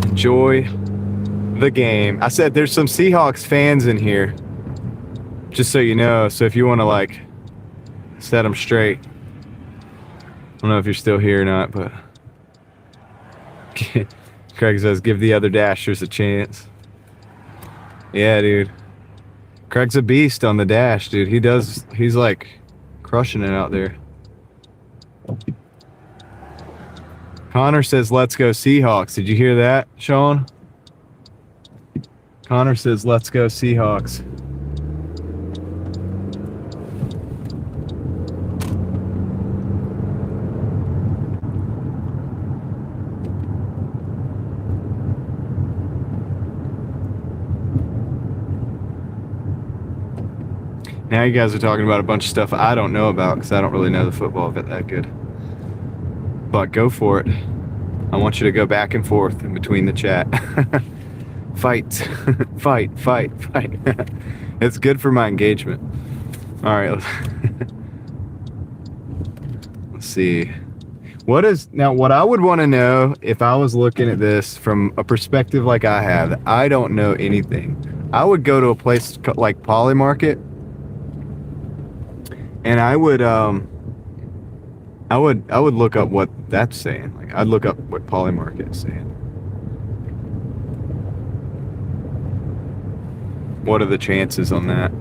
Enjoy the game. I said there's some Seahawks fans in here, just so you know. So if you want to like set them straight, I don't know if you're still here or not, but Craig says give the other dashers a chance. Yeah, dude. Craig's a beast on the dash, dude. He's like crushing it out there. Connor says, let's go Seahawks. Did you hear that, Sean? Connor says, let's go Seahawks. Now you guys are talking about a bunch of stuff I don't know about because I don't really know the football of it that good. But go for it. I want you to go back and forth in between the chat. Fight, fight, fight, fight. It's good for my engagement. All right. Let's see. What I would want to know if I was looking at this from a perspective like I have, I don't know anything. I would go to a place like Poly Market, and I would look up what that's saying. Like I'd look up what Poly Market is saying. What are the chances on that?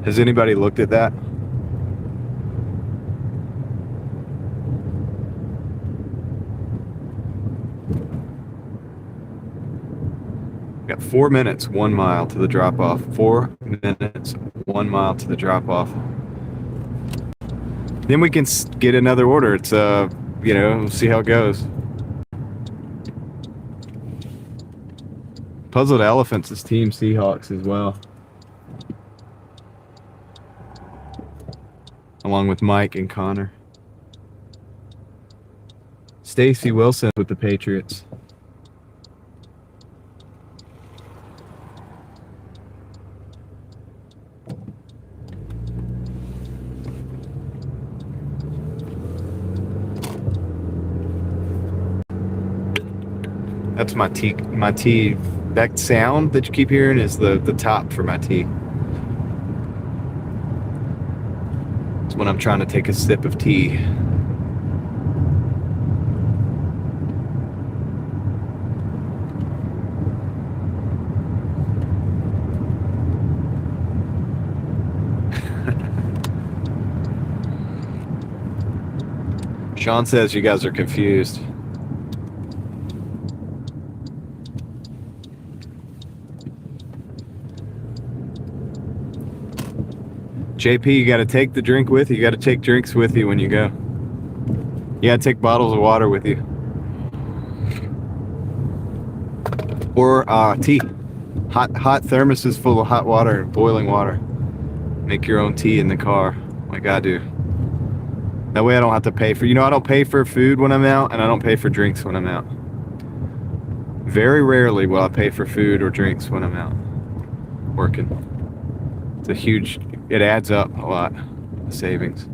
Has anybody looked at that? Got 4 minutes, 1 mile to the drop off. 4 minutes, 1 mile to the drop off. Then we can get another order. It's we'll see how it goes. Puzzled Elephants is Team Seahawks as well, along with Mike and Connor. Stacy Wilson with the Patriots. That's my tea. My tea. That sound that you keep hearing is the top for my tea. It's when I'm trying to take a sip of tea. Sean says you guys are confused. JP, you got to take the drink with you. You got to take drinks with you when you go. You got to take bottles of water with you. Or tea. Hot thermoses full of hot water and boiling water. Make your own tea in the car, like I do. That way I don't have to pay for, I don't pay for food when I'm out, and I don't pay for drinks when I'm out. Very rarely will I pay for food or drinks when I'm out working. It's a huge, it adds up a lot, the savings.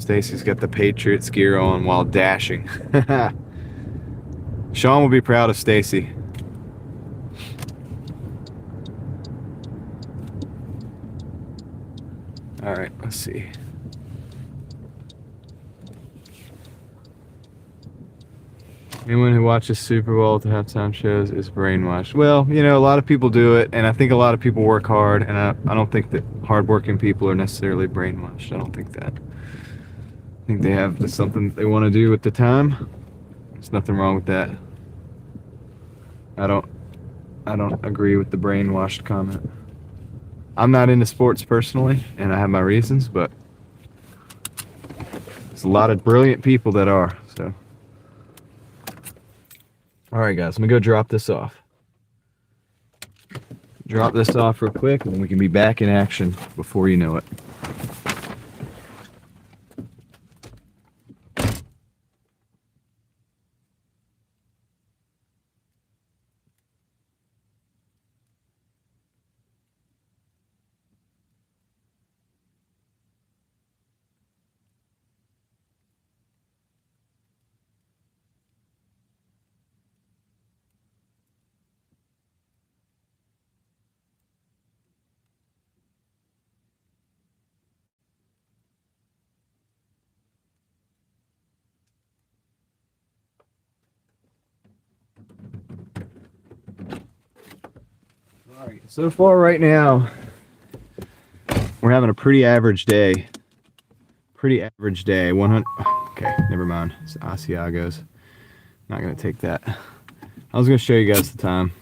Stacy's got the Patriots gear on while dashing. Sean will be proud of Stacy. All right, let's see. Anyone who watches Super Bowl at the halftime shows is brainwashed. Well, a lot of people do it, and I think a lot of people work hard, and I don't think that hardworking people are necessarily brainwashed. I don't think that. I think they have something they want to do at the time. There's nothing wrong with that. I don't agree with the brainwashed comment. I'm not into sports personally, and I have my reasons, but there's a lot of brilliant people that are, so. All right, guys, let me go drop this off. Drop this off real quick, and then we can be back in action before you know it. All right, so far right now, we're having a pretty average day. Pretty average day. 100. Okay, never mind. It's Asiagos. Not gonna take that. I was gonna show you guys the time.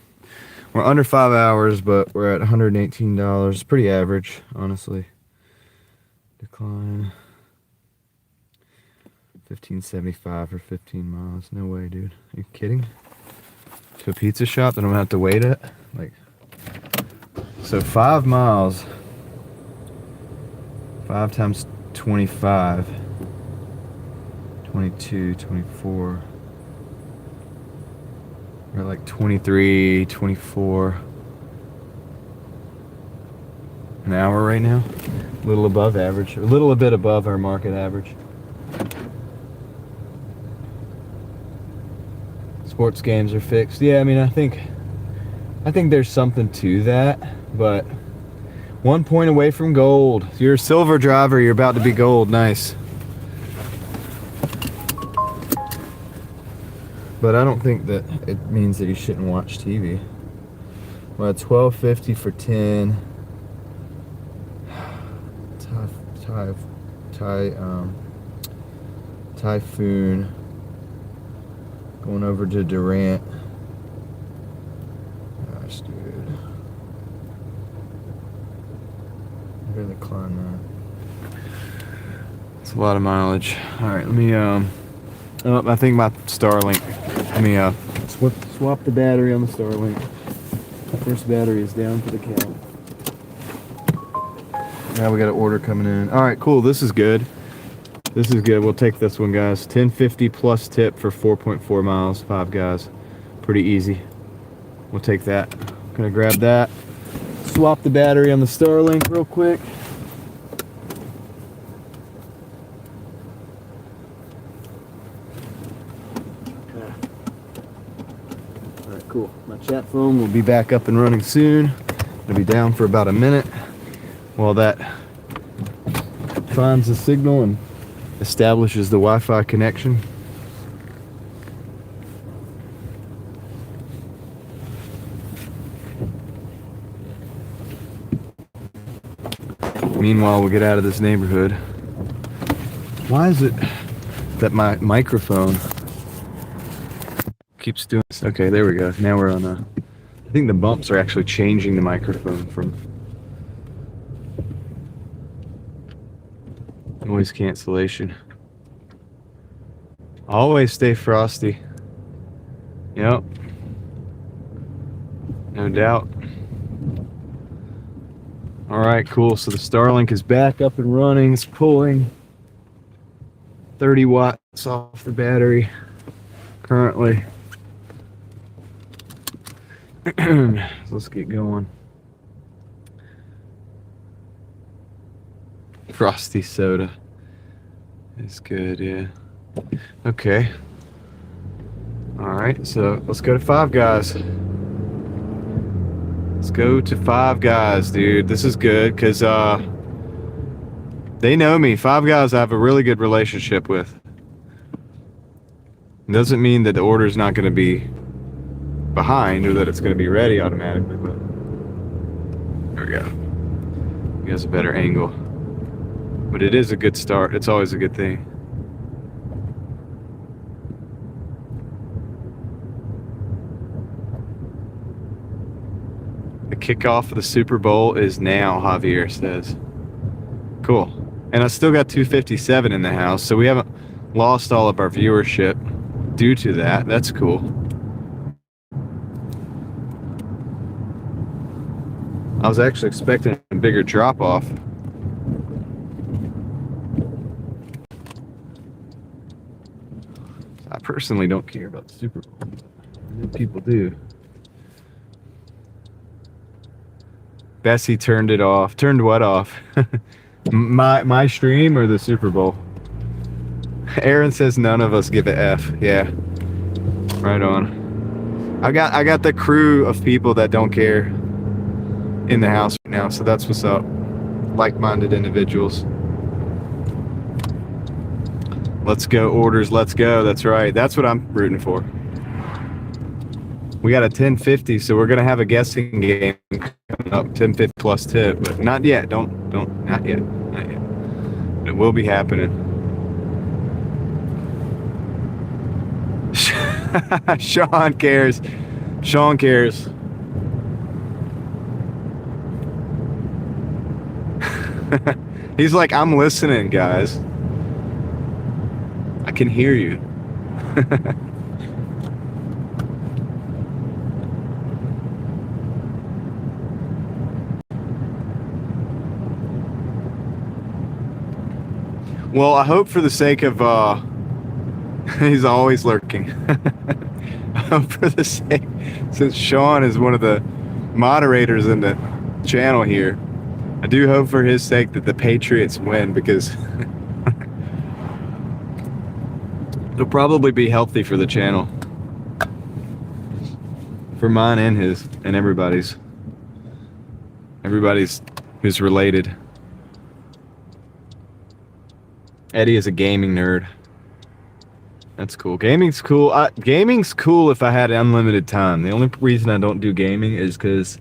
We're under 5 hours, but we're at $118. Pretty average, honestly. Decline. $15.75 for 15 miles. No way, dude. Are you kidding? To a pizza shop that I'm gonna have to wait at? Like, so 5 miles. 5 times 25. 22, 24. We're like 23, 24 an hour right now. A little above average. A little bit above our market average. Sports games are fixed. Yeah, I mean, I think there's something to that, but 1 point away from gold. You're a silver driver, you're about to be gold. Nice. But I don't think that it means that you shouldn't watch TV. Well, at $12.50 for 10. Typhoon. Going over to Durant. Gosh, dude. I really climb that. It's a lot of mileage. Alright, let me, I think my Starlink. Let me, swap the battery on the Starlink. First battery is down for the count. Now we got an order coming in. Alright, cool. This is good. This is good. We'll take this one, guys. $10.50 plus tip for 4.4 miles. 5 guys. Pretty easy. We'll take that. Gonna grab that. Swap the battery on the Starlink real quick. Alright, cool. My chat phone will be back up and running soon. It'll be down for about a minute while that finds the signal and establishes the Wi-Fi connection. Meanwhile, we'll get out of this neighborhood. Why is it that my microphone keeps doing this? Okay, there we go. Now we're on I think the bumps are actually changing the microphone from noise cancellation. Always stay frosty. Yep. No doubt. Alright, cool. So the Starlink is back up and running. It's pulling 30 watts off the battery currently. Let's get going. Frosty soda is good, yeah. Okay. Alright, so let's go to 5 guys. Let's go to 5 guys, dude. This is good because they know me. 5 guys I have a really good relationship with. It doesn't mean that the order's not going to be behind or that it's going to be ready automatically, but there we go. He has a better angle. But it is a good start. It's always a good thing. The kickoff of the Super Bowl is now, Javier says. Cool. And I still got 257 in the house, so we haven't lost all of our viewership due to that. That's cool. I was actually expecting a bigger drop-off. I personally don't care about the Super Bowl, but I know people do. Bessie turned it off. Turned what off? my stream or the Super Bowl? Aaron says none of us give a F. Yeah. Right on. I got the crew of people that don't care in the house right now, so that's what's up. Like-minded individuals. Let's go, orders, let's go. That's right. That's what I'm rooting for. We got a 1050, so we're gonna have a guessing game coming up. 1050 plus tip, but not yet. Not yet. It will be happening. Sean cares. He's like, I'm listening, guys. I I can hear you. Well, I hope for the sake of he's always lurking. I hope for the sake, since Sean is one of the moderators in the channel here, I do hope for his sake that the Patriots win, because it'll probably be healthy for the channel. For mine and his and everybody's. Everybody's who's related. Eddie is a gaming nerd. That's cool. Gaming's cool. Gaming's cool if I had unlimited time. The only reason I don't do gaming is because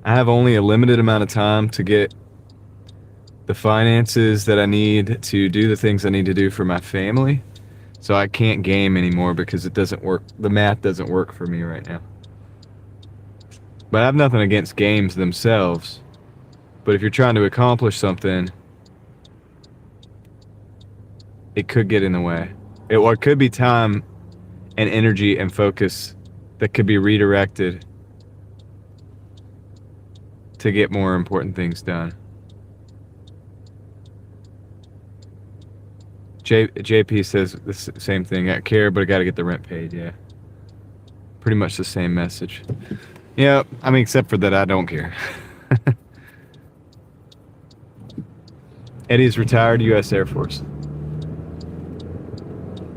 I have only a limited amount of time to get the finances that I need to do the things I need to do for my family. So I can't game anymore because it doesn't work. The math doesn't work for me right now. But I have nothing against games themselves. But if you're trying to accomplish something, it could get in the way. It could be time and energy and focus that could be redirected to get more important things done. JP says the same thing. I care, but I got to get the rent paid. Yeah. Pretty much the same message. Yeah, I mean, except for that I don't care. Eddie's retired U.S. Air Force.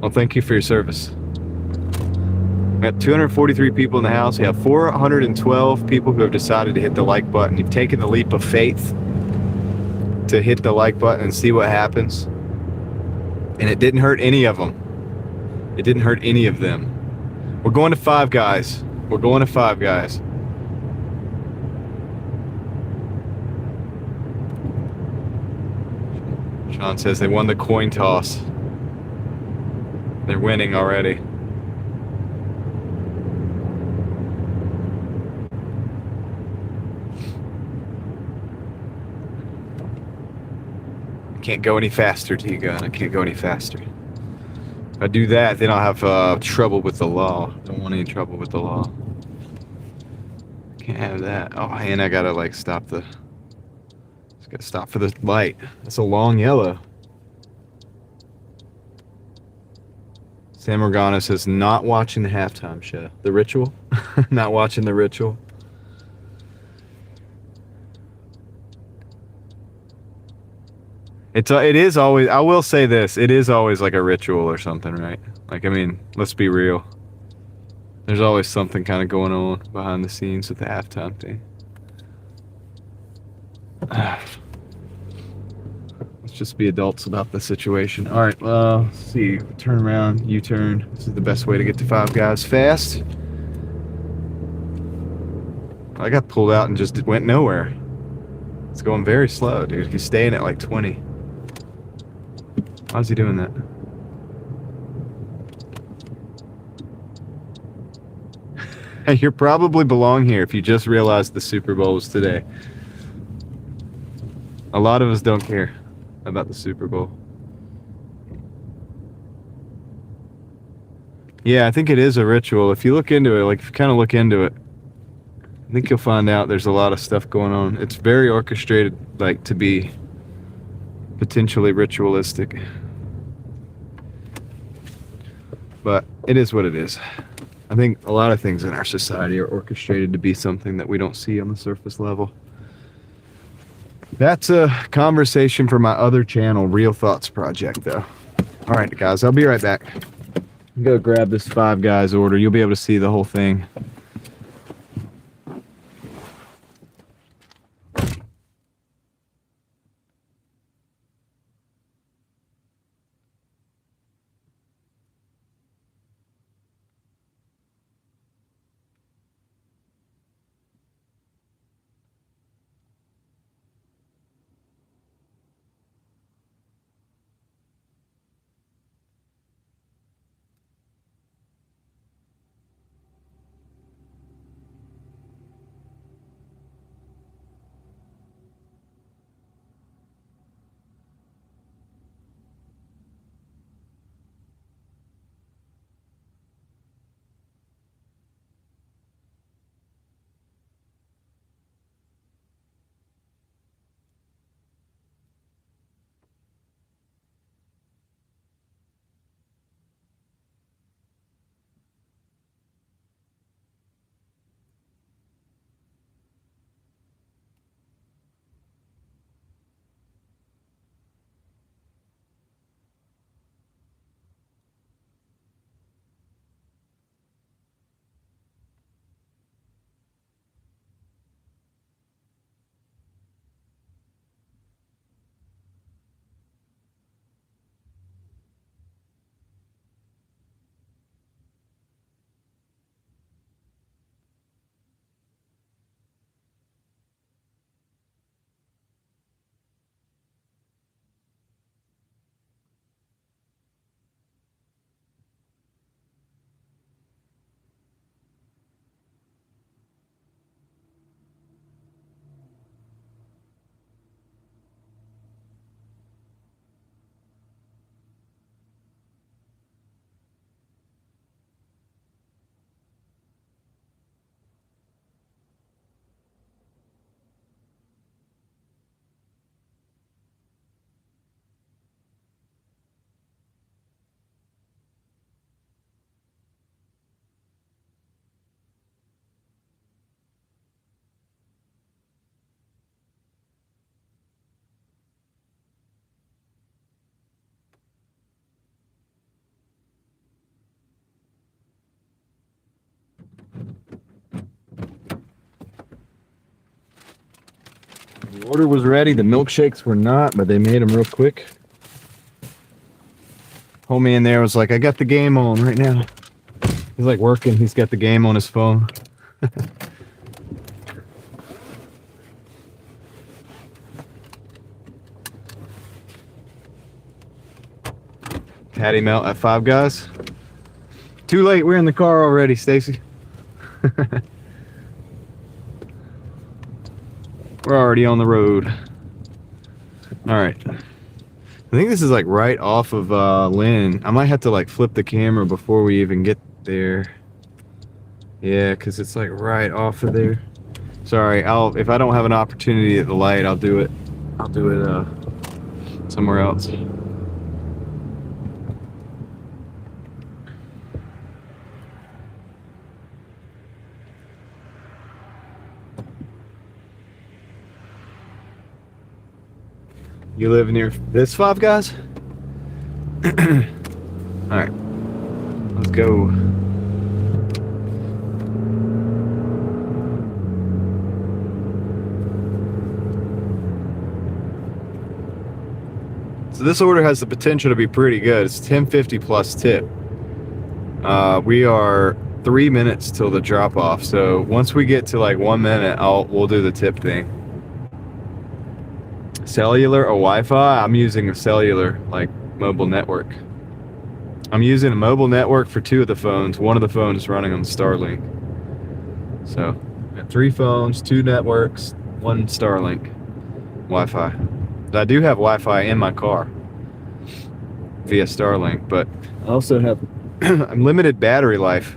Well, thank you for your service. We got 243 people in the house. We have 412 people who have decided to hit the like button. You've taken the leap of faith to hit the like button and see what happens. And it didn't hurt any of them. It didn't hurt any of them. We're going to 5 guys. We're going to 5 guys. Sean says they won the coin toss. They're winning already. I can't go any faster, T-Gun. I can't go any faster. If I do that, then I'll have trouble with the law. Don't want any trouble with the law. Can't have that. Oh, and I gotta like stop the... Just gotta stop for the light. That's a long yellow. Sam Morgana says, not watching the halftime show. The Ritual? Not watching The Ritual. It is always, I will say this, it is always like a ritual or something, right? Like, I mean, let's be real. There's always something kind of going on behind the scenes with the halftime thing. Let's just be adults about the situation. All right, well, let's see. Turn around, U-turn. This is the best way to get to 5 guys fast. I got pulled out and just went nowhere. It's going very slow, dude. He's staying at like 20. How's he doing that? You probably belong here if you just realized the Super Bowl was today. A lot of us don't care about the Super Bowl. Yeah, I think it is a ritual. If you look into it, like if you kind of look into it, I think you'll find out there's a lot of stuff going on. It's very orchestrated, like to be potentially ritualistic. But it is what it is. I think a lot of things in our society are orchestrated to be something that we don't see on the surface level. That's a conversation for my other channel, Real Thoughts Project, though. All right, guys, I'll be right back. Go grab this 5 guys order. You'll be able to see the whole thing. The order was ready. The milkshakes were not, but they made them real quick. Homie in there was like, I got the game on right now. He's like working. He's got the game on his phone. Patty melt at Five Guys. Too late. We're in the car already, Stacy. We're already on the road. All right. I think this is like right off of Lynn. I might have to like flip the camera before we even get there. Yeah, because it's like right off of there. Sorry, if I don't have an opportunity at the light, I'll do it. I'll do it somewhere else. You live near this Five Guys? Alright. Let's go. So this order has the potential to be pretty good. It's $10.50 plus tip. We are 3 minutes till the drop off. So once we get to like 1 minute, we'll do the tip thing. Cellular or Wi-Fi? I'm using a cellular, like mobile network. I'm using a mobile network for 2 of the phones. One of the phones is running on Starlink. So, got 3 phones, 2 networks, 1 Starlink Wi-Fi. I do have Wi-Fi in my car via Starlink, but I also have unlimited battery life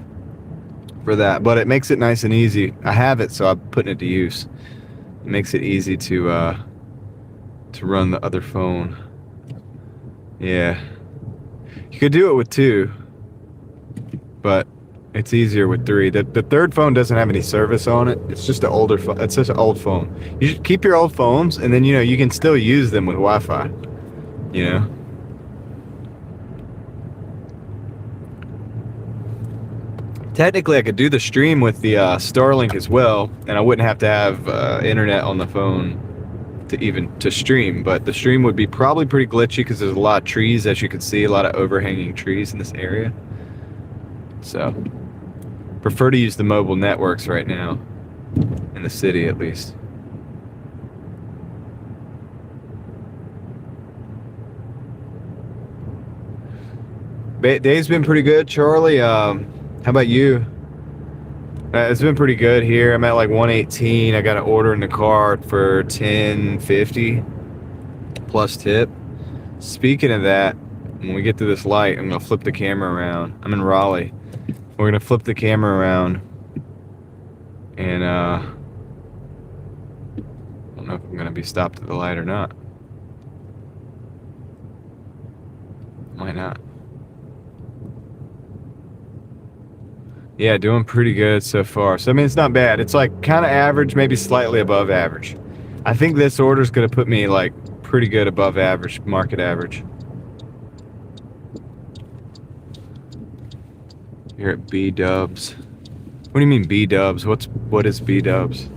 for that. But it makes it nice and easy. I have it, so I'm putting it to use. It makes it easy to run the other phone. Yeah, you could do it with 2, but it's easier with 3. The third phone doesn't have any service on it. It's just an older phone. It's just an old phone. You should keep your old phones, and then you can still use them with Wi-Fi. Technically, I could do the stream with the Starlink as well, and I wouldn't have to have internet on the phone to stream, but the stream would be probably pretty glitchy because there's a lot of trees, as you can see, a lot of overhanging trees in this area. So prefer to use the mobile networks right now in the city, at least. Day's been pretty good, Charlie. How about you? It's been pretty good here. I'm at like 118. I got an order in the car for $10.50 plus tip. Speaking of that, when we get to this light, I'm gonna flip the camera around. I'm in Raleigh. We're gonna flip the camera around, and I don't know if I'm gonna be stopped at the light or not. Might not. Yeah, doing pretty good so far. So, I mean, it's not bad. It's like kind of average, maybe slightly above average. I think this order is going to put me like pretty good above average, market average. Here at B-Dubs. What do you mean B-Dubs? What is B-Dubs?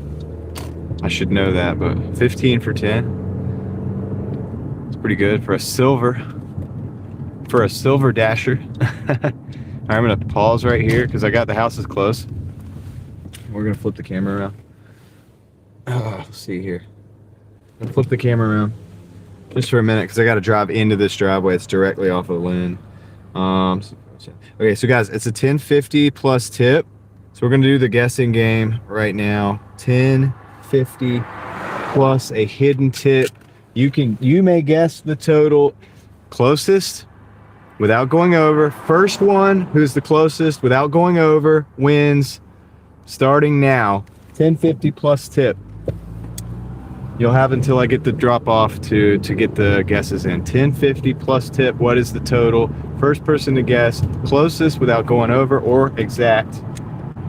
I should know that, but 15 for 10. It's pretty good for a silver. For a silver dasher. I'm going to pause right here because I got the houses close. We're going to flip the camera around. Let's see here. I'm going to flip the camera around just for a minute because I got to drive into this driveway. It's directly off of Lynn. Okay, so guys, it's a $10.50 plus tip. So we're going to do the guessing game right now. $10.50 plus a hidden tip. You may guess the total closest without going over. First one who's the closest without going over wins. Starting now. $10.50 plus tip. You'll have until I get the drop off to get the guesses in. $10.50 plus tip. What is the total? First person to guess closest without going over or exact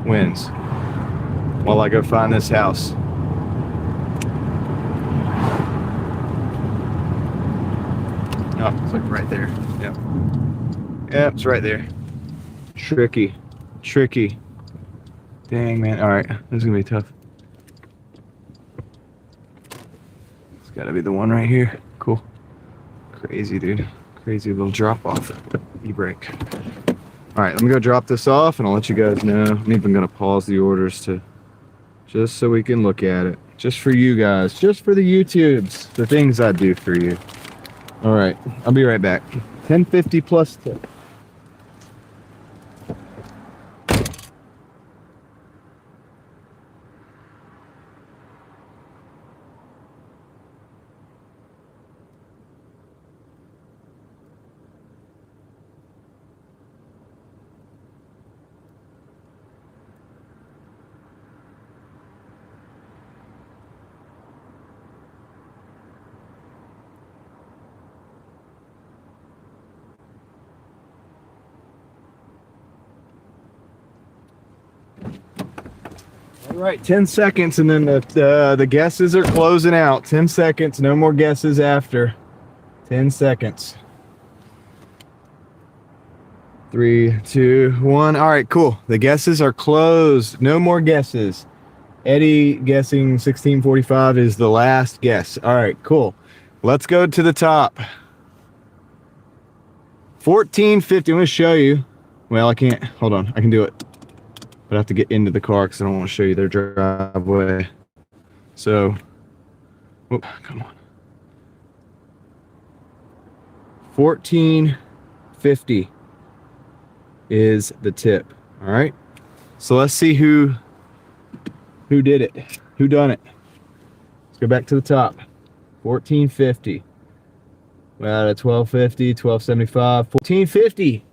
wins. While I go find this house. Oh, it's like right there. Yep. Yep, it's right there. Tricky. Dang, man. All right, this is gonna be tough. Gotta be the one right here. Cool. Crazy, dude. Crazy little drop off. E-brake. All right, let me go drop this off and I'll let you guys know. I'm even gonna pause the orders to just so we can look at it. Just for you guys, just for the YouTubes, the things I do for you. All right, I'll be right back. 1050 plus tip. All right, 10 seconds and then the guesses are closing out. 10 seconds, no more guesses after. 10 seconds. 3, 2, 1. All right, cool. The guesses are closed. No more guesses. Eddie guessing 1645 is the last guess. All right, cool. Let's go to the top. 1450. I'm going to show you. Well, I can't. Hold on. I can do it. But I have to get into the car because I don't want to show you their driveway. So, oh, come on. 1450 is the tip. All right. So let's see who did it. Who done it? Let's go back to the top. 1450. Well, at 1250, 1275, 1450.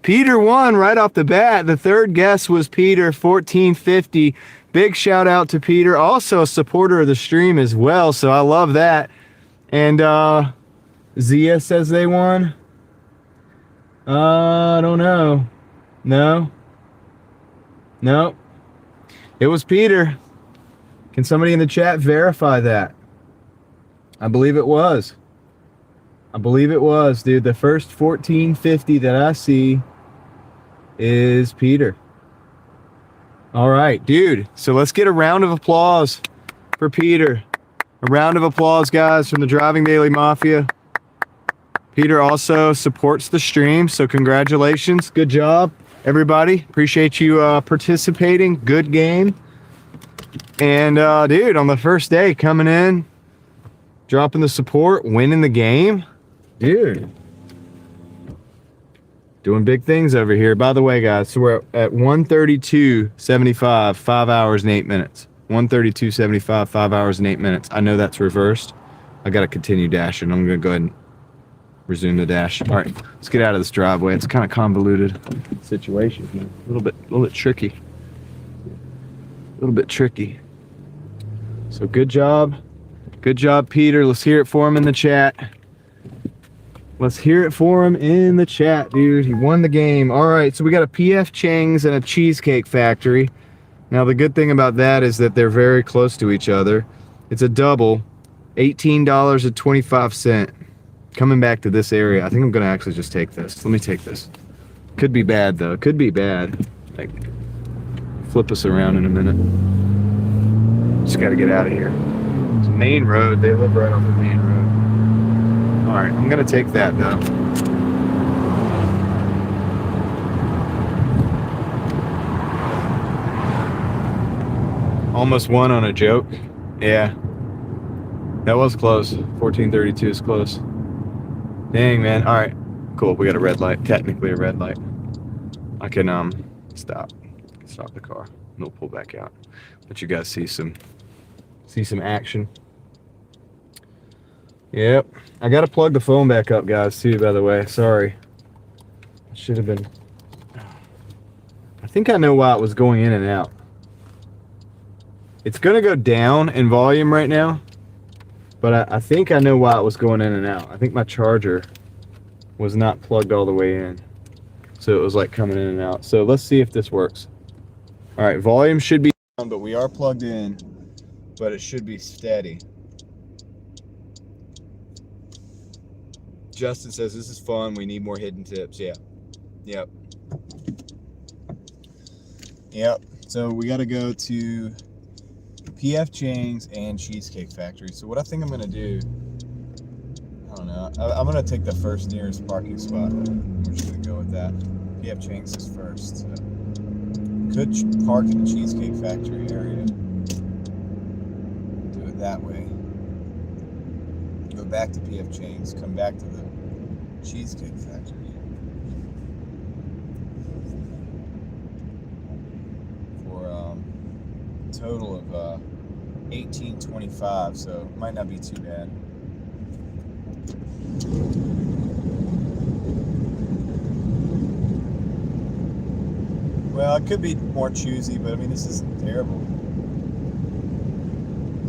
Peter won right off the bat. The third guess was Peter, 1450. Big shout out to Peter, also a supporter of the stream as well, so I love that. And Zia says they won. I don't know. No. It was Peter. Can somebody in the chat verify that? I believe it was. Dude. The first 1450 that I see is Peter. All right, dude. So let's get a round of applause for Peter. A round of applause, guys, from the Driving Daily Mafia. Peter also supports the stream, so congratulations. Good job, everybody. Appreciate you participating. Good game. And, dude, on the first day, coming in, dropping the support, winning the game. Dude. Doing big things over here. By the way, guys, so we're at 132.75, 5 hours and 8 minutes. 132.75, 5 hours and 8 minutes. I know that's reversed. I got to continue dashing. I'm going to go ahead and resume the dash. All right, let's get out of this driveway. It's kind of convoluted situation here. A little bit tricky. A little bit tricky. So good job. Good job, Peter. Let's hear it for him in the chat. Let's hear it for him in the chat, dude. He won the game. All right, so we got a PF Chang's and a Cheesecake Factory. Now, the good thing about that is that they're very close to each other. It's a double, $18.25. Coming back to this area, I think I'm going to actually just take this. Let me take this. Could be bad, though. Could be bad. Like, flip us around in a minute. Just got to get out of here. It's a main road. They live right off the main road. All right, I'm going to take that, though. Almost won on a joke. Yeah. That was close. 1432 is close. Dang, man. All right. Cool. We got a red light. Technically a red light. I can stop the car. And we'll pull back out. Let you guys see some action. Yep. I got to plug the phone back up, guys, too, by the way. Sorry. Should have been. I think I know why it was going in and out. It's going to go down in volume right now. But I think I know why it was going in and out. I think my charger was not plugged all the way in. So it was like coming in and out. So let's see if this works. All right, volume should be down, but we are plugged in. But it should be steady. Justin says, this is fun. We need more hidden tips. Yeah. Yep. Yep. So we got to go to PF Chang's and Cheesecake Factory. So what I think I'm gonna do, I don't know. I'm gonna take the first nearest parking spot. We're just gonna go with that. PF Chang's is first. So could park in the Cheesecake Factory area. Do it that way. Go back to PF Chang's. Come back to the Cheesecake Factory. For a total of $18.25. So it might not be too bad. Well, it could be more choosy, but I mean, this isn't terrible.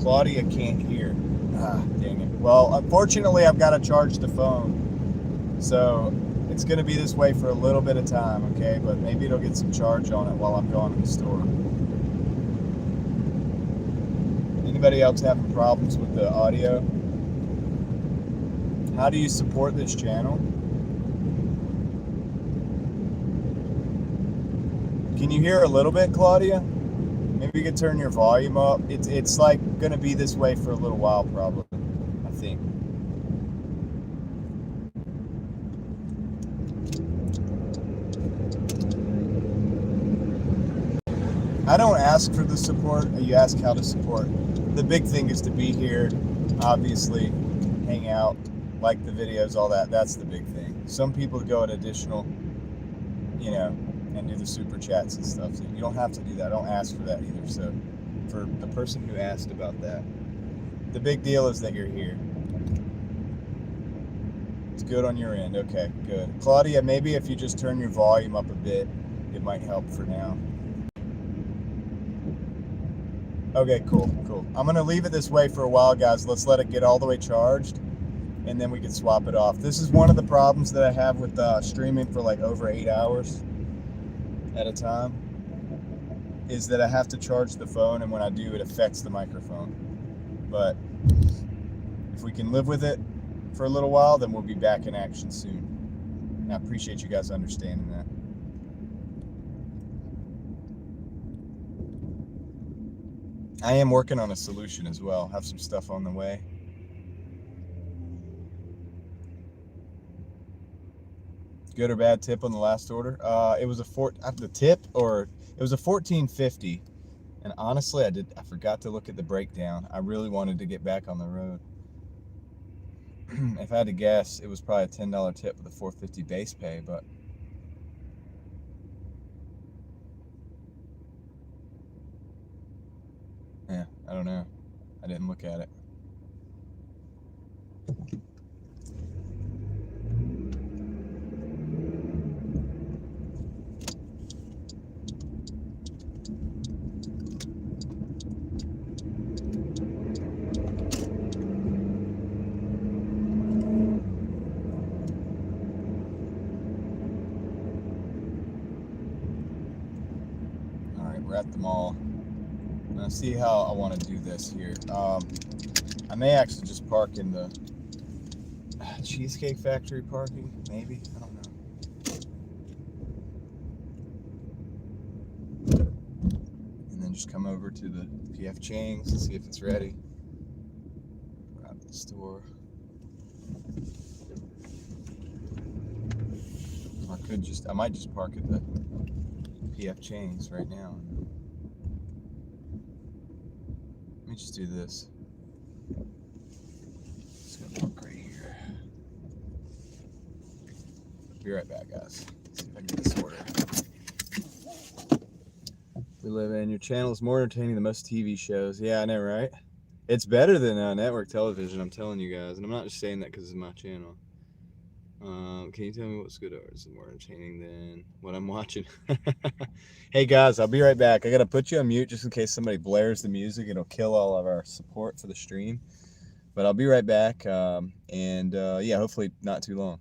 Claudia can't hear. Ah, dang it. Well, unfortunately, I've got to charge the phone. So it's going to be this way for a little bit of time, okay? But maybe it'll get some charge on it while I'm going to the store. Anybody else having problems with the audio? How do you support this channel? Can you hear a little bit, Claudia? Maybe you could turn your volume up. It's like going to be this way for a little while, probably, I think. I don't ask for the support. You ask how to support. The big thing is to be here, obviously, hang out, like the videos, all that. That's the big thing. Some people go at additional, you know, and do the super chats and stuff. So you don't have to do that. I don't ask for that either. So for the person who asked about that, the big deal is that you're here. It's good on your end. Okay, good. Claudia, maybe if you just turn your volume up a bit, it might help for now. Okay, cool. I'm going to leave it this way for a while, guys. Let's let it get all the way charged, and then we can swap it off. This is one of the problems that I have with streaming for like over 8 hours at a time, is that I have to charge the phone, and when I do, it affects the microphone. But if we can live with it for a little while, then we'll be back in action soon. And I appreciate you guys understanding that. I am working on a solution as well. Have some stuff on the way. Good or bad tip on the last order? It was the tip, or it was a $14.50, and honestly, I forgot to look at the breakdown. I really wanted to get back on the road. If I had to guess, it was probably a $10 tip with a $4.50 base pay, but yeah, I don't know. I didn't look at it. All right, we're at the mall. Now see how I want to do this here. I may actually just park in the Cheesecake Factory parking, maybe. I don't know. And then just come over to the PF Chang's and see if it's ready. We're out of the store. I might just park at the PF Chang's right now. Let me just do this. Just gonna park right here. Be right back, guys. See if I can get this order. We live in your channel is more entertaining than most TV shows. Yeah, I know, right? It's better than network television, I'm telling you guys. And I'm not just saying that because it's my channel. Can you tell me what's good or is it more entertaining than what I'm watching? Hey guys, I'll be right back. I gotta put you on mute just in case somebody blares the music. It'll kill all of our support for the stream. But I'll be right back. Yeah, hopefully not too long.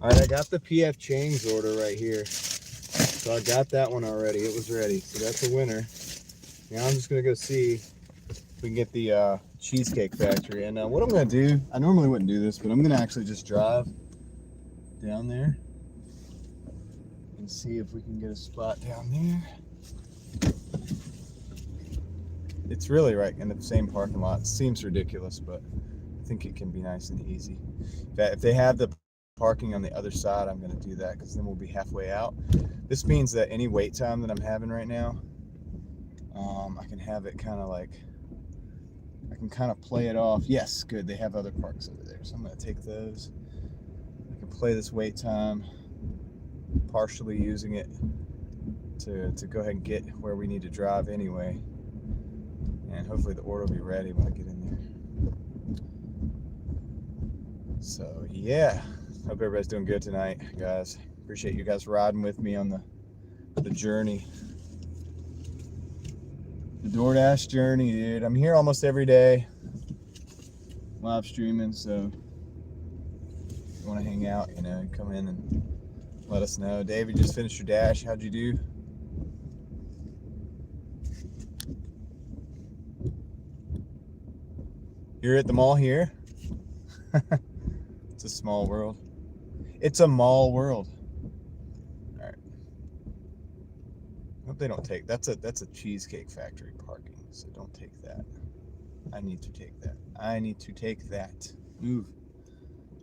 All right, I got the PF Chang's order right here. So I got that one already. It was ready. So that's a winner. Now I'm just going to go see if we can get the Cheesecake Factory. And what I'm going to do, I normally wouldn't do this, but I'm going to actually just drive down there and see if we can get a spot down there. It's really right in the same parking lot. It seems ridiculous, but I think it can be nice and easy. If they have the parking on the other side, I'm going to do that because then we'll be halfway out. This means that any wait time that I'm having right now, I can have it kind of like, I can kind of play it off. Yes, good. They have other parks over there. So I'm going to take those. I can play this wait time, partially using it to go ahead and get where we need to drive anyway. And hopefully the order will be ready when I get in there. So yeah, hope everybody's doing good tonight, guys. Appreciate you guys riding with me on the journey. The Doordash journey, dude. I'm here almost every day, live streaming, so if you want to hang out, come in and let us know. David, just finished your dash. How'd you do? You're at the mall here? It's a small world. It's a mall world. All right. Hope they don't take, that's a Cheesecake Factory parking, so don't take that. I need to take that. I need to take that. Move.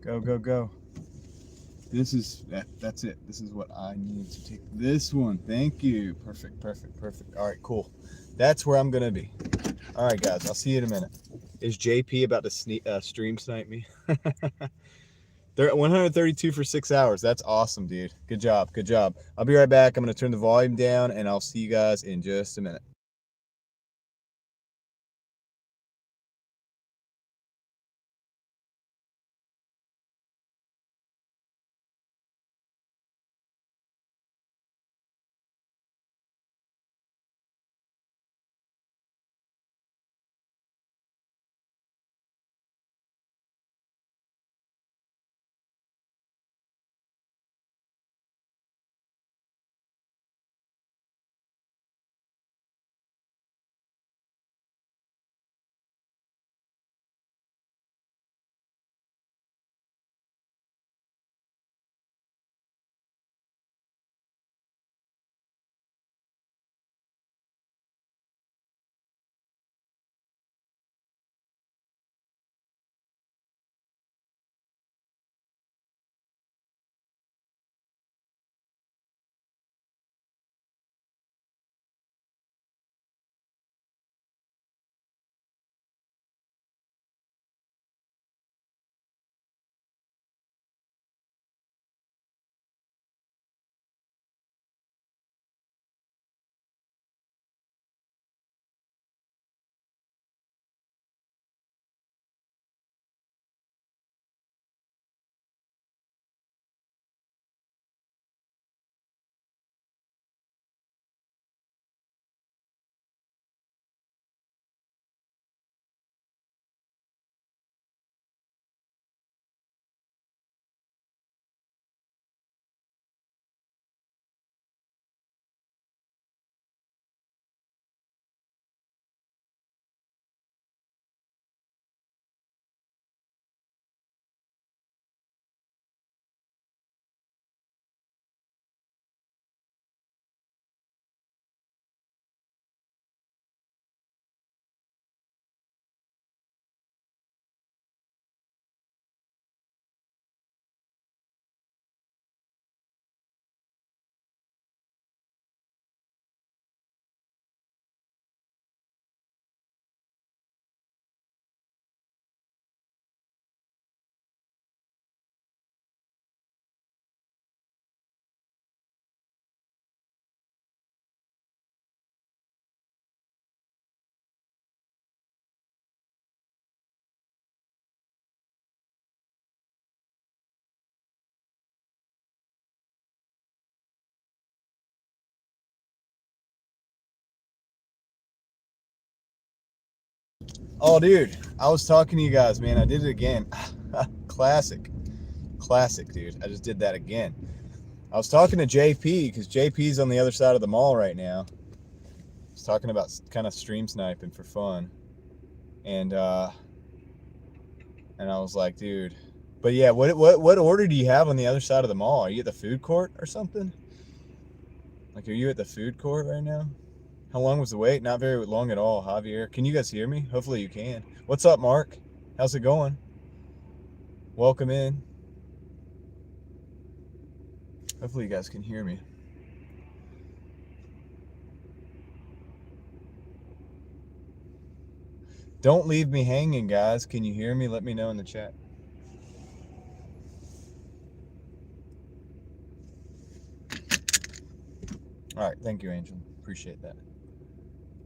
Go, go, go. This is, that's it. This is what I need to take. This one. Thank you. Perfect, perfect, perfect. All right, cool. That's where I'm going to be. All right, guys. I'll see you in a minute. Is JP about to stream snipe me? They're at 132 for 6 hours. That's awesome, dude. Good job. Good job. I'll be right back. I'm going to turn the volume down, and I'll see you guys in just a minute. Oh, dude, I was talking to you guys, man. I did it again. Classic. Classic, dude. I just did that again. I was talking to JP because JP's on the other side of the mall right now. I was talking about kind of stream sniping for fun. And I was like, dude. But yeah, what order do you have on the other side of the mall? Are you at the food court or something? Like, are you at the food court right now? How long was the wait? Not very long at all, Javier. Can you guys hear me? Hopefully you can. What's up, Mark? How's it going? Welcome in. Hopefully you guys can hear me. Don't leave me hanging, guys. Can you hear me? Let me know in the chat. All right, thank you, Angel. Appreciate that.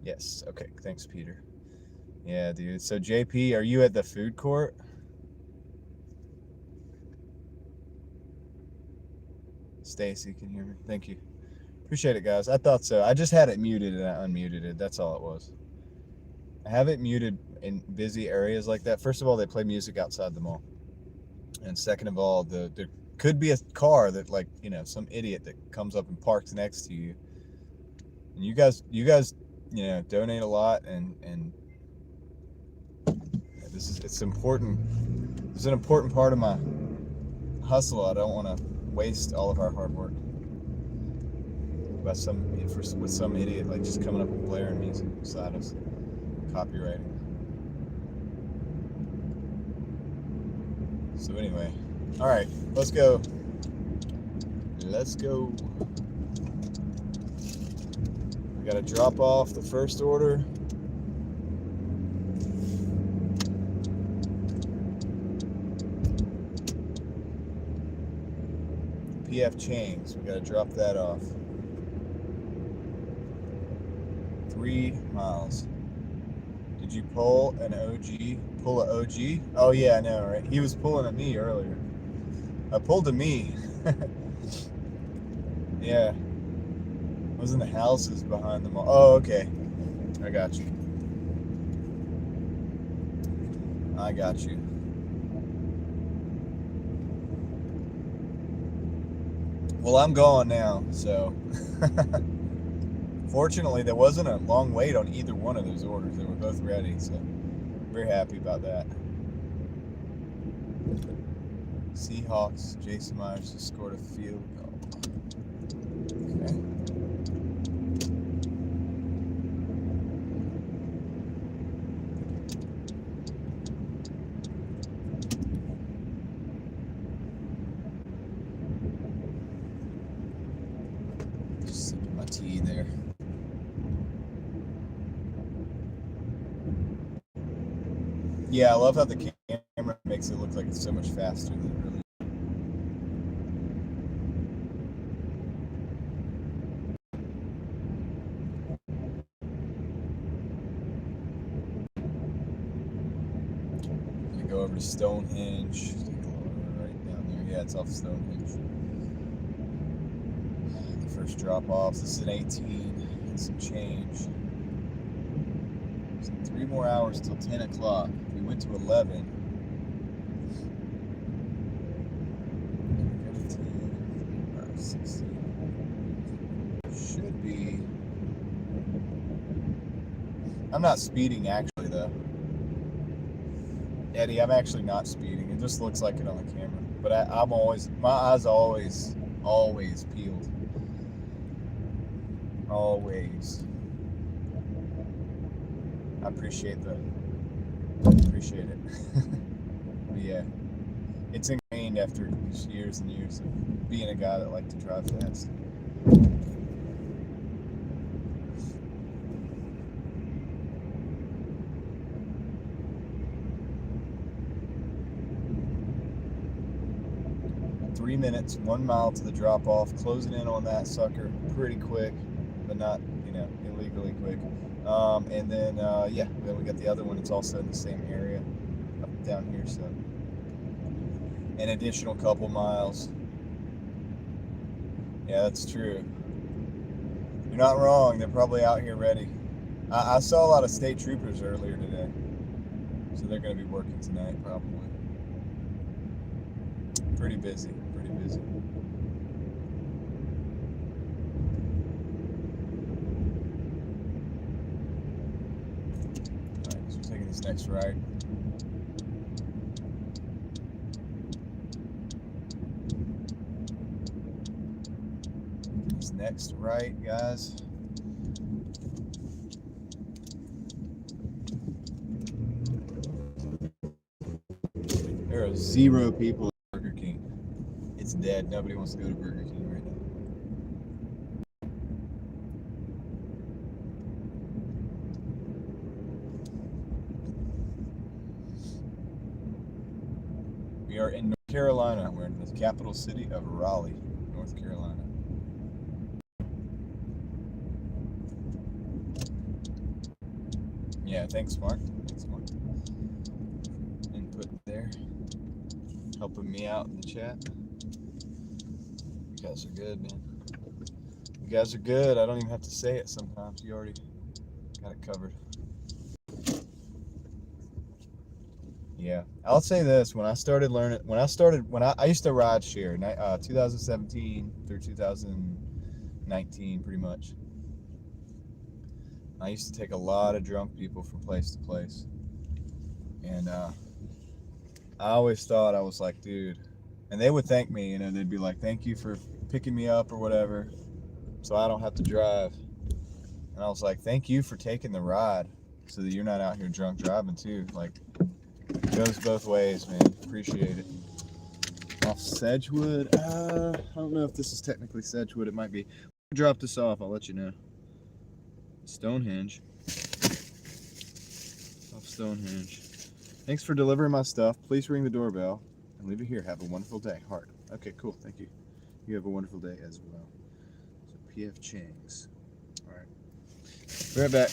Yes, okay, thanks, Peter. Yeah, dude. So, JP, are you at the food court? Stacy, can you hear me? Thank you. Appreciate it, guys. I thought so. I just had it muted and I unmuted it. That's all it was. I have it muted in busy areas like that. First of all, they play music outside the mall. And second of all, there could be a car that, like, you know, some idiot that comes up and parks next to you. And you guys, you know, donate a lot, and it's important. It's an important part of my hustle. I don't want to waste all of our hard work with some idiot like just coming up and blaring music beside us, copywriting. So anyway, all right, let's go. We gotta drop off the first order. PF chains, we gotta drop that off. 3 miles. Did you pull an OG? Pull an OG? Oh yeah, I know, right? He was pulling at me earlier. I pulled a me. Yeah. It was in the houses behind the mall. Oh, okay. I got you. Well, I'm gone now, so. Fortunately, there wasn't a long wait on either one of those orders. They were both ready, so very happy about that. Seahawks, Jason Myers just scored a field goal. Okay. Just sipping my tea there. Yeah, I love how the camera makes it look like it's so much faster than it really is. I'm gonna go over to Stonehenge. Take a look right down there. Yeah, it's off Stonehenge. The first drop off. This is an 18 and some change. So 3 more hours till 10 o'clock. We went to 11. 15, 5, 16. Should be. I'm not speeding actually though. Eddie, I'm actually not speeding. It just looks like it on the camera. But I'm always, my eyes always peeled. Always. I appreciate it. But yeah, it's ingrained after years and years of being a guy that liked to drive fast. Three minutes, 1 mile to the drop off, closing in on that sucker pretty quick, but not, you know, illegally quick. And then, yeah, then we got the other one. It's also in the same area up down here, so an additional couple miles. Yeah, that's true. You're not wrong. They're probably out here ready. I saw a lot of state troopers earlier today, so they're going to be working tonight probably. Pretty busy. Pretty busy. Alright, so we're taking this next right. This next right, guys. There are 0 people at Burger King. It's dead. Nobody wants to go to Burger King right now. We are in North Carolina. We're in the capital city of Raleigh, North Carolina. Yeah, thanks, Mark. Thanks, Mark. Input there. Helping me out in the chat. You guys are good, man. You guys are good. I don't even have to say it sometimes. You already got it covered. Yeah, I'll say this: when I started learning, when I used to ride share, 2017 through 2019, pretty much. I used to take a lot of drunk people from place to place, and I always thought, I was like, dude, and they would thank me, you know, they'd be like, thank you for picking me up or whatever, so I don't have to drive. And I was like, thank you for taking the ride, so that you're not out here drunk driving too. Like, it goes both ways, man. Appreciate it. Off Sedgewood. I don't know if this is technically Sedgewood. It might be. Drop this off. I'll let you know. Stonehenge. Off Stonehenge. Thanks for delivering my stuff. Please ring the doorbell and leave it here. Have a wonderful day. Heart. Okay, cool. Thank you. You have a wonderful day as well. So PF Chang's. All right. Be right back.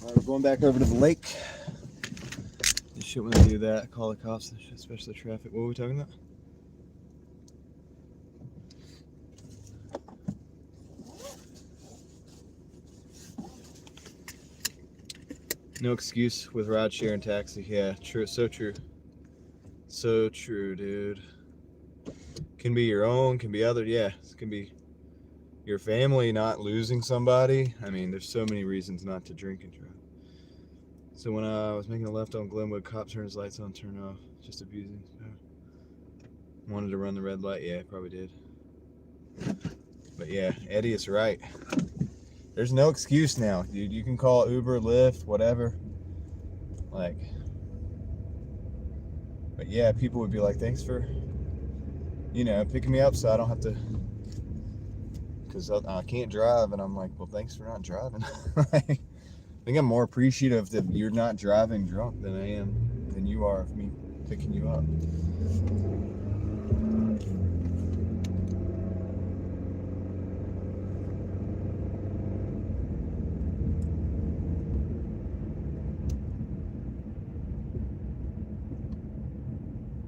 All right, we're going back over to the lake. You shouldn't want to do that. Call the cops, especially traffic. What were we talking about? No excuse with rideshare and taxi. Yeah, true. So true. So true, dude. Can be your own, can be other. Yeah, it can be your family, not losing somebody. I mean, there's so many reasons not to drink and drive. So when I was making a left on Glenwood, cop turned his lights on, turned off. Just abusing. Wanted to run the red light. Yeah, probably did. But yeah, Eddie is right. There's no excuse now, dude. You can call Uber, Lyft, whatever. Like, but yeah, people would be like, thanks for, you know, picking me up so I don't have to, because I can't drive. And I'm like, well, thanks for not driving. Like, I think I'm more appreciative that you're not driving drunk than you are of me picking you up.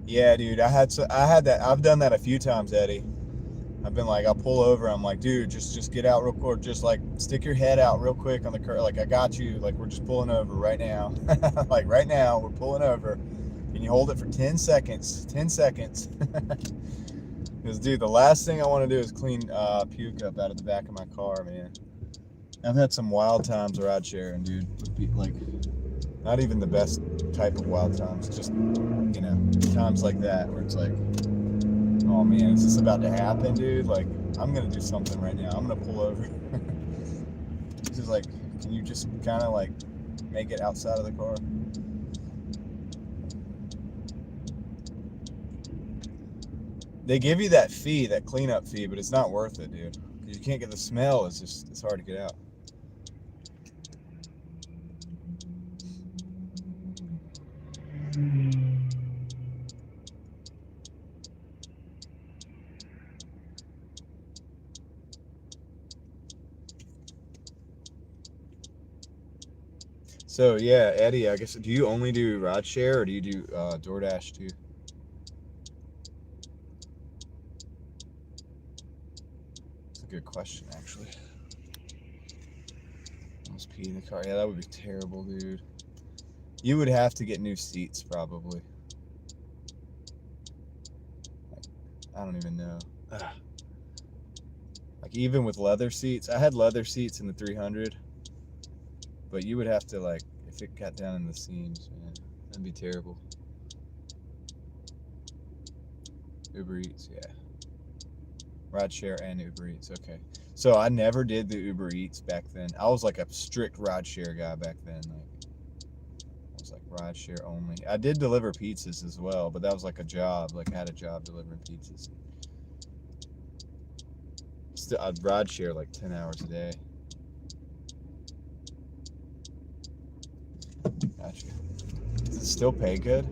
Yeah, dude, I had that. I've done that a few times, Eddie. I've been like, I'll pull over. I'm like, dude, just get out real quick. Just like stick your head out real quick on the curb. Like, I got you. Like, we're just pulling over right now. Like, right now, we're pulling over. Can you hold it for 10 seconds? 10 seconds. Because, dude, the last thing I want to do is clean puke up out of the back of my car, man. I've had some wild times ride sharing, dude. Like, not even the best type of wild times. Just, you know, times like that where it's like, Oh man, is this about to happen, dude? Like, I'm gonna do something right now. I'm gonna pull over. This is like, can you just kind of like make it outside of the car? They give you that fee, that cleanup fee, but it's not worth it, dude. You can't get the smell. It's hard to get out. So yeah, Eddie, I guess, do you only do ride share or do you do Doordash too? That's a good question, actually. Almost pee in the car. Yeah, that would be terrible, dude. You would have to get new seats, probably. I don't even know. Ugh. Like, even with leather seats, I had leather seats in the 300, but you would have to, like, if it got down in the seams, man, that'd be terrible. Uber Eats, yeah. Rideshare and Uber Eats, okay. So I never did the Uber Eats back then. I was like a strict rideshare guy back then. Like, I was like rideshare only. I did deliver pizzas as well, but that was like a job. Like, I had a job delivering pizzas. Still, I'd rideshare like 10 hours a day. Gotcha. Does it still pay good?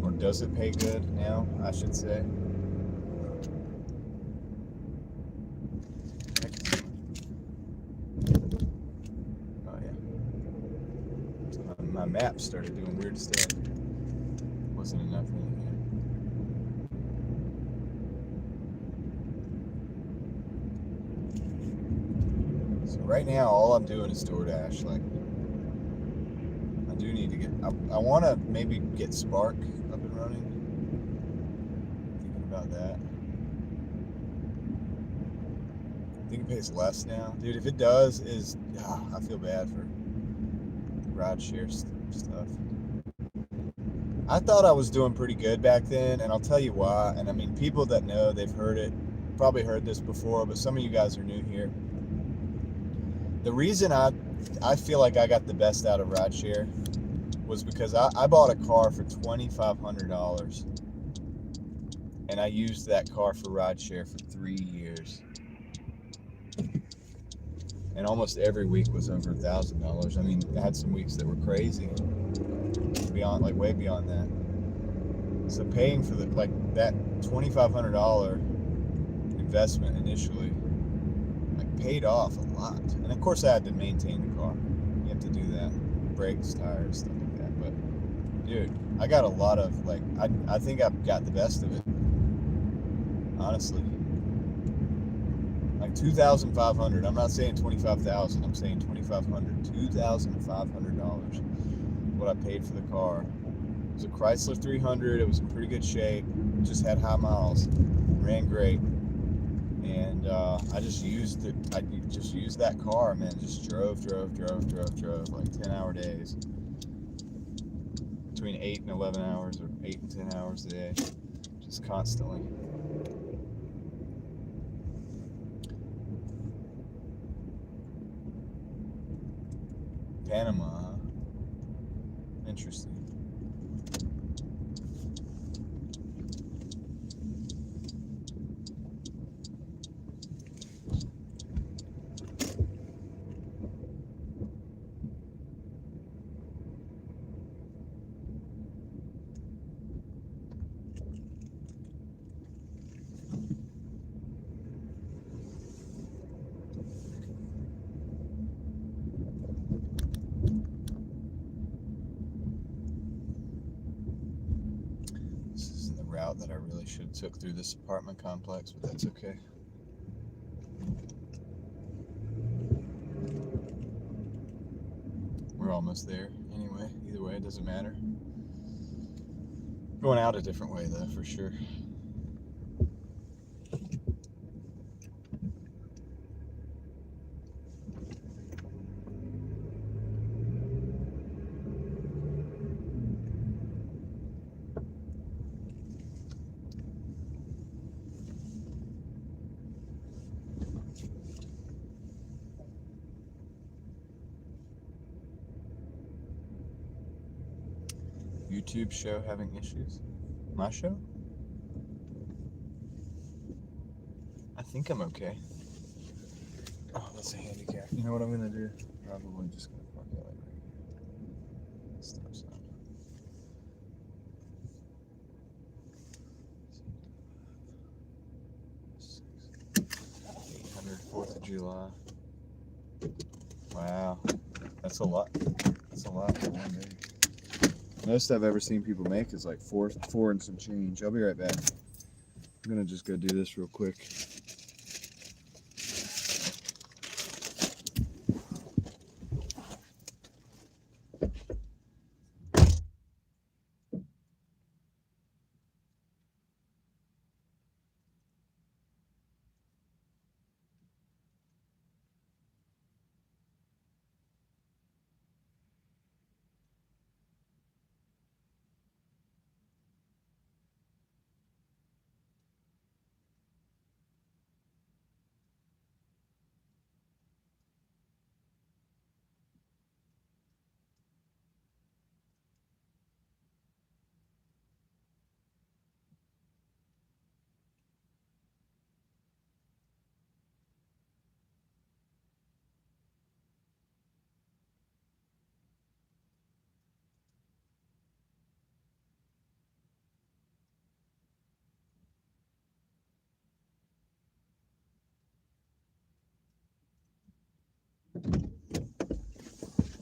Or does it pay good now, I should say? Oh yeah. My map started doing weird stuff. Wasn't enough in here. So right now, all I'm doing is Doordash. Like, I do need to get. I want to maybe get Spark up and running. Thinking about that. I think it pays less now, dude. If it does, I feel bad for rideshare stuff. I thought I was doing pretty good back then, and I'll tell you why. And I mean, people that know, they've heard it, probably heard this before, but some of you guys are new here. The reason I feel like I got the best out of rideshare was because I bought a car for $2,500, and I used that car for rideshare for 3 years. And almost every week was over $1,000. I mean, I had some weeks that were crazy, beyond, like, way beyond that. So paying for that $2,500 investment initially, like, paid off a lot. And of course I had to maintain the car. You have to do that. Brakes, tires, stuff like that. But dude, I got a lot of, like, I think I've got the best of it. Honestly. Like $2,500. I'm not saying $25,000. I'm saying $2,500. $2,500. What I paid for the car. It was a Chrysler 300. It was in pretty good shape. Just had high miles. Ran great. And I just used it. I just used that car, man. Just drove like 10-hour days. Between 8 and 11 hours, or 8 and 10 hours a day. Just constantly. Panama. Interesting. That I really should have took through this apartment complex, but that's okay. We're almost there anyway. Either way, it doesn't matter. Going out a different way though, for sure. YouTube show having issues? My show? I think I'm okay. Oh, that's a handicap. You know what I'm gonna do? Probably just gonna park that like right here. Stop sign. 800 4th of July. Wow, that's a lot. That's a lot for one day. Most I've ever seen people make is like four and some change. I'll be right back. I'm gonna just go do this real quick.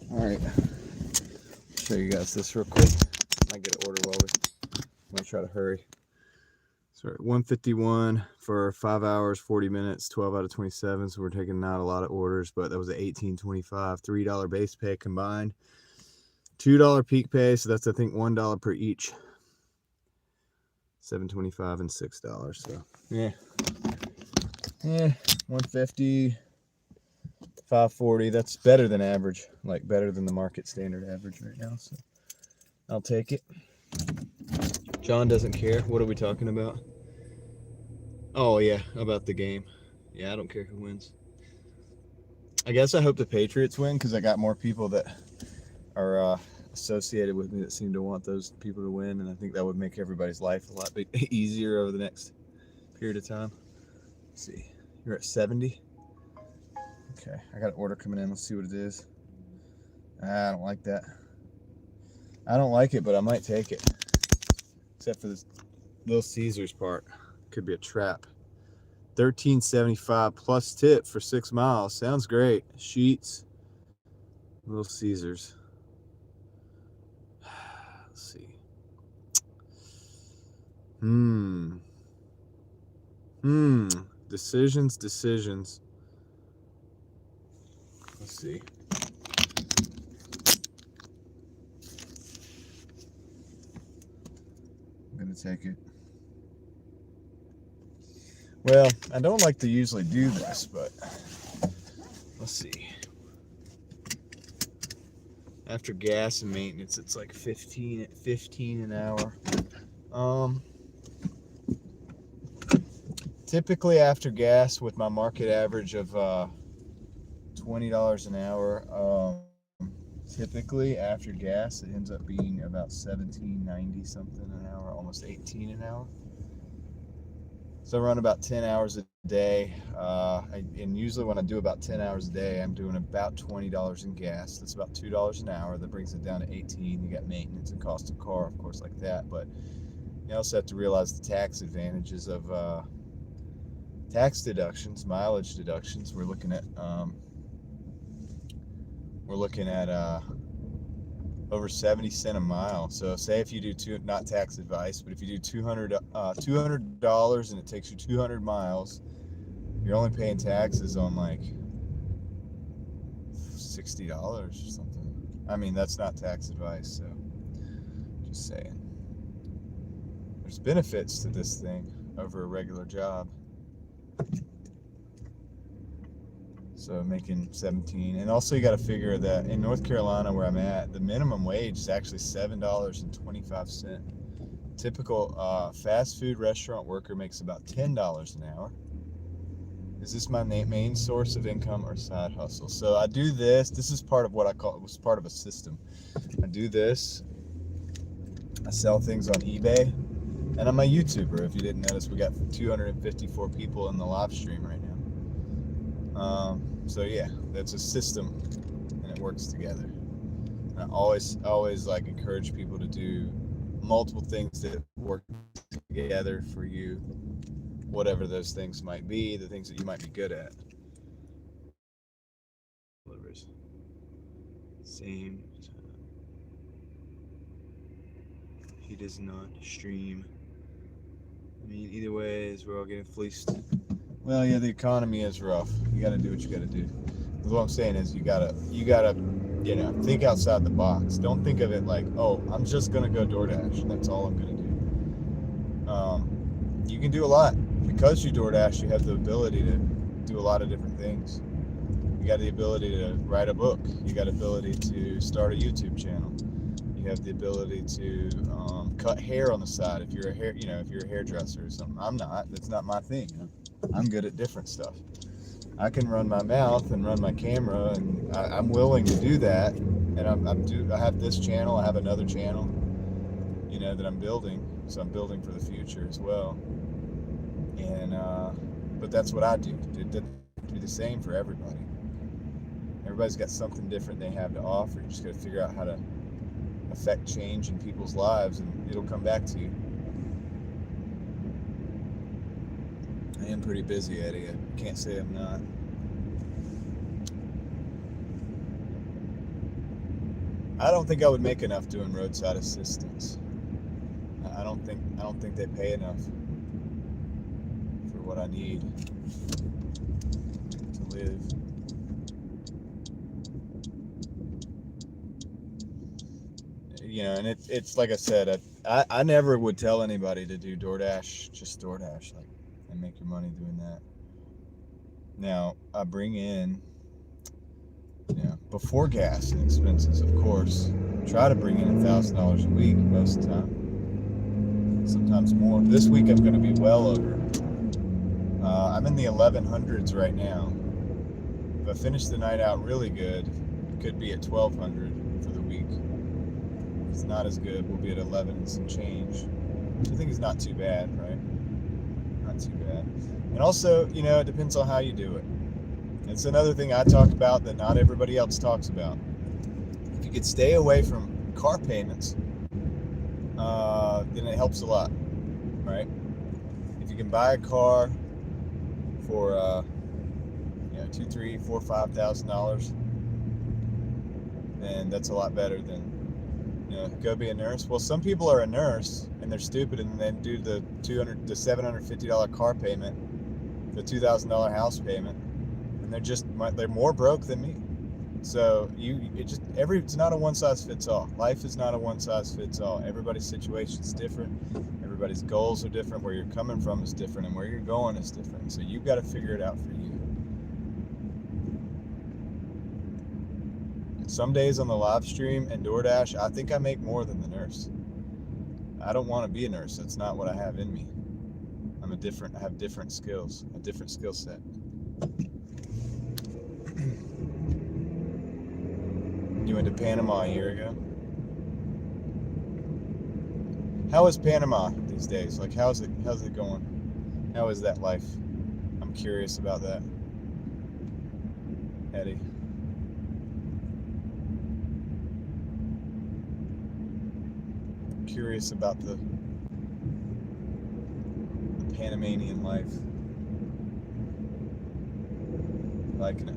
All right, show you guys this real quick. I get an order while I'm gonna try to hurry. Sorry, 151 for 5 hours, 40 minutes, 12 out of 27. So we're taking not a lot of orders, but that was at $18.25, $3 base pay combined, $2 peak pay. So that's, I think, $1 per each, $7.25 and $6. So yeah, 150, 540. That's better than average, like better than the market standard average right now. So I'll take it. John doesn't care. What are we talking about? Oh, yeah, about the game. Yeah, I don't care who wins. I guess I hope the Patriots win because I got more people that are associated with me that seem to want those people to win, and I think that would make everybody's life a lot easier over the next period of time. Let's see. You're at 70? Okay, I got an order coming in. Let's see what it is. I don't like that. I don't like it, but I might take it. Except for this Little Caesars part. Could be a trap. $13.75 plus tip for 6 miles. Sounds great. Sheets. Little Caesars. Let's see. Decisions. Let's see. I'm gonna take it. Well, I don't like to usually do this, but let's see. After gas and maintenance, it's like 15 an hour. Typically after gas, with my market average of $20 an hour, typically after gas, it ends up being about $17.90 something an hour, almost $18 an hour. So I run about 10 hours a day, and usually when I do about 10 hours a day, I'm doing about $20 in gas. That's about $2 an hour. That brings it down to 18. You got maintenance and cost of car, of course, like that. But you also have to realize the tax advantages of tax deductions, mileage deductions. We're looking at over 70 cents a mile. So say if you do not tax advice, but if you do $200 and it takes you 200 miles, you're only paying taxes on like $60 or something. I mean, that's not tax advice, so just saying. There's benefits to this thing over a regular job. So making 17, and also you got to figure that in North Carolina where I'm at, the minimum wage is actually $7.25. Typical fast food restaurant worker makes about $10 an hour. Is this my main source of income or side hustle? So I do this. This is part of what I call, it was part of a system. I do this I sell things on eBay, and I'm a YouTuber. If you didn't notice, we got 254 people in the live stream right now. So yeah, that's a system, and it works together. And I always like encourage people to do multiple things that work together for you, whatever those things might be, the things that you might be good at. Delivers. Same time. He does not stream. I mean, either way, is we're all getting fleeced. Well, yeah, the economy is rough. You got to do what you got to do. What I'm saying is, you gotta, think outside the box. Don't think of it like, oh, I'm just gonna go Doordash. That's all I'm gonna do. You can do a lot because you Doordash. You have the ability to do a lot of different things. You got the ability to write a book. You got the ability to start a YouTube channel. You have the ability to cut hair on the side if you're if you're a hairdresser or something. I'm not. That's not my thing. I'm good at different stuff. I can run my mouth and run my camera, and I'm willing to do that. And I have this channel. I have another channel, that I'm building. So I'm building for the future as well. And but that's what I do. It doesn't have to be the same for everybody. Everybody's got something different they have to offer. You just got to figure out how to affect change in people's lives, and it'll come back to you. I am pretty busy, Eddie. I can't say I'm not. I don't think I would make enough doing roadside assistance. I don't think they pay enough for what I need to live. And it's like I said, I never would tell anybody to do DoorDash, just DoorDash, and make your money doing that. Now, I bring in, before gas and expenses, of course, try to bring in $1,000 a week most of the time, sometimes more. This week I'm going to be well over. I'm in the 1100s right now. If I finish the night out really good, could be at 1200 for the week. If it's not as good, we'll be at 11 and some change. Which I think is not too bad, right? Not too bad. And also, it depends on how you do it. It's another thing I talk about that not everybody else talks about. If you could stay away from car payments, then it helps a lot, right? If you can buy a car for $2,000, $3,000, $4,000, $5,000, then that's a lot better than go be a nurse. Well, some people are a nurse and they're stupid and then do the $750 car payment, the $2,000 house payment, and they're more broke than me. So it's not a one size fits all. Life is not a one size fits all. Everybody's situation is different. Everybody's goals are different. Where you're coming from is different, and where you're going is different. So you've got to figure it out for you. Some days on the live stream and DoorDash, I think I make more than the nurse. I don't want to be a nurse. That's not what I have in me. I have different skills, a different skill set. You went to Panama a year ago. How is Panama these days? How's it going? How is that life? I'm curious about that. Eddie. Curious about the Panamanian life. Liking it.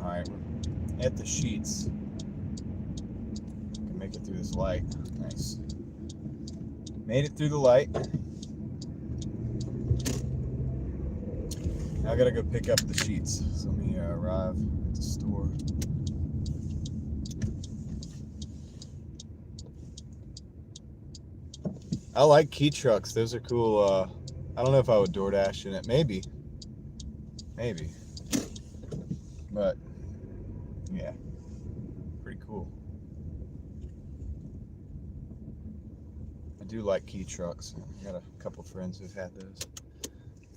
All right, we're at the sheets. Make it through this light. Nice. Made it through the light. Now I gotta go pick up the sheets. So let me arrive at the store. I like key trucks. Those are cool. I don't know if I would DoorDash in it. Maybe. But yeah, pretty cool. do like key trucks. I got a couple friends who've had those.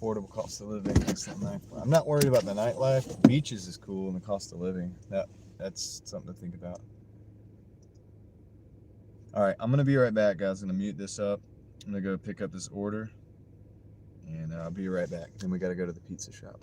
Affordable cost of living, something like that. I'm not worried about the nightlife. Beaches is cool, and the cost of living. That's something to think about. All right, I'm gonna be right back, guys. I'm gonna mute this up. I'm gonna go pick up this order, and I'll be right back. Then we gotta go to the pizza shop.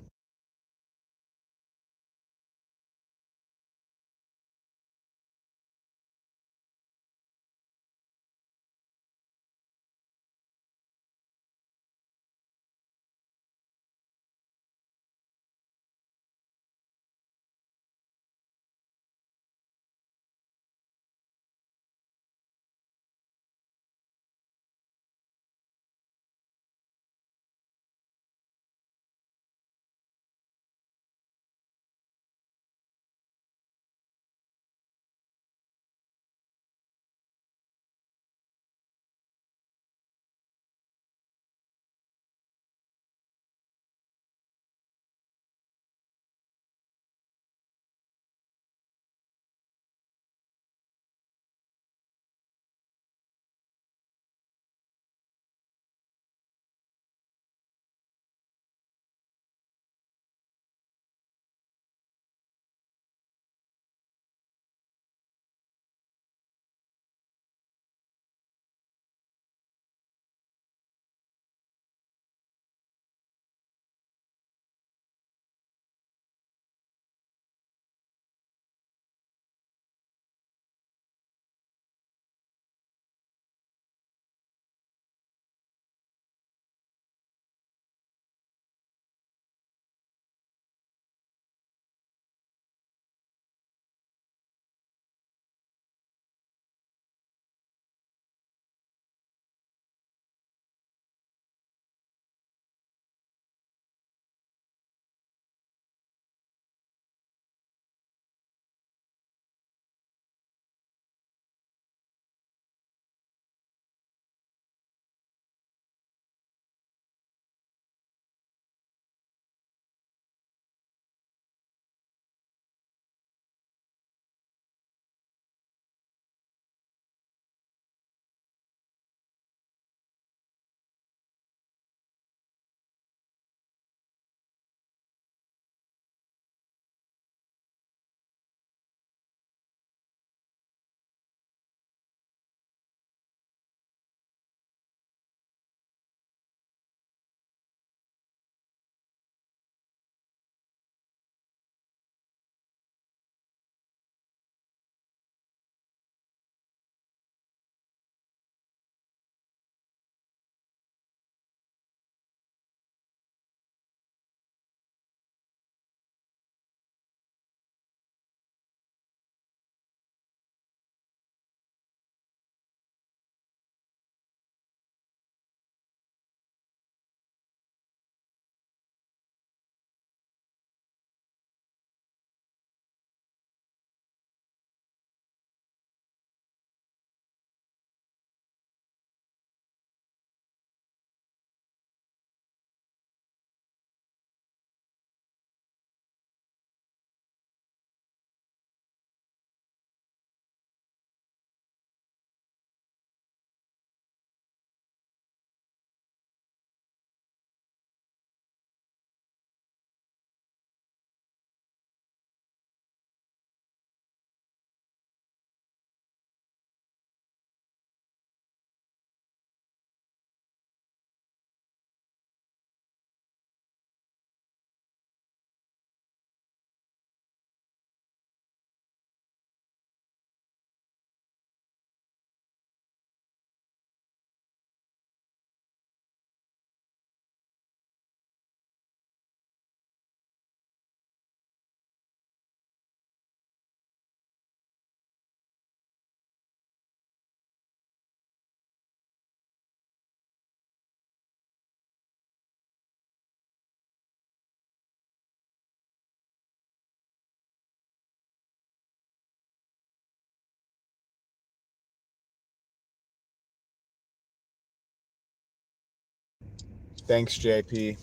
Thanks, JP.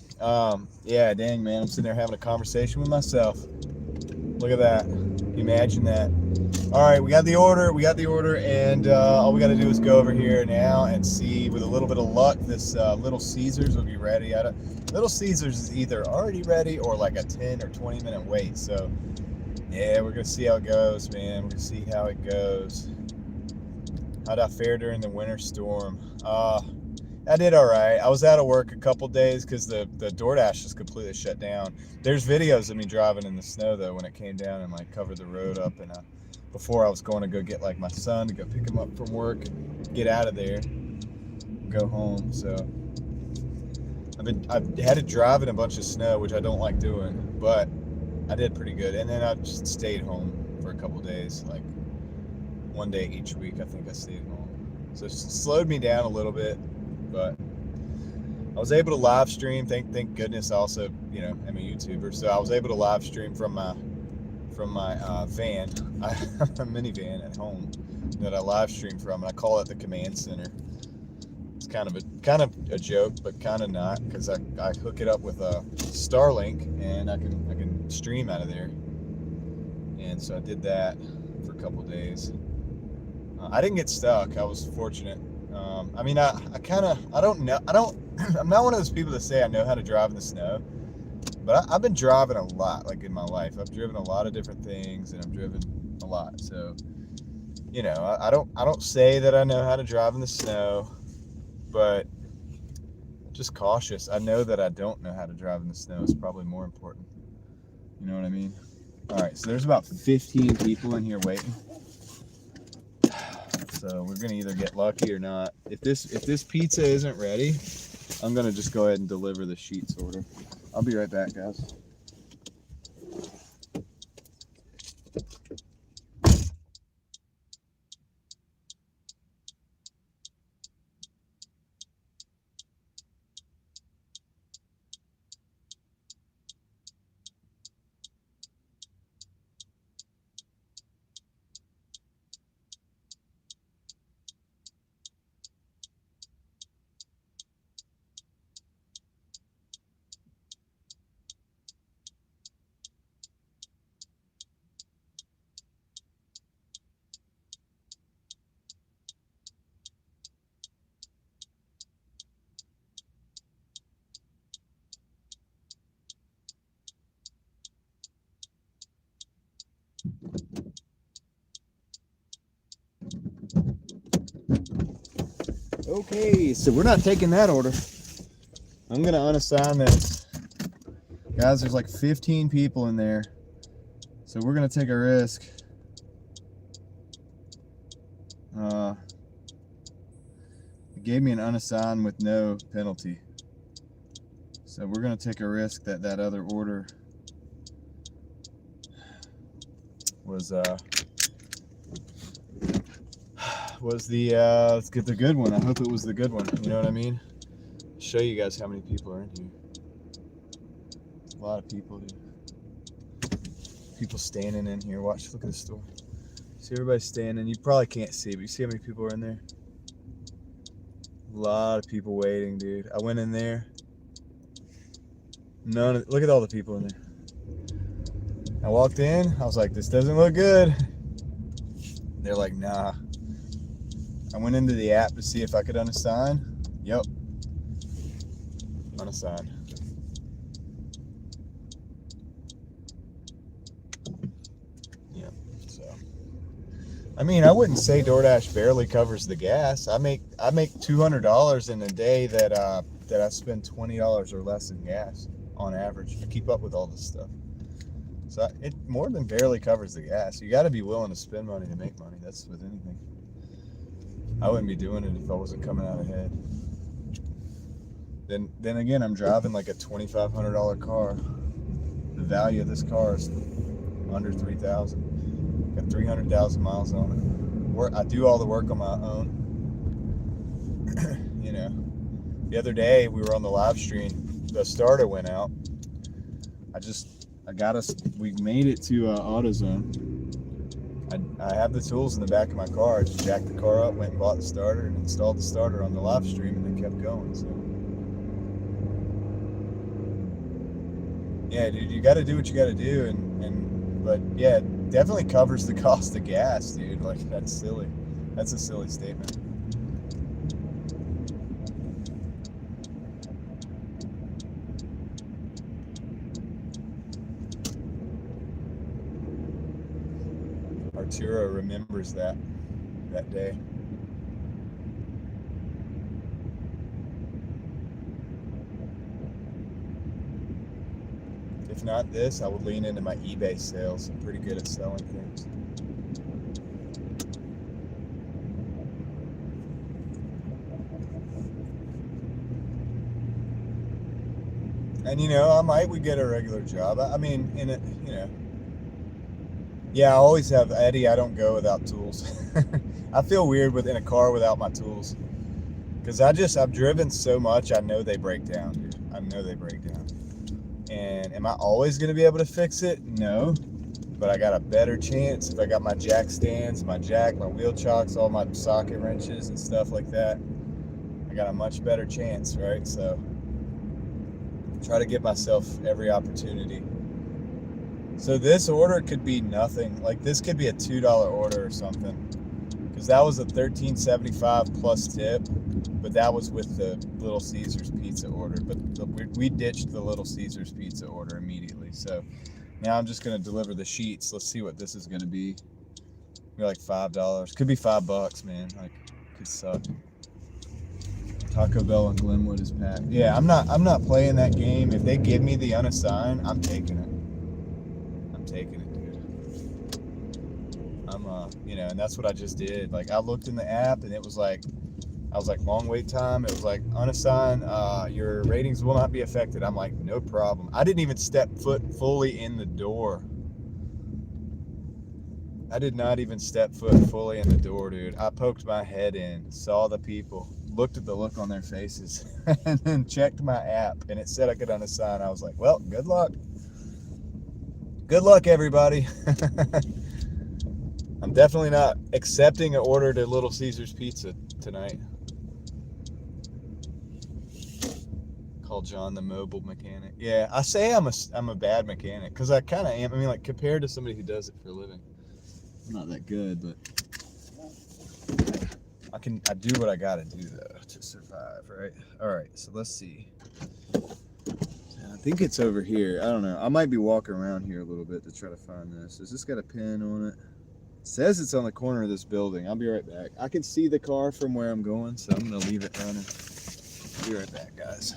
Yeah, dang, man. I'm sitting there having a conversation with myself. Look at that. Imagine that. All right, we got the order, and all we got to do is go over here now and see, with a little bit of luck, this Little Caesars will be ready. Little Caesars is either already ready or like a 10 or 20 minute wait. So yeah, we're gonna see how it goes, man. We're gonna see how it goes. How'd I fare during the winter storm? I did all right. I was out of work a couple days because the Doordash is completely shut down. There's videos of me driving in the snow though when it came down and like covered the road up, and before I was going to go get like my son to go pick him up from work and get out of there, go home. So I've had to drive in a bunch of snow, which I don't like doing, but I did pretty good. And then I just stayed home for a couple days, like one day each week. I think I stayed home, so it slowed me down a little bit, but I was able to live stream. Thank goodness. Also, you know, I'm a YouTuber, so I was able to live stream from my van. I have a minivan at home that I live stream from, and I call it the command center. It's kind of a joke, but kind of not, because I hook it up with a Starlink, and I can stream out of there. And so I did that for a couple of days. I didn't get stuck. I was fortunate. I mean, I don't know. I'm not one of those people that say I know how to drive in the snow. But I've been driving a lot, like in my life. I've driven a lot of different things, and I've driven a lot. So, you know, I don't say that I know how to drive in the snow, but just cautious. I know that I don't know how to drive in the snow is probably more important. You know what I mean? All right, so there's about 15 people in here waiting. So we're gonna either get lucky or not. If this pizza isn't ready, I'm gonna just go ahead and deliver the sheets order. I'll be right back, guys. Okay, so we're not taking that order. I'm gonna unassign this. Guys, there's like 15 people in there. So we're gonna take a risk. It gave me an unassigned with no penalty. So we're gonna take a risk that that other order was let's get the good one. I hope it was the good one. You know what I mean? Show you guys how many people are in here. It's a lot of people, dude. People standing in here. Watch, look at the store. See everybody standing. You probably can't see, but you see how many people are in there? A lot of people waiting, dude. I went in there. Look at all the people in there. I walked in. I was like, this doesn't look good. They're like, nah. I went into the app to see if I could unassign. Yep. Unassigned. Yep. So, I mean, I wouldn't say DoorDash barely covers the gas. I make $200 in a day that I spend $20 or less in gas on average. I keep up with all this stuff. So it more than barely covers the gas. You got to be willing to spend money to make money. That's with anything. I wouldn't be doing it if I wasn't coming out ahead. Then again, I'm driving like a $2,500 car. The value of this car is under $3,000. Got 300,000 miles on it. I do all the work on my own. You know, the other day we were on the live stream. The starter went out. We made it to AutoZone. I have the tools in the back of my car. I just jacked the car up, went and bought the starter, and installed the starter on the live stream, and then kept going. So, yeah, dude, you got to do what you got to do, but yeah, definitely covers the cost of gas, dude. Like, that's silly. That's a silly statement. Arturo remembers that day. If not this, I would lean into my eBay sales. I'm pretty good at selling things. And we get a regular job. I mean, yeah, I always have, Eddie, I don't go without tools. I feel weird in a car without my tools. Because I've driven so much, I know they break down, dude. I know they break down. And am I always going to be able to fix it? No. But I got a better chance if I got my jack stands, my wheel chocks, all my socket wrenches and stuff like that. I got a much better chance, right? So try to give myself every opportunity. So this order could be nothing. Like, this could be a $2 order or something. Because that was a $13.75 plus tip. But that was with the Little Caesars pizza order. But we ditched the Little Caesars pizza order immediately. So now I'm just going to deliver the sheets. Let's see what this is going to be. Maybe like $5. Could be $5, man. Like, could suck. Taco Bell in Glenwood is packed. Yeah, I'm not playing that game. If they give me the unassigned, I'm taking it. I'm taking it, dude. And that's what I just did. Like, I looked in the app and it was like, I was like, long wait time. It was like, unassigned, your ratings will not be affected. I'm like, no problem. I didn't even step foot fully in the door. I did not even step foot fully in the door, dude. I poked my head in, saw the people, looked at the look on their faces, and then checked my app, and it said I could unassign. I was like, well, good luck. Good luck, everybody. I'm definitely not accepting an order to Little Caesars Pizza tonight. Call John the mobile mechanic. Yeah, I say I'm a bad mechanic because I kind of am. I mean, like, compared to somebody who does it for a living, I'm not that good, but I do what I gotta do though to survive, right? All right, so let's see. I think it's over here. I don't know. I might be walking around here a little bit to try to find this. Has this got a pin on it? It says it's on the corner of this building. I'll be right back. I can see the car from where I'm going, so I'm gonna leave it running. Be right back, guys.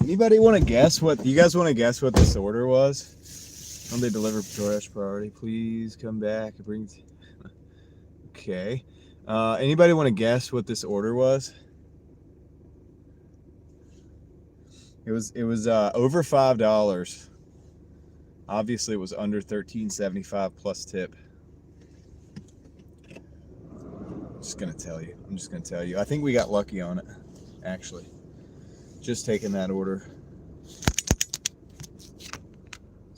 Anybody want to guess what this order was? When they deliver Doordash priority, please come back and bring. Okay. Anybody want to guess what this order was? It was over $5. Obviously, it was under $13.75 plus tip. I'm just gonna tell you. I think we got lucky on it, actually. Just taking that order. It's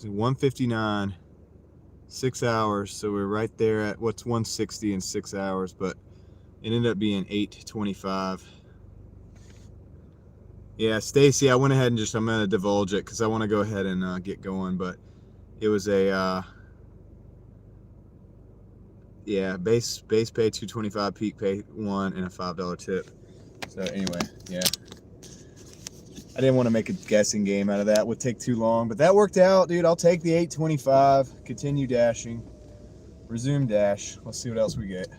1:59, 6 hours. So we're right there at what's 160 in 6 hours, but it ended up being 8:25. Yeah, Stacy, I went ahead and I'm gonna divulge it because I want to go ahead and get going. But it was a base pay $225, peak pay $1, and a $5 tip. So anyway, yeah. I didn't want to make a guessing game out of that. It would take too long, but that worked out, dude. I'll take the 825, continue dashing, resume dash. Let's see what else we get.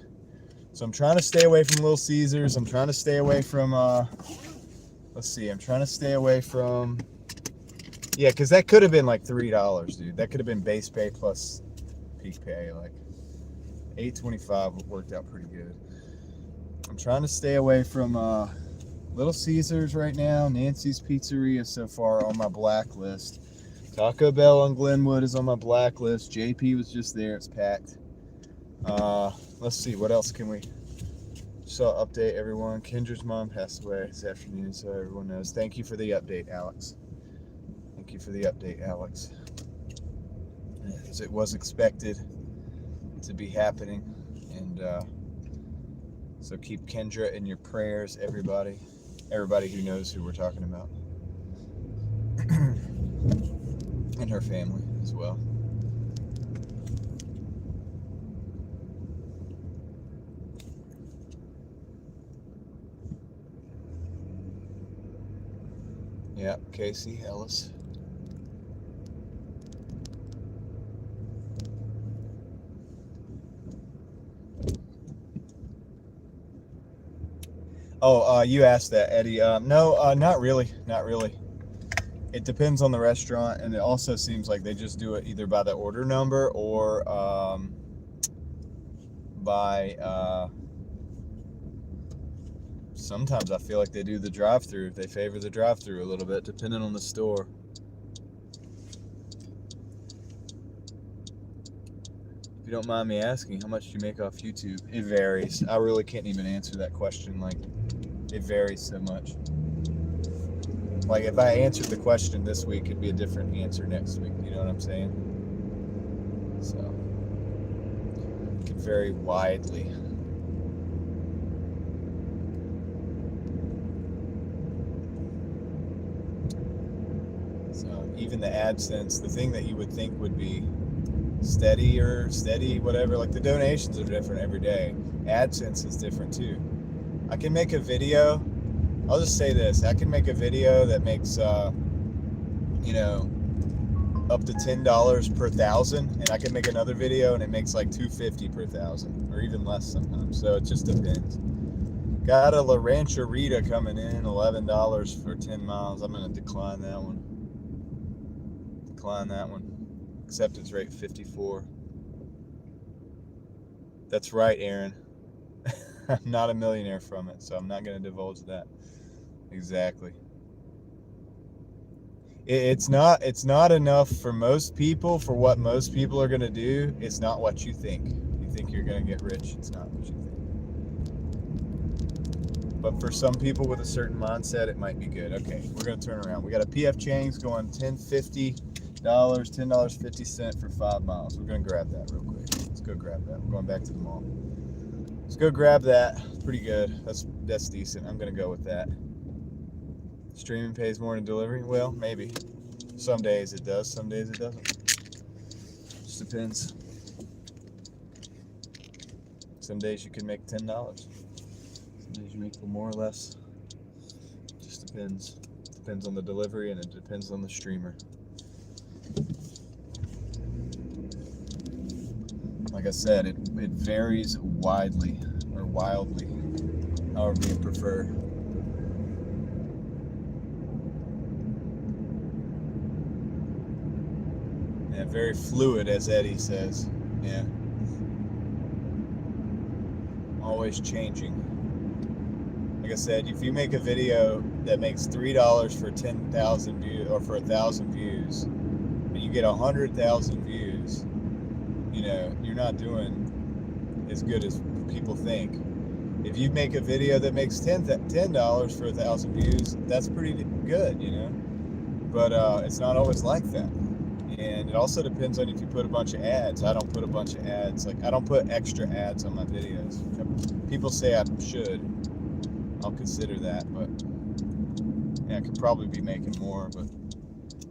So I'm trying to stay away from Little Caesars. I'm trying to stay away from, yeah, because that could have been like $3, dude. That could have been base pay plus peak pay. Like, 825 worked out pretty good. I'm trying to stay away from Little Caesars right now. Nancy's Pizzeria so far on my blacklist. Taco Bell on Glenwood is on my blacklist. JP was just there. It's packed. Let's see. What else can we... So update everyone. Kendra's mom passed away this afternoon, so everyone knows. Thank you for the update, Alex. Thank you for the update, Alex. As it was expected to be happening. And so keep Kendra in your prayers, everybody. Everybody who knows who we're talking about. And her family as well. Yeah, Casey Ellis. Oh, you asked that, Eddie. No, not really. Not really. It depends on the restaurant, and it also seems like they just do it either by the order number or by... sometimes I feel like they do the drive-through. They favor the drive-through a little bit, depending on the store. If you don't mind me asking, how much do you make off YouTube? It varies. I really can't even answer that question. Like, it varies so much. Like, if I answered the question this week, it'd be a different answer next week. You know what I'm saying? So, it can vary widely. So, even the AdSense, the thing that you would think would be steady, whatever, like the donations are different every day. AdSense is different too. I can make a video. I'll just say this. I can make a video that makes, you know, up to $10 per 1,000, and I can make another video and it makes like $250 per 1,000, or even less sometimes. So it just depends. Got a La Rancherita coming in, $11 for 10 miles. I'm gonna decline that one. Acceptance rate 54. That's right, Aaron. I'm not a millionaire from it, so I'm not going to divulge that. Exactly. It's not enough for most people, for what most people are going to do. It's not what you think. You think you're going to get rich. It's not what you think. But for some people with a certain mindset, it might be good. Okay, we're going to turn around. We got a PF Chang's going $10.50, $10.50 for 5 miles. We're going to grab that real quick. Let's go grab that. We're going back to the mall. Let's go grab that. It's pretty good. That's decent. I'm going to go with that. Streaming pays more than delivery? Well, maybe. Some days it does. Some days it doesn't. Just depends. Some days you can make $10. Some days you make more or less. Just depends. Depends on the delivery, and it depends on the streamer. Like I said, it varies widely, or wildly, however you prefer. Yeah, very fluid, as Eddie says. Yeah. Always changing. Like I said, if you make a video that makes $3 for 10,000 views, or for 1,000 views, and you get 100,000 views, you know, you're not doing as good as people think. If you make a video that makes $10 for 1,000 views, that's pretty good, you know. But it's not always like that. And it also depends on if you put a bunch of ads. I don't put a bunch of ads. Like, I don't put extra ads on my videos. People say I should. I'll consider that, but yeah, I could probably be making more, but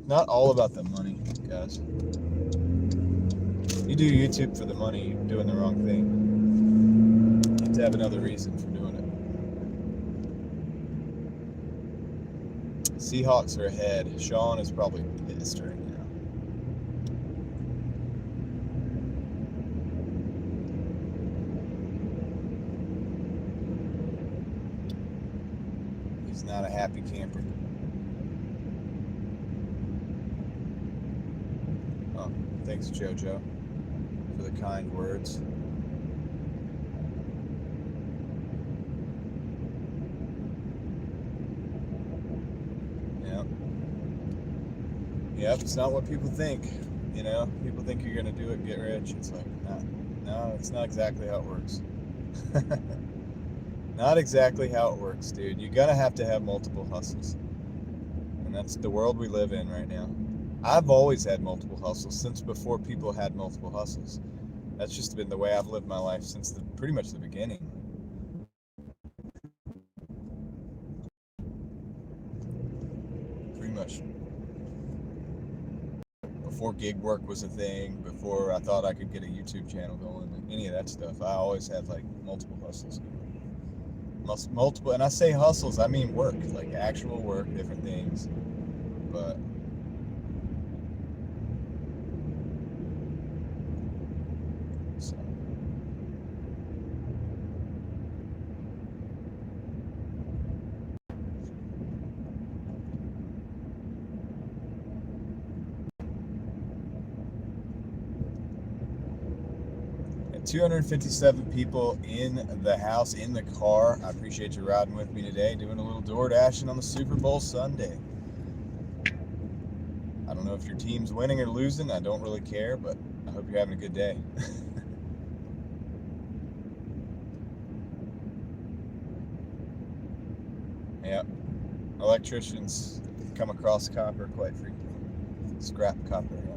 not all about the money, guys. You do YouTube for the money, you're doing the wrong thing. You have to have another reason for doing it. Seahawks are ahead. Sean is probably pissed right now. He's not a happy camper. Oh, thanks, JoJo, for the kind words. Yep, it's not what people think. You know, people think you're gonna do it and get rich. It's like, no, it's not exactly how it works. Not exactly how it works, dude. You're gonna have to have multiple hustles. And that's the world we live in right now. I've always had multiple hustles since before people had multiple hustles. That's just been the way I've lived my life since pretty much the beginning. Pretty much before gig work was a thing, before I thought I could get a YouTube channel going, like any of that stuff. I always had like multiple hustles. Multiple, and I say hustles, I mean work, like actual work, different things. But so. And 257 people in the house, in the car. I appreciate you riding with me today, doing a little Doordashing on the Super Bowl Sunday. I don't know if your team's winning or losing. I don't really care, but I hope you're having a good day. Yep. Electricians come across copper quite frequently. Scrap copper, yeah.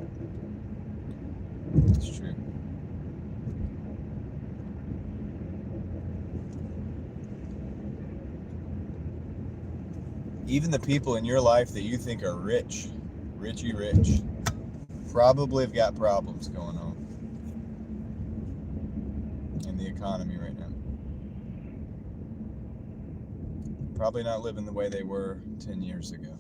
It's true. Even the people in your life that you think are rich, richy rich, probably have got problems going on in the economy right now. Probably not living the way they were 10 years ago.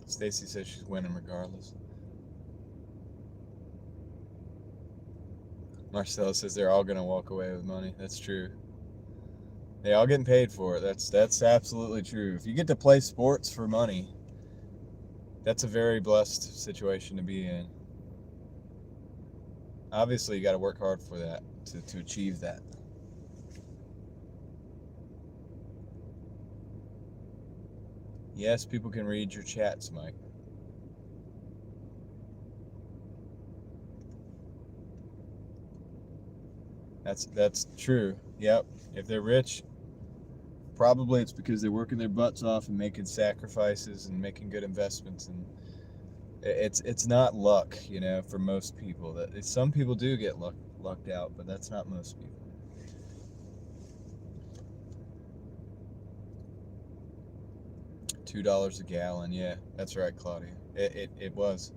Stacy says she's winning regardless. Marcella says they're all gonna walk away with money. That's true. They all getting paid for it. That's absolutely true. If you get to play sports for money, that's a very blessed situation to be in. Obviously, you got to work hard for that to achieve that. Yes, people can read your chats, Mike. That's true. Yep. If they're rich, probably it's because they're working their butts off and making sacrifices and making good investments, and it's not luck, you know, for most people. That some people do get lucked out, but that's not most people. $2 a gallon, yeah, that's right, Claudia. It was.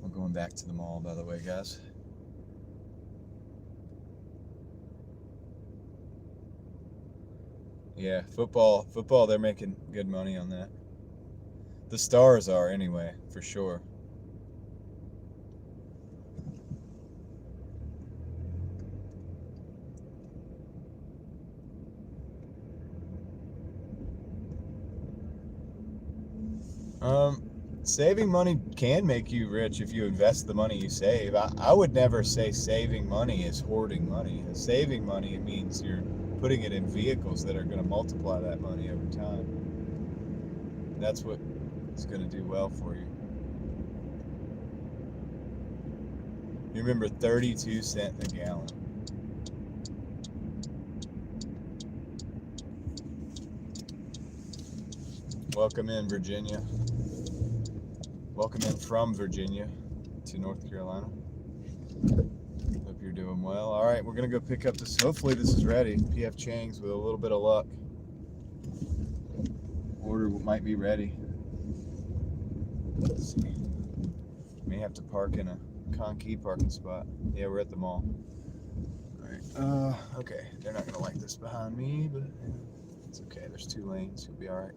We're going back to the mall, by the way, guys. Yeah, football, they're making good money on that. The stars are, anyway, for sure. Saving money can make you rich if you invest the money you save. I would never say saving money is hoarding money. Saving money, it means you're putting it in vehicles that are going to multiply that money over time. That's what is going to do well for you. You remember 32 cents a gallon. Welcome in, Virginia. Welcome in from Virginia to North Carolina. Hope you're doing well. All right, we're going to go pick up this. Hopefully this is ready. PF Chang's, with a little bit of luck. Order might be ready. Let's see. May have to park in a Con-Key parking spot. Yeah, we're at the mall. All right. Okay. They're not going to like this behind me, but it's okay. There's 2 lanes. You'll be all right.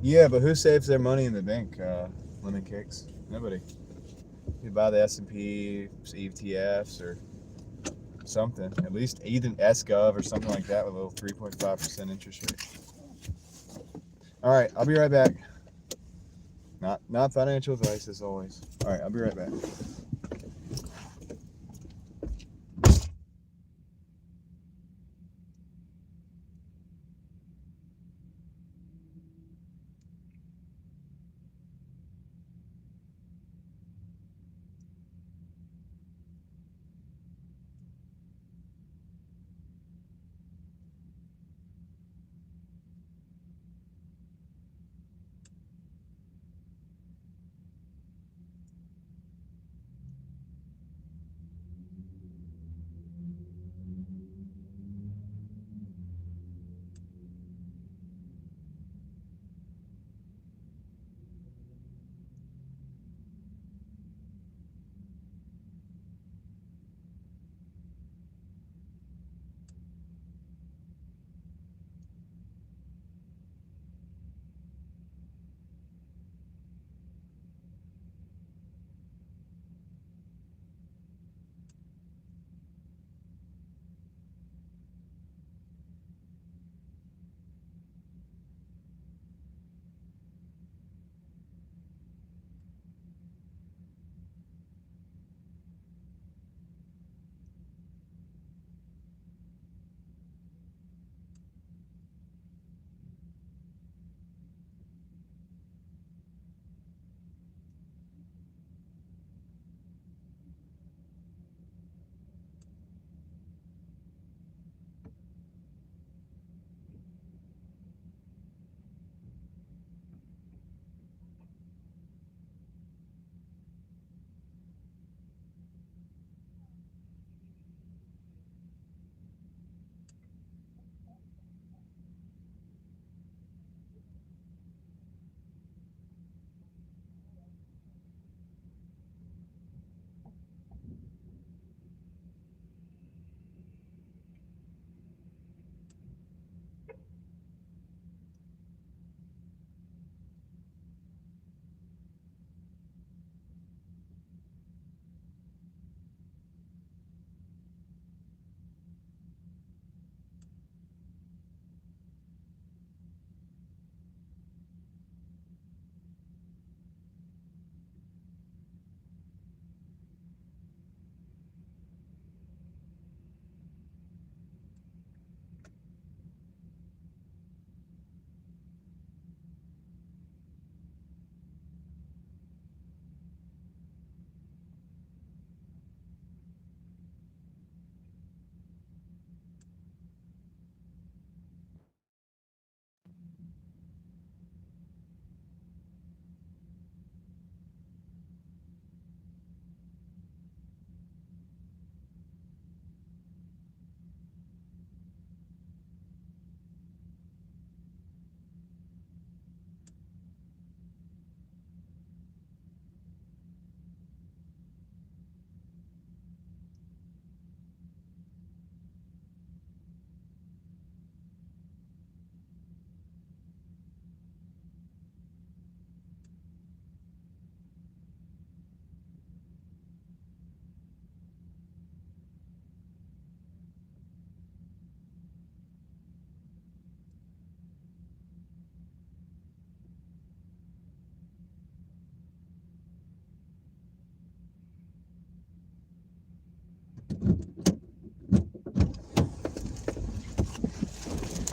Yeah, but who saves their money in the bank? Lemon Cakes? Nobody. You buy the S&P ETFs or something. At least even S-Gov or something like that with a little 3.5% interest rate. All right, I'll be right back. Not financial advice as always. All right, I'll be right back.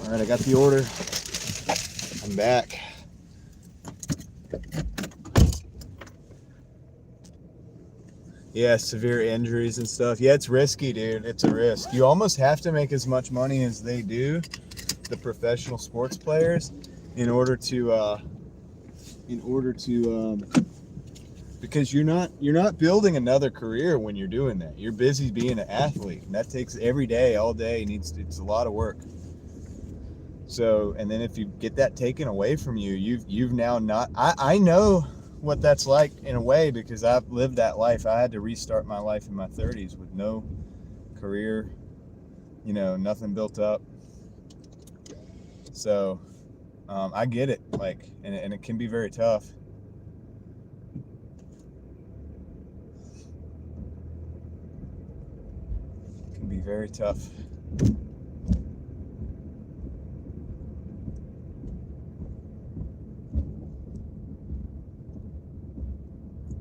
All right, I got the order. I'm back. Yeah, severe injuries and stuff. Yeah, it's risky, dude. It's a risk. You almost have to make as much money as they do, the professional sports players, in order to because you're not building another career when you're doing that. You're busy being an athlete, and that takes every day, all day. It's a lot of work. So, and then if you get that taken away from you, you've now not. I know what that's like in a way because I've lived that life. I had to restart my life in my 30s with no career, nothing built up. So, I get it. Like, and it can be very tough. It can be very tough.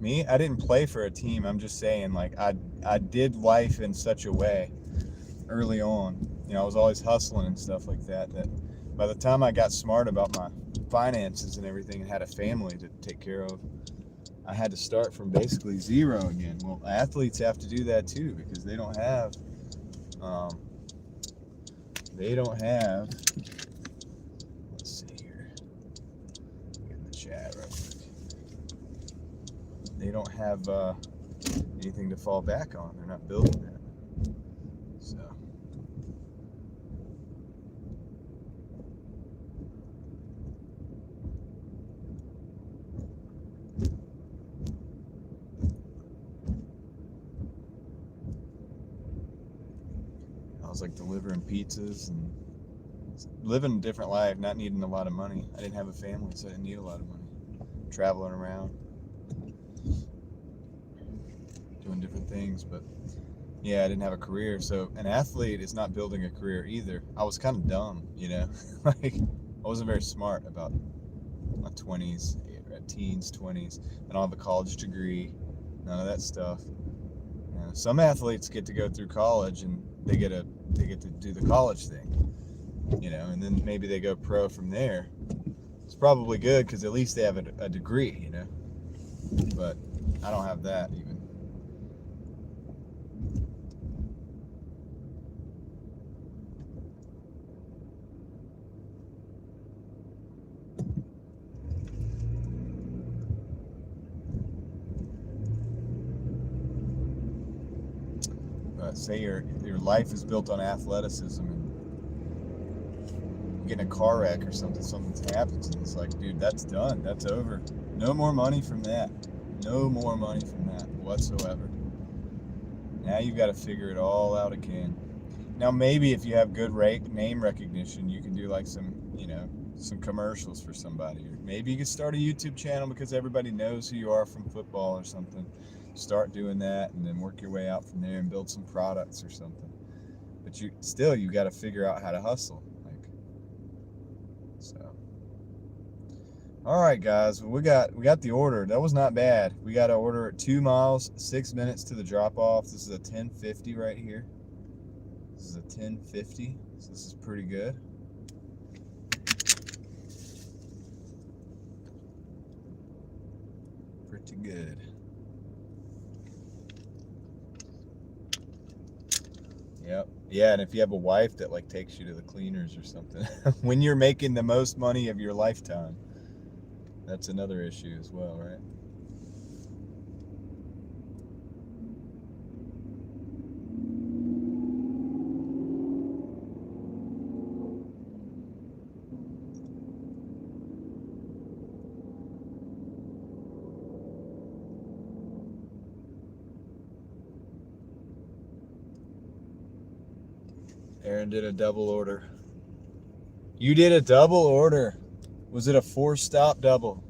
Me, I didn't play for a team. I'm just saying, like, I did life in such a way early on. You know, I was always hustling and stuff like that, that by the time I got smart about my finances and everything and had a family to take care of, I had to start from basically zero again. Well, athletes have to do that too, because they don't have let's see here, get in the chat real quick. They don't have anything to fall back on. They're not building that. So I was like delivering pizzas and living a different life, not needing a lot of money. I didn't have a family, so I didn't need a lot of money. Traveling around, doing different things, but yeah, I didn't have a career. So an athlete is not building a career either. I was kind of dumb, you know, like I wasn't very smart about my 20s, teens, 20s. I don't have a college degree, none of that stuff. You know, some athletes get to go through college and they get to do the college thing, you know, and then maybe they go pro from there. It's probably good because at least they have a degree, you know, but I don't have that even. But say your life is built on athleticism and you get in a car wreck or something happens and it's like, dude, that's done, that's over. No more money from that. No more money from that whatsoever. Now you've got to figure it all out again. Now maybe if you have good name recognition, you can do like some, you know, some commercials for somebody, or maybe you can start a YouTube channel because everybody knows who you are from football or something. Start doing that and then work your way out from there and build some products or something. But you got to figure out how to hustle. Like, so. All right, guys, well, we got the order. That was not bad. We got to order at 2 miles, 6 minutes to the drop off. This is a 1050 right here. This is a 1050, so this is pretty good. Pretty good. Yep. Yeah, and if you have a wife that like takes you to the cleaners or something, when you're making the most money of your lifetime, that's another issue as well, right? Aaron did a double order. You did a double order. Was it a 4-stop double?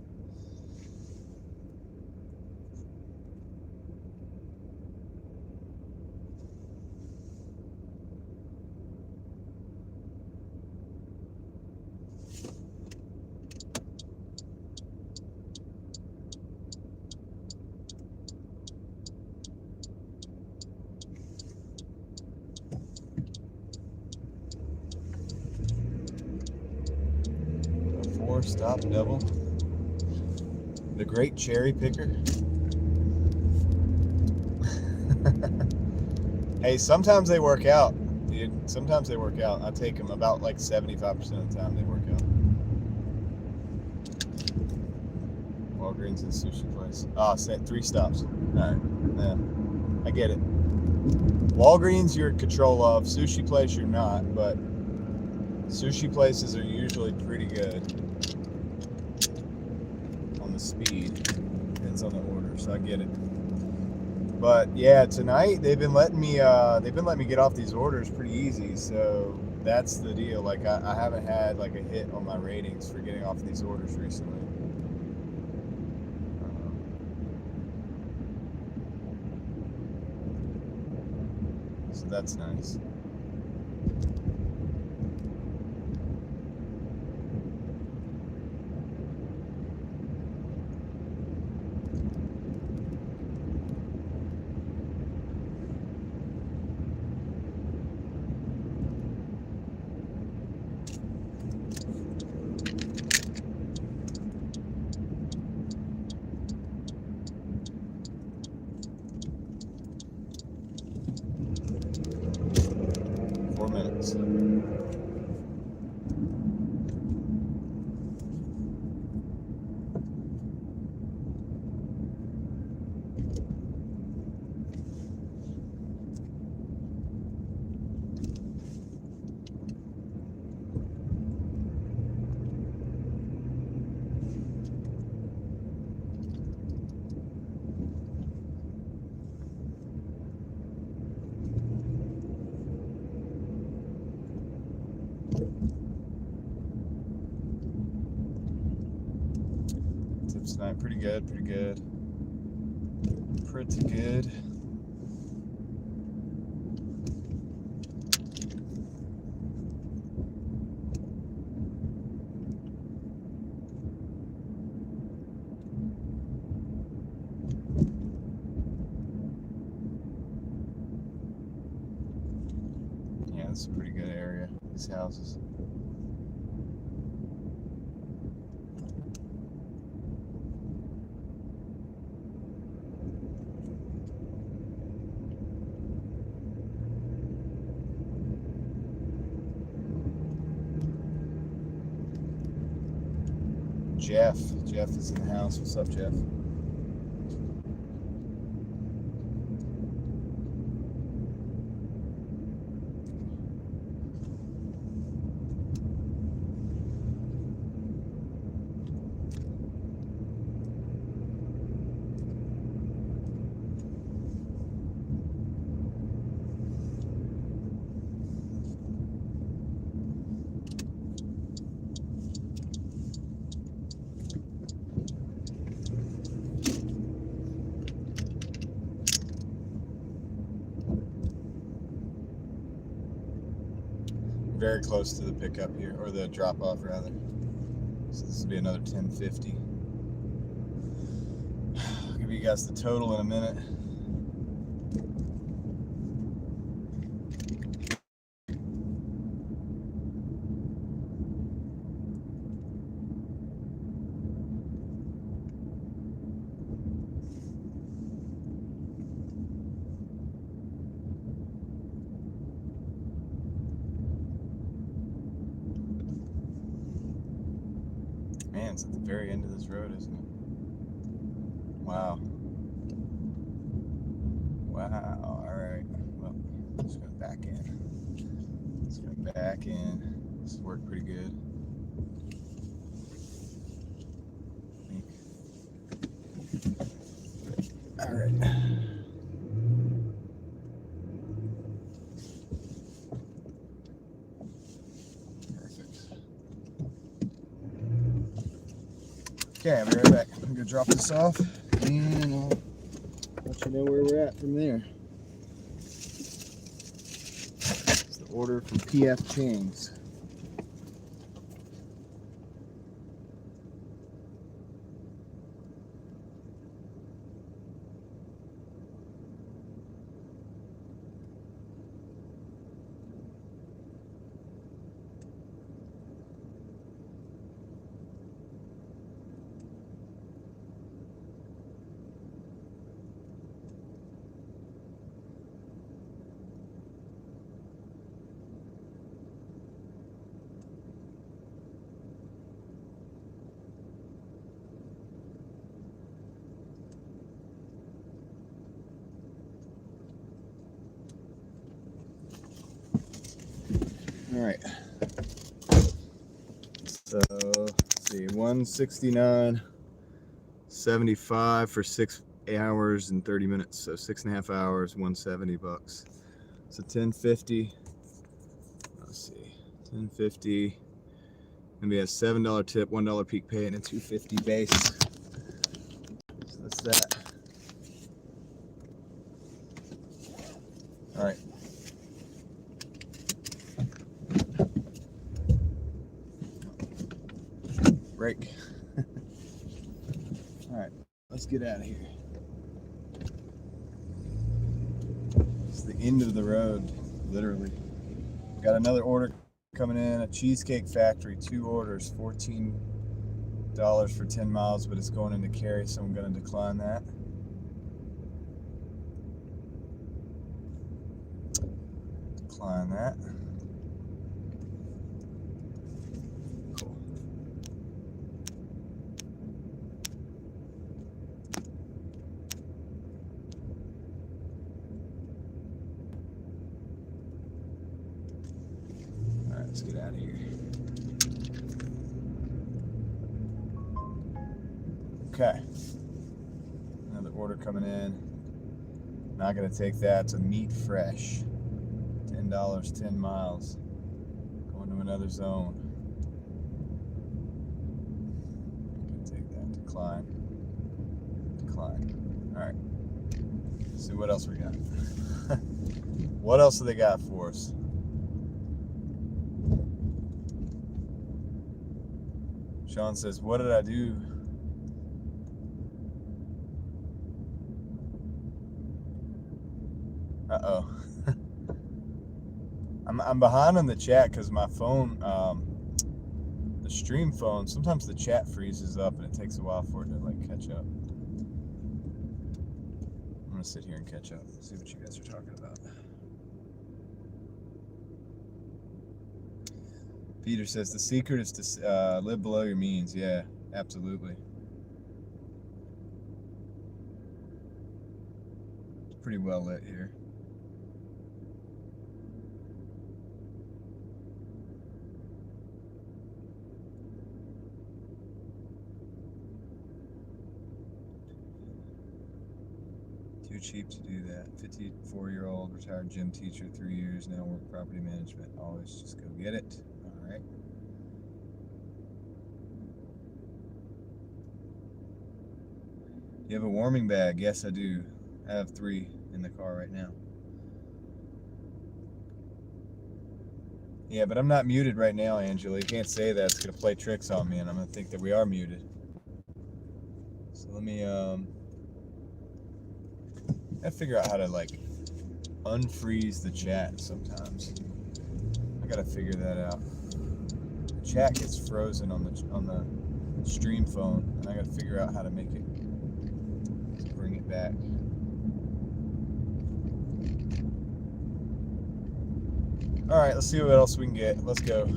Stop double. The great cherry picker. Hey, sometimes they work out, dude. Sometimes they work out. I take them about like 75% of the time they work out. Walgreens and sushi place. Say 3 stops. All right. Yeah, I get it. Walgreens you're in control of. Sushi place you're not, but sushi places are usually pretty good. Speed depends on the order, so I get it. But yeah, tonight they've been letting me get off these orders pretty easy, so that's the deal. Like I haven't had like a hit on my ratings for getting off these orders recently. So So that's nice. Tips tonight, pretty good. Pretty good. Yeah, this is a pretty good area, these houses. Jeff is in the house. What's up, Jeff? Very close to the pickup here, or the drop off rather. So this will be another 1050. I'll give you guys the total in a minute. Man, it's at the very end of this road, isn't it? Wow. Wow. All right. Well, I'm just going back in. This has worked pretty good. All right. Okay, I'll be right back. I'm gonna drop this off and I'll let you know where we're at from there. It's the order from PF Chang's. All right. So let's see, 169.75 for 6 hours and 30 minutes. So 6.5 hours, $170. So 1050. Let's see, 1050. Gonna be a $7 tip, $1 peak pay, and a $250 base. So that's that. All right. Break. All right, let's get out of here. It's the end of the road, literally. Got another order coming in, a Cheesecake Factory, 2 orders, $14 for 10 miles, but it's going into carry, so I'm going to decline that. Decline that. Cool. All right, let's get out of here. Okay. Another order coming in. Not going to take that. It's a Meat Fresh. $10, 10 miles. Going to another zone. Going to take that. Decline. Decline. All right. Let's see what else we got. What else do they got for us? Sean says, what did I do? Uh-oh. I'm behind on the chat because my phone, the stream phone, sometimes the chat freezes up and it takes a while for it to like catch up. I'm gonna sit here and catch up, see what you guys are talking about. Peter says the secret is to live below your means. Yeah, absolutely. It's pretty well lit here. Too cheap to do that. 54-year-old retired gym teacher, 3 years now, work property management. Always just go get it. All right. You have a warming bag? Yes, I do. I have 3 in the car right now. Yeah, but I'm not muted right now, Angela. You can't say that. It's going to play tricks on me, and I'm going to think that we are muted. So let me, I figure out how to like unfreeze the chat sometimes. I gotta figure that out. The chat gets frozen on the stream phone, and I gotta figure out how to make it to bring it back. All right, let's see what else we can get. Let's go.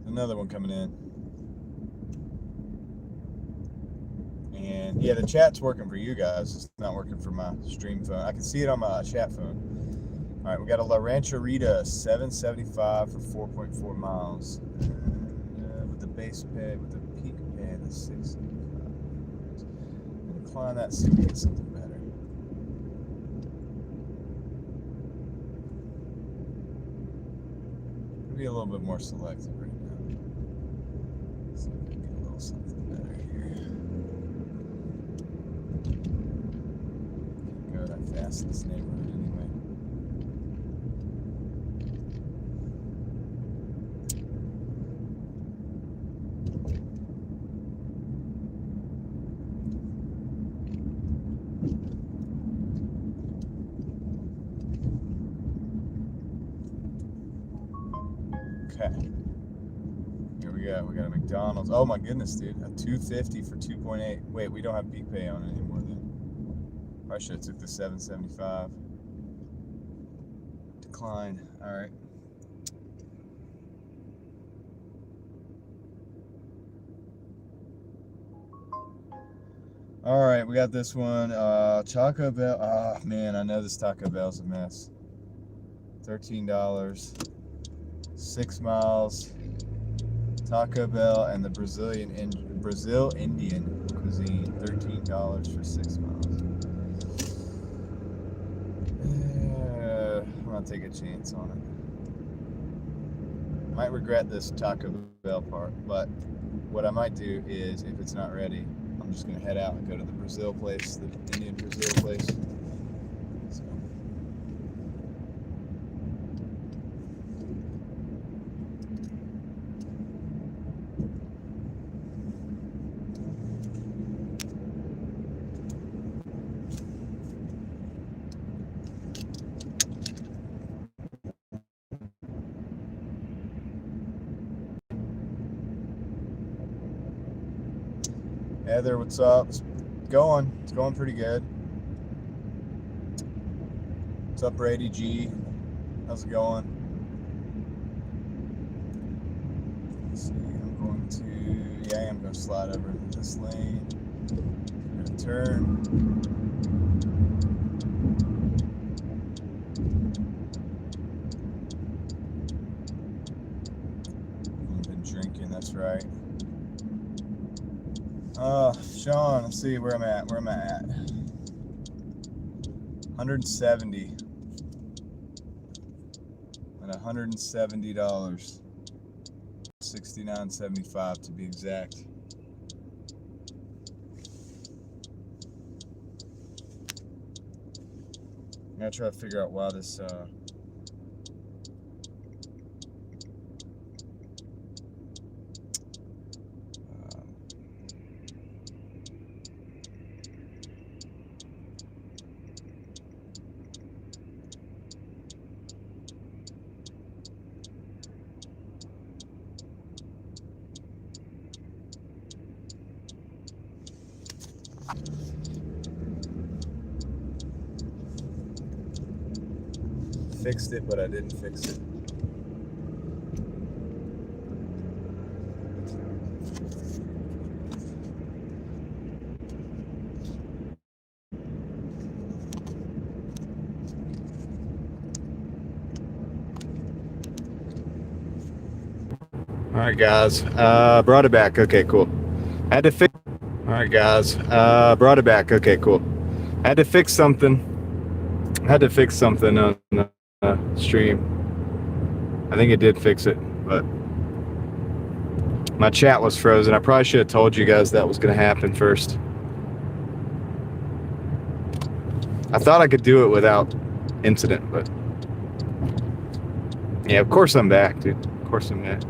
Another one coming in. And yeah, the chat's working for you guys. It's not working for my stream phone. I can see it on my chat phone. All right, we got a La Rancherita, $7.75 for 4.4 miles. With the base pay, with the peak pay, the $6.75. Decline that, see if we get something better. Be a little bit more selective right now. See if we can get a little something better here. Can't go that fast in this neighborhood anyway. Okay. Here we go. We got a McDonald's. Oh my goodness, dude. A $2.50 for 2.8. Wait, we don't have peak pay on it anymore then. Probably should have took the $7.75. Decline. All right. All right, we got this one. Taco Bell. Oh man, I know this Taco Bell's a mess. $13. 6 miles. Taco Bell and the Brazil Indian cuisine. $13 for 6 miles. I'm gonna take a chance on it. Might regret this Taco Bell part, but what I might do is, if it's not ready, I'm just gonna head out and go to the Brazil place, the Indian Brazil Heather, what's up? It's going. It's going pretty good. What's up, Brady G? How's it going? Let's see. I'm going to. Yeah, I am going to slide over into this lane. I'm going to turn. Drinking, that's right. Sean, let's see where I'm at. 170. At $170. $69.75 to be exact. I'm gonna try to figure out why this fixed it, but I didn't fix it. All right, guys. Brought it back. Okay, cool. Had to fix. All right, guys. Brought it back. Okay, cool. Had to fix something. On the stream. I think it did fix it, but my chat was frozen. I probably should have told you guys that was going to happen first. I thought I could do it without incident, but yeah, of course I'm back, dude. Of course I'm back.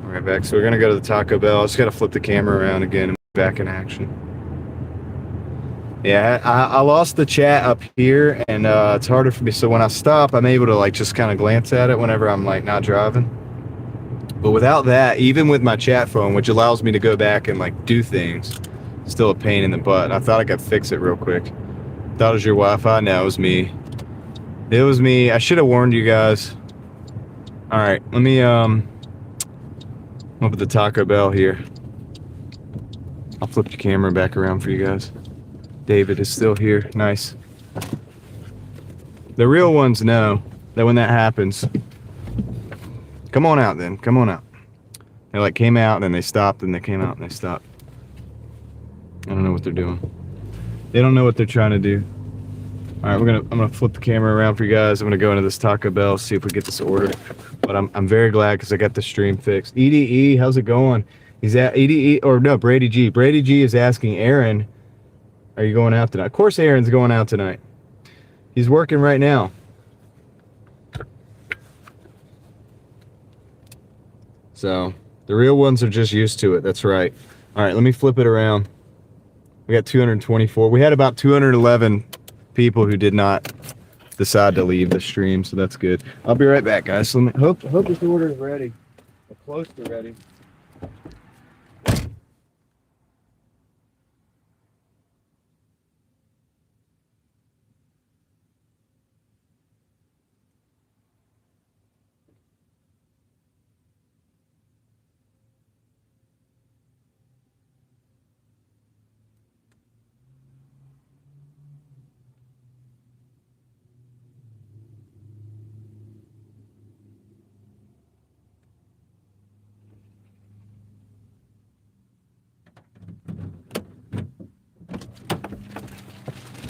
All right, back. So we're going to go to the Taco Bell. I just got to flip the camera around again and be back in action. Yeah, I lost the chat up here, and it's harder for me. So when I stop, I'm able to like just kind of glance at it whenever I'm like not driving. But without that, even with my chat phone, which allows me to go back and like do things, it's still a pain in the butt. I thought I could fix it real quick. Thought it was your Wi-Fi. No, it was me. It was me. I should have warned you guys. All right, let me up at the Taco Bell here. I'll flip the camera back around for you guys. David is still here. Nice. The real ones know that when that happens, come on out then. Come on out. They like came out and then they stopped and they came out and they stopped. I don't know what they're doing. They don't know what they're trying to do. All right, I'm gonna flip the camera around for you guys. I'm gonna go into this Taco Bell, see if we get this ordered. But I'm very glad because I got the stream fixed. EDE, how's it going? He's at EDE or no Brady G. Brady G is asking Aaron, are you going out tonight? Of course Aaron's going out tonight. He's working right now. So the real ones are just used to it. That's right. All right, let me flip it around. We got 224. We had about 211 people who did not decide to leave the stream, so that's good. I'll be right back, guys. So hope this order is ready. Or close to ready.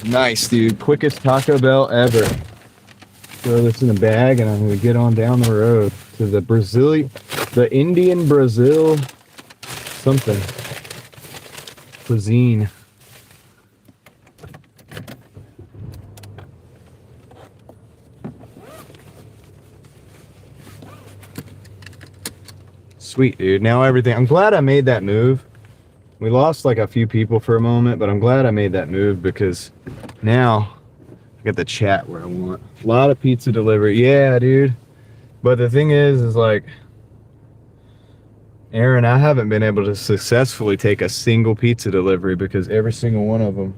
Nice, dude. Quickest Taco Bell ever. Throw this in a bag and I'm going to get on down the road to the Indian Brazil something. Cuisine. Sweet, dude. Now everything. I'm glad I made that move. We lost like a few people for a moment, but I'm glad I made that move because now I got the chat where I want. A lot of pizza delivery. Yeah, dude. But the thing is like Aaron, I haven't been able to successfully take a single pizza delivery because every single one of them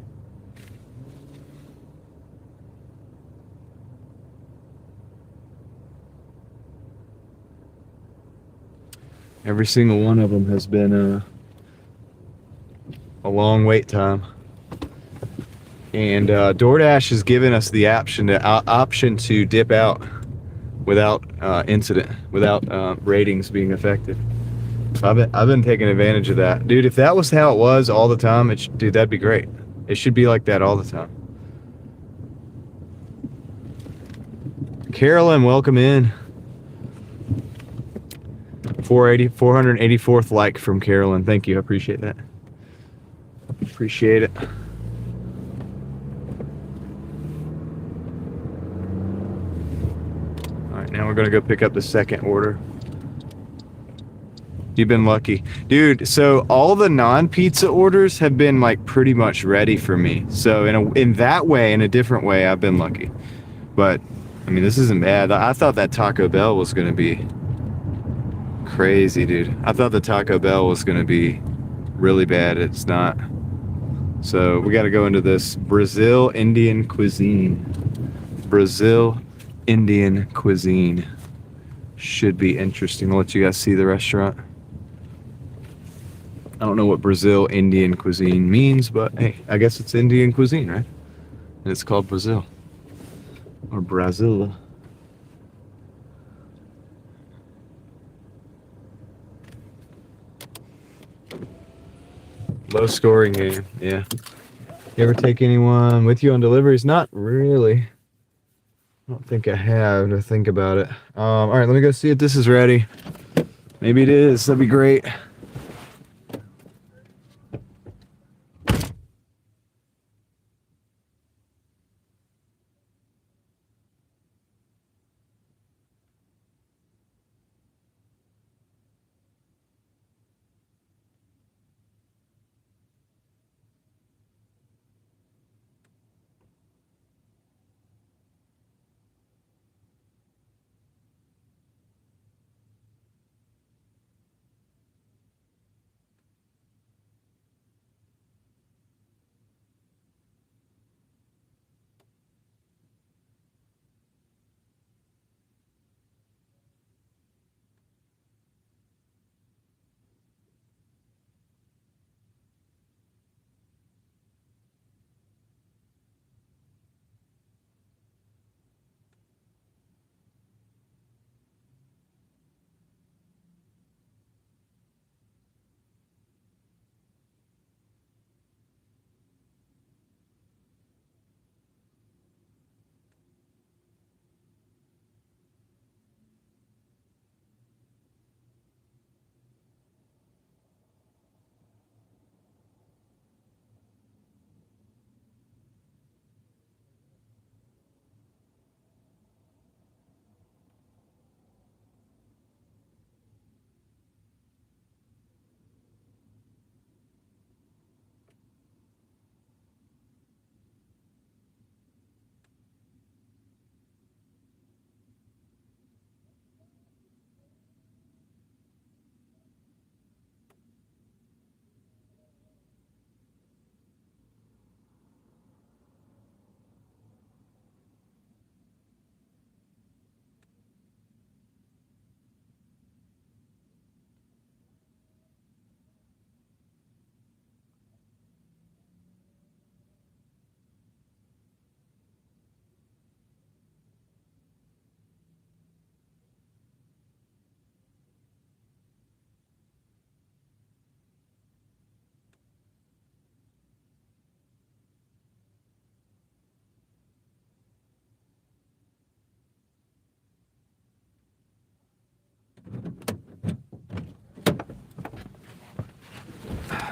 has been a long wait time. And DoorDash has given us the option to dip out without incident, without ratings being affected. So I've been taking advantage of that, dude. If that was how it was all the time, dude, that'd be great. It should be like that all the time. Carolyn, welcome in. 484th like from Carolyn. Thank you. I appreciate that. Appreciate it. All right, now we're gonna go pick up the second order. You've been lucky, dude. So all the non-pizza orders have been like pretty much ready for me. So in that way, in a different way, I've been lucky. But I mean, this isn't bad. I thought that Taco Bell was gonna be crazy, dude. I thought the Taco Bell was gonna be really bad. It's not. So we got to go into this Brazil Indian cuisine. Brazil Indian cuisine should be interesting. I'll let you guys see the restaurant. I don't know what Brazil Indian cuisine means, but hey, I guess it's Indian cuisine, right? And it's called Brazil or Brazil. Low scoring game, yeah. You ever take anyone with you on deliveries? Not really. I don't think I have to think about it. All right, let me go see if this is ready. Maybe it is. That'd be great.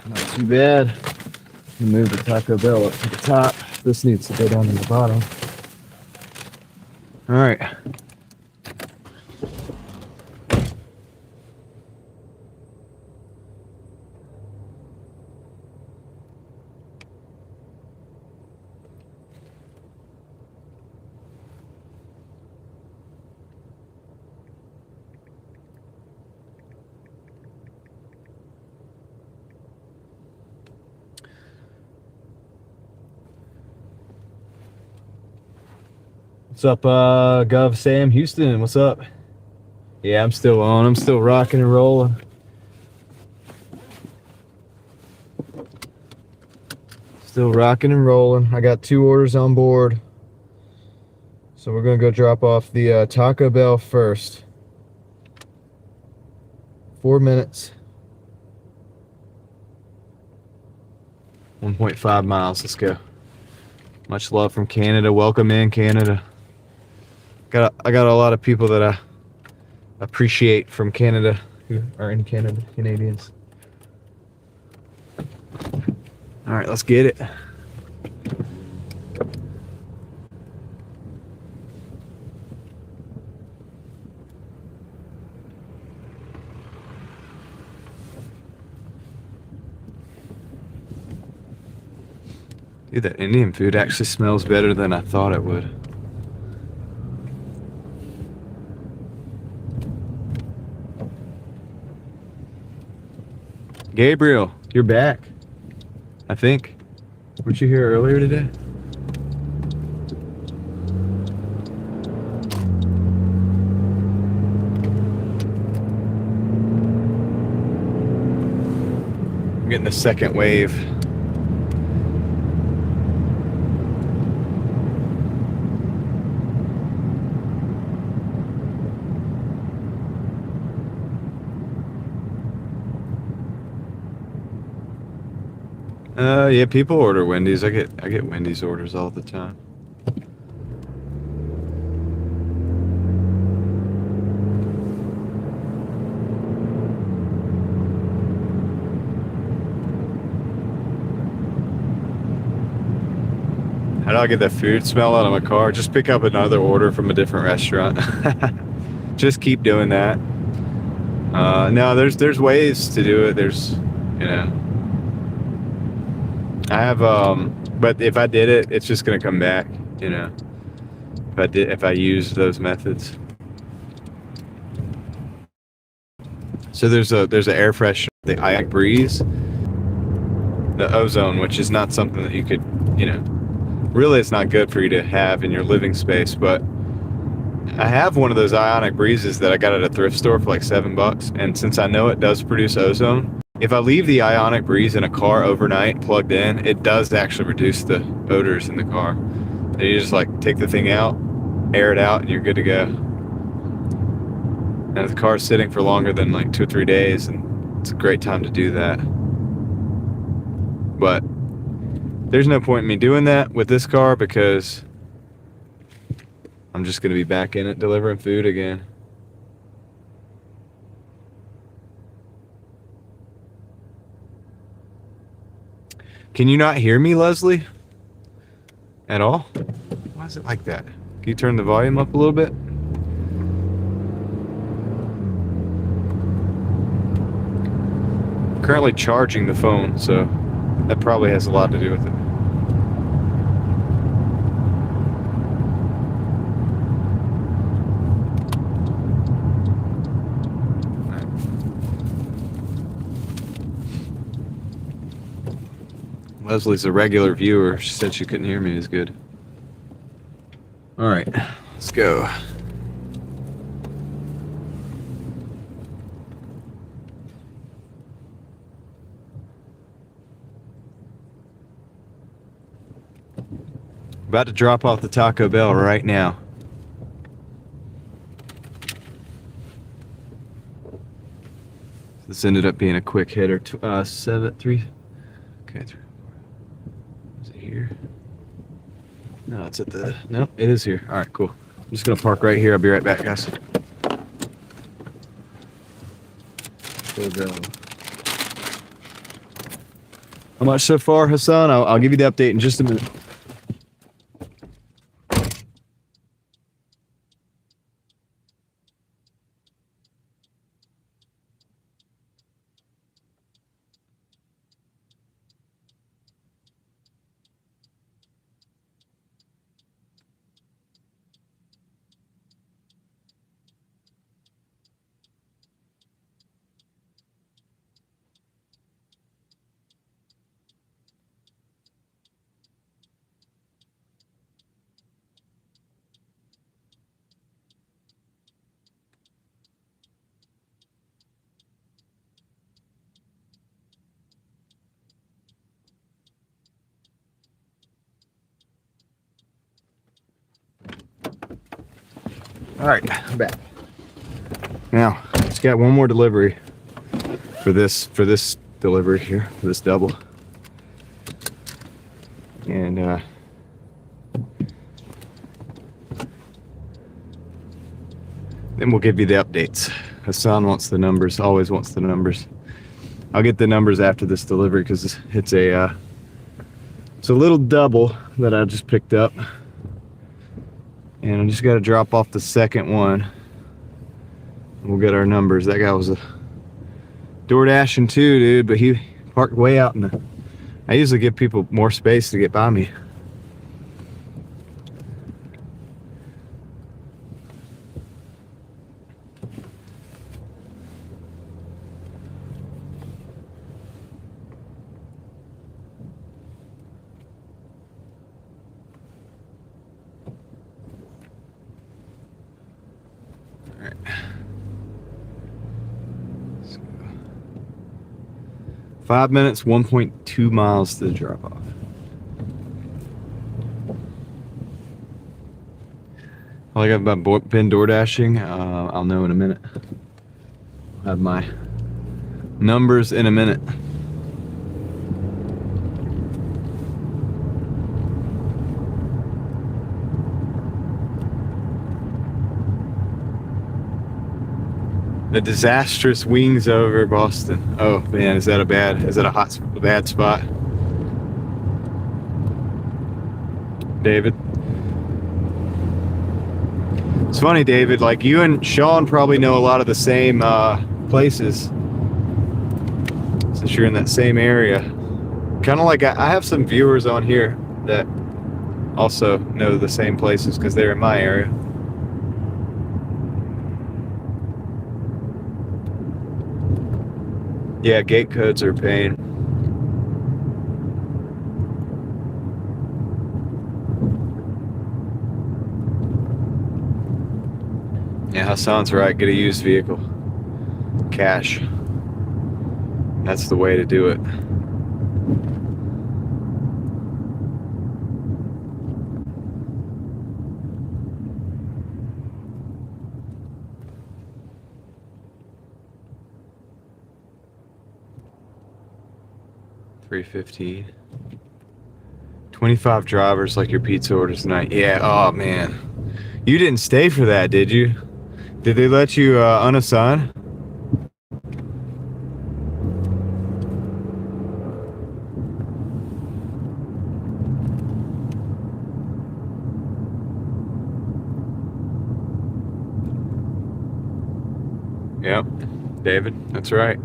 Not too bad. Move the Taco Bell up to the top. This needs to go down to the bottom. All right. What's up, Gov Sam Houston? What's up? Yeah, I'm still on. I'm still rocking and rolling. Still rocking and rolling. I got 2 orders on board. So we're going to go drop off the Taco Bell first. 4 minutes. 1.5 miles. Let's go. Much love from Canada. Welcome in, Canada. I got a lot of people that I appreciate from Canada who are in Canada, Canadians. All right, let's get it. Dude, that Indian food actually smells better than I thought it would. Gabriel, you're back. I think. Weren't you here earlier today? I'm getting the second wave. Yeah, people order Wendy's. I get Wendy's orders all the time. How do I get that food smell out of my car? Just pick up another order from a different restaurant. Just keep doing that. No, there's ways to do it. There's, you know, I have but if I did it, it's just gonna come back, you know. If I used those methods. So there's an air freshener, the Ionic Breeze, the ozone, which is not something that you could, you know, really it's not good for you to have in your living space, but I have one of those Ionic Breezes that I got at a thrift store for like $7, and since I know it does produce ozone, if I leave the Ionic Breeze in a car overnight plugged in, it does actually reduce the odors in the car. And you just like take the thing out, air it out, and you're good to go. And if the car's sitting for longer than like 2 or 3 days, and it's a great time to do that. But there's no point in me doing that with this car because I'm just going to be back in it delivering food again. Can you not hear me, Leslie? At all? Why is it like that? Can you turn the volume up a little bit? I'm currently charging the phone, so that probably has a lot to do with it. Leslie's a regular viewer. She said she couldn't hear me as good. All right, let's go. About to drop off the Taco Bell right now. This ended up being a quick hitter. 7-3. Okay, 3. Is it here? No, it's at the. No, it is here. All right, cool. I'm just gonna park right here. I'll be right back, guys. How much so far, Hassan? I'll give you the update in just a minute. All right, I'm back. Now, just got one more delivery for this delivery here, for this double. And then we'll give you the updates. Hassan wants the numbers, always wants the numbers. I'll get the numbers after this delivery because it's a little double that I just picked up. And I just got to drop off the second one. We'll get our numbers. That guy was a Doordashing too, dude, but he parked way out in the... I usually give people more space to get by me. All right. 5 minutes, 1.2 miles to the drop off. All I got about been Doordashing, I'll know in a minute. I'll have my numbers in a minute. The disastrous wings over Boston. Oh man, is that a bad spot? David. It's funny, David, like you and Sean probably know a lot of the same places, since you're in that same area. Kind of like I have some viewers on here that also know the same places because they're in my area. Yeah, gate codes are a pain. Yeah, Hassan's right. Get a used vehicle. Cash. That's the way to do it. $3.15. 25 drivers like your pizza orders tonight. Yeah, oh man. You didn't stay for that, did you? Did they let you unassign? Yep, David, that's right.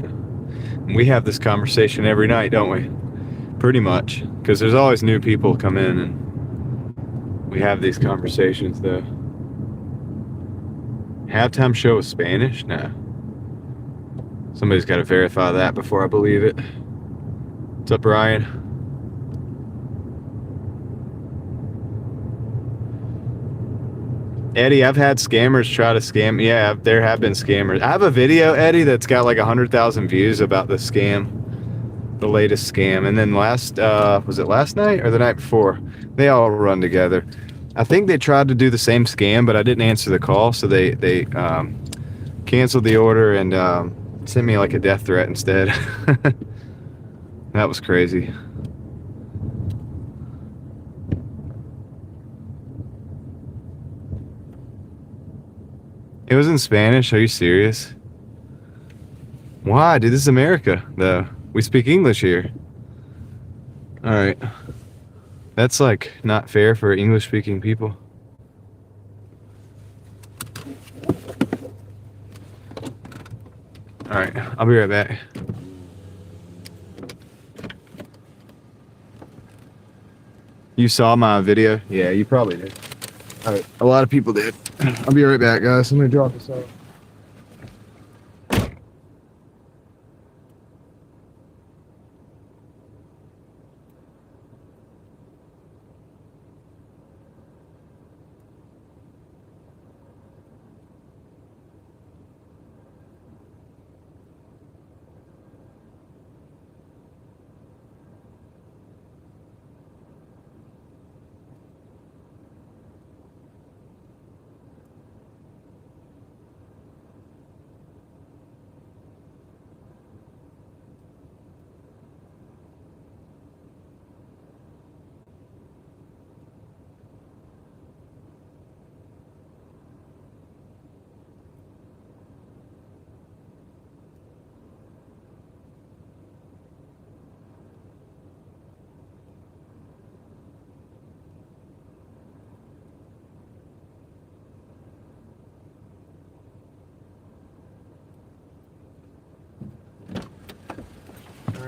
We have this conversation every night, don't we? Pretty much, because there's always new people come in and we have these conversations though. Halftime show is Spanish? No. Somebody's got to verify that before I believe it. What's up, Ryan? Eddie, I've had scammers try to scam. Yeah, there have been scammers. I have a video, Eddie, that's got like 100,000 views about the scam, the latest scam. And then was it last night or the night before? They all run together. I think they tried to do the same scam, but I didn't answer the call, so they canceled the order and sent me like a death threat instead. That was crazy. It was in Spanish. Are you serious? Why, dude? This is America, though. We speak English here. All right. That's like not fair for English-speaking people. All right, I'll be right back. You saw my video? Yeah, you probably did. All right, a lot of people did. I'll be right back, guys. I'm gonna drop this off.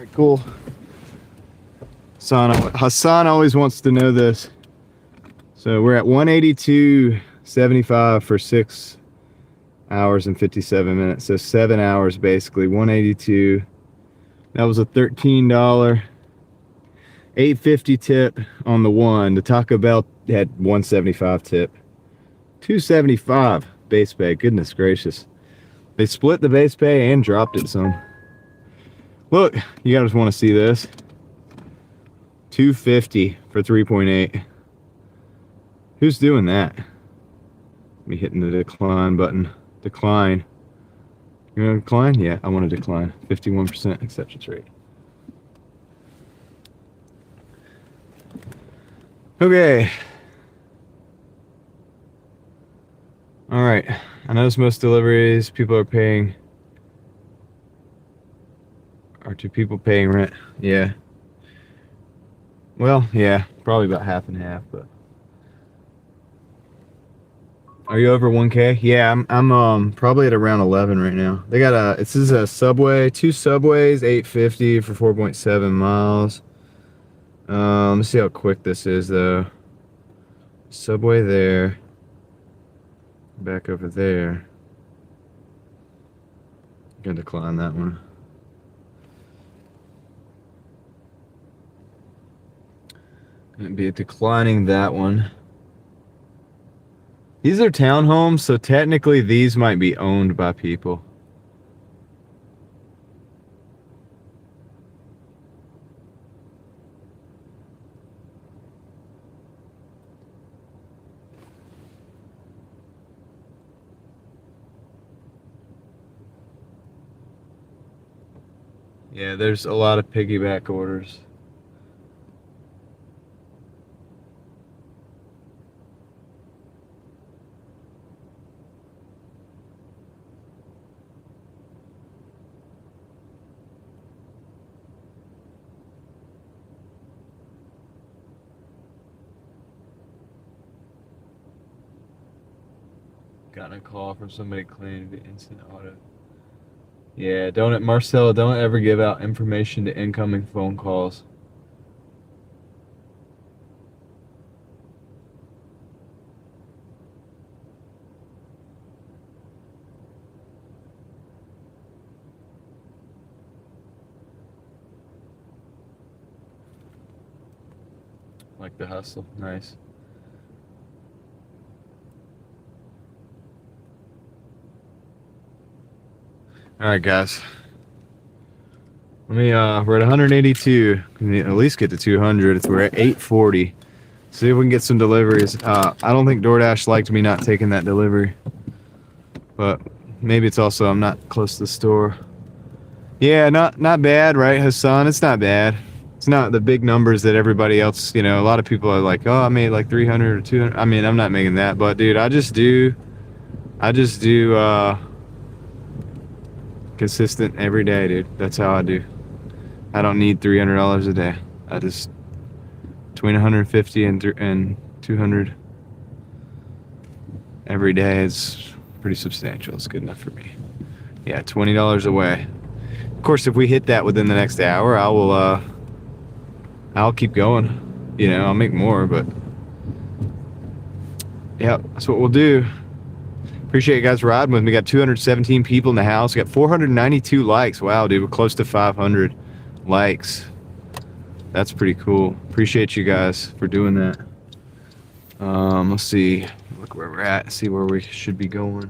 right, cool. Hassan always wants to know this. So we're at 182.75 for 6 hours and 57 minutes. So 7 hours basically. 182. That was a $13, $8.50 tip on the one. The Taco Bell had 175 tip. 275 base pay. Goodness gracious. They split the base pay and dropped it some. Look, you guys want to see this? 250 for 3.8. Who's doing that? Me hitting the decline button. Decline. You want to decline? Yeah, I want to decline. 51% acceptance rate. Okay. All right. I notice most deliveries people are paying. Are two people paying rent? Yeah. Well, yeah, probably about half and half, but. Are you over 1K? Yeah, I'm probably at around 11 right now. They got this is a Subway, 2 Subways, 850 for 4.7 miles. Let's see how quick this is though. Subway there. Back over there. I'm gonna decline that one. Gonna be declining that one. These are townhomes, so technically these might be owned by people. Yeah, there's a lot of piggyback orders. Gotten a call from somebody claiming the instant auto. Yeah, Marcella, don't ever give out information to incoming phone calls. Like the hustle, nice. All right, guys. Let me. We're at 182. We need to at least get to 200. We're at 840. See if we can get some deliveries. I don't think DoorDash liked me not taking that delivery, but maybe it's also I'm not close to the store. Yeah, not bad, right, Hassan? It's not bad. It's not the big numbers that everybody else. You know, a lot of people are like, oh, I made like 300 or 200. I mean, I'm not making that, but dude, I just do. Consistent every day, dude. That's how I do. I don't need $300 a day. I just between 150 and 200 every day is pretty substantial. It's good enough for me. Yeah, $20 away. Of course, if we hit that within the next hour, I'll keep going. You know, I'll make more, but yeah, that's what we'll do. Appreciate you guys riding with me. Got 217 people in the house. We got 492 likes. Wow, dude, we're close to 500 likes. That's pretty cool. Appreciate you guys for doing that. Let's see. Look where we're at. See where we should be going.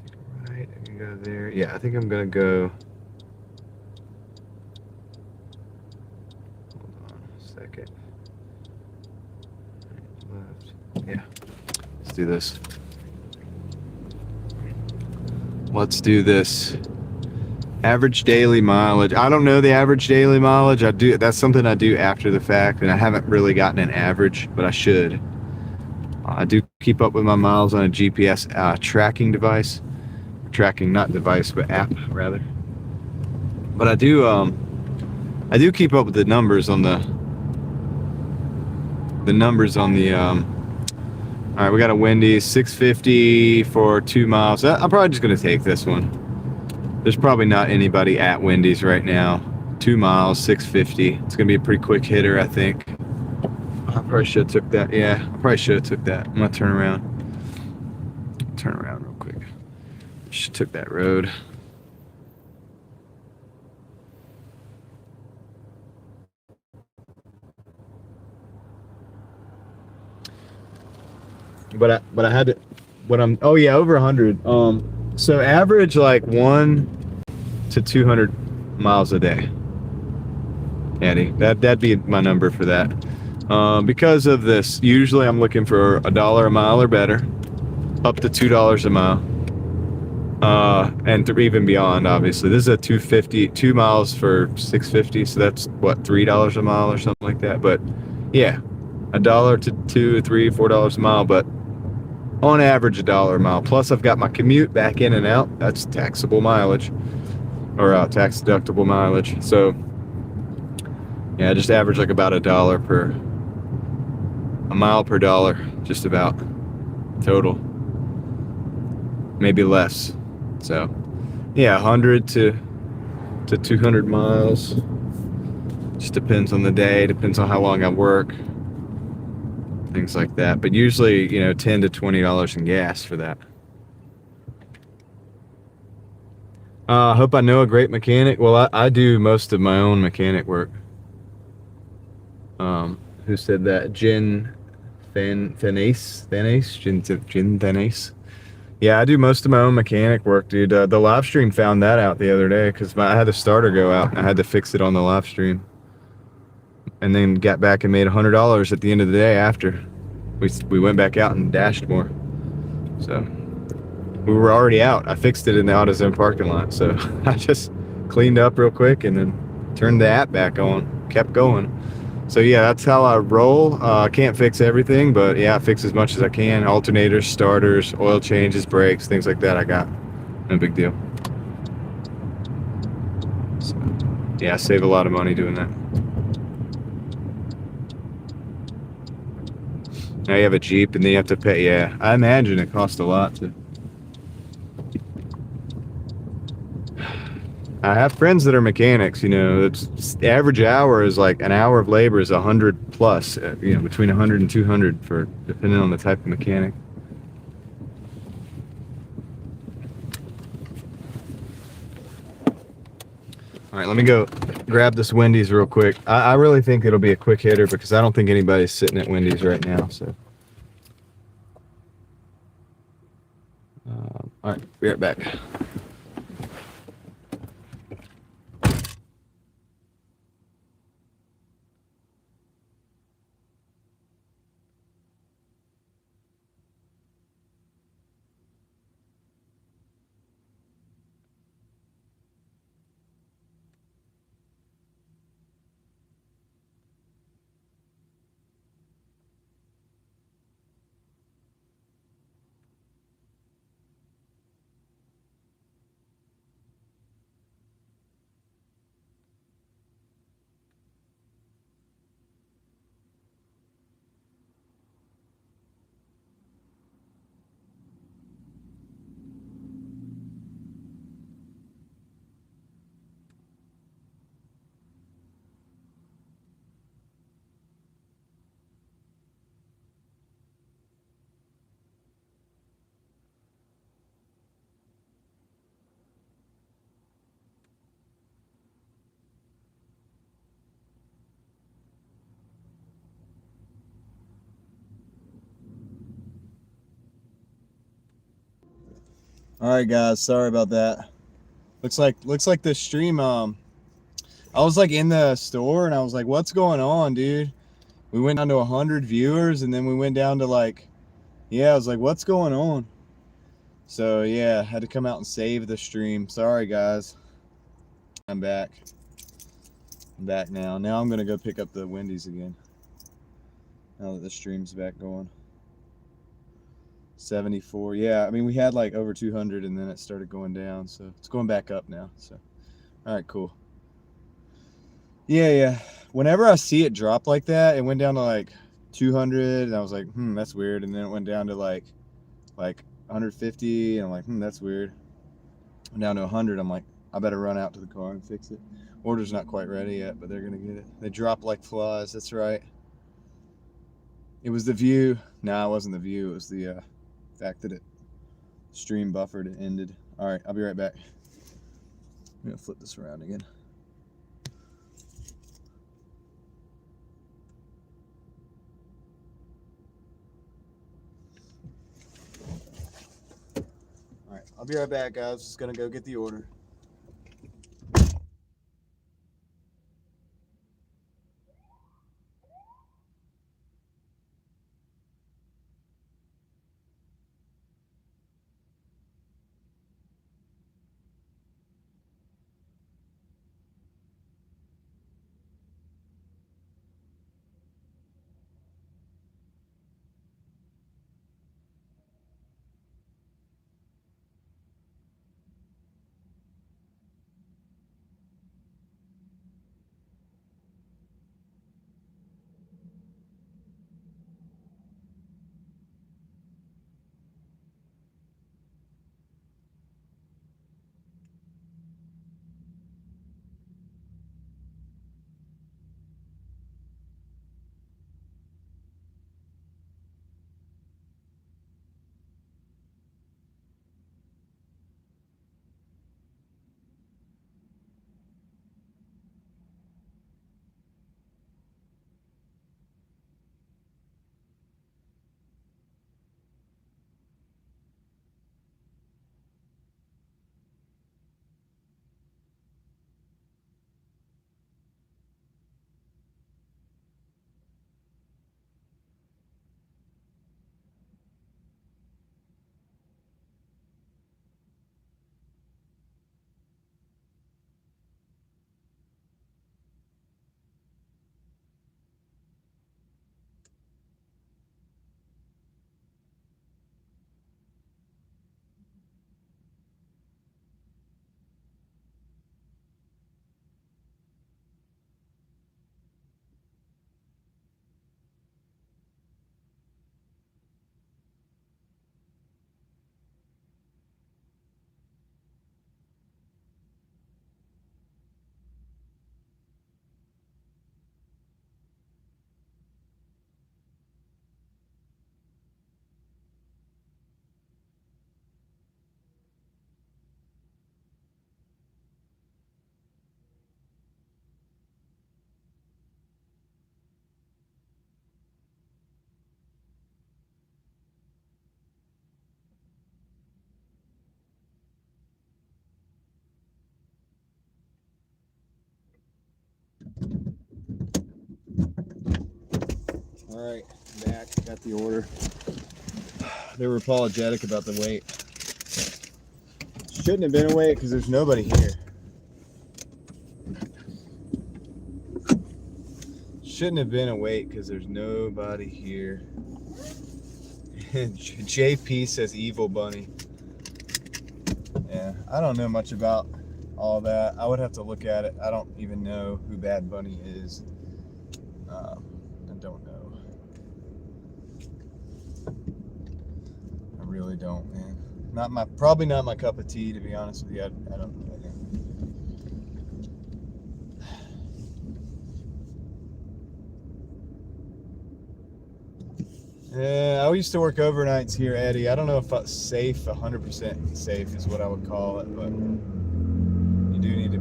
Take a right. I can go there. Yeah, I think I'm gonna go. Hold on a second. Left. Yeah. Let's do this. Let's do this. Average daily mileage. I don't know the average daily mileage. That's something I do after the fact, and I haven't really gotten an average, but I should. I do keep up with my miles on a GPS tracking device. Tracking, not device, but app rather. But I do keep up with the numbers on the all right, we got a Wendy's, 650 for 2 miles. I'm probably just gonna take this one. There's probably not anybody at Wendy's right now. 2 miles, 650. It's gonna be a pretty quick hitter, I think. I probably should have took that. Yeah, I probably should have took that. I'm gonna turn around. Turn around real quick. Should have took that road. But I had to. What I'm. Oh yeah, over 100. So average like 1 to 200 miles a day. Eddie, that'd be my number for that. Because of this, usually I'm looking for $1 a mile or better, up to $2 a mile, and even beyond. Obviously, this is a 250, 2 miles for 650, so that's what, $3 a mile or something like that. But yeah, $1 to $2, $3, $4 a mile, but on average $1 a mile. Plus, I've got my commute back in and out. That's taxable mileage or tax deductible mileage. So yeah, just average like about a mile per dollar, just about total, maybe less. So yeah, 100 to 200 miles. Just depends on the day, depends on how long I work, things like that. But usually, you know, $10 to $20 in gas for that. I hope I know a great mechanic. Well, I do most of my own mechanic work. Who said that? Jen Thanes? Jen Thanes? Yeah, I do most of my own mechanic work, dude. The live stream found that out the other day because I had the starter go out and I had to fix it on the live stream. And then got back and made $100 at the end of the day after. We went back out and dashed more. So we were already out. I fixed it in the AutoZone parking lot. So I just cleaned up real quick and then turned the app back on, kept going. So yeah, that's how I roll. I can't fix everything, but yeah, I fix as much as I can. Alternators, starters, oil changes, brakes, things like that I got. No big deal. So yeah, I save a lot of money doing that. Now you have a Jeep and then you have to pay. Yeah, I imagine it costs a lot to. I have friends that are mechanics, you know, it's average hour is like an hour of labor is 100 plus, you know, between 100 and 200 for depending on the type of mechanic. All right, let me go grab this Wendy's real quick. I really think it'll be a quick hitter because I don't think anybody's sitting at Wendy's right now, so. All right, be right back. All right, guys, sorry about that. Looks like this stream. I was like in the store and I was like, "What's going on, dude?" We went down to 100 viewers and then we went down to like, yeah, I was like, "What's going on?" So yeah, had to come out and save the stream. Sorry, guys. I'm back. I'm back now. Now I'm gonna go pick up the Wendy's again. Now that the stream's back going. 74. Yeah, I mean, we had like over 200 and then it started going down, so it's going back up now. So all right, cool. Yeah, whenever I see it drop like that, it went down to like 200 and I was like, that's weird. And then it went down to like 150 and I'm like, that's weird. Went down to 100, I'm like, I better run out to the car and fix it. Order's not quite ready yet, but they're gonna get it. They drop like flies. That's right. It was the view. No, it wasn't the view. It was the fact that it stream buffered and ended. All right, I'll be right back. I'm gonna flip this around again. All right, I'll be right back, guys. Just gonna go get the order. All right, back. Got the order. They were apologetic about the wait. Shouldn't have been a wait because there's nobody here. Shouldn't have been a wait because there's nobody here. JP says evil bunny. Yeah, I don't know much about all that. I would have to look at it. I don't even know who Bad Bunny is. I don't know. I really don't, man. Probably not my cup of tea, to be honest with you. I don't know. I used to work overnights here, Eddie. I don't know if it's safe, 100% safe is what I would call it, but you do need to,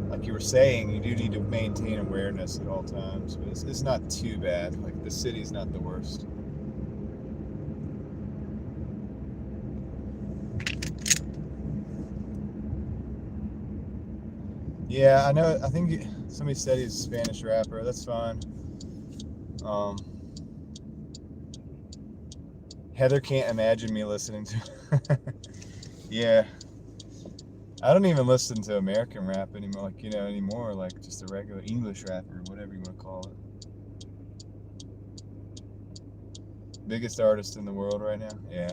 like you were saying, you do need to maintain awareness at all times. But it's not too bad. Like the city's not the worst. Yeah, I know. I think somebody said he's a Spanish rapper. That's fine. Heather can't imagine me listening to. Yeah, I don't even listen to American rap anymore. Like anymore. Like just a regular English rapper, whatever you want to call it. Biggest artist in the world right now. Yeah.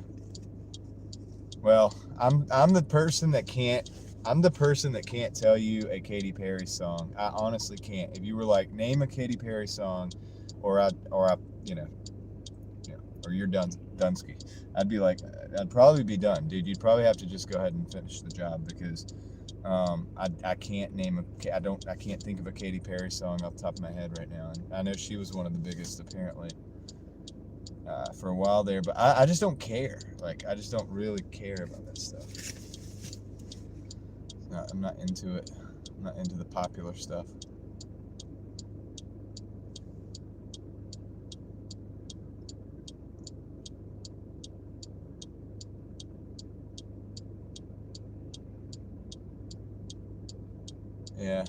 Well, I'm the person that can't. I'm the person that can't tell you a Katy Perry song. I honestly can't. If you were like, name a Katy Perry song, or you're Dunsky, I'd be like, I'd probably be done, dude. You'd probably have to just go ahead and finish the job because I can't think of a Katy Perry song off the top of my head right now. And I know she was one of the biggest apparently for a while there, but I just don't care. Like, I just don't really care about that stuff. I'm not into it. I'm not into the popular stuff. Yeah.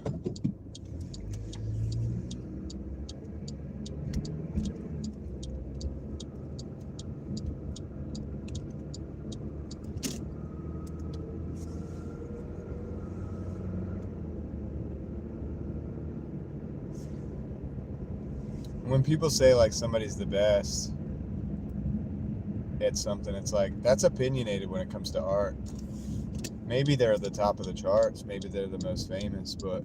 When people say like somebody's the best at something, it's like, that's opinionated when it comes to art. Maybe they're at the top of the charts, maybe they're the most famous, but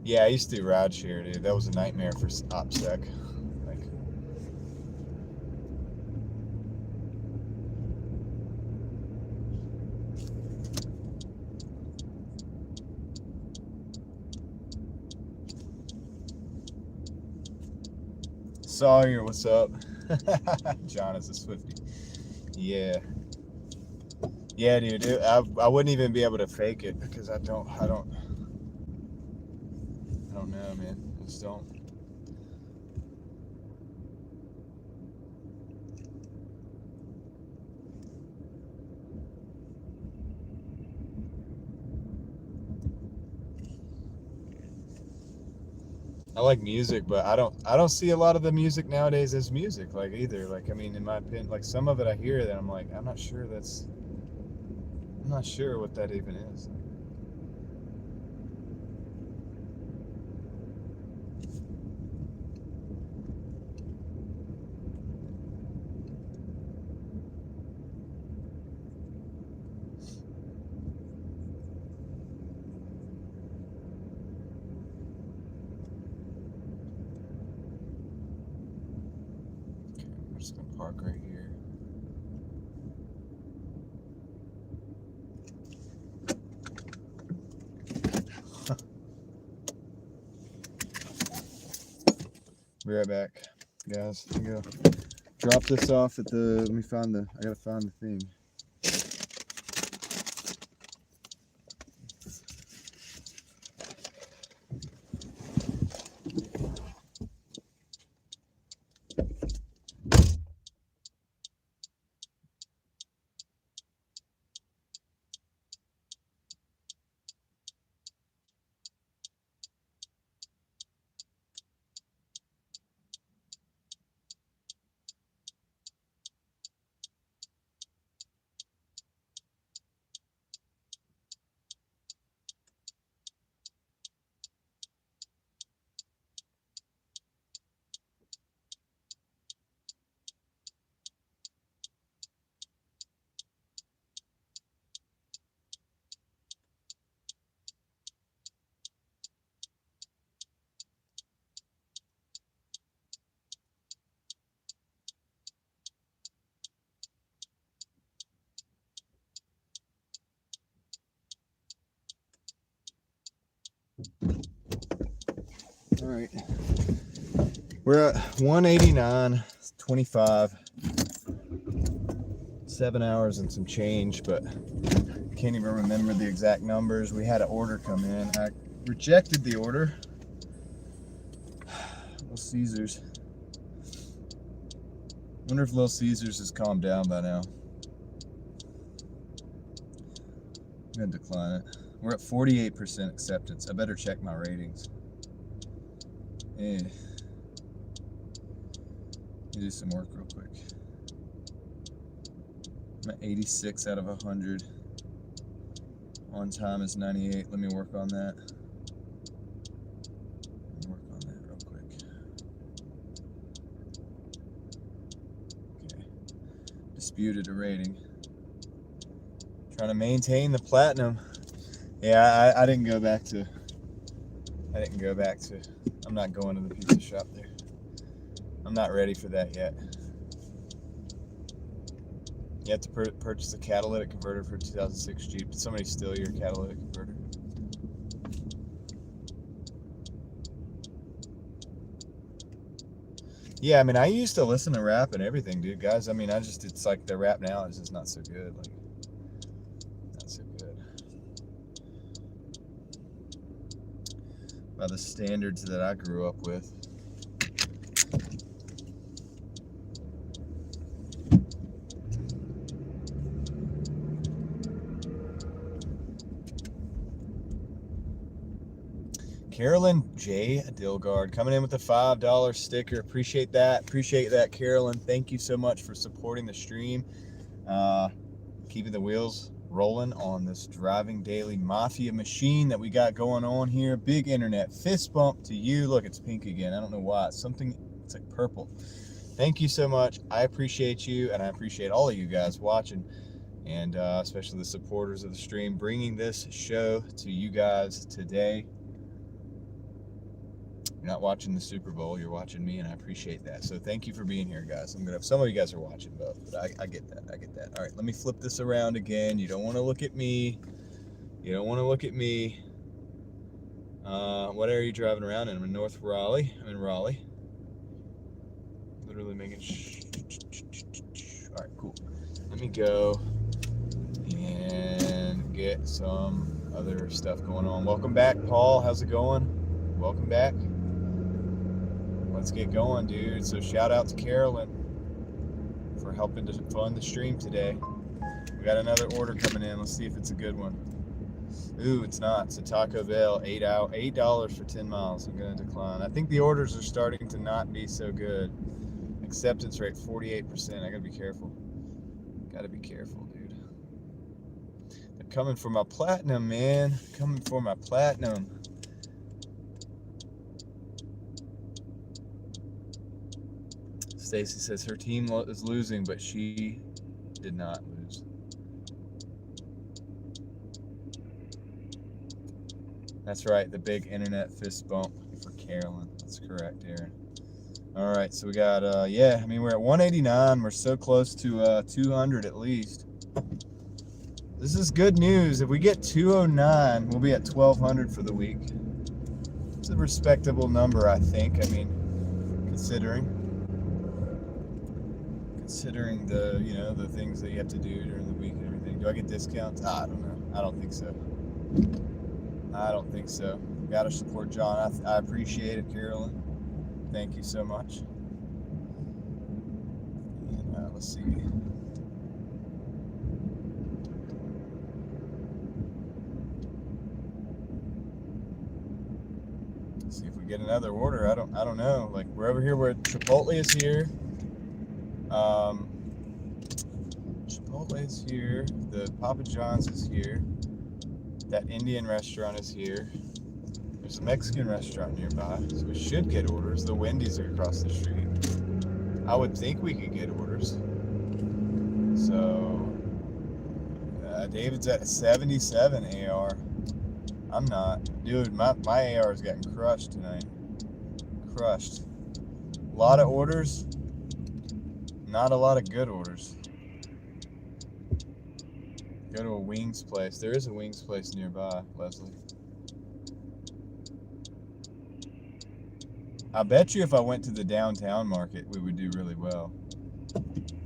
yeah, I used to do ride share, dude. That was a nightmare for OPSEC. Like, Sawyer, what's up? John is a Swiftie. Yeah. Yeah, dude. I wouldn't even be able to fake it because I don't know, man. I just don't. I like music, but I don't see a lot of the music nowadays as music, like, either. Like, I mean, in my opinion, like, some of it I hear that I'm like, I'm not sure what that even is. Okay, I'm just gonna park right here. Be right back, guys. I'm gonna drop this off at the. I gotta find the thing. All right. We're at 189.25. 7 hours and some change, but can't even remember the exact numbers. We had an order come in. I rejected the order. Little Caesars. Wonder if Little Caesars has calmed down by now. I'm gonna decline it. We're at 48% acceptance. I better check my ratings. Let me do some work real quick. I'm at 86 out of 100. On time is 98. Let me work on that. Real quick. Okay. Disputed a rating. Trying to maintain the platinum. Yeah, I didn't go back to. I'm not going to the pizza shop there. I'm not ready for that yet. You have to purchase a catalytic converter for a 2006 Jeep. Did somebody steal your catalytic converter? Yeah, I mean, I used to listen to rap and everything, dude, guys. I mean, it's like the rap now is just not so good. Like, not so good. By the standards that I grew up with. Carolyn J. Dilgard coming in with a $5 sticker. Appreciate that, Carolyn. Thank you so much for supporting the stream. Keeping the wheels rolling on this driving daily mafia machine that we got going on here. Big internet fist bump to you. Look, it's pink again. I don't know why. It's like purple. Thank you so much. I appreciate you, and I appreciate all of you guys watching, and especially the supporters of the stream, bringing this show to you guys today. You're not watching the Super Bowl, you're watching me, and I appreciate that. So thank you for being here, guys. Some of you guys are watching both, but I get that. All right, let me flip this around again. You don't want to look at me. What area are you driving around in? I'm in North Raleigh. Literally making all right, cool. Let me go and get some other stuff going on. Welcome back, Paul. How's it going? Welcome back. Let's get going, dude. So shout out to Carolyn for helping to fund the stream today. We got another order coming in. Let's see if it's a good one. Ooh, it's not. It's a Taco Bell, $8 for 10 miles. I'm gonna decline. I think the orders are starting to not be so good. Acceptance rate 48%. I gotta be careful. Dude. They're coming for my platinum, man. Coming for my platinum. Stacy says her team is losing, but she did not lose. That's right, the big internet fist bump for Carolyn. That's correct, Aaron. All right, so we got, yeah, I mean, we're at 189. We're so close to 200 at least. This is good news. If we get 209, we'll be at 1,200 for the week. It's a respectable number, I think. I mean, considering the, you know, the things that you have to do during the week and everything. Do I get discounts? I don't know. I don't think so. Gotta support John. I appreciate it, Carolyn. Thank you so much. And let's see. Let's see if we get another order. I don't know. Like, we're over here where Chipotle is here. Chipotle is here. The Papa John's is here. That Indian restaurant is here. There's a Mexican restaurant nearby, so we should get orders. The Wendy's are across the street. I would think we could get orders. So, David's at 77 AR. I'm not. Dude, my AR has gotten crushed tonight. Crushed. A lot of orders. Not a lot of good orders. Go to a wings place. There is a wings place nearby, Leslie. I bet you if I went to the downtown market, we would do really well.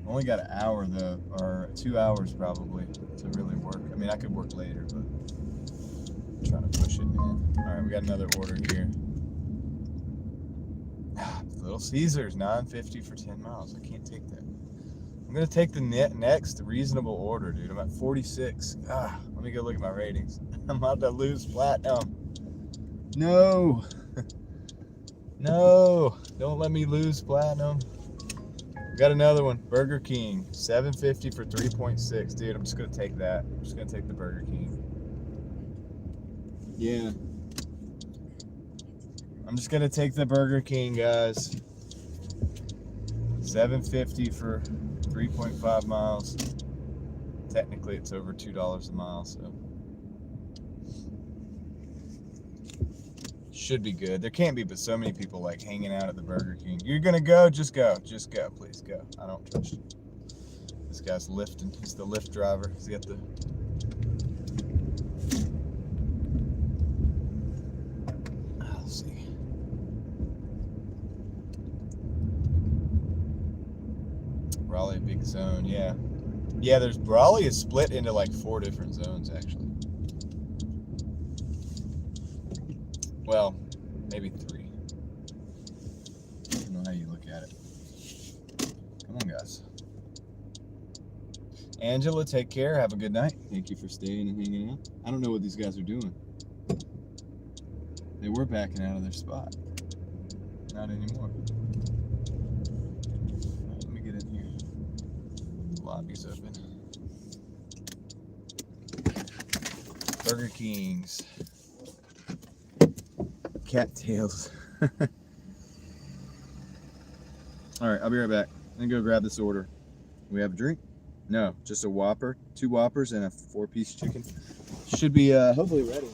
Only got an hour though, or 2 hours probably to really work. I mean, I could work later, but I'm trying to push it, man. All right, we got another order here. Little Caesars, $9.50 for 10 miles. I can't take that. I'm gonna take the next reasonable order, dude. I'm at 46. Let me go look at my ratings. I'm about to lose platinum. No. No, don't let me lose platinum. We got another one, Burger King, $7.50 for 3.6. Dude, I'm just gonna take that. I'm just gonna take the Burger King. Yeah. I'm just gonna take the Burger King, guys. $7.50 for 3.5 miles. Technically, it's over $2 a mile, so. Should be good. There can't be but so many people like hanging out at the Burger King. You're gonna go? Just go. Just go. Please go. I don't trust you. This guy's lifting. He's the lift driver. He's got the. Let's see. Raleigh big zone, yeah. Yeah, Raleigh is split into like 4 different zones actually. Well, maybe 3. I don't know how you look at it. Come on, guys. Angela, take care. Have a good night. Thank you for staying and hanging out. I don't know what these guys are doing. They were backing out of their spot. Not anymore. Let me get in here. The lobby's open. Burger Kings. Cattails. Alright, I'll be right back. I'm gonna go grab this order. We have a drink? No, just a Whopper. 2 Whoppers and a 4-piece chicken. Should be hopefully ready.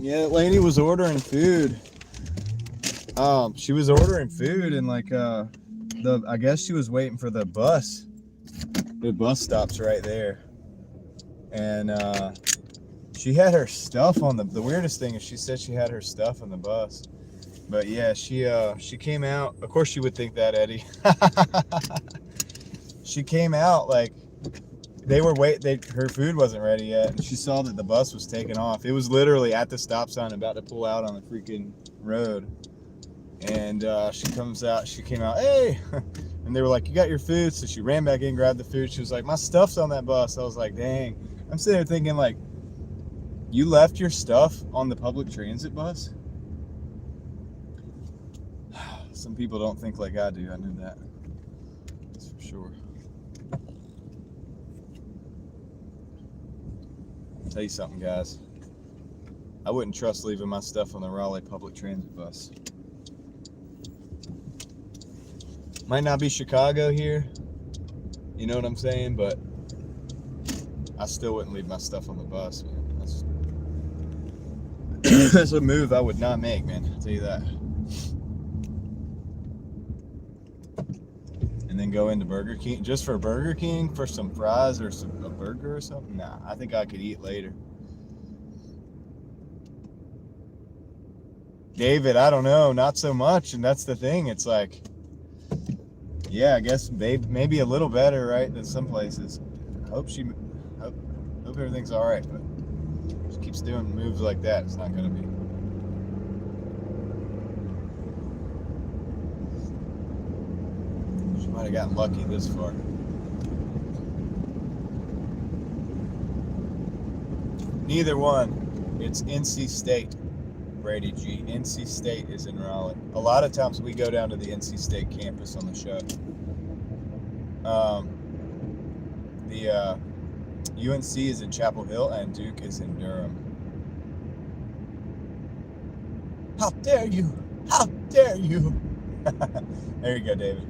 Yeah, lady was ordering food. She was ordering food and like I guess she was waiting for the bus. The bus stops right there. And she had her stuff on the weirdest thing is she said she had her stuff on the bus. But yeah, she came out. Of course you would think that, Eddie. She came out like her food wasn't ready yet, and she saw that the bus was taking off. It was literally at the stop sign about to pull out on the freaking road. And she comes out, she came out, hey! And they were like, you got your food? So she ran back in, grabbed the food. She was like, my stuff's on that bus. I was like, dang. I'm sitting there thinking like, you left your stuff on the public transit bus? Some people don't think like I do. I knew that. That's for sure. I'll tell you something, guys. I wouldn't trust leaving my stuff on the Raleigh public transit bus. Might not be Chicago here, you know what I'm saying, but I still wouldn't leave my stuff on the bus, man. That's a move I would not make, man. I'll tell you that. And then go into Burger King just for Burger King for some fries or a burger or something. Nah, I think I could eat later. David, I don't know, not so much, and that's the thing. It's like, yeah, I guess maybe a little better, right, than some places. Hope everything's all right, but she keeps doing moves like that. It's not gonna be. She might have gotten lucky this far. Neither one. It's NC State. Brady G. NC State is in Raleigh. A lot of times we go down to the NC State campus on the show. The UNC is in Chapel Hill and Duke is in Durham. How dare you? How dare you? There you go, David.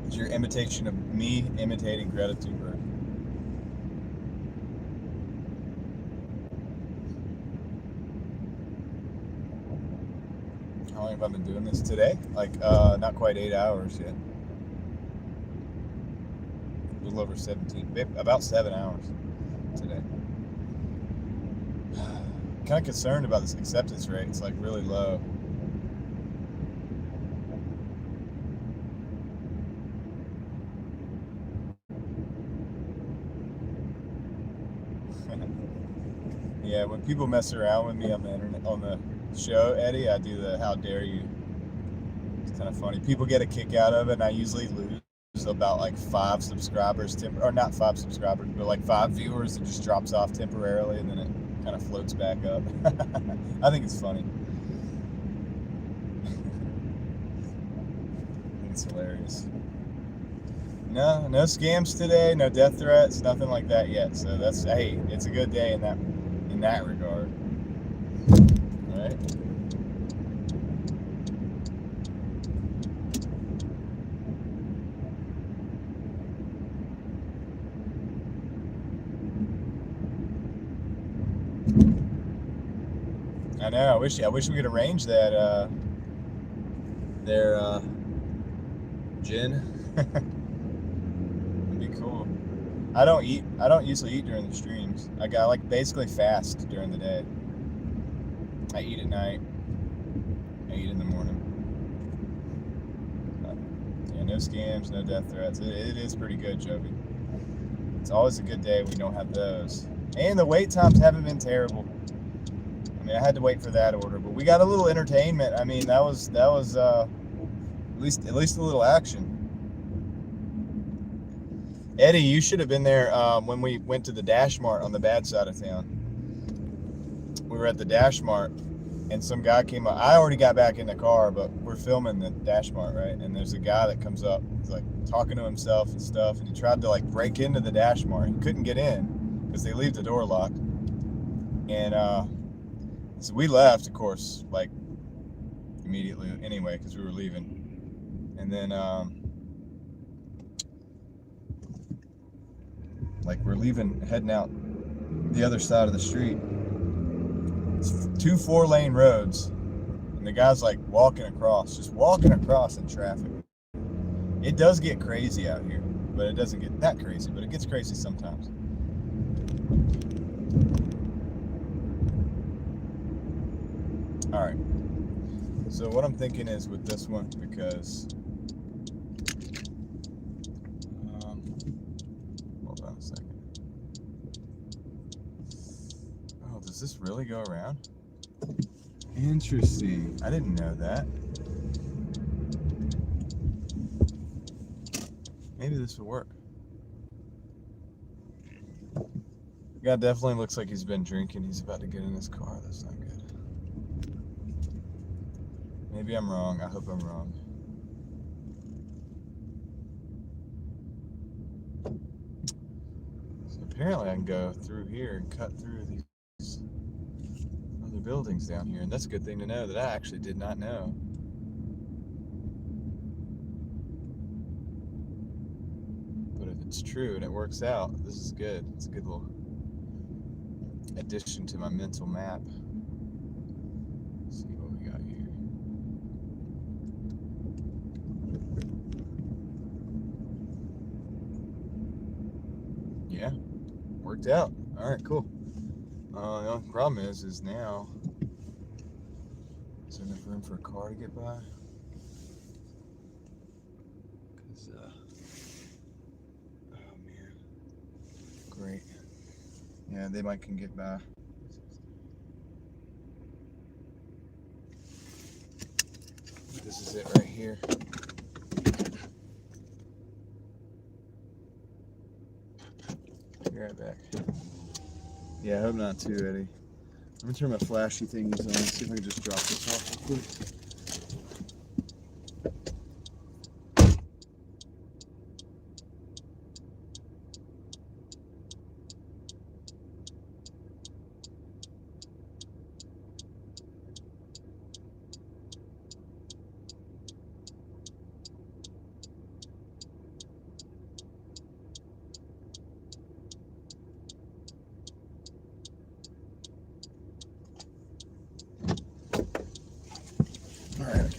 It's your imitation of me imitating Greta Thunberg. How long have I been doing this today? Like, not quite 8 hours yet. A little over 17, about 7 hours today. Kind of concerned about this acceptance rate. It's like really low. Yeah, when people mess around with me on the internet, on the show, Eddie, I do the "How dare you." It's kind of funny. People get a kick out of it, and I usually lose about like 5 subscribers, or not 5 subscribers, but like 5 viewers. It just drops off temporarily, and then it kind of floats back up. I think it's funny. I think it's hilarious. No scams today, no death threats, nothing like that yet. So that's, hey, it's a good day in that regard. All right. I know. I wish we could arrange that. Their gin. It'd be cool. I don't usually eat during the streams. I like basically fast during the day. I eat at night. I eat in the morning. Yeah, no scams, no death threats. It is pretty good, Jovi. It's always a good day when we don't have those. And the wait times haven't been terrible. I mean, I had to wait for that order, but we got a little entertainment. I mean, that was at least a little action. Eddie, you should have been there when we went to the Dash Mart on the bad side of town. We were at the Dash Mart, and some guy came up. I already got back in the car, but we're filming the Dash Mart, right? And there's a guy that comes up. He's like talking to himself and stuff, and he tried to like break into the Dash Mart. He couldn't get in because they leave the door locked. And so we left, of course, like immediately anyway, because we were leaving. And then like we're leaving, heading out the other side of the street. It's 2 4-lane roads, and the guy's like just walking across in traffic. It does get crazy out here, but it doesn't get that crazy, but it gets crazy sometimes. All right. So what I'm thinking is with this one, because hold on a second. Oh, does this really go around? Interesting. I didn't know that. Maybe this will work. The guy definitely looks like he's been drinking. He's about to get in his car. That's not good. Maybe I'm wrong. I hope I'm wrong. So apparently I can go through here and cut through these other buildings down here. And that's a good thing to know that I actually did not know. But if it's true and it works out, this is good. It's a good little addition to my mental map. Let's see what we got here. Yeah, worked out. All right, cool. The only problem is now, is there enough room for a car to get by? Cause, oh man, great. Yeah, they might can get by. This is it right here. Be right back. Yeah, I hope not too, Eddie. Let me turn my flashy thingies on. See if I can just drop this off real quick.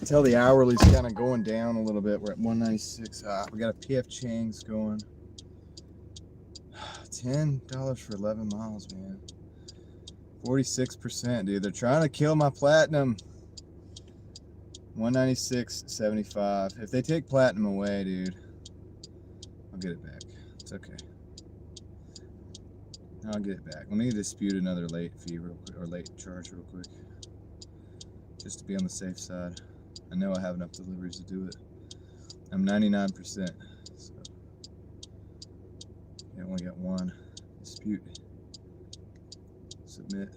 Tell the hourly's kind of going down a little bit. We're at 196. We got a PF Chang's going. $10 for 11 miles, man. 46%, dude. They're trying to kill my platinum. 196.75. If they take platinum away, dude, I'll get it back. It's okay. I'll get it back. Let me dispute another late fee real quick, or late charge real quick, just to be on the safe side. I know I have enough deliveries to do it. I'm 99%. So I only got one. Dispute. Submit.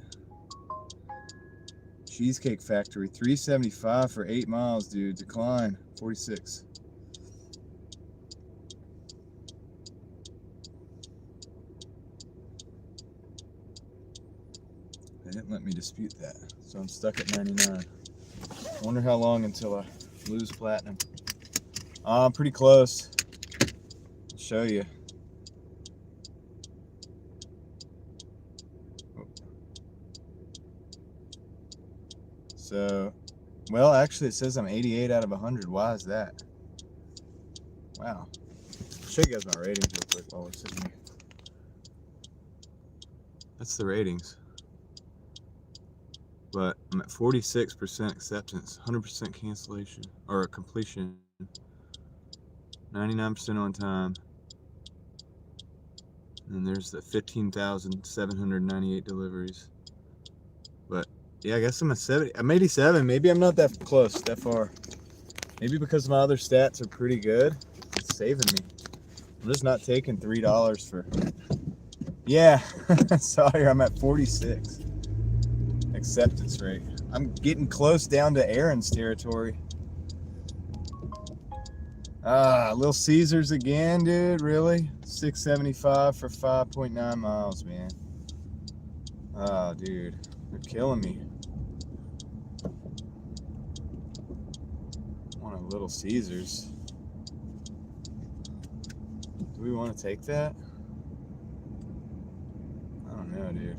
Cheesecake Factory, $3.75 for 8 miles, dude. Decline. 46. They didn't let me dispute that, so I'm stuck at 99. I wonder how long until I lose platinum. I'm pretty close. I'll show you. So, well, actually it says I'm 88 out of 100. Why is that? Wow. I'll show you guys my ratings real quick while we're sitting here. That's the ratings. But I'm at 46% acceptance, 100% cancellation, or completion, 99% on time. And there's the 15,798 deliveries. But yeah, I guess I'm at 70. I'm 87. Maybe I'm not that close, that far. Maybe because my other stats are pretty good. It's saving me. I'm just not taking $3 for. Yeah, sorry, I'm at 46 acceptance rate. I'm getting close down to Aaron's territory. Little Caesars again, dude. Really? $6.75 for 5.9 miles, man. Dude, they're killing me. I want a Little Caesars. Do we want to take that? I don't know, dude.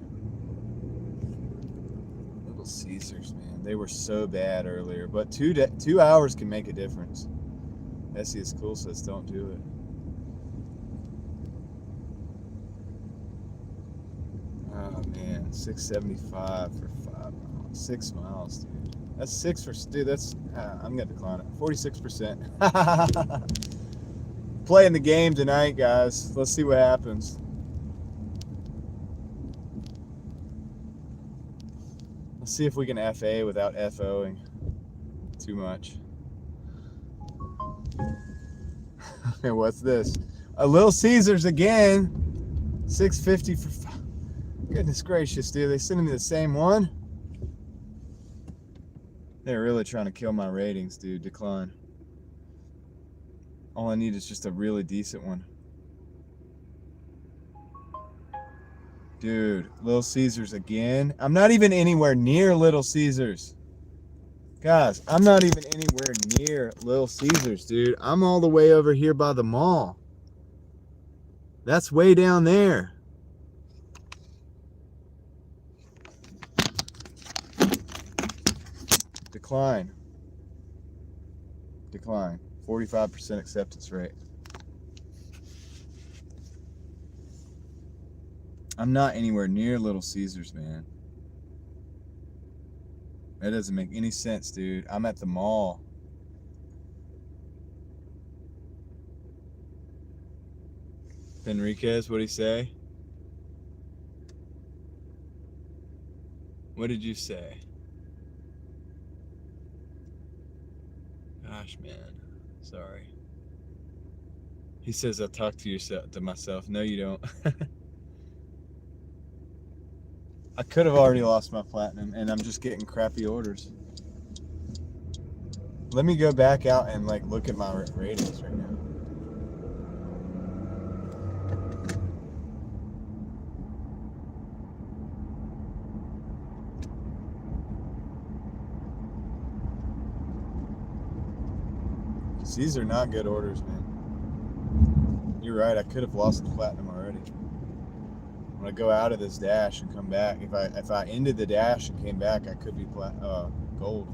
Little Caesars, man. They were so bad earlier, but 2 hours can make a difference. Essie is cool, says don't do it. Oh man, 675 for 5 miles. 6 miles, dude. That's 6 for, dude. That's I'm gonna decline it. 46%. Playing the game tonight, guys. Let's see what happens. Let's see if we can FA without FOing too much. Okay, what's this? A Little Caesars again. 650 for. Goodness gracious, dude. They sending me the same one? They're really trying to kill my ratings, dude. Decline. All I need is just a really decent one. Dude, Little Caesars again. I'm not even anywhere near Little Caesars. Guys, I'm not even anywhere near Little Caesars, dude. I'm all the way over here by the mall. That's way down there. Decline. Decline. 45% acceptance rate. I'm not anywhere near Little Caesars, man. That doesn't make any sense, dude. I'm at the mall. Enriquez, what'd he say? What did you say? Gosh, man. Sorry. He says I'll talk to myself. No, you don't. I could have already lost my platinum, and I'm just getting crappy orders. Let me go back out and like look at my ratings right now. These are not good orders, man. You're right. I could have lost the platinum already. When I go out of this dash and come back, if I ended the dash and came back, I could be gold.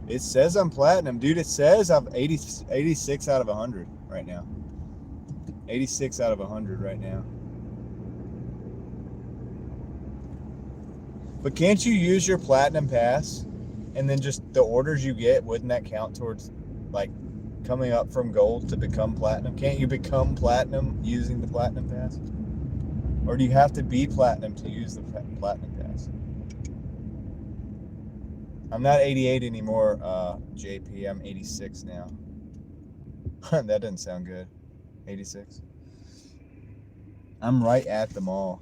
It says I'm platinum, dude. It says I'm 86 out of 100 right now. 86 out of 100 right now. But can't you use your platinum pass and then just the orders you get, wouldn't that count towards like coming up from gold to become platinum? Can't you become platinum using the platinum pass? Or do you have to be platinum to use the platinum pass? I'm not 88 anymore, JP. I'm 86 now. That doesn't sound good. 86. I'm right at the mall.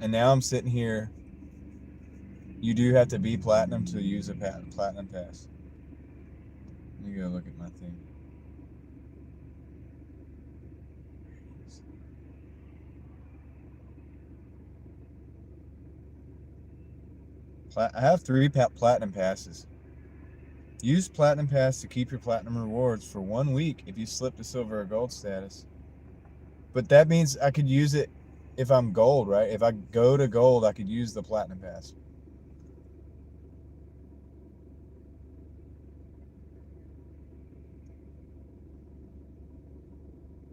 And now I'm sitting here. You do have to be platinum to use a platinum pass. Let me go look at my thing. I have 3 platinum passes. Use platinum pass to keep your platinum rewards for 1 week if you slip to silver or gold status. But that means I could use it if I'm gold, right? If I go to gold, I could use the platinum pass.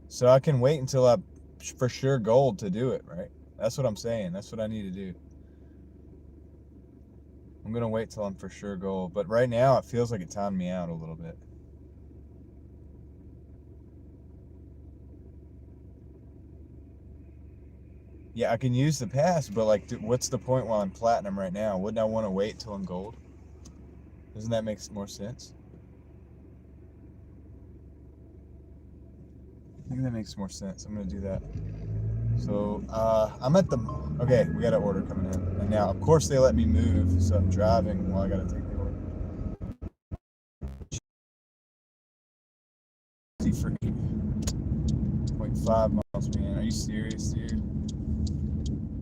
So I can wait until I'm for sure gold to do it, right? That's what I'm saying. That's what I need to do. I'm going to wait till I'm for sure gold. But right now, it feels like it timed me out a little bit. Yeah, I can use the pass, but like, what's the point while I'm platinum right now? Wouldn't I want to wait till I'm gold? Doesn't that make more sense? I think that makes more sense. I'm going to do that. So, I'm at the... Okay, we got an order coming in. And now, of course, they let me move, so I'm driving while I got to take the order. Freaking 0.5 miles, man. Are you serious, dude?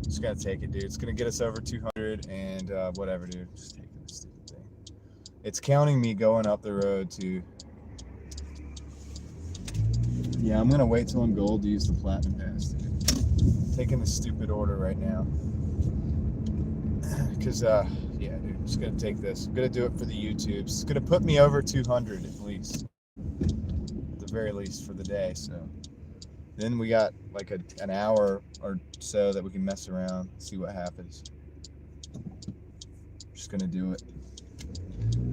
Just got to take it, dude. It's going to get us over 200 and whatever, dude. Just taking this stupid thing. It's counting me going up the road to. Yeah, I'm gonna wait till I'm gold to use the platinum pass, dude. Taking the stupid order right now. Cause yeah, dude, I'm just gonna take this. I'm gonna do it for the YouTubes. It's gonna put me over 200 at least. At the very least for the day, so. Then we got like an hour or so that we can mess around, see what happens. Just gonna do it.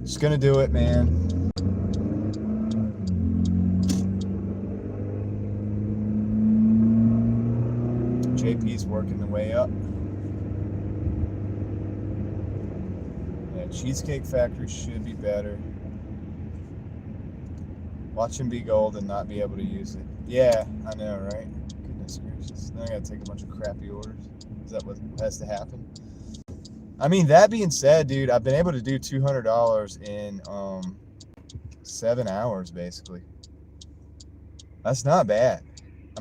Just gonna do it, man. JP's working the way up. Yeah, Cheesecake Factory should be better. Watch him be gold and not be able to use it. Yeah, I know, right? Goodness gracious. Then I gotta take a bunch of crappy orders. Is that what has to happen? I mean, that being said, dude, I've been able to do $200 in 7 hours, basically. That's not bad.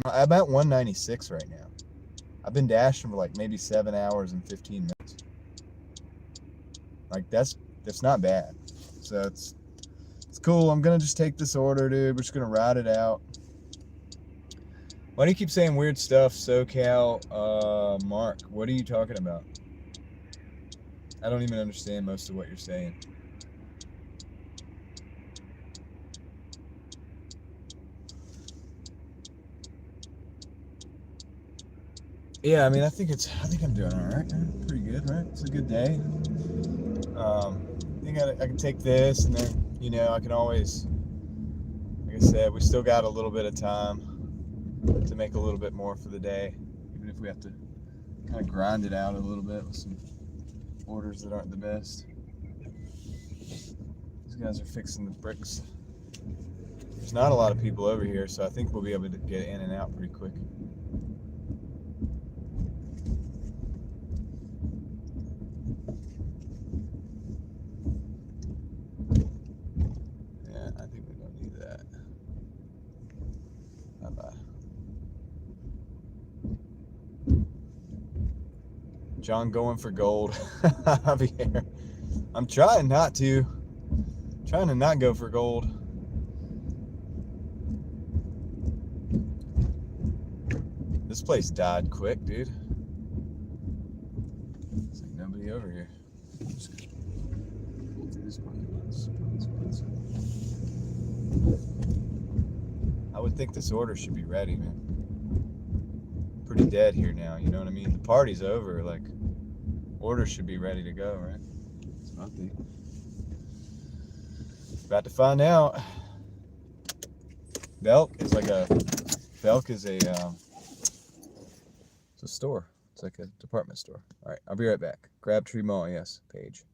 I'm at 196 right now. I've been dashing for like maybe 7 hours and 15 minutes. Like that's not bad. So it's cool. I'm gonna just take this order, dude. We're just gonna ride it out. Why do you keep saying weird stuff, SoCal? Mark, what are you talking about? I don't even understand most of what you're saying. Yeah, I mean, I think I'm doing all right. Pretty good, right? It's a good day. I think I can take this, and then I can always, like I said, we still got a little bit of time to make a little bit more for the day, even if we have to kind of grind it out a little bit with some orders that aren't the best. These guys are fixing the bricks. There's not a lot of people over here, so I think we'll be able to get in and out pretty quick. Yeah, I think we don't need that. Bye-bye. John going for gold. Javier. I'm trying not to. Trying to not go for gold. This place died quick, dude. There's like nobody over here. I would think this order should be ready, man. Pretty dead here now, you know what I mean? The party's over, like, orders should be ready to go, right? That's what I think. About to find out. Belk is it's a store. It's like a department store. All right, I'll be right back. Crabtree Mall, yes, Paige.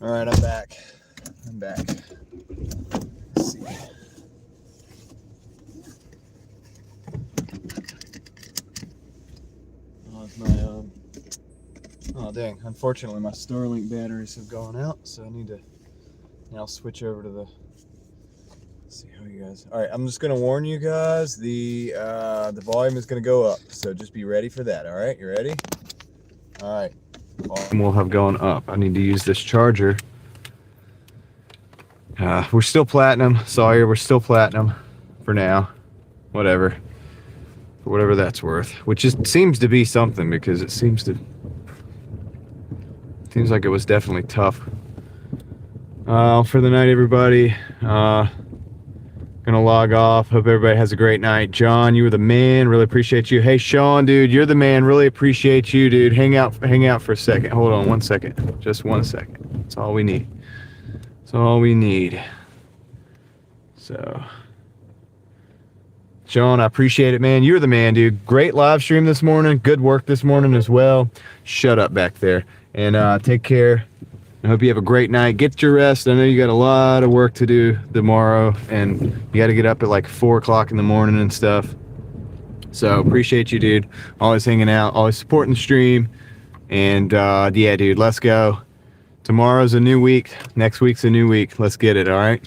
All right, I'm back. Let's see. Oh dang, unfortunately my Starlink batteries have gone out, so I need to now switch over to the, let's see how you guys, all right, I'm just gonna warn you guys, the volume is gonna go up, so just be ready for that. All right, you ready? All right, volume will have gone up. I need to use this charger. We're still platinum, Sawyer, we're still platinum for now, whatever, for whatever that's worth, which just seems to be something, because it seems like it was definitely tough for the night, everybody. Gonna log off. Hope everybody has a great night. John, you were the man. Really appreciate you. Hey, Sean, dude, you're the man. Really appreciate you, dude. Hang out for a second. Hold on 1 second. Just 1 second. That's all we need. That's all we need. So, Sean, I appreciate it, man. You're the man, dude. Great live stream this morning. Good work this morning as well. Shut up back there. And take care. I hope you have a great night. Get your rest. I know you got a lot of work to do tomorrow, and you got to get up at like 4 o'clock in the morning and stuff. So appreciate you, dude. Always hanging out, always supporting the stream. And yeah, dude, let's go. Tomorrow's a new week. Next week's a new week. Let's get it. All right.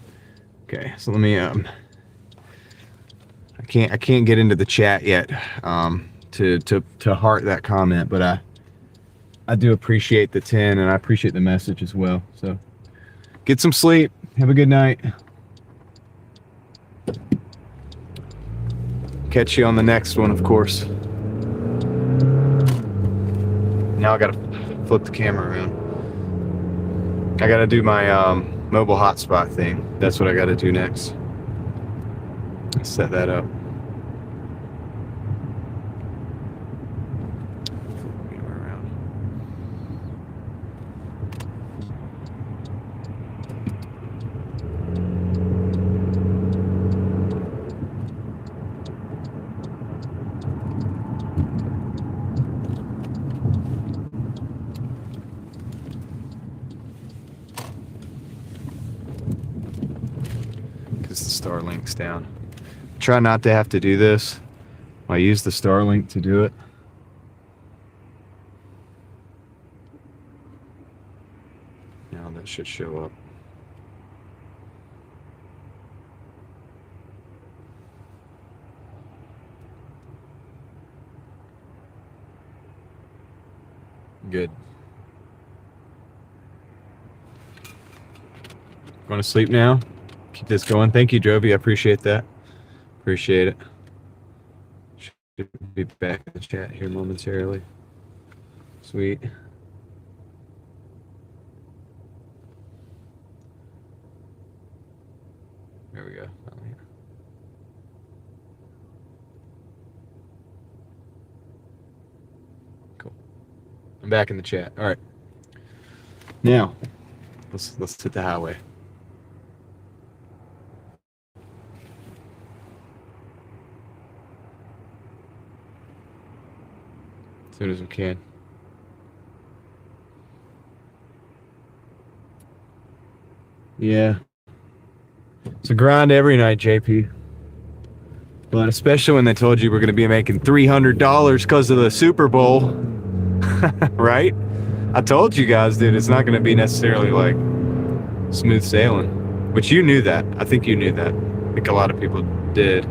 Okay. So let me I can't get into the chat yet to heart that comment, but I do appreciate the 10, and I appreciate the message as well. So get some sleep. Have a good night. Catch you on the next one, of course. Now I gotta flip the camera around. I gotta do my mobile hotspot thing. That's what I gotta do next. Set that up. Starlink's down. Try not to have to do this. I use the Starlink to do it. Now that should show up. Good. Going to sleep now? Keep this going. Thank you, Jovi. I appreciate that. Appreciate it. Should be back in the chat here momentarily. Sweet. There we go. Cool. I'm back in the chat. All right. Now, let's hit the highway. As soon as we can. Yeah. It's a grind every night, JP. But especially when they told you we're going to be making $300 because of the Super Bowl. Right? I told you guys, dude, it's not going to be necessarily like smooth sailing. Which you knew that. I think you knew that. I think a lot of people did.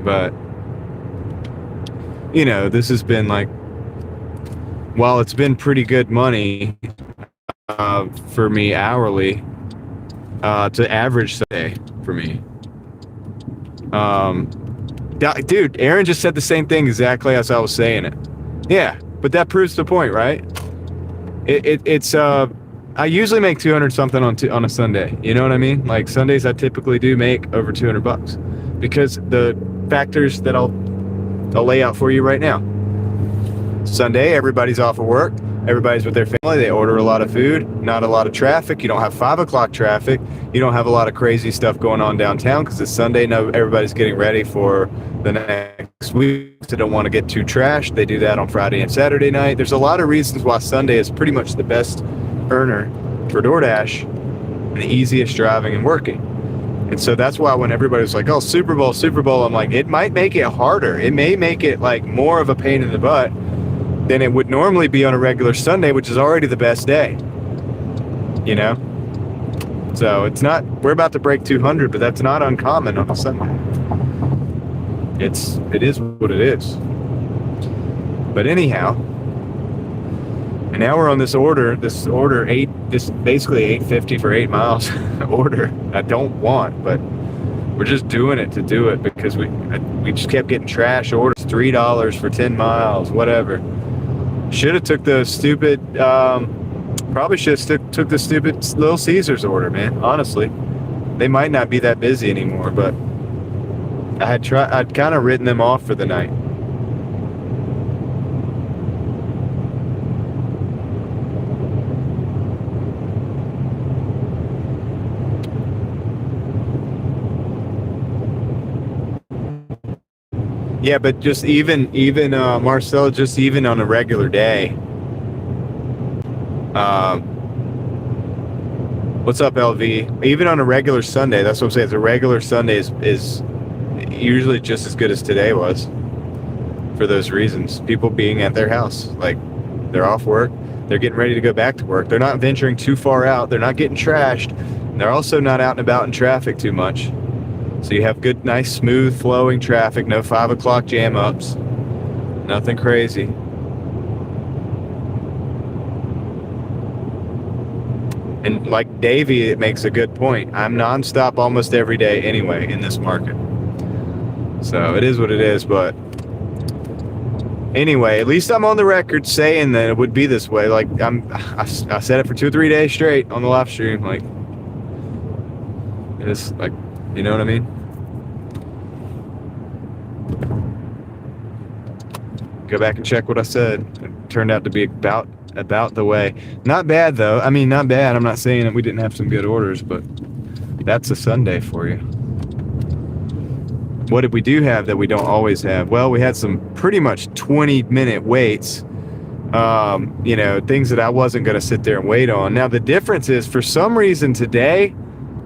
But you know, this has been like, while it's been pretty good money for me hourly, to average Sunday for me. Dude, Aaron just said the same thing exactly as I was saying it. Yeah, but that proves the point, right? It's I usually make 200 something on a Sunday. You know what I mean? Like Sundays, I typically do make over $200 because the factors that I'll lay out for you right now. Sunday, everybody's off of work. Everybody's with their family. They order a lot of food. Not a lot of traffic. You don't have 5 o'clock traffic. You don't have a lot of crazy stuff going on downtown because it's Sunday. No, everybody's getting ready for the next week. They don't want to get too trashed. They do that on Friday and Saturday night. There's a lot of reasons why Sunday is pretty much the best earner for DoorDash and the easiest driving and working. And so that's why when everybody was like, oh, Super Bowl, I'm like, it might make it harder. It may make it like more of a pain in the butt than it would normally be on a regular Sunday, which is already the best day, you know? So it's not, we're about to break 200, but that's not uncommon on a Sunday. It is what it is. But anyhow, and now we're on this order this basically $8.50 for 8 miles order I don't want, but we're just doing it to do it because we just kept getting trash orders, $3 for 10 miles, whatever. Should have took the stupid, probably should have took the stupid Little Caesars order, man, honestly. They might not be that busy anymore, but I'd kind of written them off for the night. Yeah, but just even Marcel, just even on a regular day. What's up, LV? Even on a regular Sunday, that's what I'm saying. The regular Sunday is usually just as good as today was. For those reasons, people being at their house, like they're off work, they're getting ready to go back to work. They're not venturing too far out. They're not getting trashed. And they're also not out and about in traffic too much. So you have good, nice, smooth flowing traffic, no 5 o'clock jam ups, nothing crazy. And like Davey, it makes a good point. I'm nonstop almost every day anyway in this market. So it is what it is, but anyway, at least I'm on the record saying that it would be this way. Like I said it for 2 or 3 days straight on the live stream. Like it's like, you know what I mean? Go back and check what I said. It turned out to be about the way. Not bad though. I mean, not bad. I'm not saying that we didn't have some good orders, but that's a Sunday for you. What did we do have that we don't always have? Well, we had some pretty much 20-minute waits. You know, things that I wasn't going to sit there and wait on. Now, the difference is, for some reason today,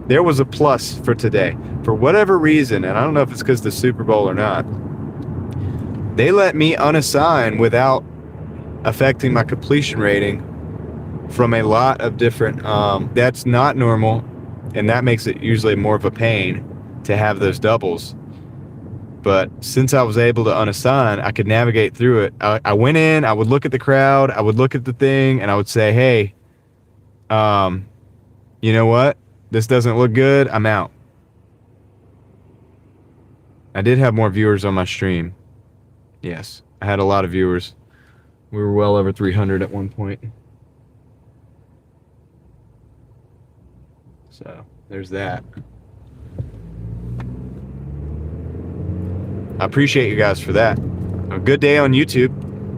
there was a plus for today. For whatever reason, and I don't know if it's because of the Super Bowl or not, they let me unassign without affecting my completion rating from a lot of different, that's not normal, and that makes it usually more of a pain to have those doubles. But since I was able to unassign, I could navigate through it. I went in, I would look at the crowd, I would look at the thing, and I would say, hey, you know what? This doesn't look good. I'm out. I did have more viewers on my stream. Yes, I had a lot of viewers. We were well over 300 at one point. So there's that. I appreciate you guys for that. A good day on YouTube.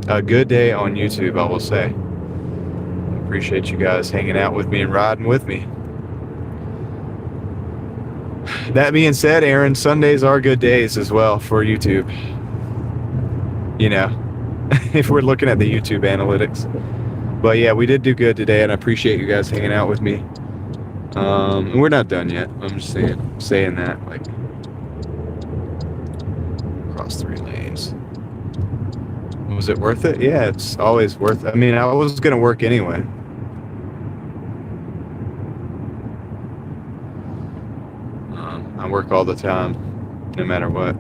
A good day on YouTube, I will say. I appreciate you guys hanging out with me and riding with me. That being said, Aaron, Sundays are good days as well for YouTube. You know, if we're looking at the YouTube analytics. But yeah, we did do good today, and I appreciate you guys hanging out with me. We're not done yet. I'm just saying that, like, across 3 lanes. Was it worth it? Yeah, it's always worth it. I mean, I was gonna work anyway. I work all the time, no matter what.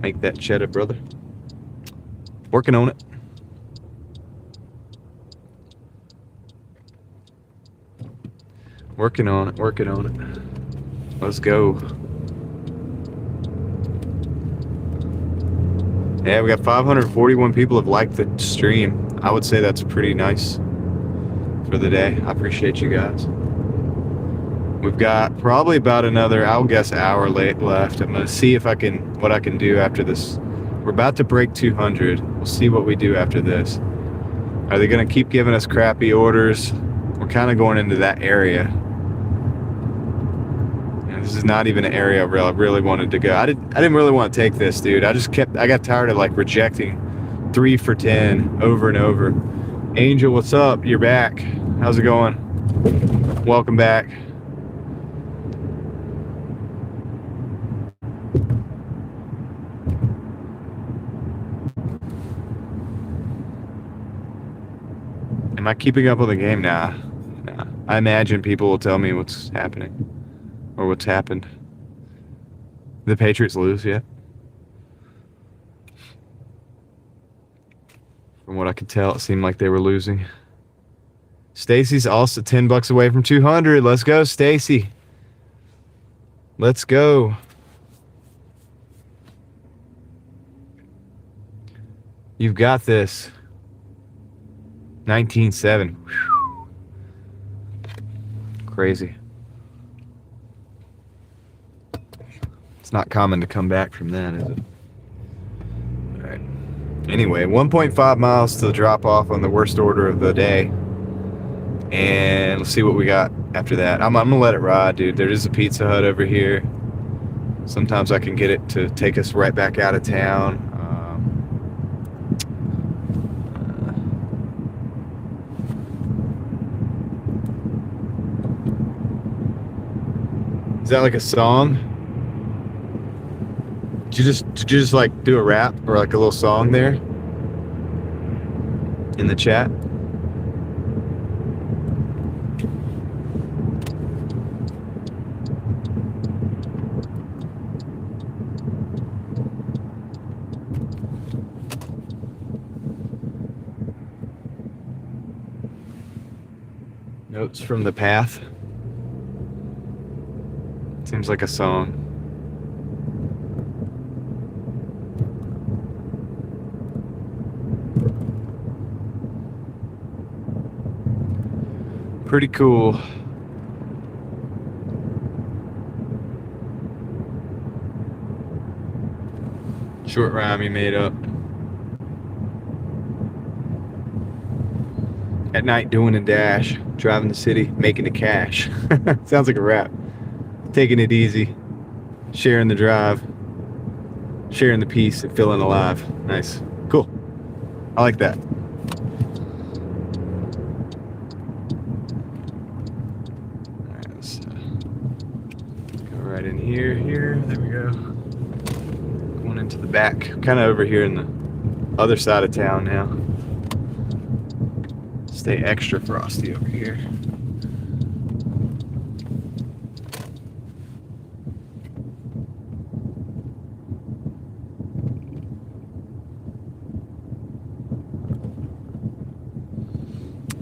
Make that cheddar, brother. Working on it. Working on it. Let's go. Yeah, we got 541 people have liked the stream. I would say that's pretty nice for the day. I appreciate you guys. We've got probably about another, I'll guess, hour left. I'm gonna see if what I can do after this. We're about to break 200. We'll see what we do after this. Are they gonna keep giving us crappy orders? We're kind of going into that area. And this is not even an area I really wanted to go. I didn't really want to take this, dude. I got tired of like rejecting 3 for 10 over and over. Angel, what's up? You're back. How's it going? Welcome back. Am I keeping up with the game? Nah. I imagine people will tell me what's happening or what's happened. The Patriots lose yet? From what I could tell, it seemed like they were losing. Stacy's also $10 away from 200. Let's go, Stacy. Let's go. You've got this. 19.7. Crazy. It's not common to come back from that, is it? All right. Anyway, 1.5 miles to the drop off on the worst order of the day. And let's see what we got after that. I'm gonna let it ride, dude. There is a Pizza Hut over here. Sometimes I can get it to take us right back out of town. Is that like a song? Did you just like do a rap or like a little song there in the chat? Notes from the path. Seems like a song. Pretty cool. Short rhyme you made up. At night doing a dash, driving the city, making the cash. Sounds like a rap. Taking it easy, sharing the drive, sharing the peace, and feeling alive. Nice. Cool. I like that. All right, let's go right in here. There we go. Going into the back. Kind of over here in the other side of town now. Stay extra frosty over here.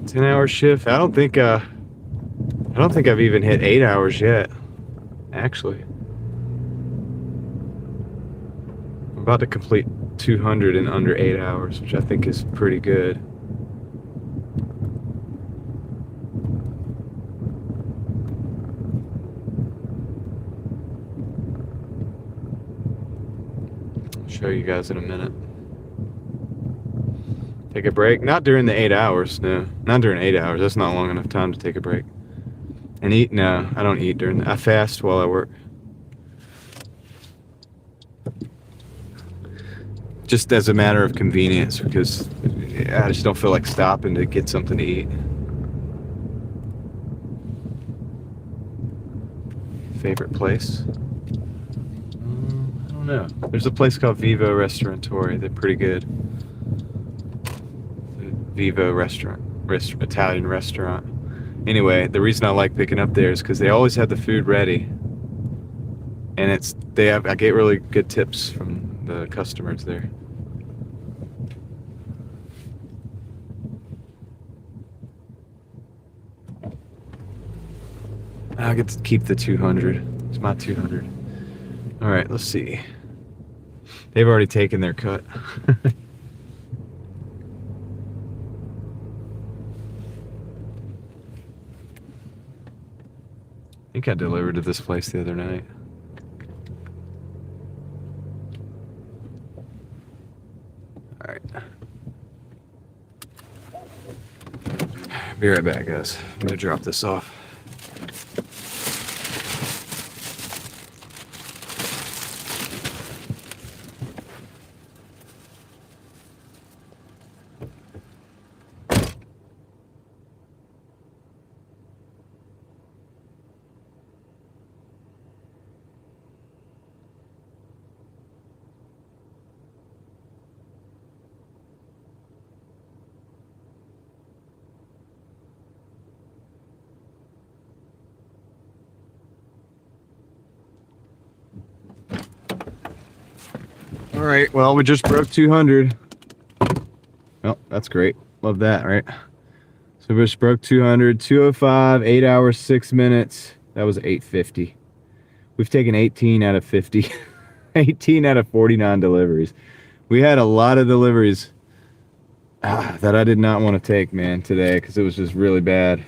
Ten-hour shift. I don't think I've even hit 8 hours yet. Actually, I'm about to complete 200 in under 8 hours, which I think is pretty good. I'll show you guys in a minute. Take a break? Not during the 8 hours, no. Not during 8 hours. That's not long enough time to take a break. And eat? No, I don't eat during I fast while I work. Just as a matter of convenience, because I just don't feel like stopping to get something to eat. Favorite place? I don't know. There's a place called Vivo Restaurantore. They're pretty good. Vivo restaurant, Italian restaurant. Anyway, the reason I like picking up there is because they always have the food ready, and I get really good tips from the customers there. I get to keep the 200. It's my 200. All right, let's see. They've already taken their cut. I think I delivered to this place the other night. All right. Be right back, guys. I'm gonna drop this off. right, well, we just broke 200. Oh, that's great. Love that, right? So we just broke 200, 205, 8 hours, 6 minutes. That was 850. We've taken 18 out of 50. 18 out of 49 deliveries. We had a lot of deliveries that I did not want to take, man, today, because it was just really bad.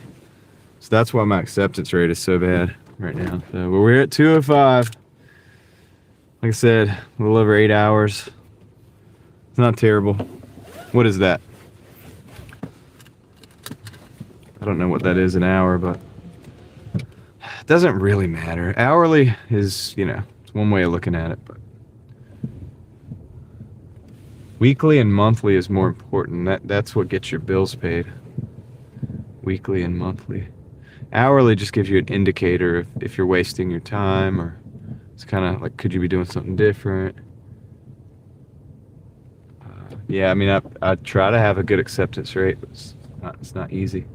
So that's why my acceptance rate is so bad right now. So we're at 205. Like I said, a little over 8 hours. It's not terrible. What is that? I don't know what that is an hour, but it doesn't really matter. Hourly is, it's one way of looking at it, but weekly and monthly is more important. That's what gets your bills paid. Weekly and monthly. Hourly just gives you an indicator if you're wasting your time, or it's kind of like, could you be doing something different? Yeah, I mean, I try to have a good acceptance rate, but it's not easy.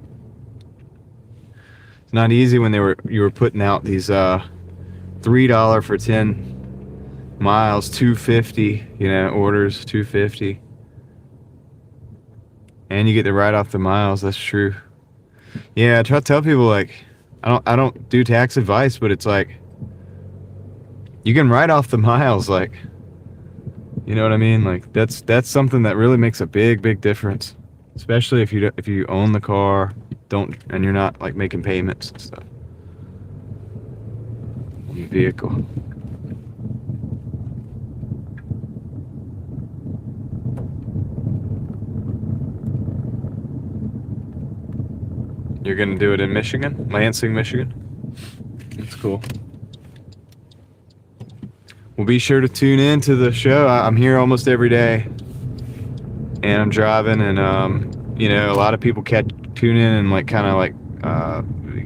It's not easy when you were putting out these $3 for 10 miles, 250, orders, 250, and you get to write off the miles. That's true. Yeah, I try to tell people, like, I don't do tax advice, but it's like, you can write off the miles, like, you know what I mean? Like, that's something that really makes a big difference, especially if you own the car, and you're not like making payments and stuff on the vehicle. You're gonna do it in Michigan, Lansing, Michigan. That's cool. Well, be sure to tune in to the show. I'm here almost every day, and I'm driving, and a lot of people tune in and like kind of like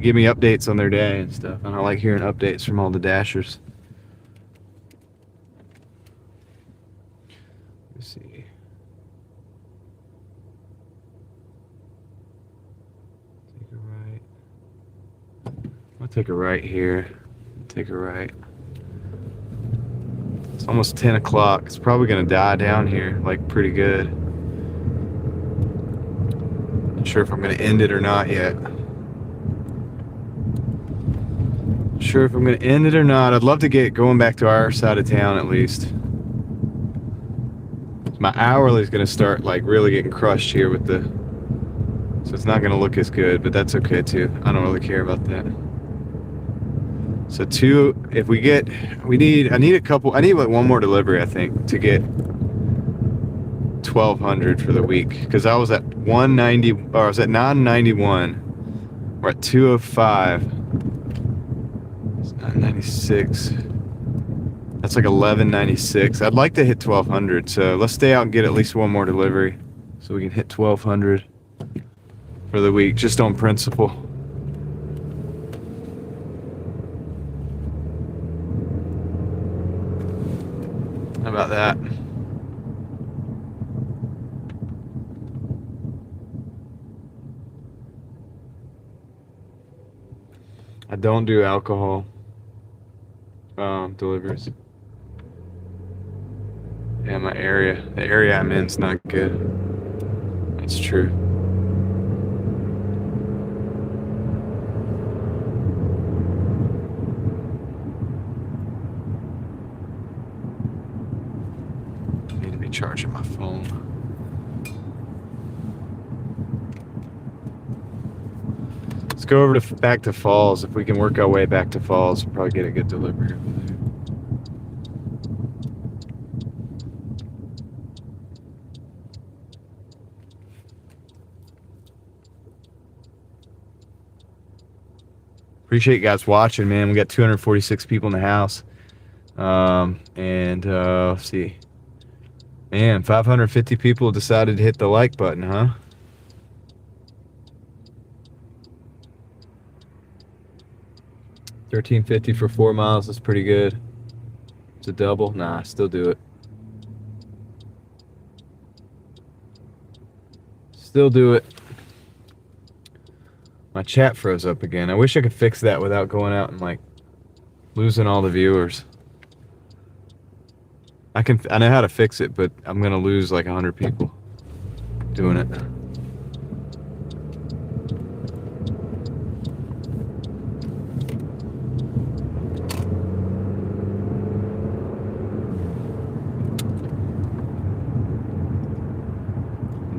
give me updates on their day and stuff, and I like hearing updates from all the Dashers. Let's see. Take a right. I'll take a right here. Take a right. It's almost 10 o'clock. It's probably gonna die down here like pretty good. Not sure if I'm gonna end it or not yet. Not sure if I'm gonna end it or not. I'd love to get going back to our side of town at least. My hourly is gonna start like really getting crushed here with so it's not gonna look as good, but that's okay too. I don't really care about that. So if we need like one more delivery, I think, to get 1,200 for the week, because I was at 190, or I was at 991. We're at 205. It's 996. That's like 1196. I'd like to hit 1,200, so let's stay out and get at least one more delivery so we can hit 1,200 for the week, just on principle. How about that? I don't do alcohol deliveries. Yeah, the area I'm in is not good. That's true. Need to be charging my phone. Let's go over back to Falls. If we can work our way back to Falls, we'll probably get a good delivery over there. Appreciate you guys watching, man. We got 246 people in the house. Let's see. Man, 550 people decided to hit the like button, huh? $13.50 for 4 miles is pretty good. It's a double. Nah, still do it. Still do it. My chat froze up again. I wish I could fix that without going out and like losing all the viewers. I know how to fix it, but I'm gonna lose like 100 people doing it.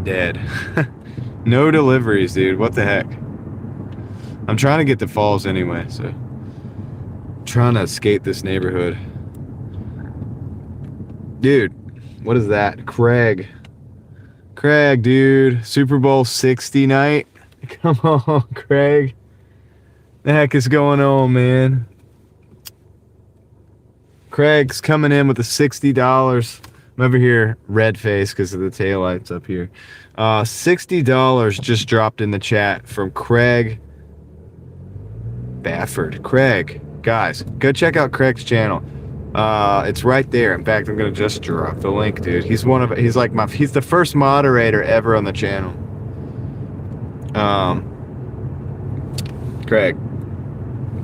Dead. No deliveries, dude. What the heck? I'm trying to get to Falls anyway, so trying to escape this neighborhood. Dude, what is that? Craig, dude. Super Bowl 60 night. Come on, Craig. The heck is going on, man? Craig's coming in with the $60. I'm over here, red face because of the taillights up here. $60 just dropped in the chat from Craig Bafford. Craig, guys, go check out Craig's channel. It's right there. In fact, I'm gonna just drop the link, dude. He's the first moderator ever on the channel. Craig,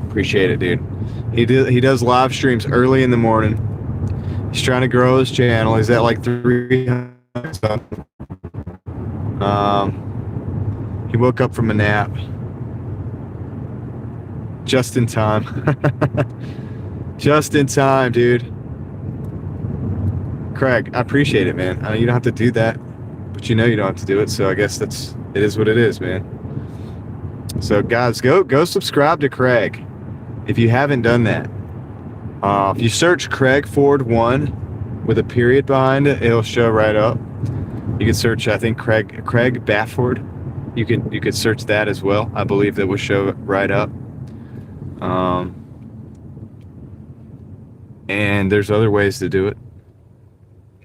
appreciate it, dude. He does live streams early in the morning. He's trying to grow his channel. He's at like 300 something. He woke up from a nap just in time. Just in time, dude. Craig, I appreciate it, man. I know you don't have to do that, but you know you don't have to do it, so I guess it is what it is, man. So guys, go subscribe to Craig if you haven't done that. If you search Craig Ford 1 with a period behind it, it'll show right up. You can search, I think, Craig Bafford. You could search that as well. I believe that will show right up. And there's other ways to do it.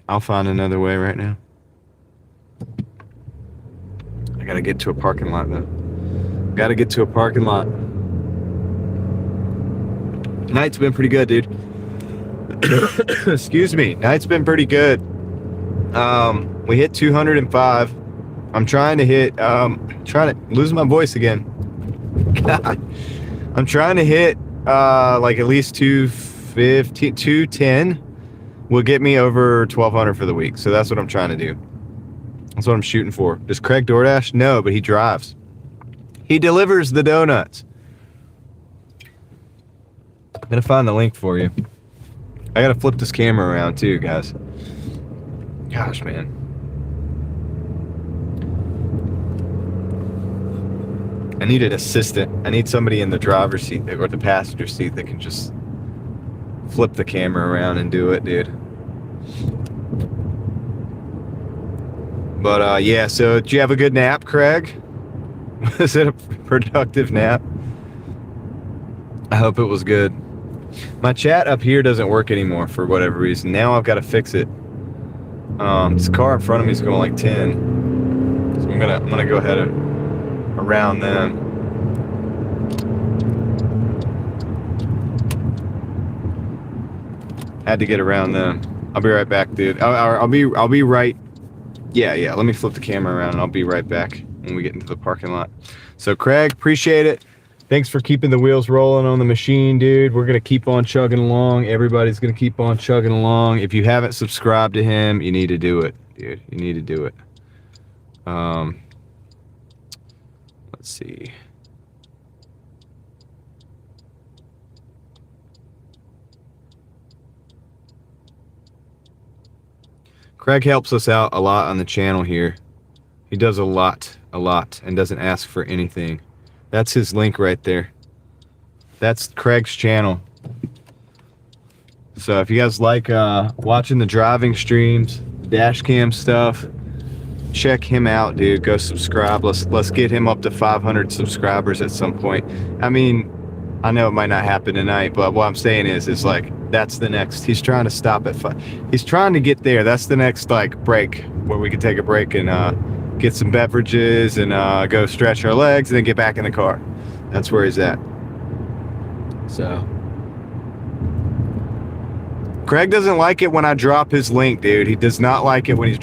I'll find another way right now. I gotta get to a parking lot though. Gotta get to a parking lot. Night's been pretty good, dude. Excuse me. Night's been pretty good. We hit 205. I'm trying to hit, trying to lose my voice again. I'm trying to hit, like at least 250, 210 will get me over 1,200 for the week. So that's what I'm trying to do. That's what I'm shooting for. Does Craig Doordash? No, but he drives. He delivers the donuts. I'm gonna find the link for you. I gotta flip this camera around too, guys. Gosh, man. I need an assistant. I need somebody in the driver's seat or the passenger seat that can just flip the camera around and do it, dude. But yeah, so did you have a good nap, Craig? Was it a productive nap? I hope it was good. My chat up here doesn't work anymore for whatever reason. Now I've got to fix it. This car in front of me is going like 10. So I'm gonna go ahead and around them. Had to get around them. I'll be right back, dude. I'll be right. Yeah. Let me flip the camera around and I'll be right back when we get into the parking lot. So Craig, appreciate it. Thanks for keeping the wheels rolling on the machine, dude. We're gonna keep on chugging along. Everybody's gonna keep on chugging along. If you haven't subscribed to him, you need to do it, dude. You need to do it. Let's see. Craig helps us out a lot on the channel here. He does a lot, and doesn't ask for anything. That's his link right there. That's Craig's channel. So if you guys like watching the driving streams, dash cam stuff, check him out, dude. Go subscribe. Let's get him up to 500 subscribers at some point. I mean, I know it might not happen tonight, but what I'm saying is like that's the next. He's trying to stop at 5. He's trying to get there. That's the next like break where we can take a break and get some beverages and go stretch our legs and then get back in the car. That's where he's at. So Craig doesn't like it when I drop his link, dude. He does not like it when I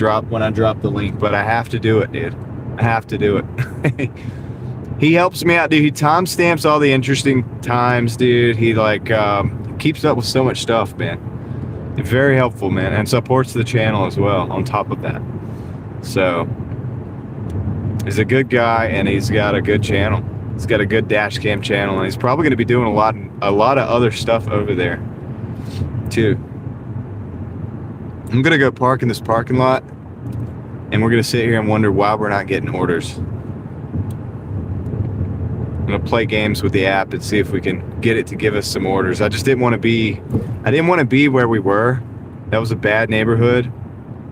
drop the link, but I have to do it, dude. I have to do it. He helps me out, dude. He timestamps all the interesting times, dude. He like keeps up with so much stuff, man. Very helpful, man, and supports the channel as well on top of that. So he's a good guy, and he's got a good channel. He's got a good dash cam channel, and he's probably going to be doing a lot of other stuff over there too. I'm gonna go park in this parking lot, and we're gonna sit here and wonder why we're not getting orders. I'm gonna play games with the app and see if we can get it to give us some orders. I didn't want to be where we were. That was a bad neighborhood,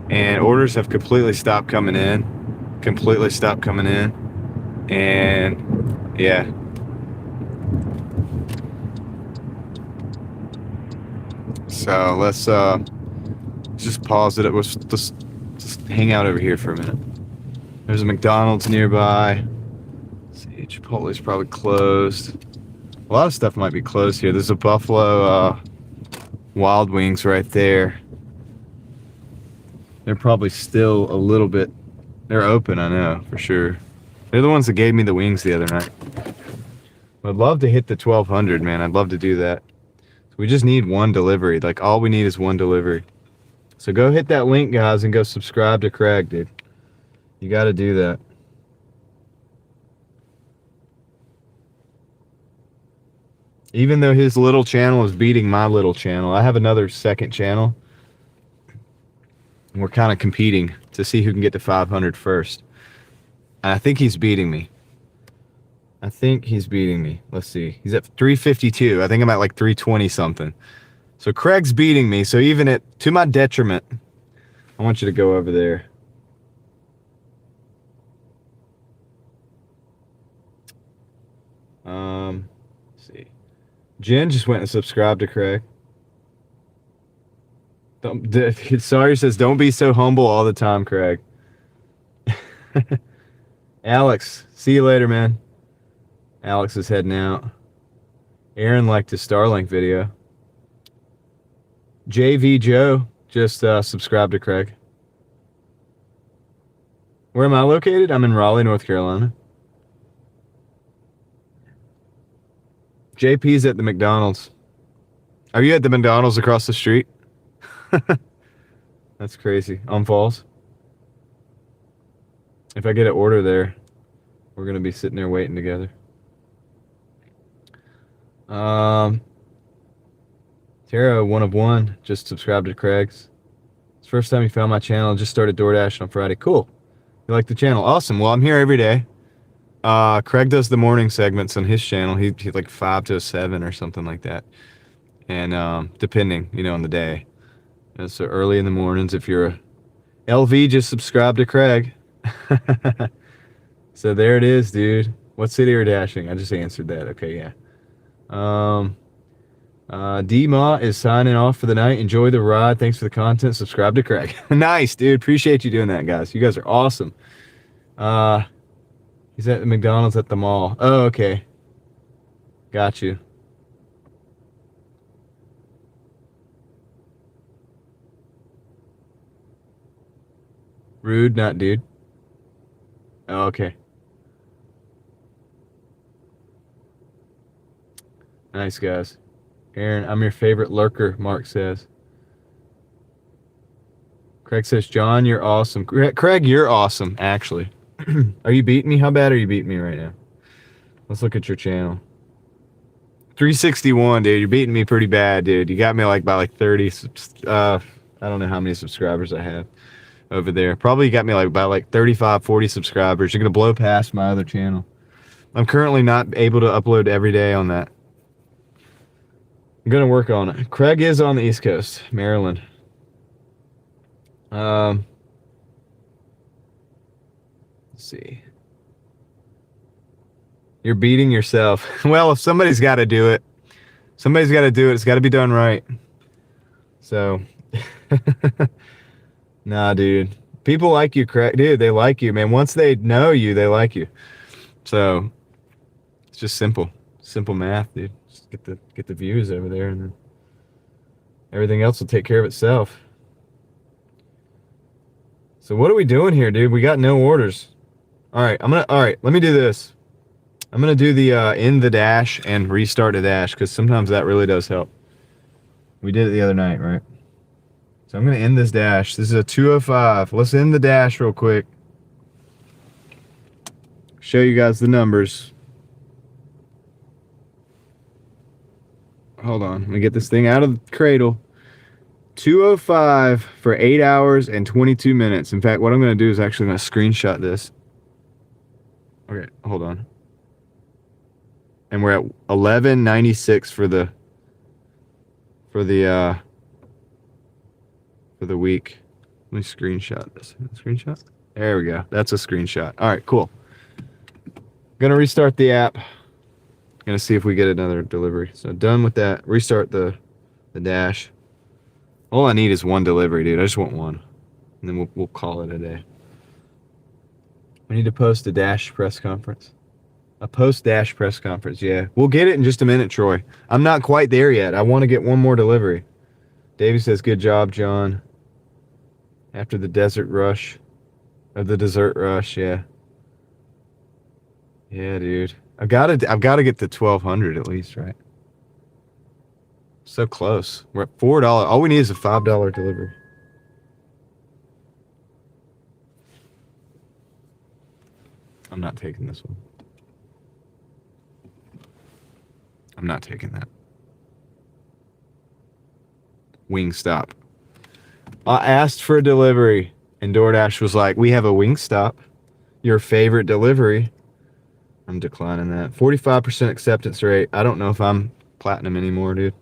and orders have completely stopped coming in. And yeah. So let's just pause it. Let's just hang out over here for a minute. There's a McDonald's nearby. Let's see, Chipotle's probably closed. A lot of stuff might be closed here. There's a Buffalo Wild Wings right there. They're probably still a little bit. They're open, I know, for sure. They're the ones that gave me the wings the other night. I'd love to hit the 1,200, man. I'd love to do that. So we just need one delivery. Like, all we need is one delivery. So go hit that link, guys, and go subscribe to Craig, dude. You got to do that. Even though his little channel is beating my little channel, I have another second channel. And we're kind of competing to see who can get to 500 first. And I think he's beating me. Let's see. He's at 352. I think I'm at like 320 something. So Craig's beating me. So even to my detriment, I want you to go over there. Let's see. Jen just went and subscribed to Craig. Sawyer says, don't be so humble all the time, Craig. Alex, see you later, man. Alex is heading out. Aaron liked his Starlink video. JV Joe just subscribed to Craig. Where am I located? I'm in Raleigh, North Carolina. JP's at the McDonald's. Are you at the McDonald's across the street? That's crazy. On Falls. If I get an order there, we're going to be sitting there waiting together. Tara, 1 of 1, just subscribed to Craig's. It's the first time he found my channel. Just started Doordashing on Friday. Cool. You like the channel? Awesome. Well, I'm here every day. Craig does the morning segments on his channel. He like 5 to 7 or something like that. And depending, on the day. And so early in the mornings, if you're a LV, just subscribe to Craig. So there it is, dude. What city are dashing? I just answered that. Okay, yeah. D-Ma is signing off for the night. Enjoy the ride. Thanks for the content. Subscribe to Craig. Nice, dude. Appreciate you doing that, guys. You guys are awesome. He's at the McDonald's at the mall. Oh, okay. Got you. Rude, not dude. Oh, okay. Nice, guys. Aaron, I'm your favorite lurker, Mark says. Craig says, John, you're awesome. Craig, you're awesome, actually. Are you beating me? How bad are you beating me right now? Let's look at your channel. 361, dude. You're beating me pretty bad, dude. You got me by like 30. I don't know how many subscribers I have over there. Probably got me by like 35, 40 subscribers. You're going to blow past my other channel. I'm currently not able to upload every day on that. I'm going to work on it. Craig is on the East Coast, Maryland. Let's see. You're beating yourself. Well, if somebody's got to do it, it's got to be done right. So, nah, dude. People like you, Craig. Dude, they like you, man. Once they know you, they like you. So, it's just simple math, dude. Just get the views over there, and then everything else will take care of itself. So what are we doing here, dude? We got no orders. All right, let me do this. I'm gonna do the end the dash and restart the dash, because sometimes that really does help. We did it the other night, right? So I'm going to end this dash. This is a 205. Let's end the dash real quick. Show you guys the numbers. Hold on. Let me get this thing out of the cradle. 205 for 8 hours and 22 minutes. In fact, what I'm going to do is actually going to screenshot this. Okay, hold on. And we're at 1196 for the week. Let me screenshot this. Screenshot? There we go. That's a screenshot. All right, cool. Gonna restart the app. Gonna see if we get another delivery. So done with that. Restart the dash. All I need is one delivery, dude. I just want one, and then we'll call it a day. We need to post a dash press conference. A post-dash press conference, yeah. We'll get it in just a minute, Troy. I'm not quite there yet. I want to get one more delivery. Davey says, good job, John. After the dessert rush. Or the dessert rush, yeah. Yeah, dude. I've got to get to 1,200 at least, right? So close. We're at $4. All we need is a $5 delivery. I'm not taking this one. I'm not taking that. Wingstop. I asked for a delivery, and DoorDash was like, we have a Wingstop. Your favorite delivery. I'm declining that. 45% acceptance rate. I don't know if I'm platinum anymore, dude.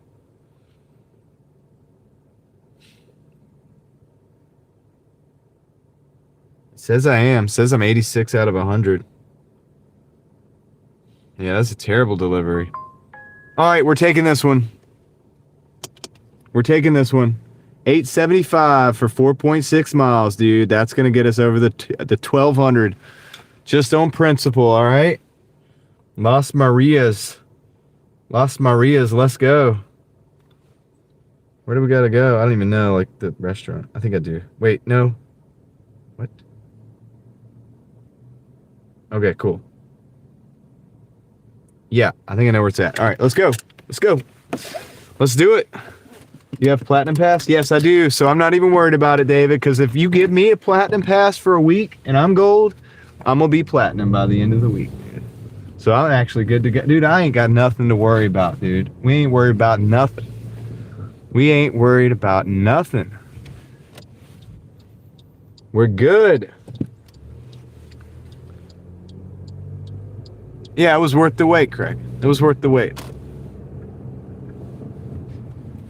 Says I am. Says I'm 86 out of 100. Yeah, that's a terrible delivery. All right, we're taking this one. We're taking this one. $8.75 for 4.6 miles, dude. That's going to get us over the 1,200. Just on principle, all right? Las Marias. Las Marias, let's go. Where do we got to go? I don't even know, like the restaurant. I think I do. Wait, no. What? Okay, cool. Yeah, I think I know where it's at. All right, let's go. Let's go. Let's do it. You have Platinum Pass? Yes, I do. So I'm not even worried about it, David, because if you give me a Platinum Pass for a week and I'm gold, I'm going to be Platinum by the end of the week, dude. So I'm actually good to go. Dude, I ain't got nothing to worry about, dude. We ain't worried about nothing. We ain't worried about nothing. We're good. Yeah, it was worth the wait, Craig. It was worth the wait.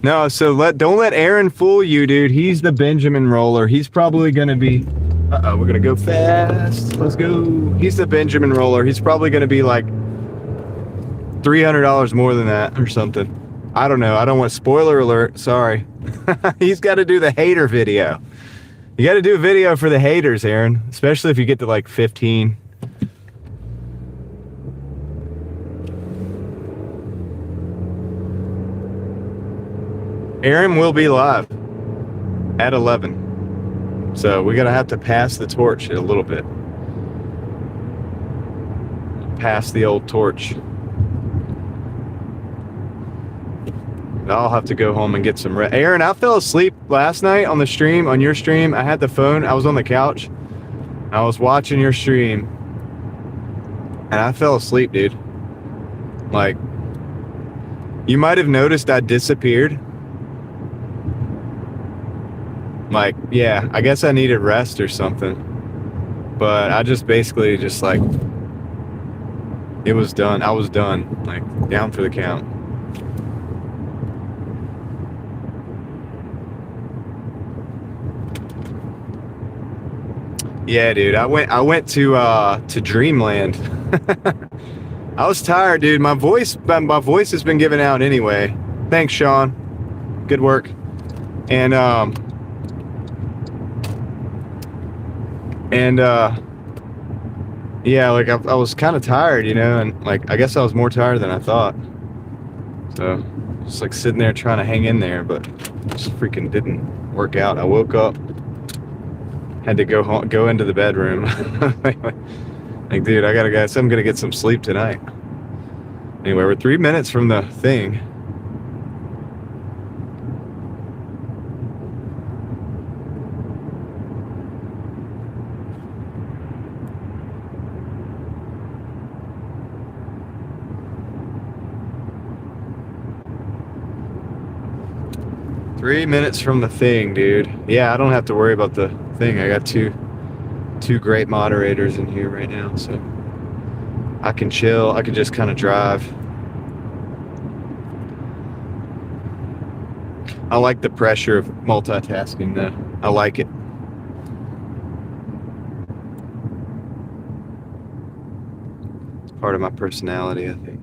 No, so don't let Aaron fool you, dude. He's the Benjamin roller. He's probably going to be... Uh-oh, we're going to go fast. Let's go. He's the Benjamin roller. He's probably going to be like $300 more than that or something. I don't know. I don't want... Spoiler alert. Sorry. He's got to do the hater video. You got to do a video for the haters, Aaron. Especially if you get to like 15. Aaron will be live at 11. So we're going to have to pass the torch a little bit. Pass the old torch. I'll have to go home and get some rest. Aaron, I fell asleep last night on the stream, on your stream. I had the phone. I was on the couch. I was watching your stream. And I fell asleep, dude. Like, you might have noticed I disappeared. Like, yeah, I guess I needed rest or something. But I just basically just like, it was done. I was done. Like, down for the count. Yeah, dude, I went to Dreamland. I was tired, dude. My voice has been given out anyway. Thanks, Sean. Good work. And yeah, like I was kind of tired, you know, and like I guess I was more tired than I thought. So just like sitting there trying to hang in there, but just freaking didn't work out. I woke up, had to go into the bedroom. Like, dude, I gotta go. So I'm gonna get some sleep tonight. Anyway, we're 3 minutes from the thing. 3 minutes from the thing, dude. Yeah, I don't have to worry about the thing. I got two great moderators in here right now, so I can chill. I can just kind of drive. I like the pressure of multitasking, though. I like it. It's part of my personality, I think.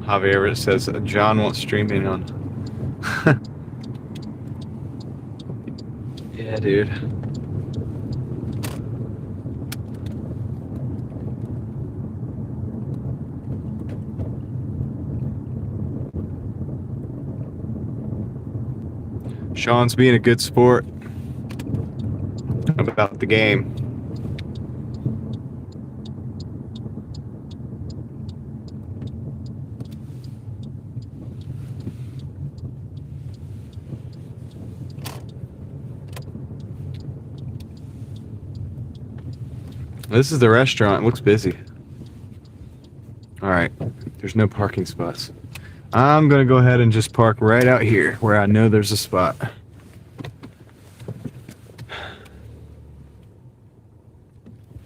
Javier says John wants streaming on. Yeah, dude. Sean's being a good sport about the game. This is the restaurant. It looks busy. All right. There's no parking spots. I'm going to go ahead and just park right out here where I know there's a spot.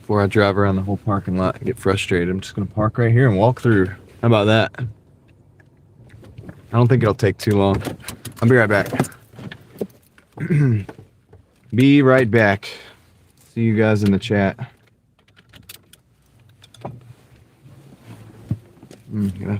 Before I drive around the whole parking lot and get frustrated, I'm just going to park right here and walk through. How about that? I don't think it'll take too long. I'll be right back. Be right back. See you guys in the chat. Yeah.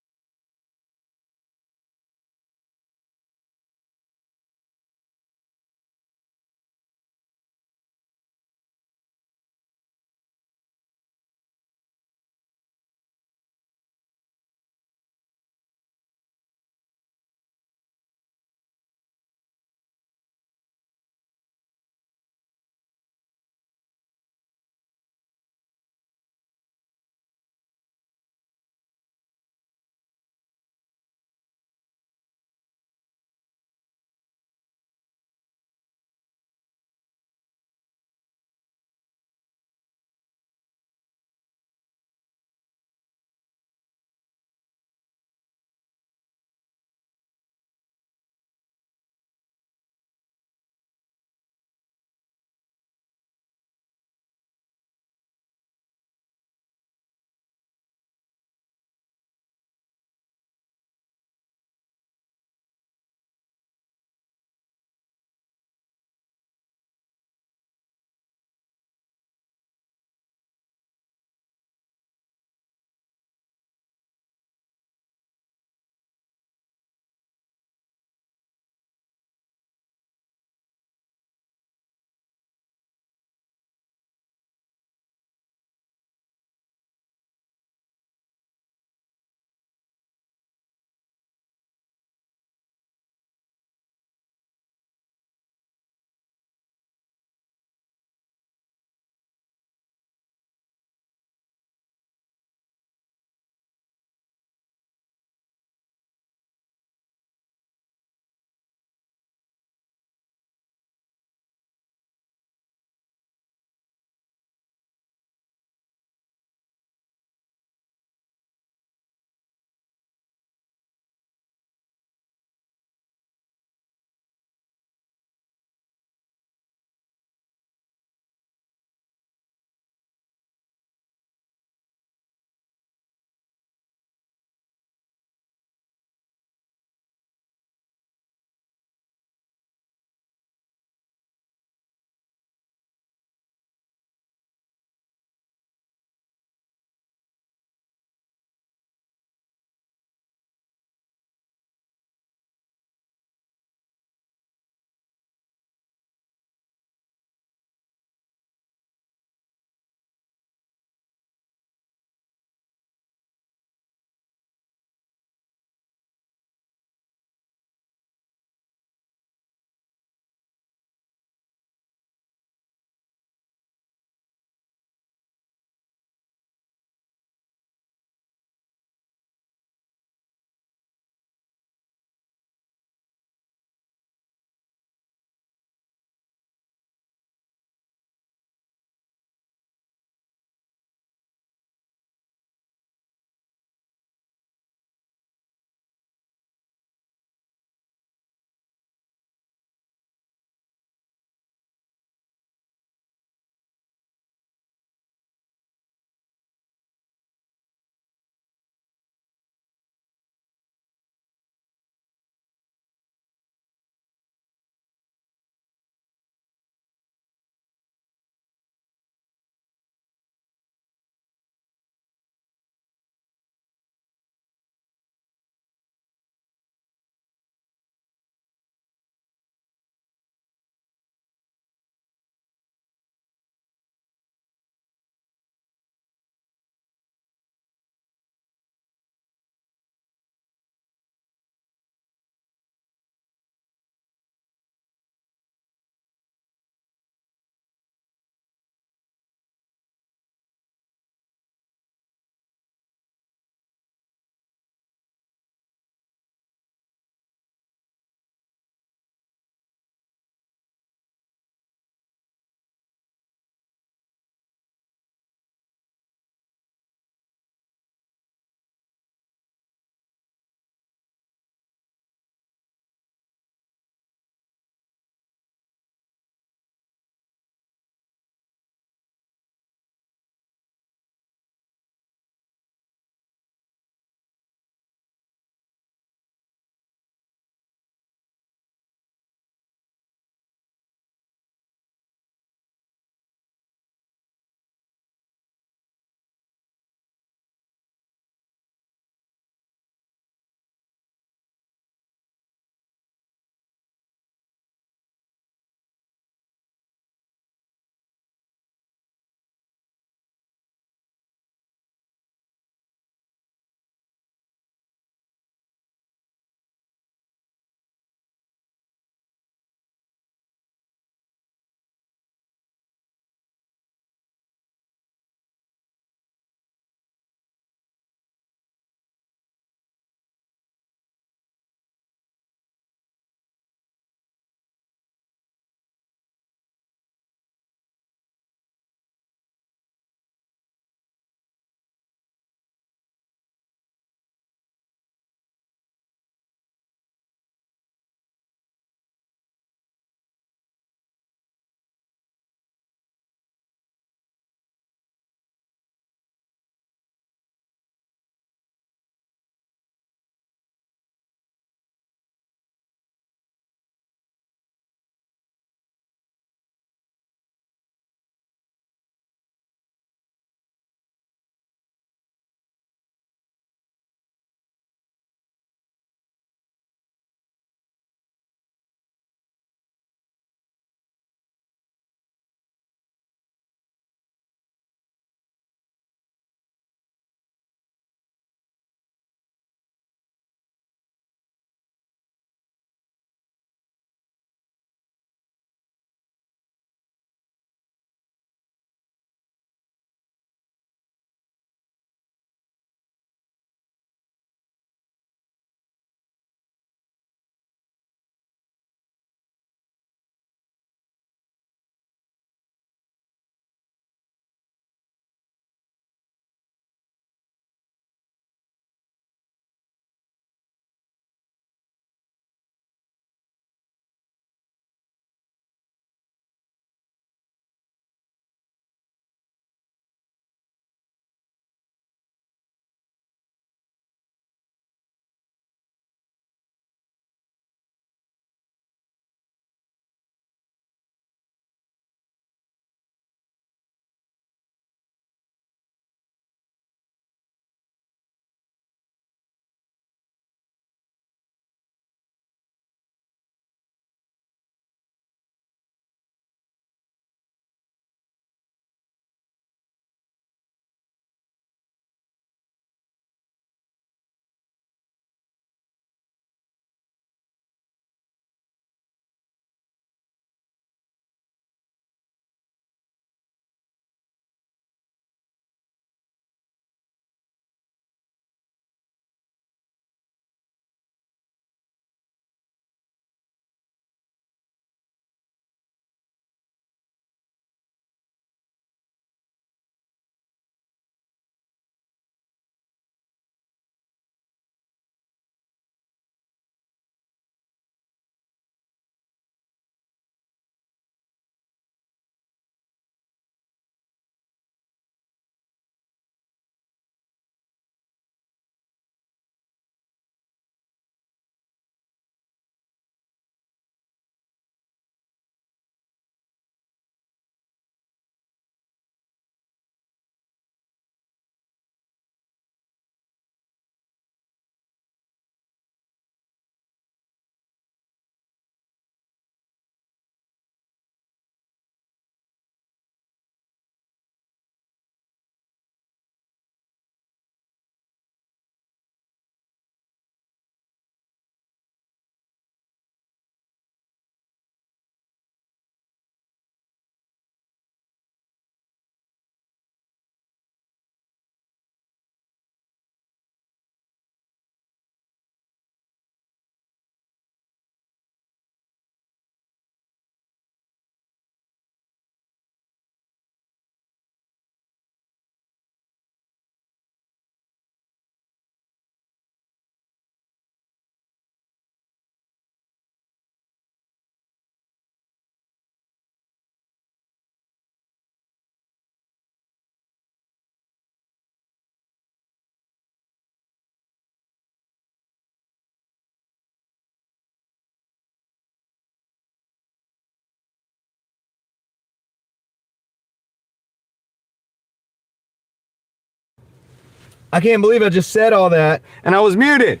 I can't believe I just said all that and I was muted.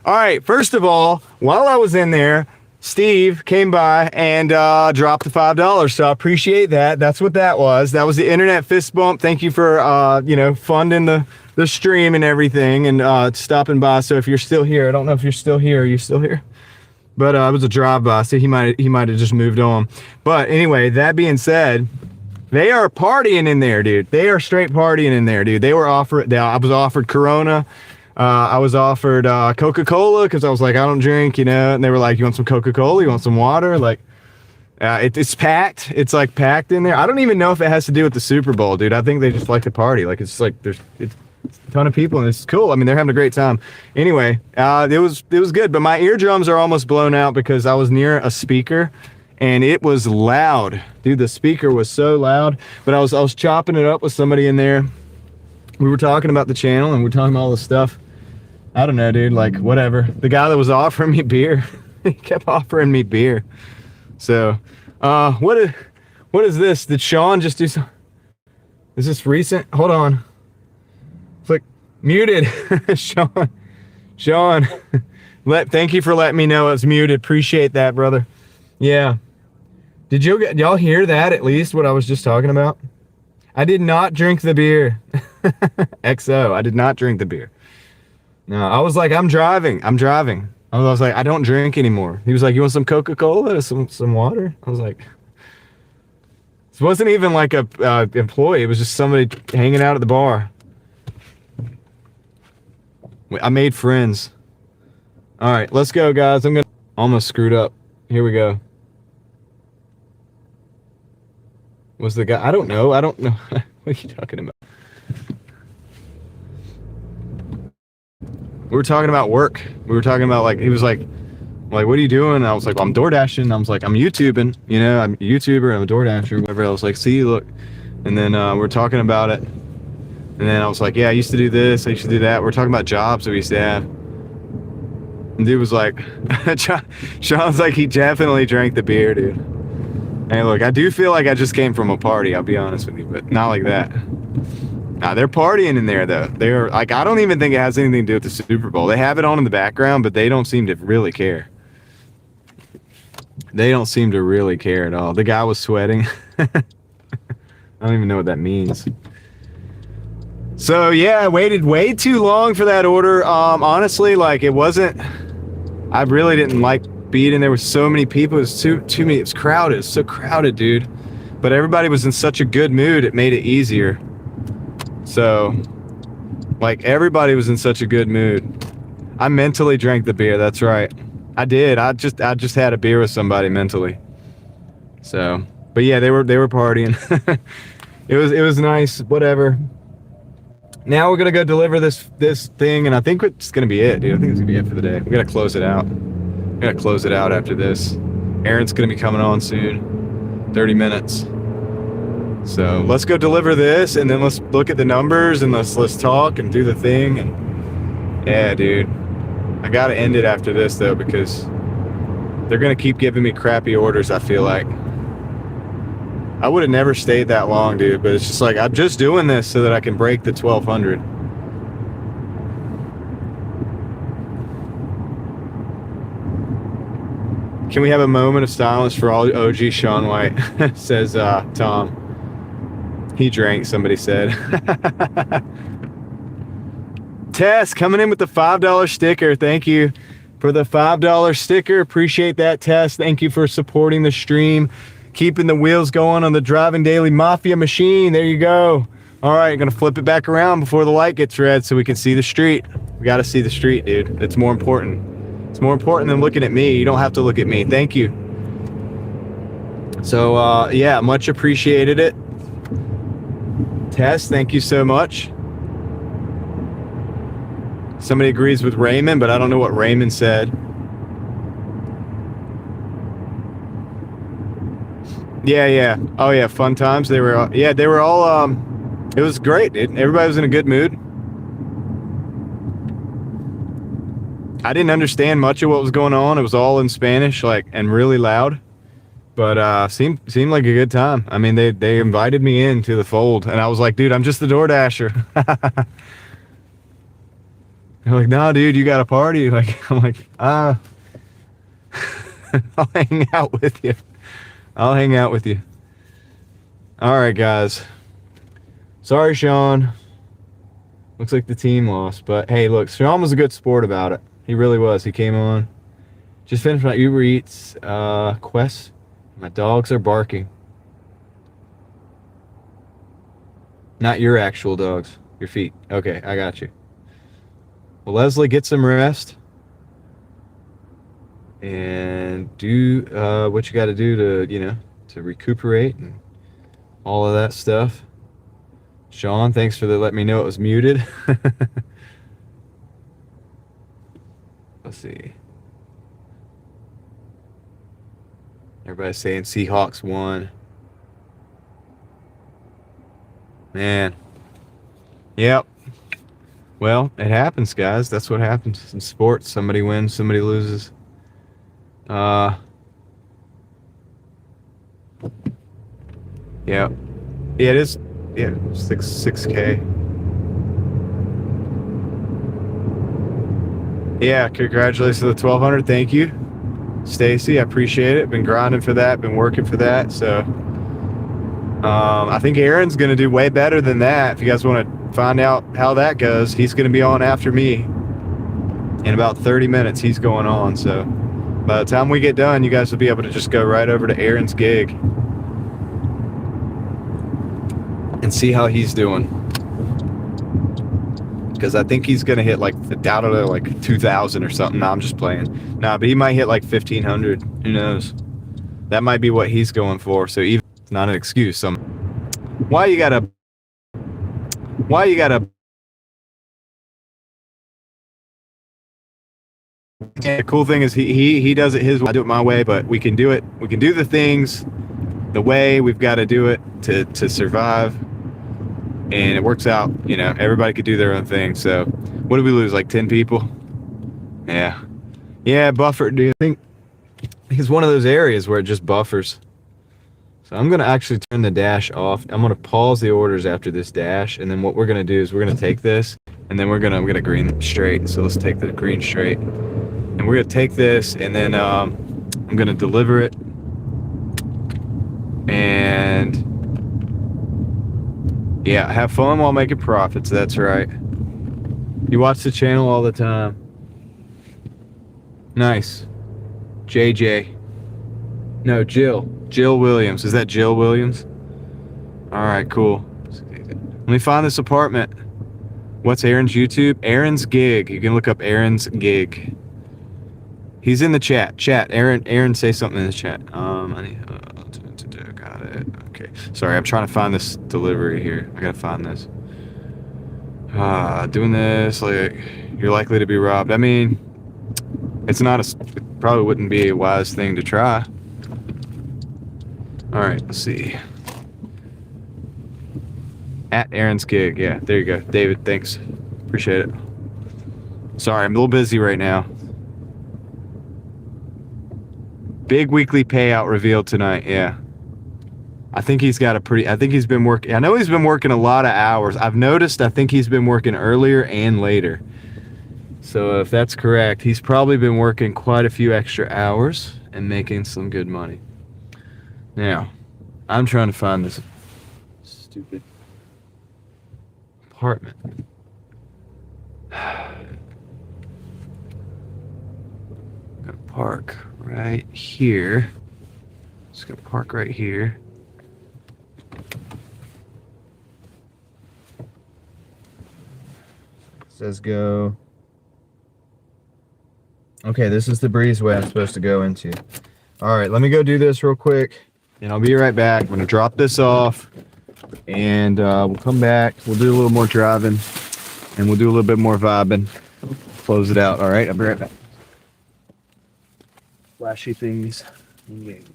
All right, first of all, while I was in there, Steve came by and dropped the $5. So I appreciate that. That's what that was. That was the internet fist bump. Thank you for funding the stream and everything and stopping by. So if you're still here, I don't know if you're still here. Are you still here? But it was a drive-by, so he might have just moved on. But anyway, that being said, they are partying in there, dude. They are straight partying in there, dude. I was offered Corona. I was offered Coca-Cola because I was like, I don't drink, and they were like, you want some Coca-Cola? You want some water? Like, it's packed. It's like packed in there. I don't even know if it has to do with the Super Bowl, dude. I think they just like to party. Like, it's like it's a ton of people and it's cool. I mean, they're having a great time. Anyway, it was good, but my eardrums are almost blown out because I was near a speaker and it was loud, dude. The speaker was so loud. But I was chopping it up with somebody in there. We were talking about the channel and we were talking about all this stuff. I don't know, dude, like whatever. The guy that was offering me beer, he kept offering me beer. So, what is this? Did Sean just do some? Is this recent? Hold on. Click muted. Sean, thank you for letting me know it's muted. Appreciate that, brother. Yeah. Did y'all hear that at least, what I was just talking about? I did not drink the beer. XO, I did not drink the beer. No, I was like, I'm driving. I was like, I don't drink anymore. He was like, you want some Coca-Cola or some water? I was like, this wasn't even like a employee. It was just somebody hanging out at the bar. I made friends. All right, let's go, guys. I'm almost screwed up. Here we go. Was the guy? I don't know. What are you talking about? We were talking about work. We were talking about, like, he was like, what are you doing? And I was like, well, I'm Doordashing. I was like, I'm YouTubing. I'm a YouTuber. I'm a Doordasher, whatever. I was like, see, look. And then we're talking about it. And then I was like, yeah, I used to do this. I used to do that. We're talking about jobs that we used to have. And dude was like, Sean's like, he definitely drank the beer, dude. Hey, look, I do feel like I just came from a party. I'll be honest with you, but not like that. Nah, they're partying in there, though. They're like, I don't even think it has anything to do with the Super Bowl. They have it on in the background, but they don't seem to really care. They don't seem to really care at all. The guy was sweating. I don't even know what that means. So, yeah, I waited way too long for that order. Honestly, like, it wasn't... I really didn't like being in there with so many people. It was too many. It was crowded. It was so crowded, dude. But everybody was in such a good mood, it made it easier. So, like, everybody was in such a good mood. I mentally drank the beer. That's right. I did. I just had a beer with somebody mentally. So, but yeah, they were partying. It was nice. Whatever. Now we're gonna go deliver this thing, and I think it's gonna be it, dude. I think it's gonna be it for the day. We gotta close it out. We gotta close it out after this. Aaron's gonna be coming on soon. 30 minutes. So let's go deliver this, and then let's look at the numbers, and let's talk and do the thing. And yeah, dude, I gotta end it after this though, because they're gonna keep giving me crappy orders. I feel like I would have never stayed that long, dude. But it's just like, I'm just doing this so that I can break the 1200. Can we have a moment of silence for all OG Sean White? Says Tom. He drank, somebody said. Tess coming in with the $5 sticker. Thank you for the $5 sticker. Appreciate that, Tess. Thank you for supporting the stream, keeping the wheels going on the Driving Daily Mafia machine. There you go. All right, gonna flip it back around before the light gets red so we can see the street. We gotta see the street, dude. It's more important. It's more important than looking at me. You don't have to look at me. Thank you. So, yeah, much appreciated it. Tess, thank you so much. Somebody agrees with Raymond, but I don't know what Raymond said. Yeah. Oh, yeah, fun times. They were all, it was great, dude. Everybody was in a good mood. I didn't understand much of what was going on. It was all in Spanish, like, and really loud. But seemed like a good time. I mean, they invited me into the fold, and I was like, dude, I'm just the DoorDasher. They're like, no, dude, you got a party. Like, I'm like, I'll hang out with you. I'll hang out with you. All right, guys. Sorry, Sean. Looks like the team lost, but hey, look, Sean was a good sport about it. He really was. He came on. Just finished my Uber Eats quest. My dogs are barking. Not your actual dogs. Your feet. Okay, I got you. Well, Leslie, get some rest. And do what you got to do to recuperate and all of that stuff. Sean, thanks for letting me know it was muted. Let's see. Everybody's saying Seahawks won. Man. Yep. Well, it happens, guys. That's what happens in sports. Somebody wins, somebody loses. Yeah. Yeah, it is. Yeah, 6K. Yeah, congratulations to the 1200. Thank you, Stacy. I appreciate it. Been grinding for that. Been working for that. So, I think Aaron's going to do way better than that. If you guys want to find out how that goes, he's going to be on after me in about 30 minutes. He's going on. So, by the time we get done, you guys will be able to just go right over to Aaron's gig and see how he's doing. Because I think he's going to hit like, I don't know, like 2,000 or something. No, I'm just playing. Nah, but he might hit like 1,500. Who knows? That might be what he's going for. So even it's not an excuse. Why you gotta the cool thing is he does it his way. I do it my way, but we can do it. We can do the things the way we've got to do it to survive. And it works out, everybody could do their own thing. So what did we lose? Like 10 people? Yeah. Yeah, buffer. Do you think it's one of those areas where it just buffers? So I'm going to actually turn the dash off. I'm going to pause the orders after this dash. And then what we're going to do is we're going to take this and then I'm going to green straight. So let's take the green straight. And we're going to take this and then I'm going to deliver it. And yeah, have fun while making profits. That's right. You watch the channel all the time. Nice. JJ. No, Jill. Jill Williams. Is that Jill Williams? All right, cool. Let me find this apartment. What's Aaron's YouTube? Aaron's Gig. You can look up Aaron's Gig. He's in the chat. Aaron, say something in the chat. Got it. Okay. Sorry, I'm trying to find this delivery here. I gotta find this. Doing this, like, you're likely to be robbed. I mean, it probably wouldn't be a wise thing to try. All right, let's see. At Aaron's Gig. Yeah, there you go. David, thanks. Appreciate it. Sorry, I'm a little busy right now. Big weekly payout revealed tonight. Yeah. I think he's been working. I know he's been working a lot of hours. I've noticed, I think he's been working earlier and later. So if that's correct, he's probably been working quite a few extra hours and making some good money. Now, I'm trying to find this stupid apartment. I'm gonna park right here. Just gonna park right here. Says go. Okay, this is the breezeway I'm supposed to go into. All right, let me go do this real quick, and I'll be right back. I'm gonna drop this off, and we'll come back. We'll do a little more driving, and we'll do a little bit more vibing. Close it out. All right, I'll be right back. Flashy things engaged.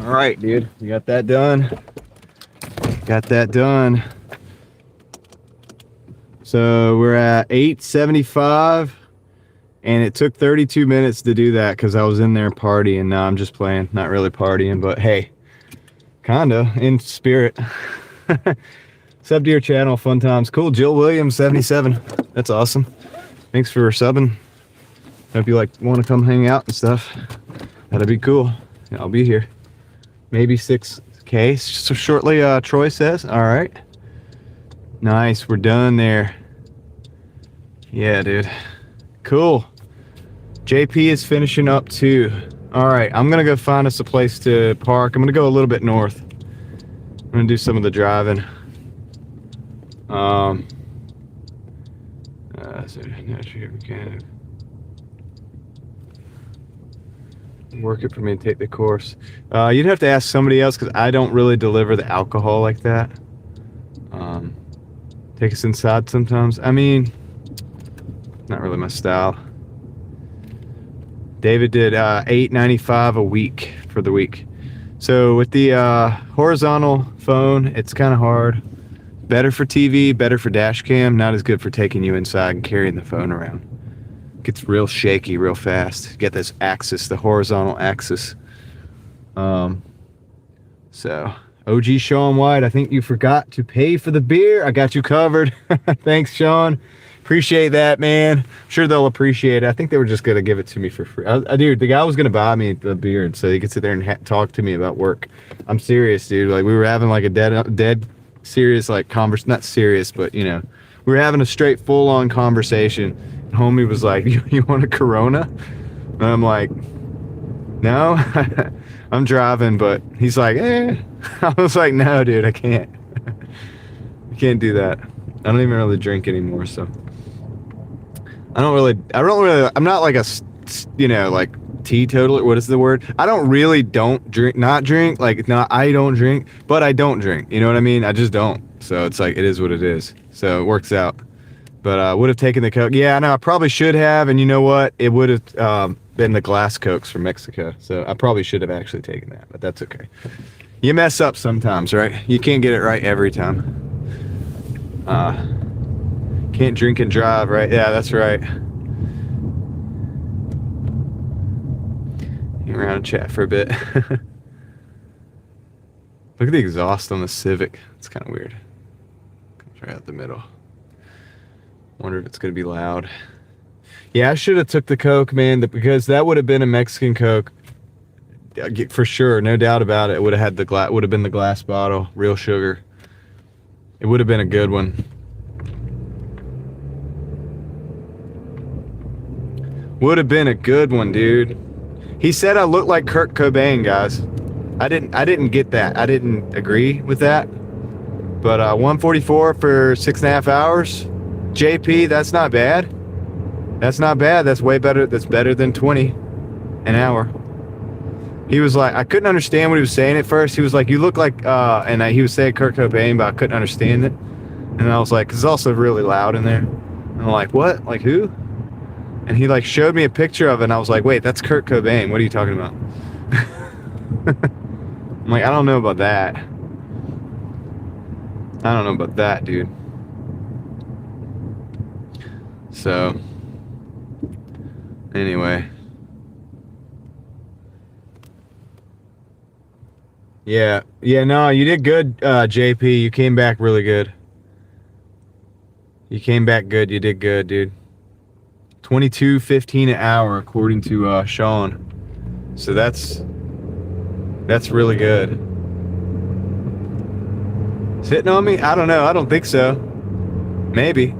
All right, dude. We got that done. Got that done. So we're at 875, and it took 32 minutes to do that because I was in there partying. Now I'm just playing, not really partying, but hey, kinda in spirit. Sub to your channel, fun times. Cool. Jill Williams 77. That's awesome. Thanks for subbing. Hope you want to come hang out and stuff. That'd be cool. Yeah, I'll be here. Maybe 6K. So shortly, Troy says. All right. Nice. We're done there. Yeah, dude. Cool. JP is finishing up too. All right. I'm going to go find us a place to park. I'm going to go a little bit north. I'm going to do some of the driving. Work it for me to take the course. You'd have to ask somebody else because I don't really deliver the alcohol like that. Take us inside sometimes. I mean, not really my style. David did $8.95 a week for the week. So with the horizontal phone, it's kind of hard. Better for TV, better for dash cam, not as good for taking you inside and carrying the phone around. Gets real shaky real fast. Get this axis, the horizontal axis. So OG Sean White, I think you forgot to pay for the beer. I got you covered. Thanks, Sean. Appreciate that, man. I'm sure they'll appreciate it. I think they were just gonna give it to me for free. Dude, the guy was gonna buy me the beer so he could sit there and talk to me about work. I'm serious, dude. Like, we were having like a dead serious, like, not serious, but you know, we were having a straight full-on conversation. And homie was like, you want a Corona? And I'm like, no. I'm driving, but he's like, eh. I was like, no, dude, I can't. I can't do that. I don't even really drink anymore, so I'm not like a, you know, like teetotaler. What is the word? I don't drink, like, no, I don't drink, but I don't drink. You know what I mean? I just don't. So it's like, it is what it is. So it works out. But I would have taken the Coke. Yeah, no, I probably should have. And you know what? It would have been the glass Cokes from Mexico. So I probably should have actually taken that, but that's okay. You mess up sometimes, right? You can't get it right every time. Can't drink and drive, right? Yeah, that's right. Hang around and chat for a bit. Look at the exhaust on the Civic. It's kind of weird. Comes right out the middle. Wonder if it's gonna be loud. Yeah, I should have took the Coke, man, because that would have been a Mexican Coke for sure, no doubt about it. It would have had would have been the glass bottle, real sugar. It would have been a good one. Would have been a good one, dude. He said I look like Kurt Cobain, guys. I didn't get that. I didn't agree with that. But 144 for 6.5 hours. JP, that's not bad. That's not bad. That's way better. That's better than 20 an hour. He was like, I couldn't understand what he was saying at first. He was like, you look like, he was saying Kurt Cobain, but I couldn't understand it. And I was like, it's also really loud in there. And I'm like, what? Like who? And he like showed me a picture of it, and I was like, wait, that's Kurt Cobain. What are you talking about? I'm like, I don't know about that. I don't know about that, dude. So, anyway. Yeah, no, you did good, JP. You came back really good. You came back good. You did good, dude. 22.15 an hour, according to Sean. So that's really good. Sitting on me? I don't know. I don't think so. Maybe.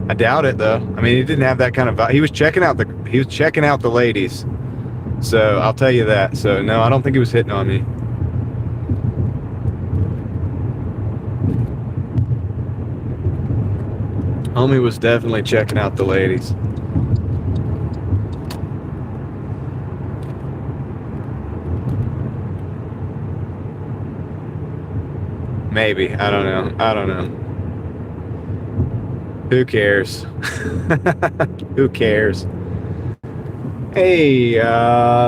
I doubt it though. I mean, he didn't have that kind of vibe. He was checking out the ladies. So I'll tell you that. So no, I don't think he was hitting on me. Homie was definitely checking out the ladies. Maybe. I don't know. Who cares? Who cares? Hey,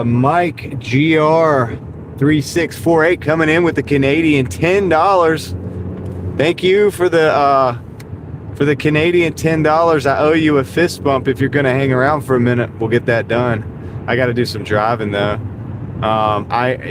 Mike GR 3648 coming in with the Canadian $10. Thank you for the Canadian $10. I owe you a fist bump if you're going to hang around for a minute. We'll get that done. I got to do some driving though.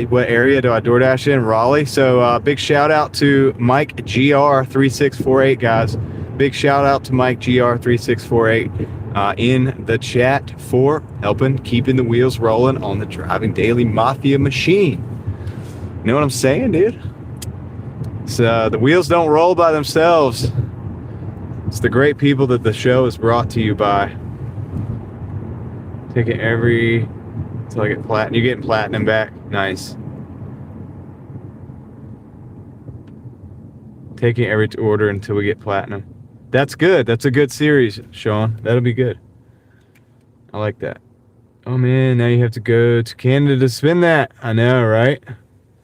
What area do I DoorDash in? Raleigh. So big shout out to Mike GR3648, guys. Big shout out to Mike GR3648 in the chat for helping keeping the wheels rolling on the Driving Daily Mafia machine. You know what I'm saying, dude? So the wheels don't roll by themselves. It's the great people that the show is brought to you by. Taking every until I get platinum. You're getting platinum back. Nice. Taking every order until we get platinum. That's good. That's a good series, Sean. That'll be good. I like that. Oh man, now you have to go to Canada to spend that. I know, right?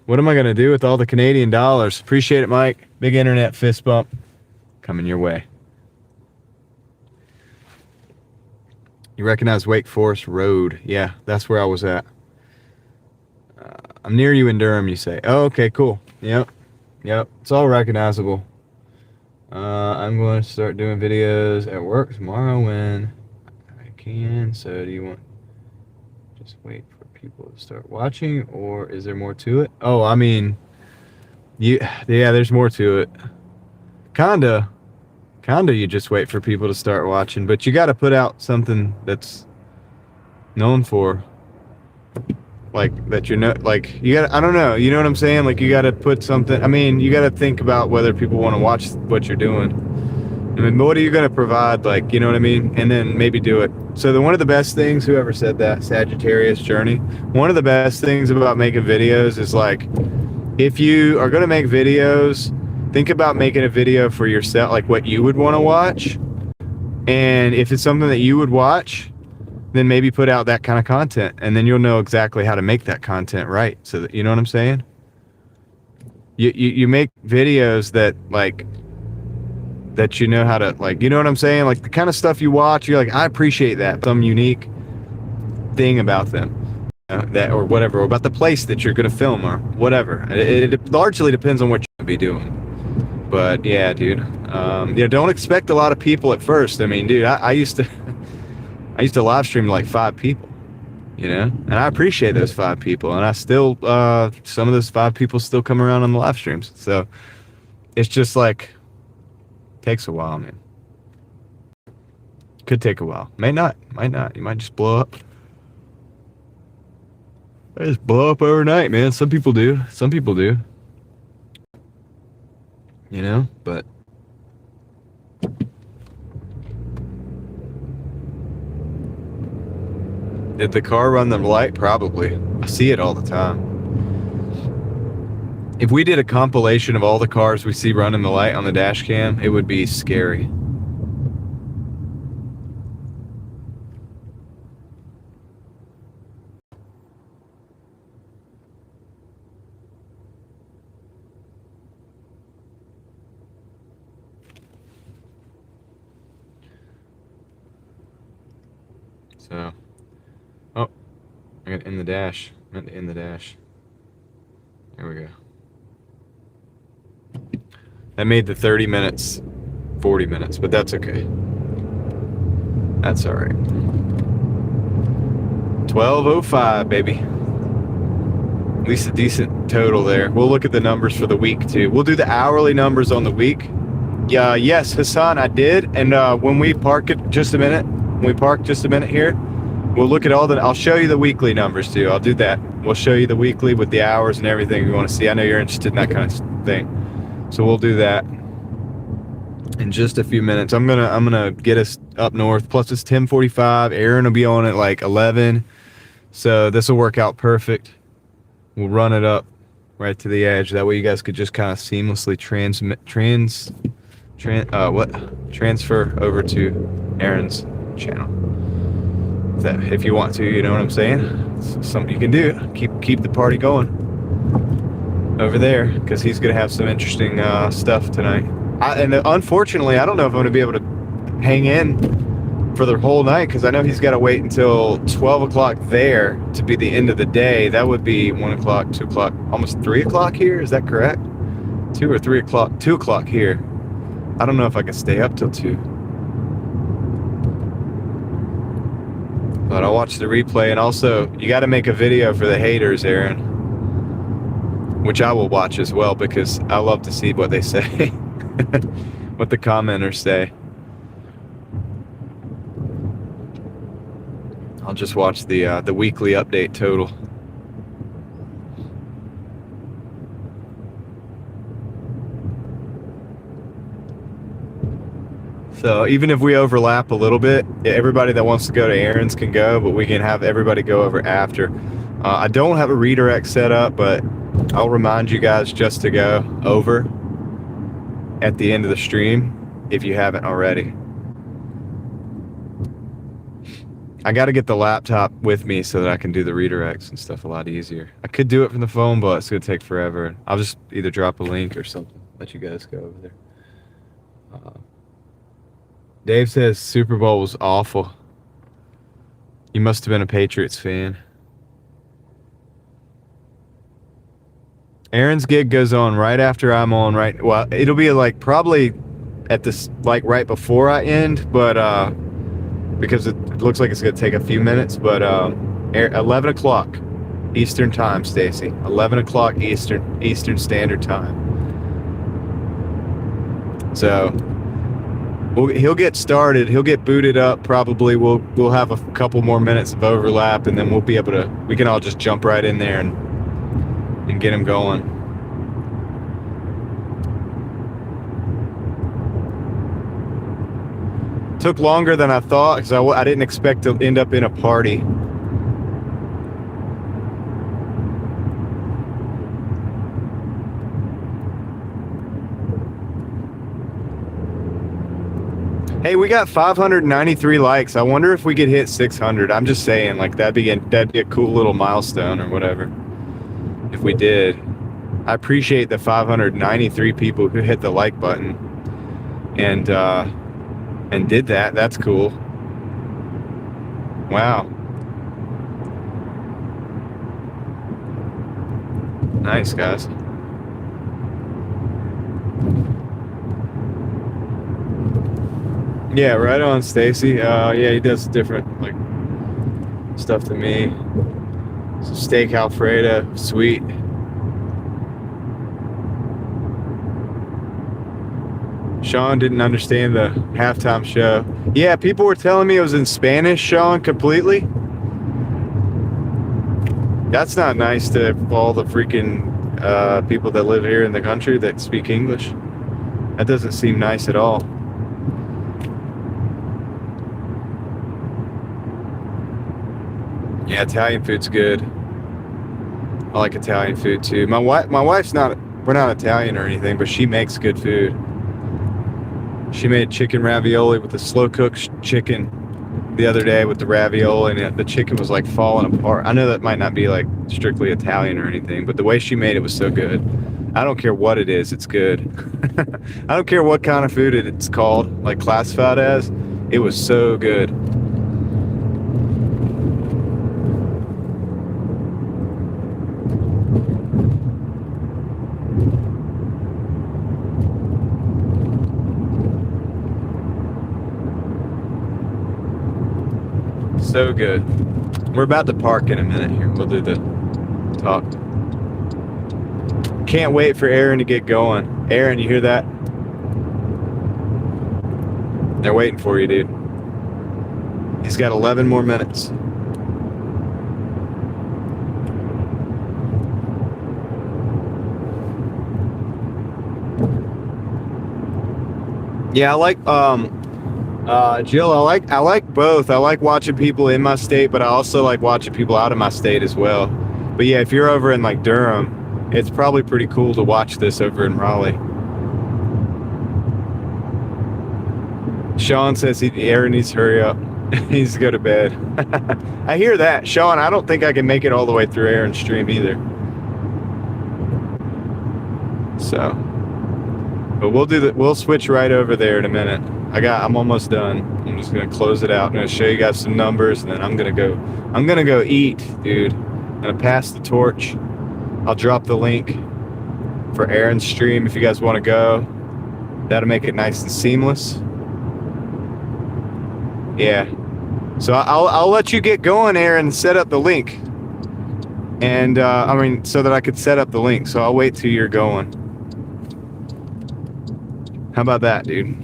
What am I going to do with all the Canadian dollars? Appreciate it, Mike. Big internet fist bump coming your way. You recognize Wake Forest Road. Yeah, that's where I was at. I'm near you in Durham, you say. Oh, okay, cool. Yep. It's all recognizable. I'm going to start doing videos at work tomorrow when I can. So do you want just wait for people to start watching, or is there more to it? Oh, I mean, yeah, there's more to it. Kinda, you just wait for people to start watching, but you got to put out something that's known for, like that you know, like you got. I don't know. You know what I'm saying? Like you got to put something. I mean, you got to think about whether people want to watch what you're doing. I mean, what are you going to provide? Like, you know what I mean? And then maybe do it. So one of the best things, whoever said that, Sagittarius Journey, one of the best things about making videos is like, if you are going to make videos, think about making a video for yourself, like what you would want to watch. And if it's something that you would watch, then maybe put out that kind of content, and then you'll know exactly how to make that content right. So that, you know what I'm saying? You make videos that like, that you know how to, like, you know what I'm saying? Like the kind of stuff you watch, you're like, I appreciate that. Some unique thing about them, that or whatever, or about the place that you're going to film or whatever. It largely depends on what you're going to be doing. But yeah, dude, don't expect a lot of people at first. I mean, dude, I used to live stream like 5 people, you know, and I appreciate those 5 people. And I still, some of those 5 people still come around on the live streams. So it's just like, takes a while, man. Could take a while. Might not. You might just blow up. I just blow up overnight, man. Some people do. You know, but did the car run the light? Probably. I see it all the time. If we did a compilation of all the cars we see running the light on the dash cam, it would be scary. So, oh, I got in the dash. Meant to end the dash. There we go. That made the 30 minutes 40 minutes, but that's okay. That's all right. 12:05, baby. At least a decent total there. We'll look at the numbers for the week too. We'll do the hourly numbers on the week. Yeah, yes, Hassan, I did. And when we park it just a minute, here, we'll look at all the. I'll show you the weekly numbers too. I'll do that. We'll show you the weekly with the hours and everything you want to see. I know you're interested in that kind of thing. So we'll do that in just a few minutes. I'm gonna get us up north. Plus it's 10:45. Aaron will be on at like 11. So this will work out perfect. We'll run it up right to the edge. That way you guys could just kind of seamlessly transfer over to Aaron's channel. If you want to, you know what I'm saying? It's something you can do. Keep the party going over there, because he's gonna have some interesting stuff tonight. And unfortunately, I don't know if I'm gonna be able to hang in for the whole night, because I know he's got to wait until 12 o'clock there to be the end of the day. That would be 1 o'clock, 2 o'clock, almost 3 o'clock here. Is that correct? 2 or 3 o'clock, 2 o'clock here. I don't know if I can stay up till 2. But I'll watch the replay. And also, you got to make a video for the haters, Aaron, which I will watch as well, because I love to see what they say, what the commenters say. I'll just watch the weekly update total. So even if we overlap a little bit, everybody that wants to go to Aaron's can go, but we can have everybody go over after. I don't have a redirect set up, but I'll remind you guys just to go over at the end of the stream if you haven't already. I got to get the laptop with me so that I can do the redirects and stuff a lot easier. I could do it from the phone, but it's going to take forever. I'll just either drop a link or something. Let you guys go over there. Dave says Super Bowl was awful. You must have been a Patriots fan. Aaron's gig goes on right after I'm on. Right, well, it'll be like probably at this, like right before I end, but because it looks like it's gonna take a few minutes. But 11 o'clock Eastern time, Stacy. 11 o'clock Eastern Standard Time. So he'll get started. He'll get booted up. Probably we'll have a couple more minutes of overlap, and then we'll be able to. We can all just jump right in there and get him going. Took longer than I thought because I didn't expect to end up in a party. Hey, we got 593 likes. I wonder if we could hit 600. I'm just saying, like that'd be a cool little milestone or whatever. If we did, I appreciate the 593 people who hit the like button and did that. That's cool. Wow. Nice, guys. Yeah, right on, Stacy. Yeah, he does different like stuff to me. Some steak Alfredo, sweet. Sean didn't understand the halftime show. Yeah, people were telling me it was in Spanish, Sean, completely. That's not nice to all the freaking people that live here in the country that speak English. That doesn't seem nice at all. Yeah, Italian food's good. I like Italian food too. My wife's not, we're not Italian or anything, but she makes good food. She made chicken ravioli with the slow cooked chicken the other day with the ravioli, and the chicken was like falling apart. I know that might not be like strictly Italian or anything, but the way she made it was so good. I don't care what it is, it's good. I don't care what kind of food it's called, like classified as. It was so good. So good. We're about to park in a minute here. We'll do the talk. Can't wait for Aaron to get going. Aaron, you hear that? They're waiting for you, dude. He's got 11 more minutes. Yeah, I like Jill, I like both. I like watching people in my state, but I also like watching people out of my state as well. But yeah, if you're over in like Durham, it's probably pretty cool to watch this over in Raleigh. Sean says Aaron needs to hurry up. He needs to go to bed. I hear that. Sean, I don't think I can make it all the way through Aaron's stream either. So, but we'll switch right over there in a minute. I'm almost done. I'm just gonna close it out. I'm gonna show you guys some numbers, and then I'm gonna go eat, dude. I'm gonna pass the torch. I'll drop the link for Aaron's stream if you guys want to go. That'll make it nice and seamless. Yeah. So I'll let you get going, Aaron, and set up the link. And so that I could set up the link. So I'll wait till you're going. How about that, dude?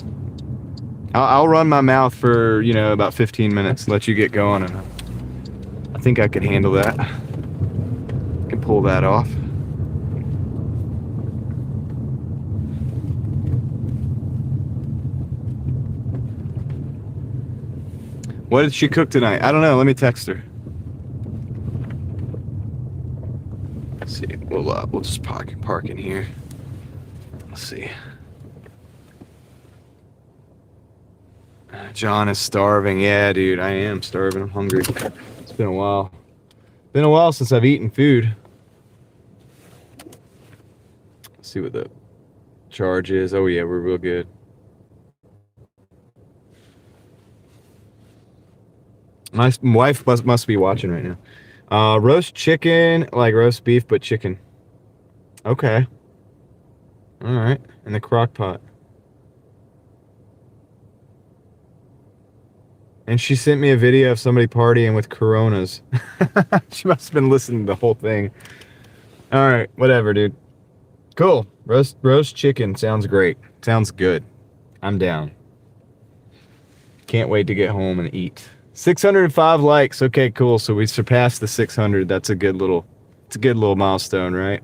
I'll run my mouth for, about 15 minutes, let you get going, and I think I can handle that. I can pull that off. What did she cook tonight? I don't know. Let me text her. Let's see. We'll just park in here. Let's see. John is starving. Yeah, dude, I am starving. I'm hungry. It's been a while. Been a while since I've eaten food. Let's see what the charge is. Oh yeah, we're real good. My wife must be watching right now. Roast chicken, like roast beef, but chicken. Okay. All right. In the crock pot. And she sent me a video of somebody partying with Coronas. She must have been listening to the whole thing. All right. Whatever, dude. Cool. Roast chicken. Sounds great. Sounds good. I'm down. Can't wait to get home and eat. 605 likes. Okay, cool. So we surpassed the 600. That's a good little milestone, right?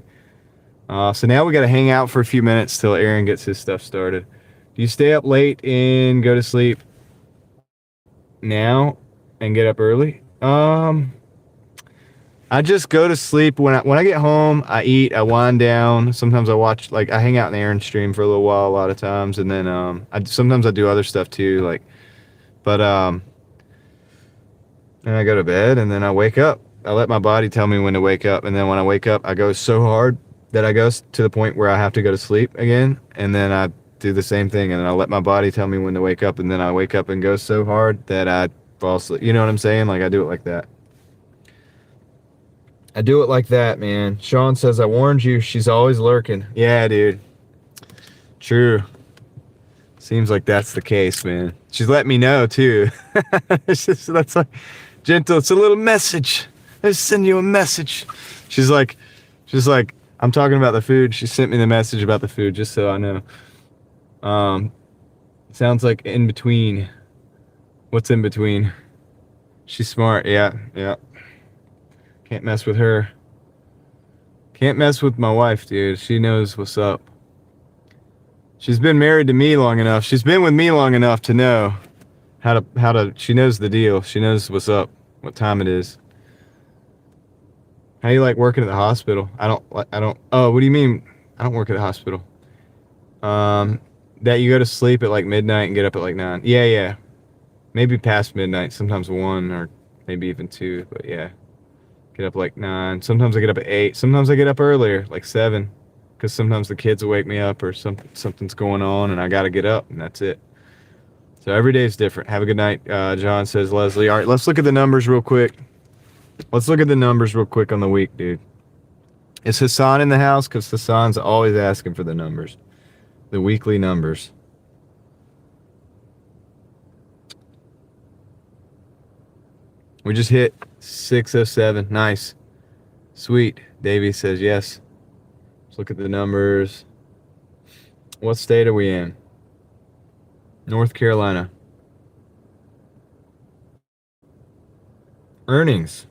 So now we got to hang out for a few minutes till Aaron gets his stuff started. Do you stay up late and go to sleep now and get up early? I just go to sleep when I get home. I eat, I wind down. Sometimes I watch, like, I hang out in Aaron's stream for a little while a lot of times, and then sometimes I do other stuff too, and I go to bed, and then I wake up. I let my body tell me when to wake up, and then when I wake up, I go so hard that I go to the point where I have to go to sleep again, and then I do the same thing, and then I let my body tell me when to wake up, and then I wake up and go so hard that I fall asleep. You know what I'm saying? Like, I do it like that. I do it like that, man. Sean says, I warned you, she's always lurking. Yeah, dude. True. Seems like that's the case, man. She's letting me know, too. That's like, gentle, it's a little message. I just send you a message. She's like, I'm talking about the food. She sent me the message about the food, just so I know. Sounds like in between. What's in between? She's smart. Yeah. Can't mess with her. Can't mess with my wife, dude. She knows what's up. She's been married to me long enough. She's been with me long enough to know how to. She knows the deal. She knows what's up. What time it is. How do you like working at the hospital? I don't. Oh, what do you mean? I don't work at the hospital. That you go to sleep at like midnight and get up at like 9. Yeah. Maybe past midnight. Sometimes 1 or maybe even 2. But yeah, get up like 9. Sometimes I get up at 8. Sometimes I get up earlier, like 7, because sometimes the kids will wake me up or something's going on and I gotta get up, and that's it. So every day is different. Have a good night. John says, Leslie. All right, let's look at the numbers real quick. Let's look at the numbers real quick on the week, dude. Is Hassan in the house? Because Hassan's always asking for the numbers. The weekly numbers. We just hit 607. Nice. Sweet. Davey says yes. Let's look at the numbers. What state are we in? North Carolina. Earnings.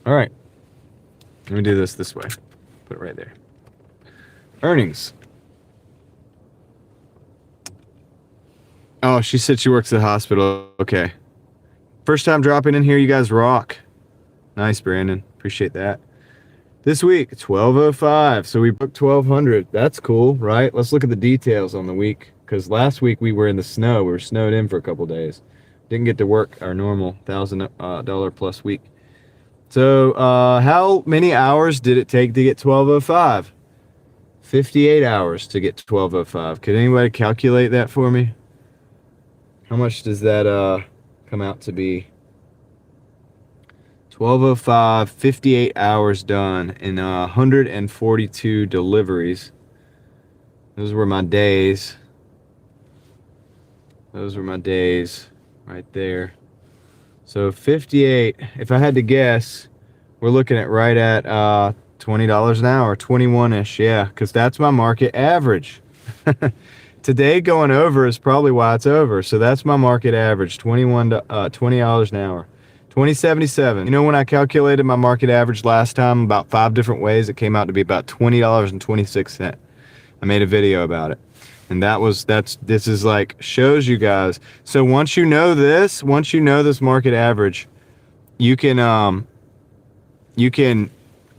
All right. Let me do this way. Put it right there. Earnings. Oh, she said she works at the hospital. Okay. First time dropping in here. You guys rock. Nice, Brandon. Appreciate that. This week, 1205. So we booked 1200. That's cool, right? Let's look at the details on the week. Because last week we were in the snow. We were snowed in for a couple days. Didn't get to work our normal $1,000 plus week. So how many hours did it take to get 1205? 58 hours to get 1205. Could anybody calculate that for me? How much does that come out to be? 1205, 58 hours done in 142 deliveries. Those were my days. Those were my days right there. So 58, if I had to guess, we're looking at right at $20 an hour, 21-ish, yeah, because that's my market average. Today going over is probably why it's over. So that's my market average, $20 an hour. 2077. You know, when I calculated my market average last time about 5 different ways, it came out to be about $20.26. I made a video about it. And this is like, shows you guys. So once you know this market average, you can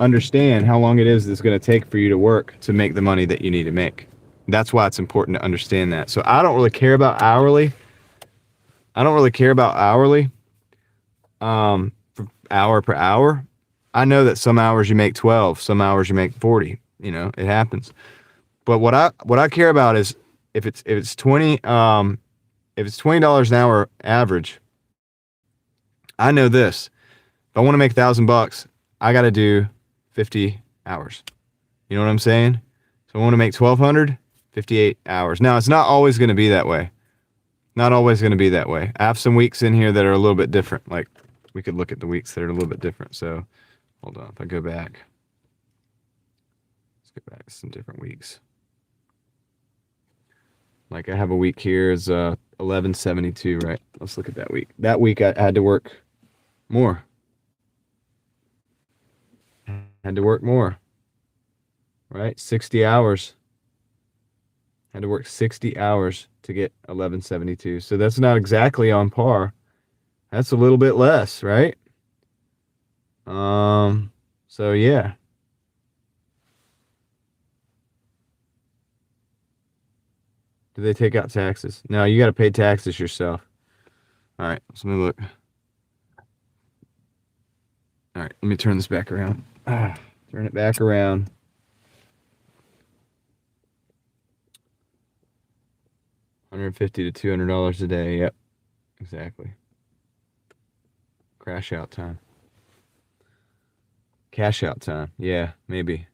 understand how long it is it's going to take for you to work to make the money that you need to make. That's why it's important to understand that. So I don't really care about hourly. For hour per hour. I know that some hours you make 12, some hours you make 40. You know, it happens. But what I care about is if it's $20 an hour average. I know this. If I want to make $1,000, I got to do 50 hours. You know what I'm saying? So I want to make 1,200, 58 hours. Now it's not always going to be that way. Not always going to be that way. I have some weeks in here that are a little bit different. Like we could look at the weeks that are a little bit different. So hold on. If I go back, let's go back to some different weeks. Like I have a week here is 1172, right? Let's look at that week. That week I had to work more. Had to work more. Right? 60 hours. Had to work 60 hours to get 1172. So that's not exactly on par. That's a little bit less, right? So yeah. Do they take out taxes? No, you got to pay taxes yourself. All right, so let me look. All right, let me turn this back around. Turn it back around. $150 to $200 a day. Yep, exactly. Crash out time. Cash out time. Yeah, maybe.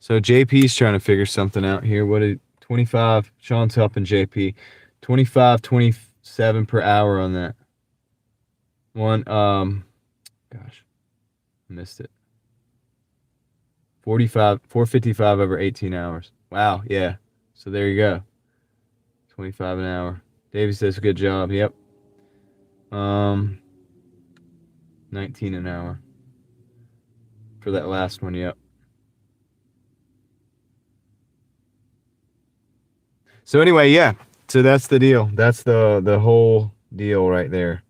So JP's trying to figure something out here. What did 25? Sean's helping JP. 25, 27 per hour on that. One, gosh, missed it. 455 over 18 hours. Wow, yeah. So there you go. 25 an hour. Davey says good job. Yep. 19 an hour for that last one. Yep. So anyway, yeah. So that's the deal. That's the whole deal right there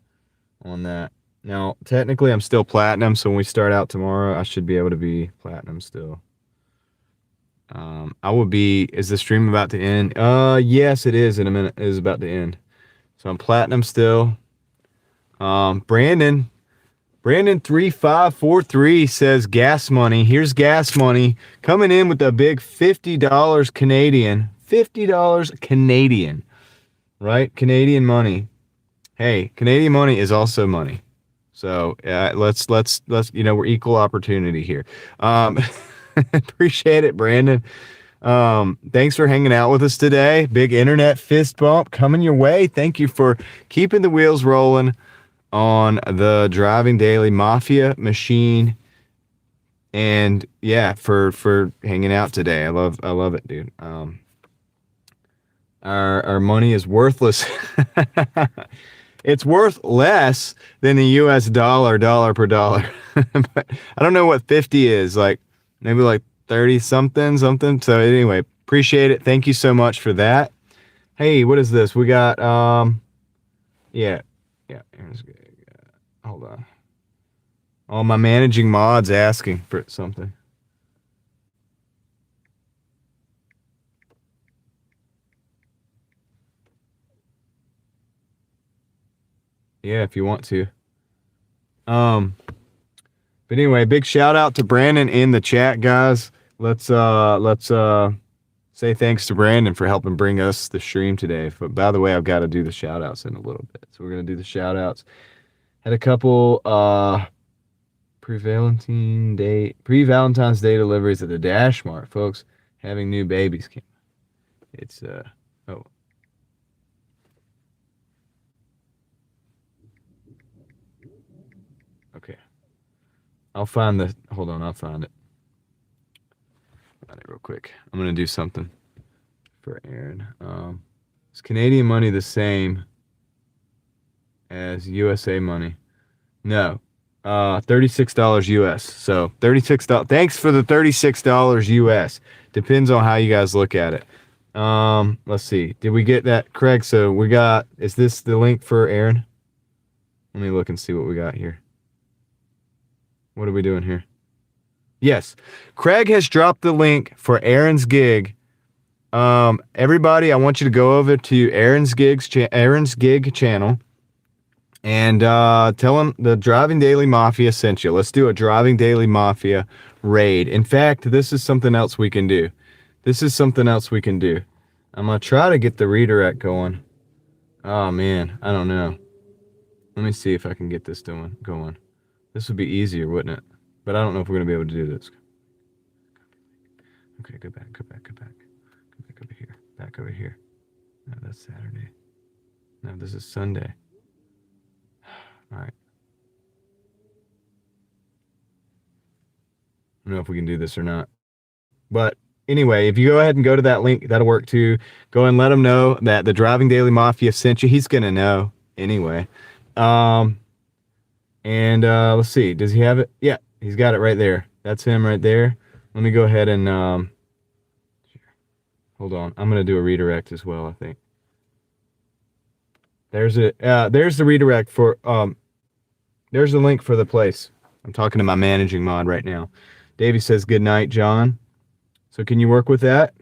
on that. Now, technically, I'm still platinum. So when we start out tomorrow, I should be able to be platinum still. I will be. Is the stream about to end? Yes, it is. In a minute, it is about to end. So I'm platinum still. Brandon 3543 says gas money. Here's gas money coming in with a big $50 Canadian. $50 Canadian, right? Canadian money. Hey, Canadian money is also money. So let's we're equal opportunity here. Appreciate it, Brandon. Thanks for hanging out with us today. Big internet fist bump coming your way. Thank you for keeping the wheels rolling on the Driving Daily Mafia machine. And yeah, for hanging out today. I love it, dude. Our money is worthless. It's worth less than the US dollar per dollar. But I don't know what 50 is, like maybe like 30 something. So anyway, appreciate it. Thank you so much for that. Hey, what is this? We got yeah. Here's good. Hold on. Oh, my managing mod's asking for something. Yeah, if you want to. But anyway, big shout out to Brandon in the chat, guys. Let's say thanks to Brandon for helping bring us the stream today. But by the way, I've got to do the shout outs in a little bit. So we're gonna do the shout outs. Had a couple pre-Valentine's Day deliveries at the Dash Mart, folks. Having new babies came. It's oh. Okay. I'll find it. Find it real quick. I'm gonna do something for Aaron. Is Canadian money the same as USA money? No. $36 US. So $36. Thanks for the $36 US. Depends on how you guys look at it. Let's see. Did we get that, Craig? So we got. Is this the link for Aaron? Let me look and see what we got here. What are we doing here? Yes. Craig has dropped the link for Aaron's gig. Everybody, I want you to go over to Aaron's gig channel and tell him the Driving Daily Mafia sent you. Let's do a Driving Daily Mafia raid. In fact, this is something else we can do. I'm going to try to get the redirect going. Oh, man. I don't know. Let me see if I can get this going. This would be easier, wouldn't it? But I don't know if we're going to be able to do this. Okay, go back. Go back over here. Back over here. No, that's Saturday. No, this is Sunday. All right. I don't know if we can do this or not. But anyway, if you go ahead and go to that link, that'll work too. Go and let him know that the Driving Daily Mafia sent you. He's going to know anyway. And let's see. Does he have it? Yeah, he's got it right there. That's him right there. Let me go ahead and hold on. I'm going to do a redirect as well, I think. There's the redirect for there's the link for the place. I'm talking to my managing mod right now. Davey says good night, John. So can you work with that?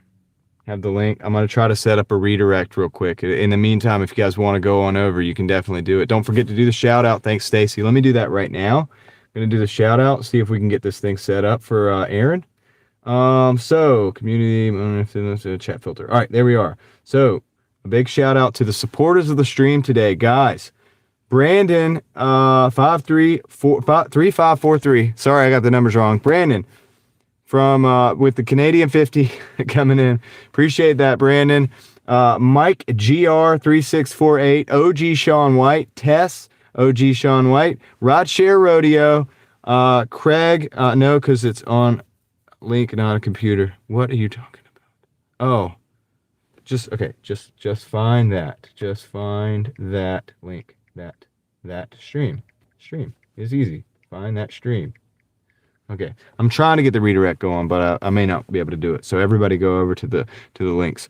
Have the link. I'm going to try to set up a redirect real quick. In the meantime, if you guys want to go on over, you can definitely do it. Don't forget to do the shout out. Thanks, Stacy. Let me do that right now. I'm going to do the shout out, see if we can get this thing set up for Aaron. So community chat filter. All right, there we are. So a big shout out to the supporters of the stream today, guys. Brandon 3543. Sorry, I got the numbers wrong. Brandon from with the Canadian 50 coming in. Appreciate that, Brandon. Mike GR3648, OG Sean White, Tess, OG Sean White, Rodshare Rodeo, Craig, no, because it's on link, not a computer. What are you talking about? Oh, just find that. Just find that link. That stream is easy. Find that stream. Okay, I'm trying to get the redirect going, but I may not be able to do it. So everybody go over to the links.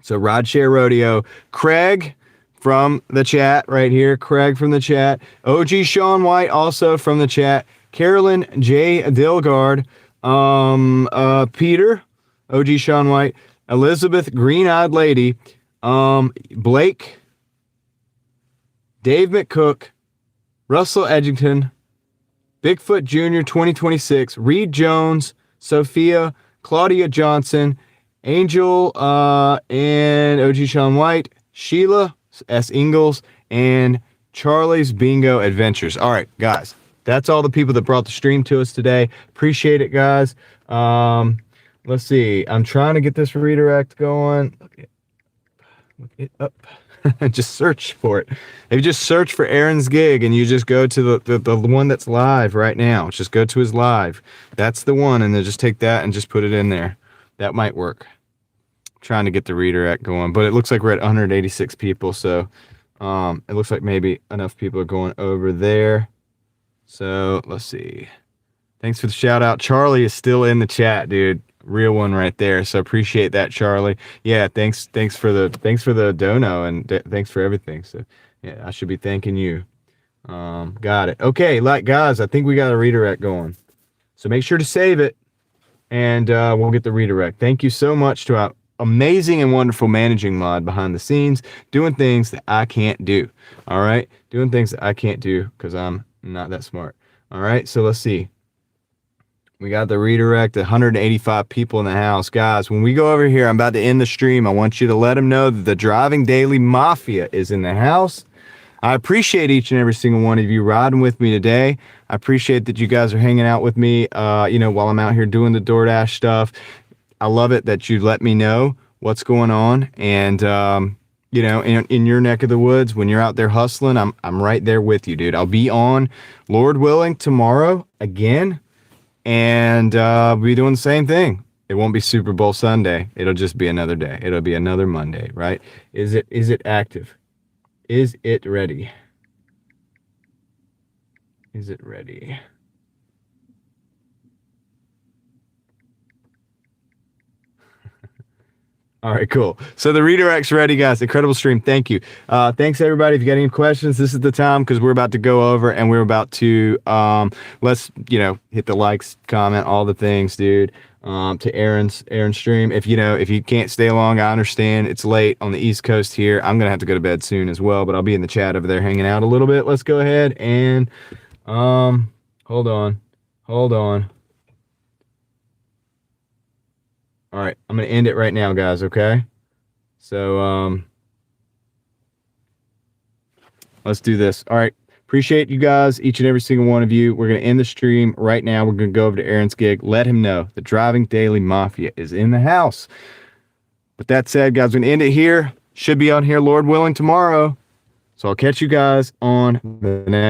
So Rodshare Rodeo, Craig from the chat right here. Craig from the chat. OG Sean White also from the chat. Carolyn J. Dilgard. Peter, OG Sean White. Elizabeth Green-Eyed Lady. Blake. Dave McCook. Russell Edgington. Bigfoot Jr. 2026, Reed Jones, Sophia, Claudia Johnson, Angel, and OG Sean White, Sheila S. Ingalls, and Charlie's Bingo Adventures. All right, guys, that's all the people that brought the stream to us today. Appreciate it, guys. Let's see. I'm trying to get this redirect going. Look it up. Just search for it. If you just search for Aaron's gig and you just go to the one that's live right now, just go to his live. That's the one, and then just take that and just put it in there. That might work. I'm trying to get the redirect going, but it looks like we're at 186 people, so it looks like maybe enough people are going over there. So let's see. Thanks for the shout out. Charlie is still in the chat, dude. Real one right there. So appreciate that, Charlie. Yeah, thanks for the dono, and thanks for everything. So yeah, I should be thanking you. Got it. Okay, guys, I think we got a redirect going. So make sure to save it, and we'll get the redirect. Thank you so much to our amazing and wonderful managing mod behind the scenes, doing things that I can't do. All right, doing things that I can't do because I'm not that smart. All right, so let's see. We got the redirect, 185 people in the house. Guys, when we go over here, I'm about to end the stream. I want you to let them know that the Driving Daily Mafia is in the house. I appreciate each and every single one of you riding with me today. I appreciate that you guys are hanging out with me, while I'm out here doing the DoorDash stuff. I love it that you let me know what's going on. And, in your neck of the woods, when you're out there hustling, I'm right there with you, dude. I'll be on, Lord willing, tomorrow again. And we'll be doing the same thing. It won't be Super Bowl Sunday. It'll just be another day. It'll be another Monday, right? Is it active? Is it ready? Is it ready? All right, cool. So the redirect's ready, guys. Incredible stream. Thank you. Thanks, everybody. If you got any questions, this is the time because we're about to go over and we're about to, let's, hit the likes, comment, all the things, dude. To Aaron's stream. If you can't stay long, I understand. It's late on the East Coast here. I'm going to have to go to bed soon as well, but I'll be in the chat over there hanging out a little bit. Let's go ahead and, hold on. All right, I'm going to end it right now, guys, okay? So, let's do this. All right, appreciate you guys, each and every single one of you. We're going to end the stream right now. We're going to go over to Aaron's gig. Let him know the Driving Daily Mafia is in the house. With that said, guys, we're going to end it here. Should be on here, Lord willing, tomorrow. So I'll catch you guys on the next.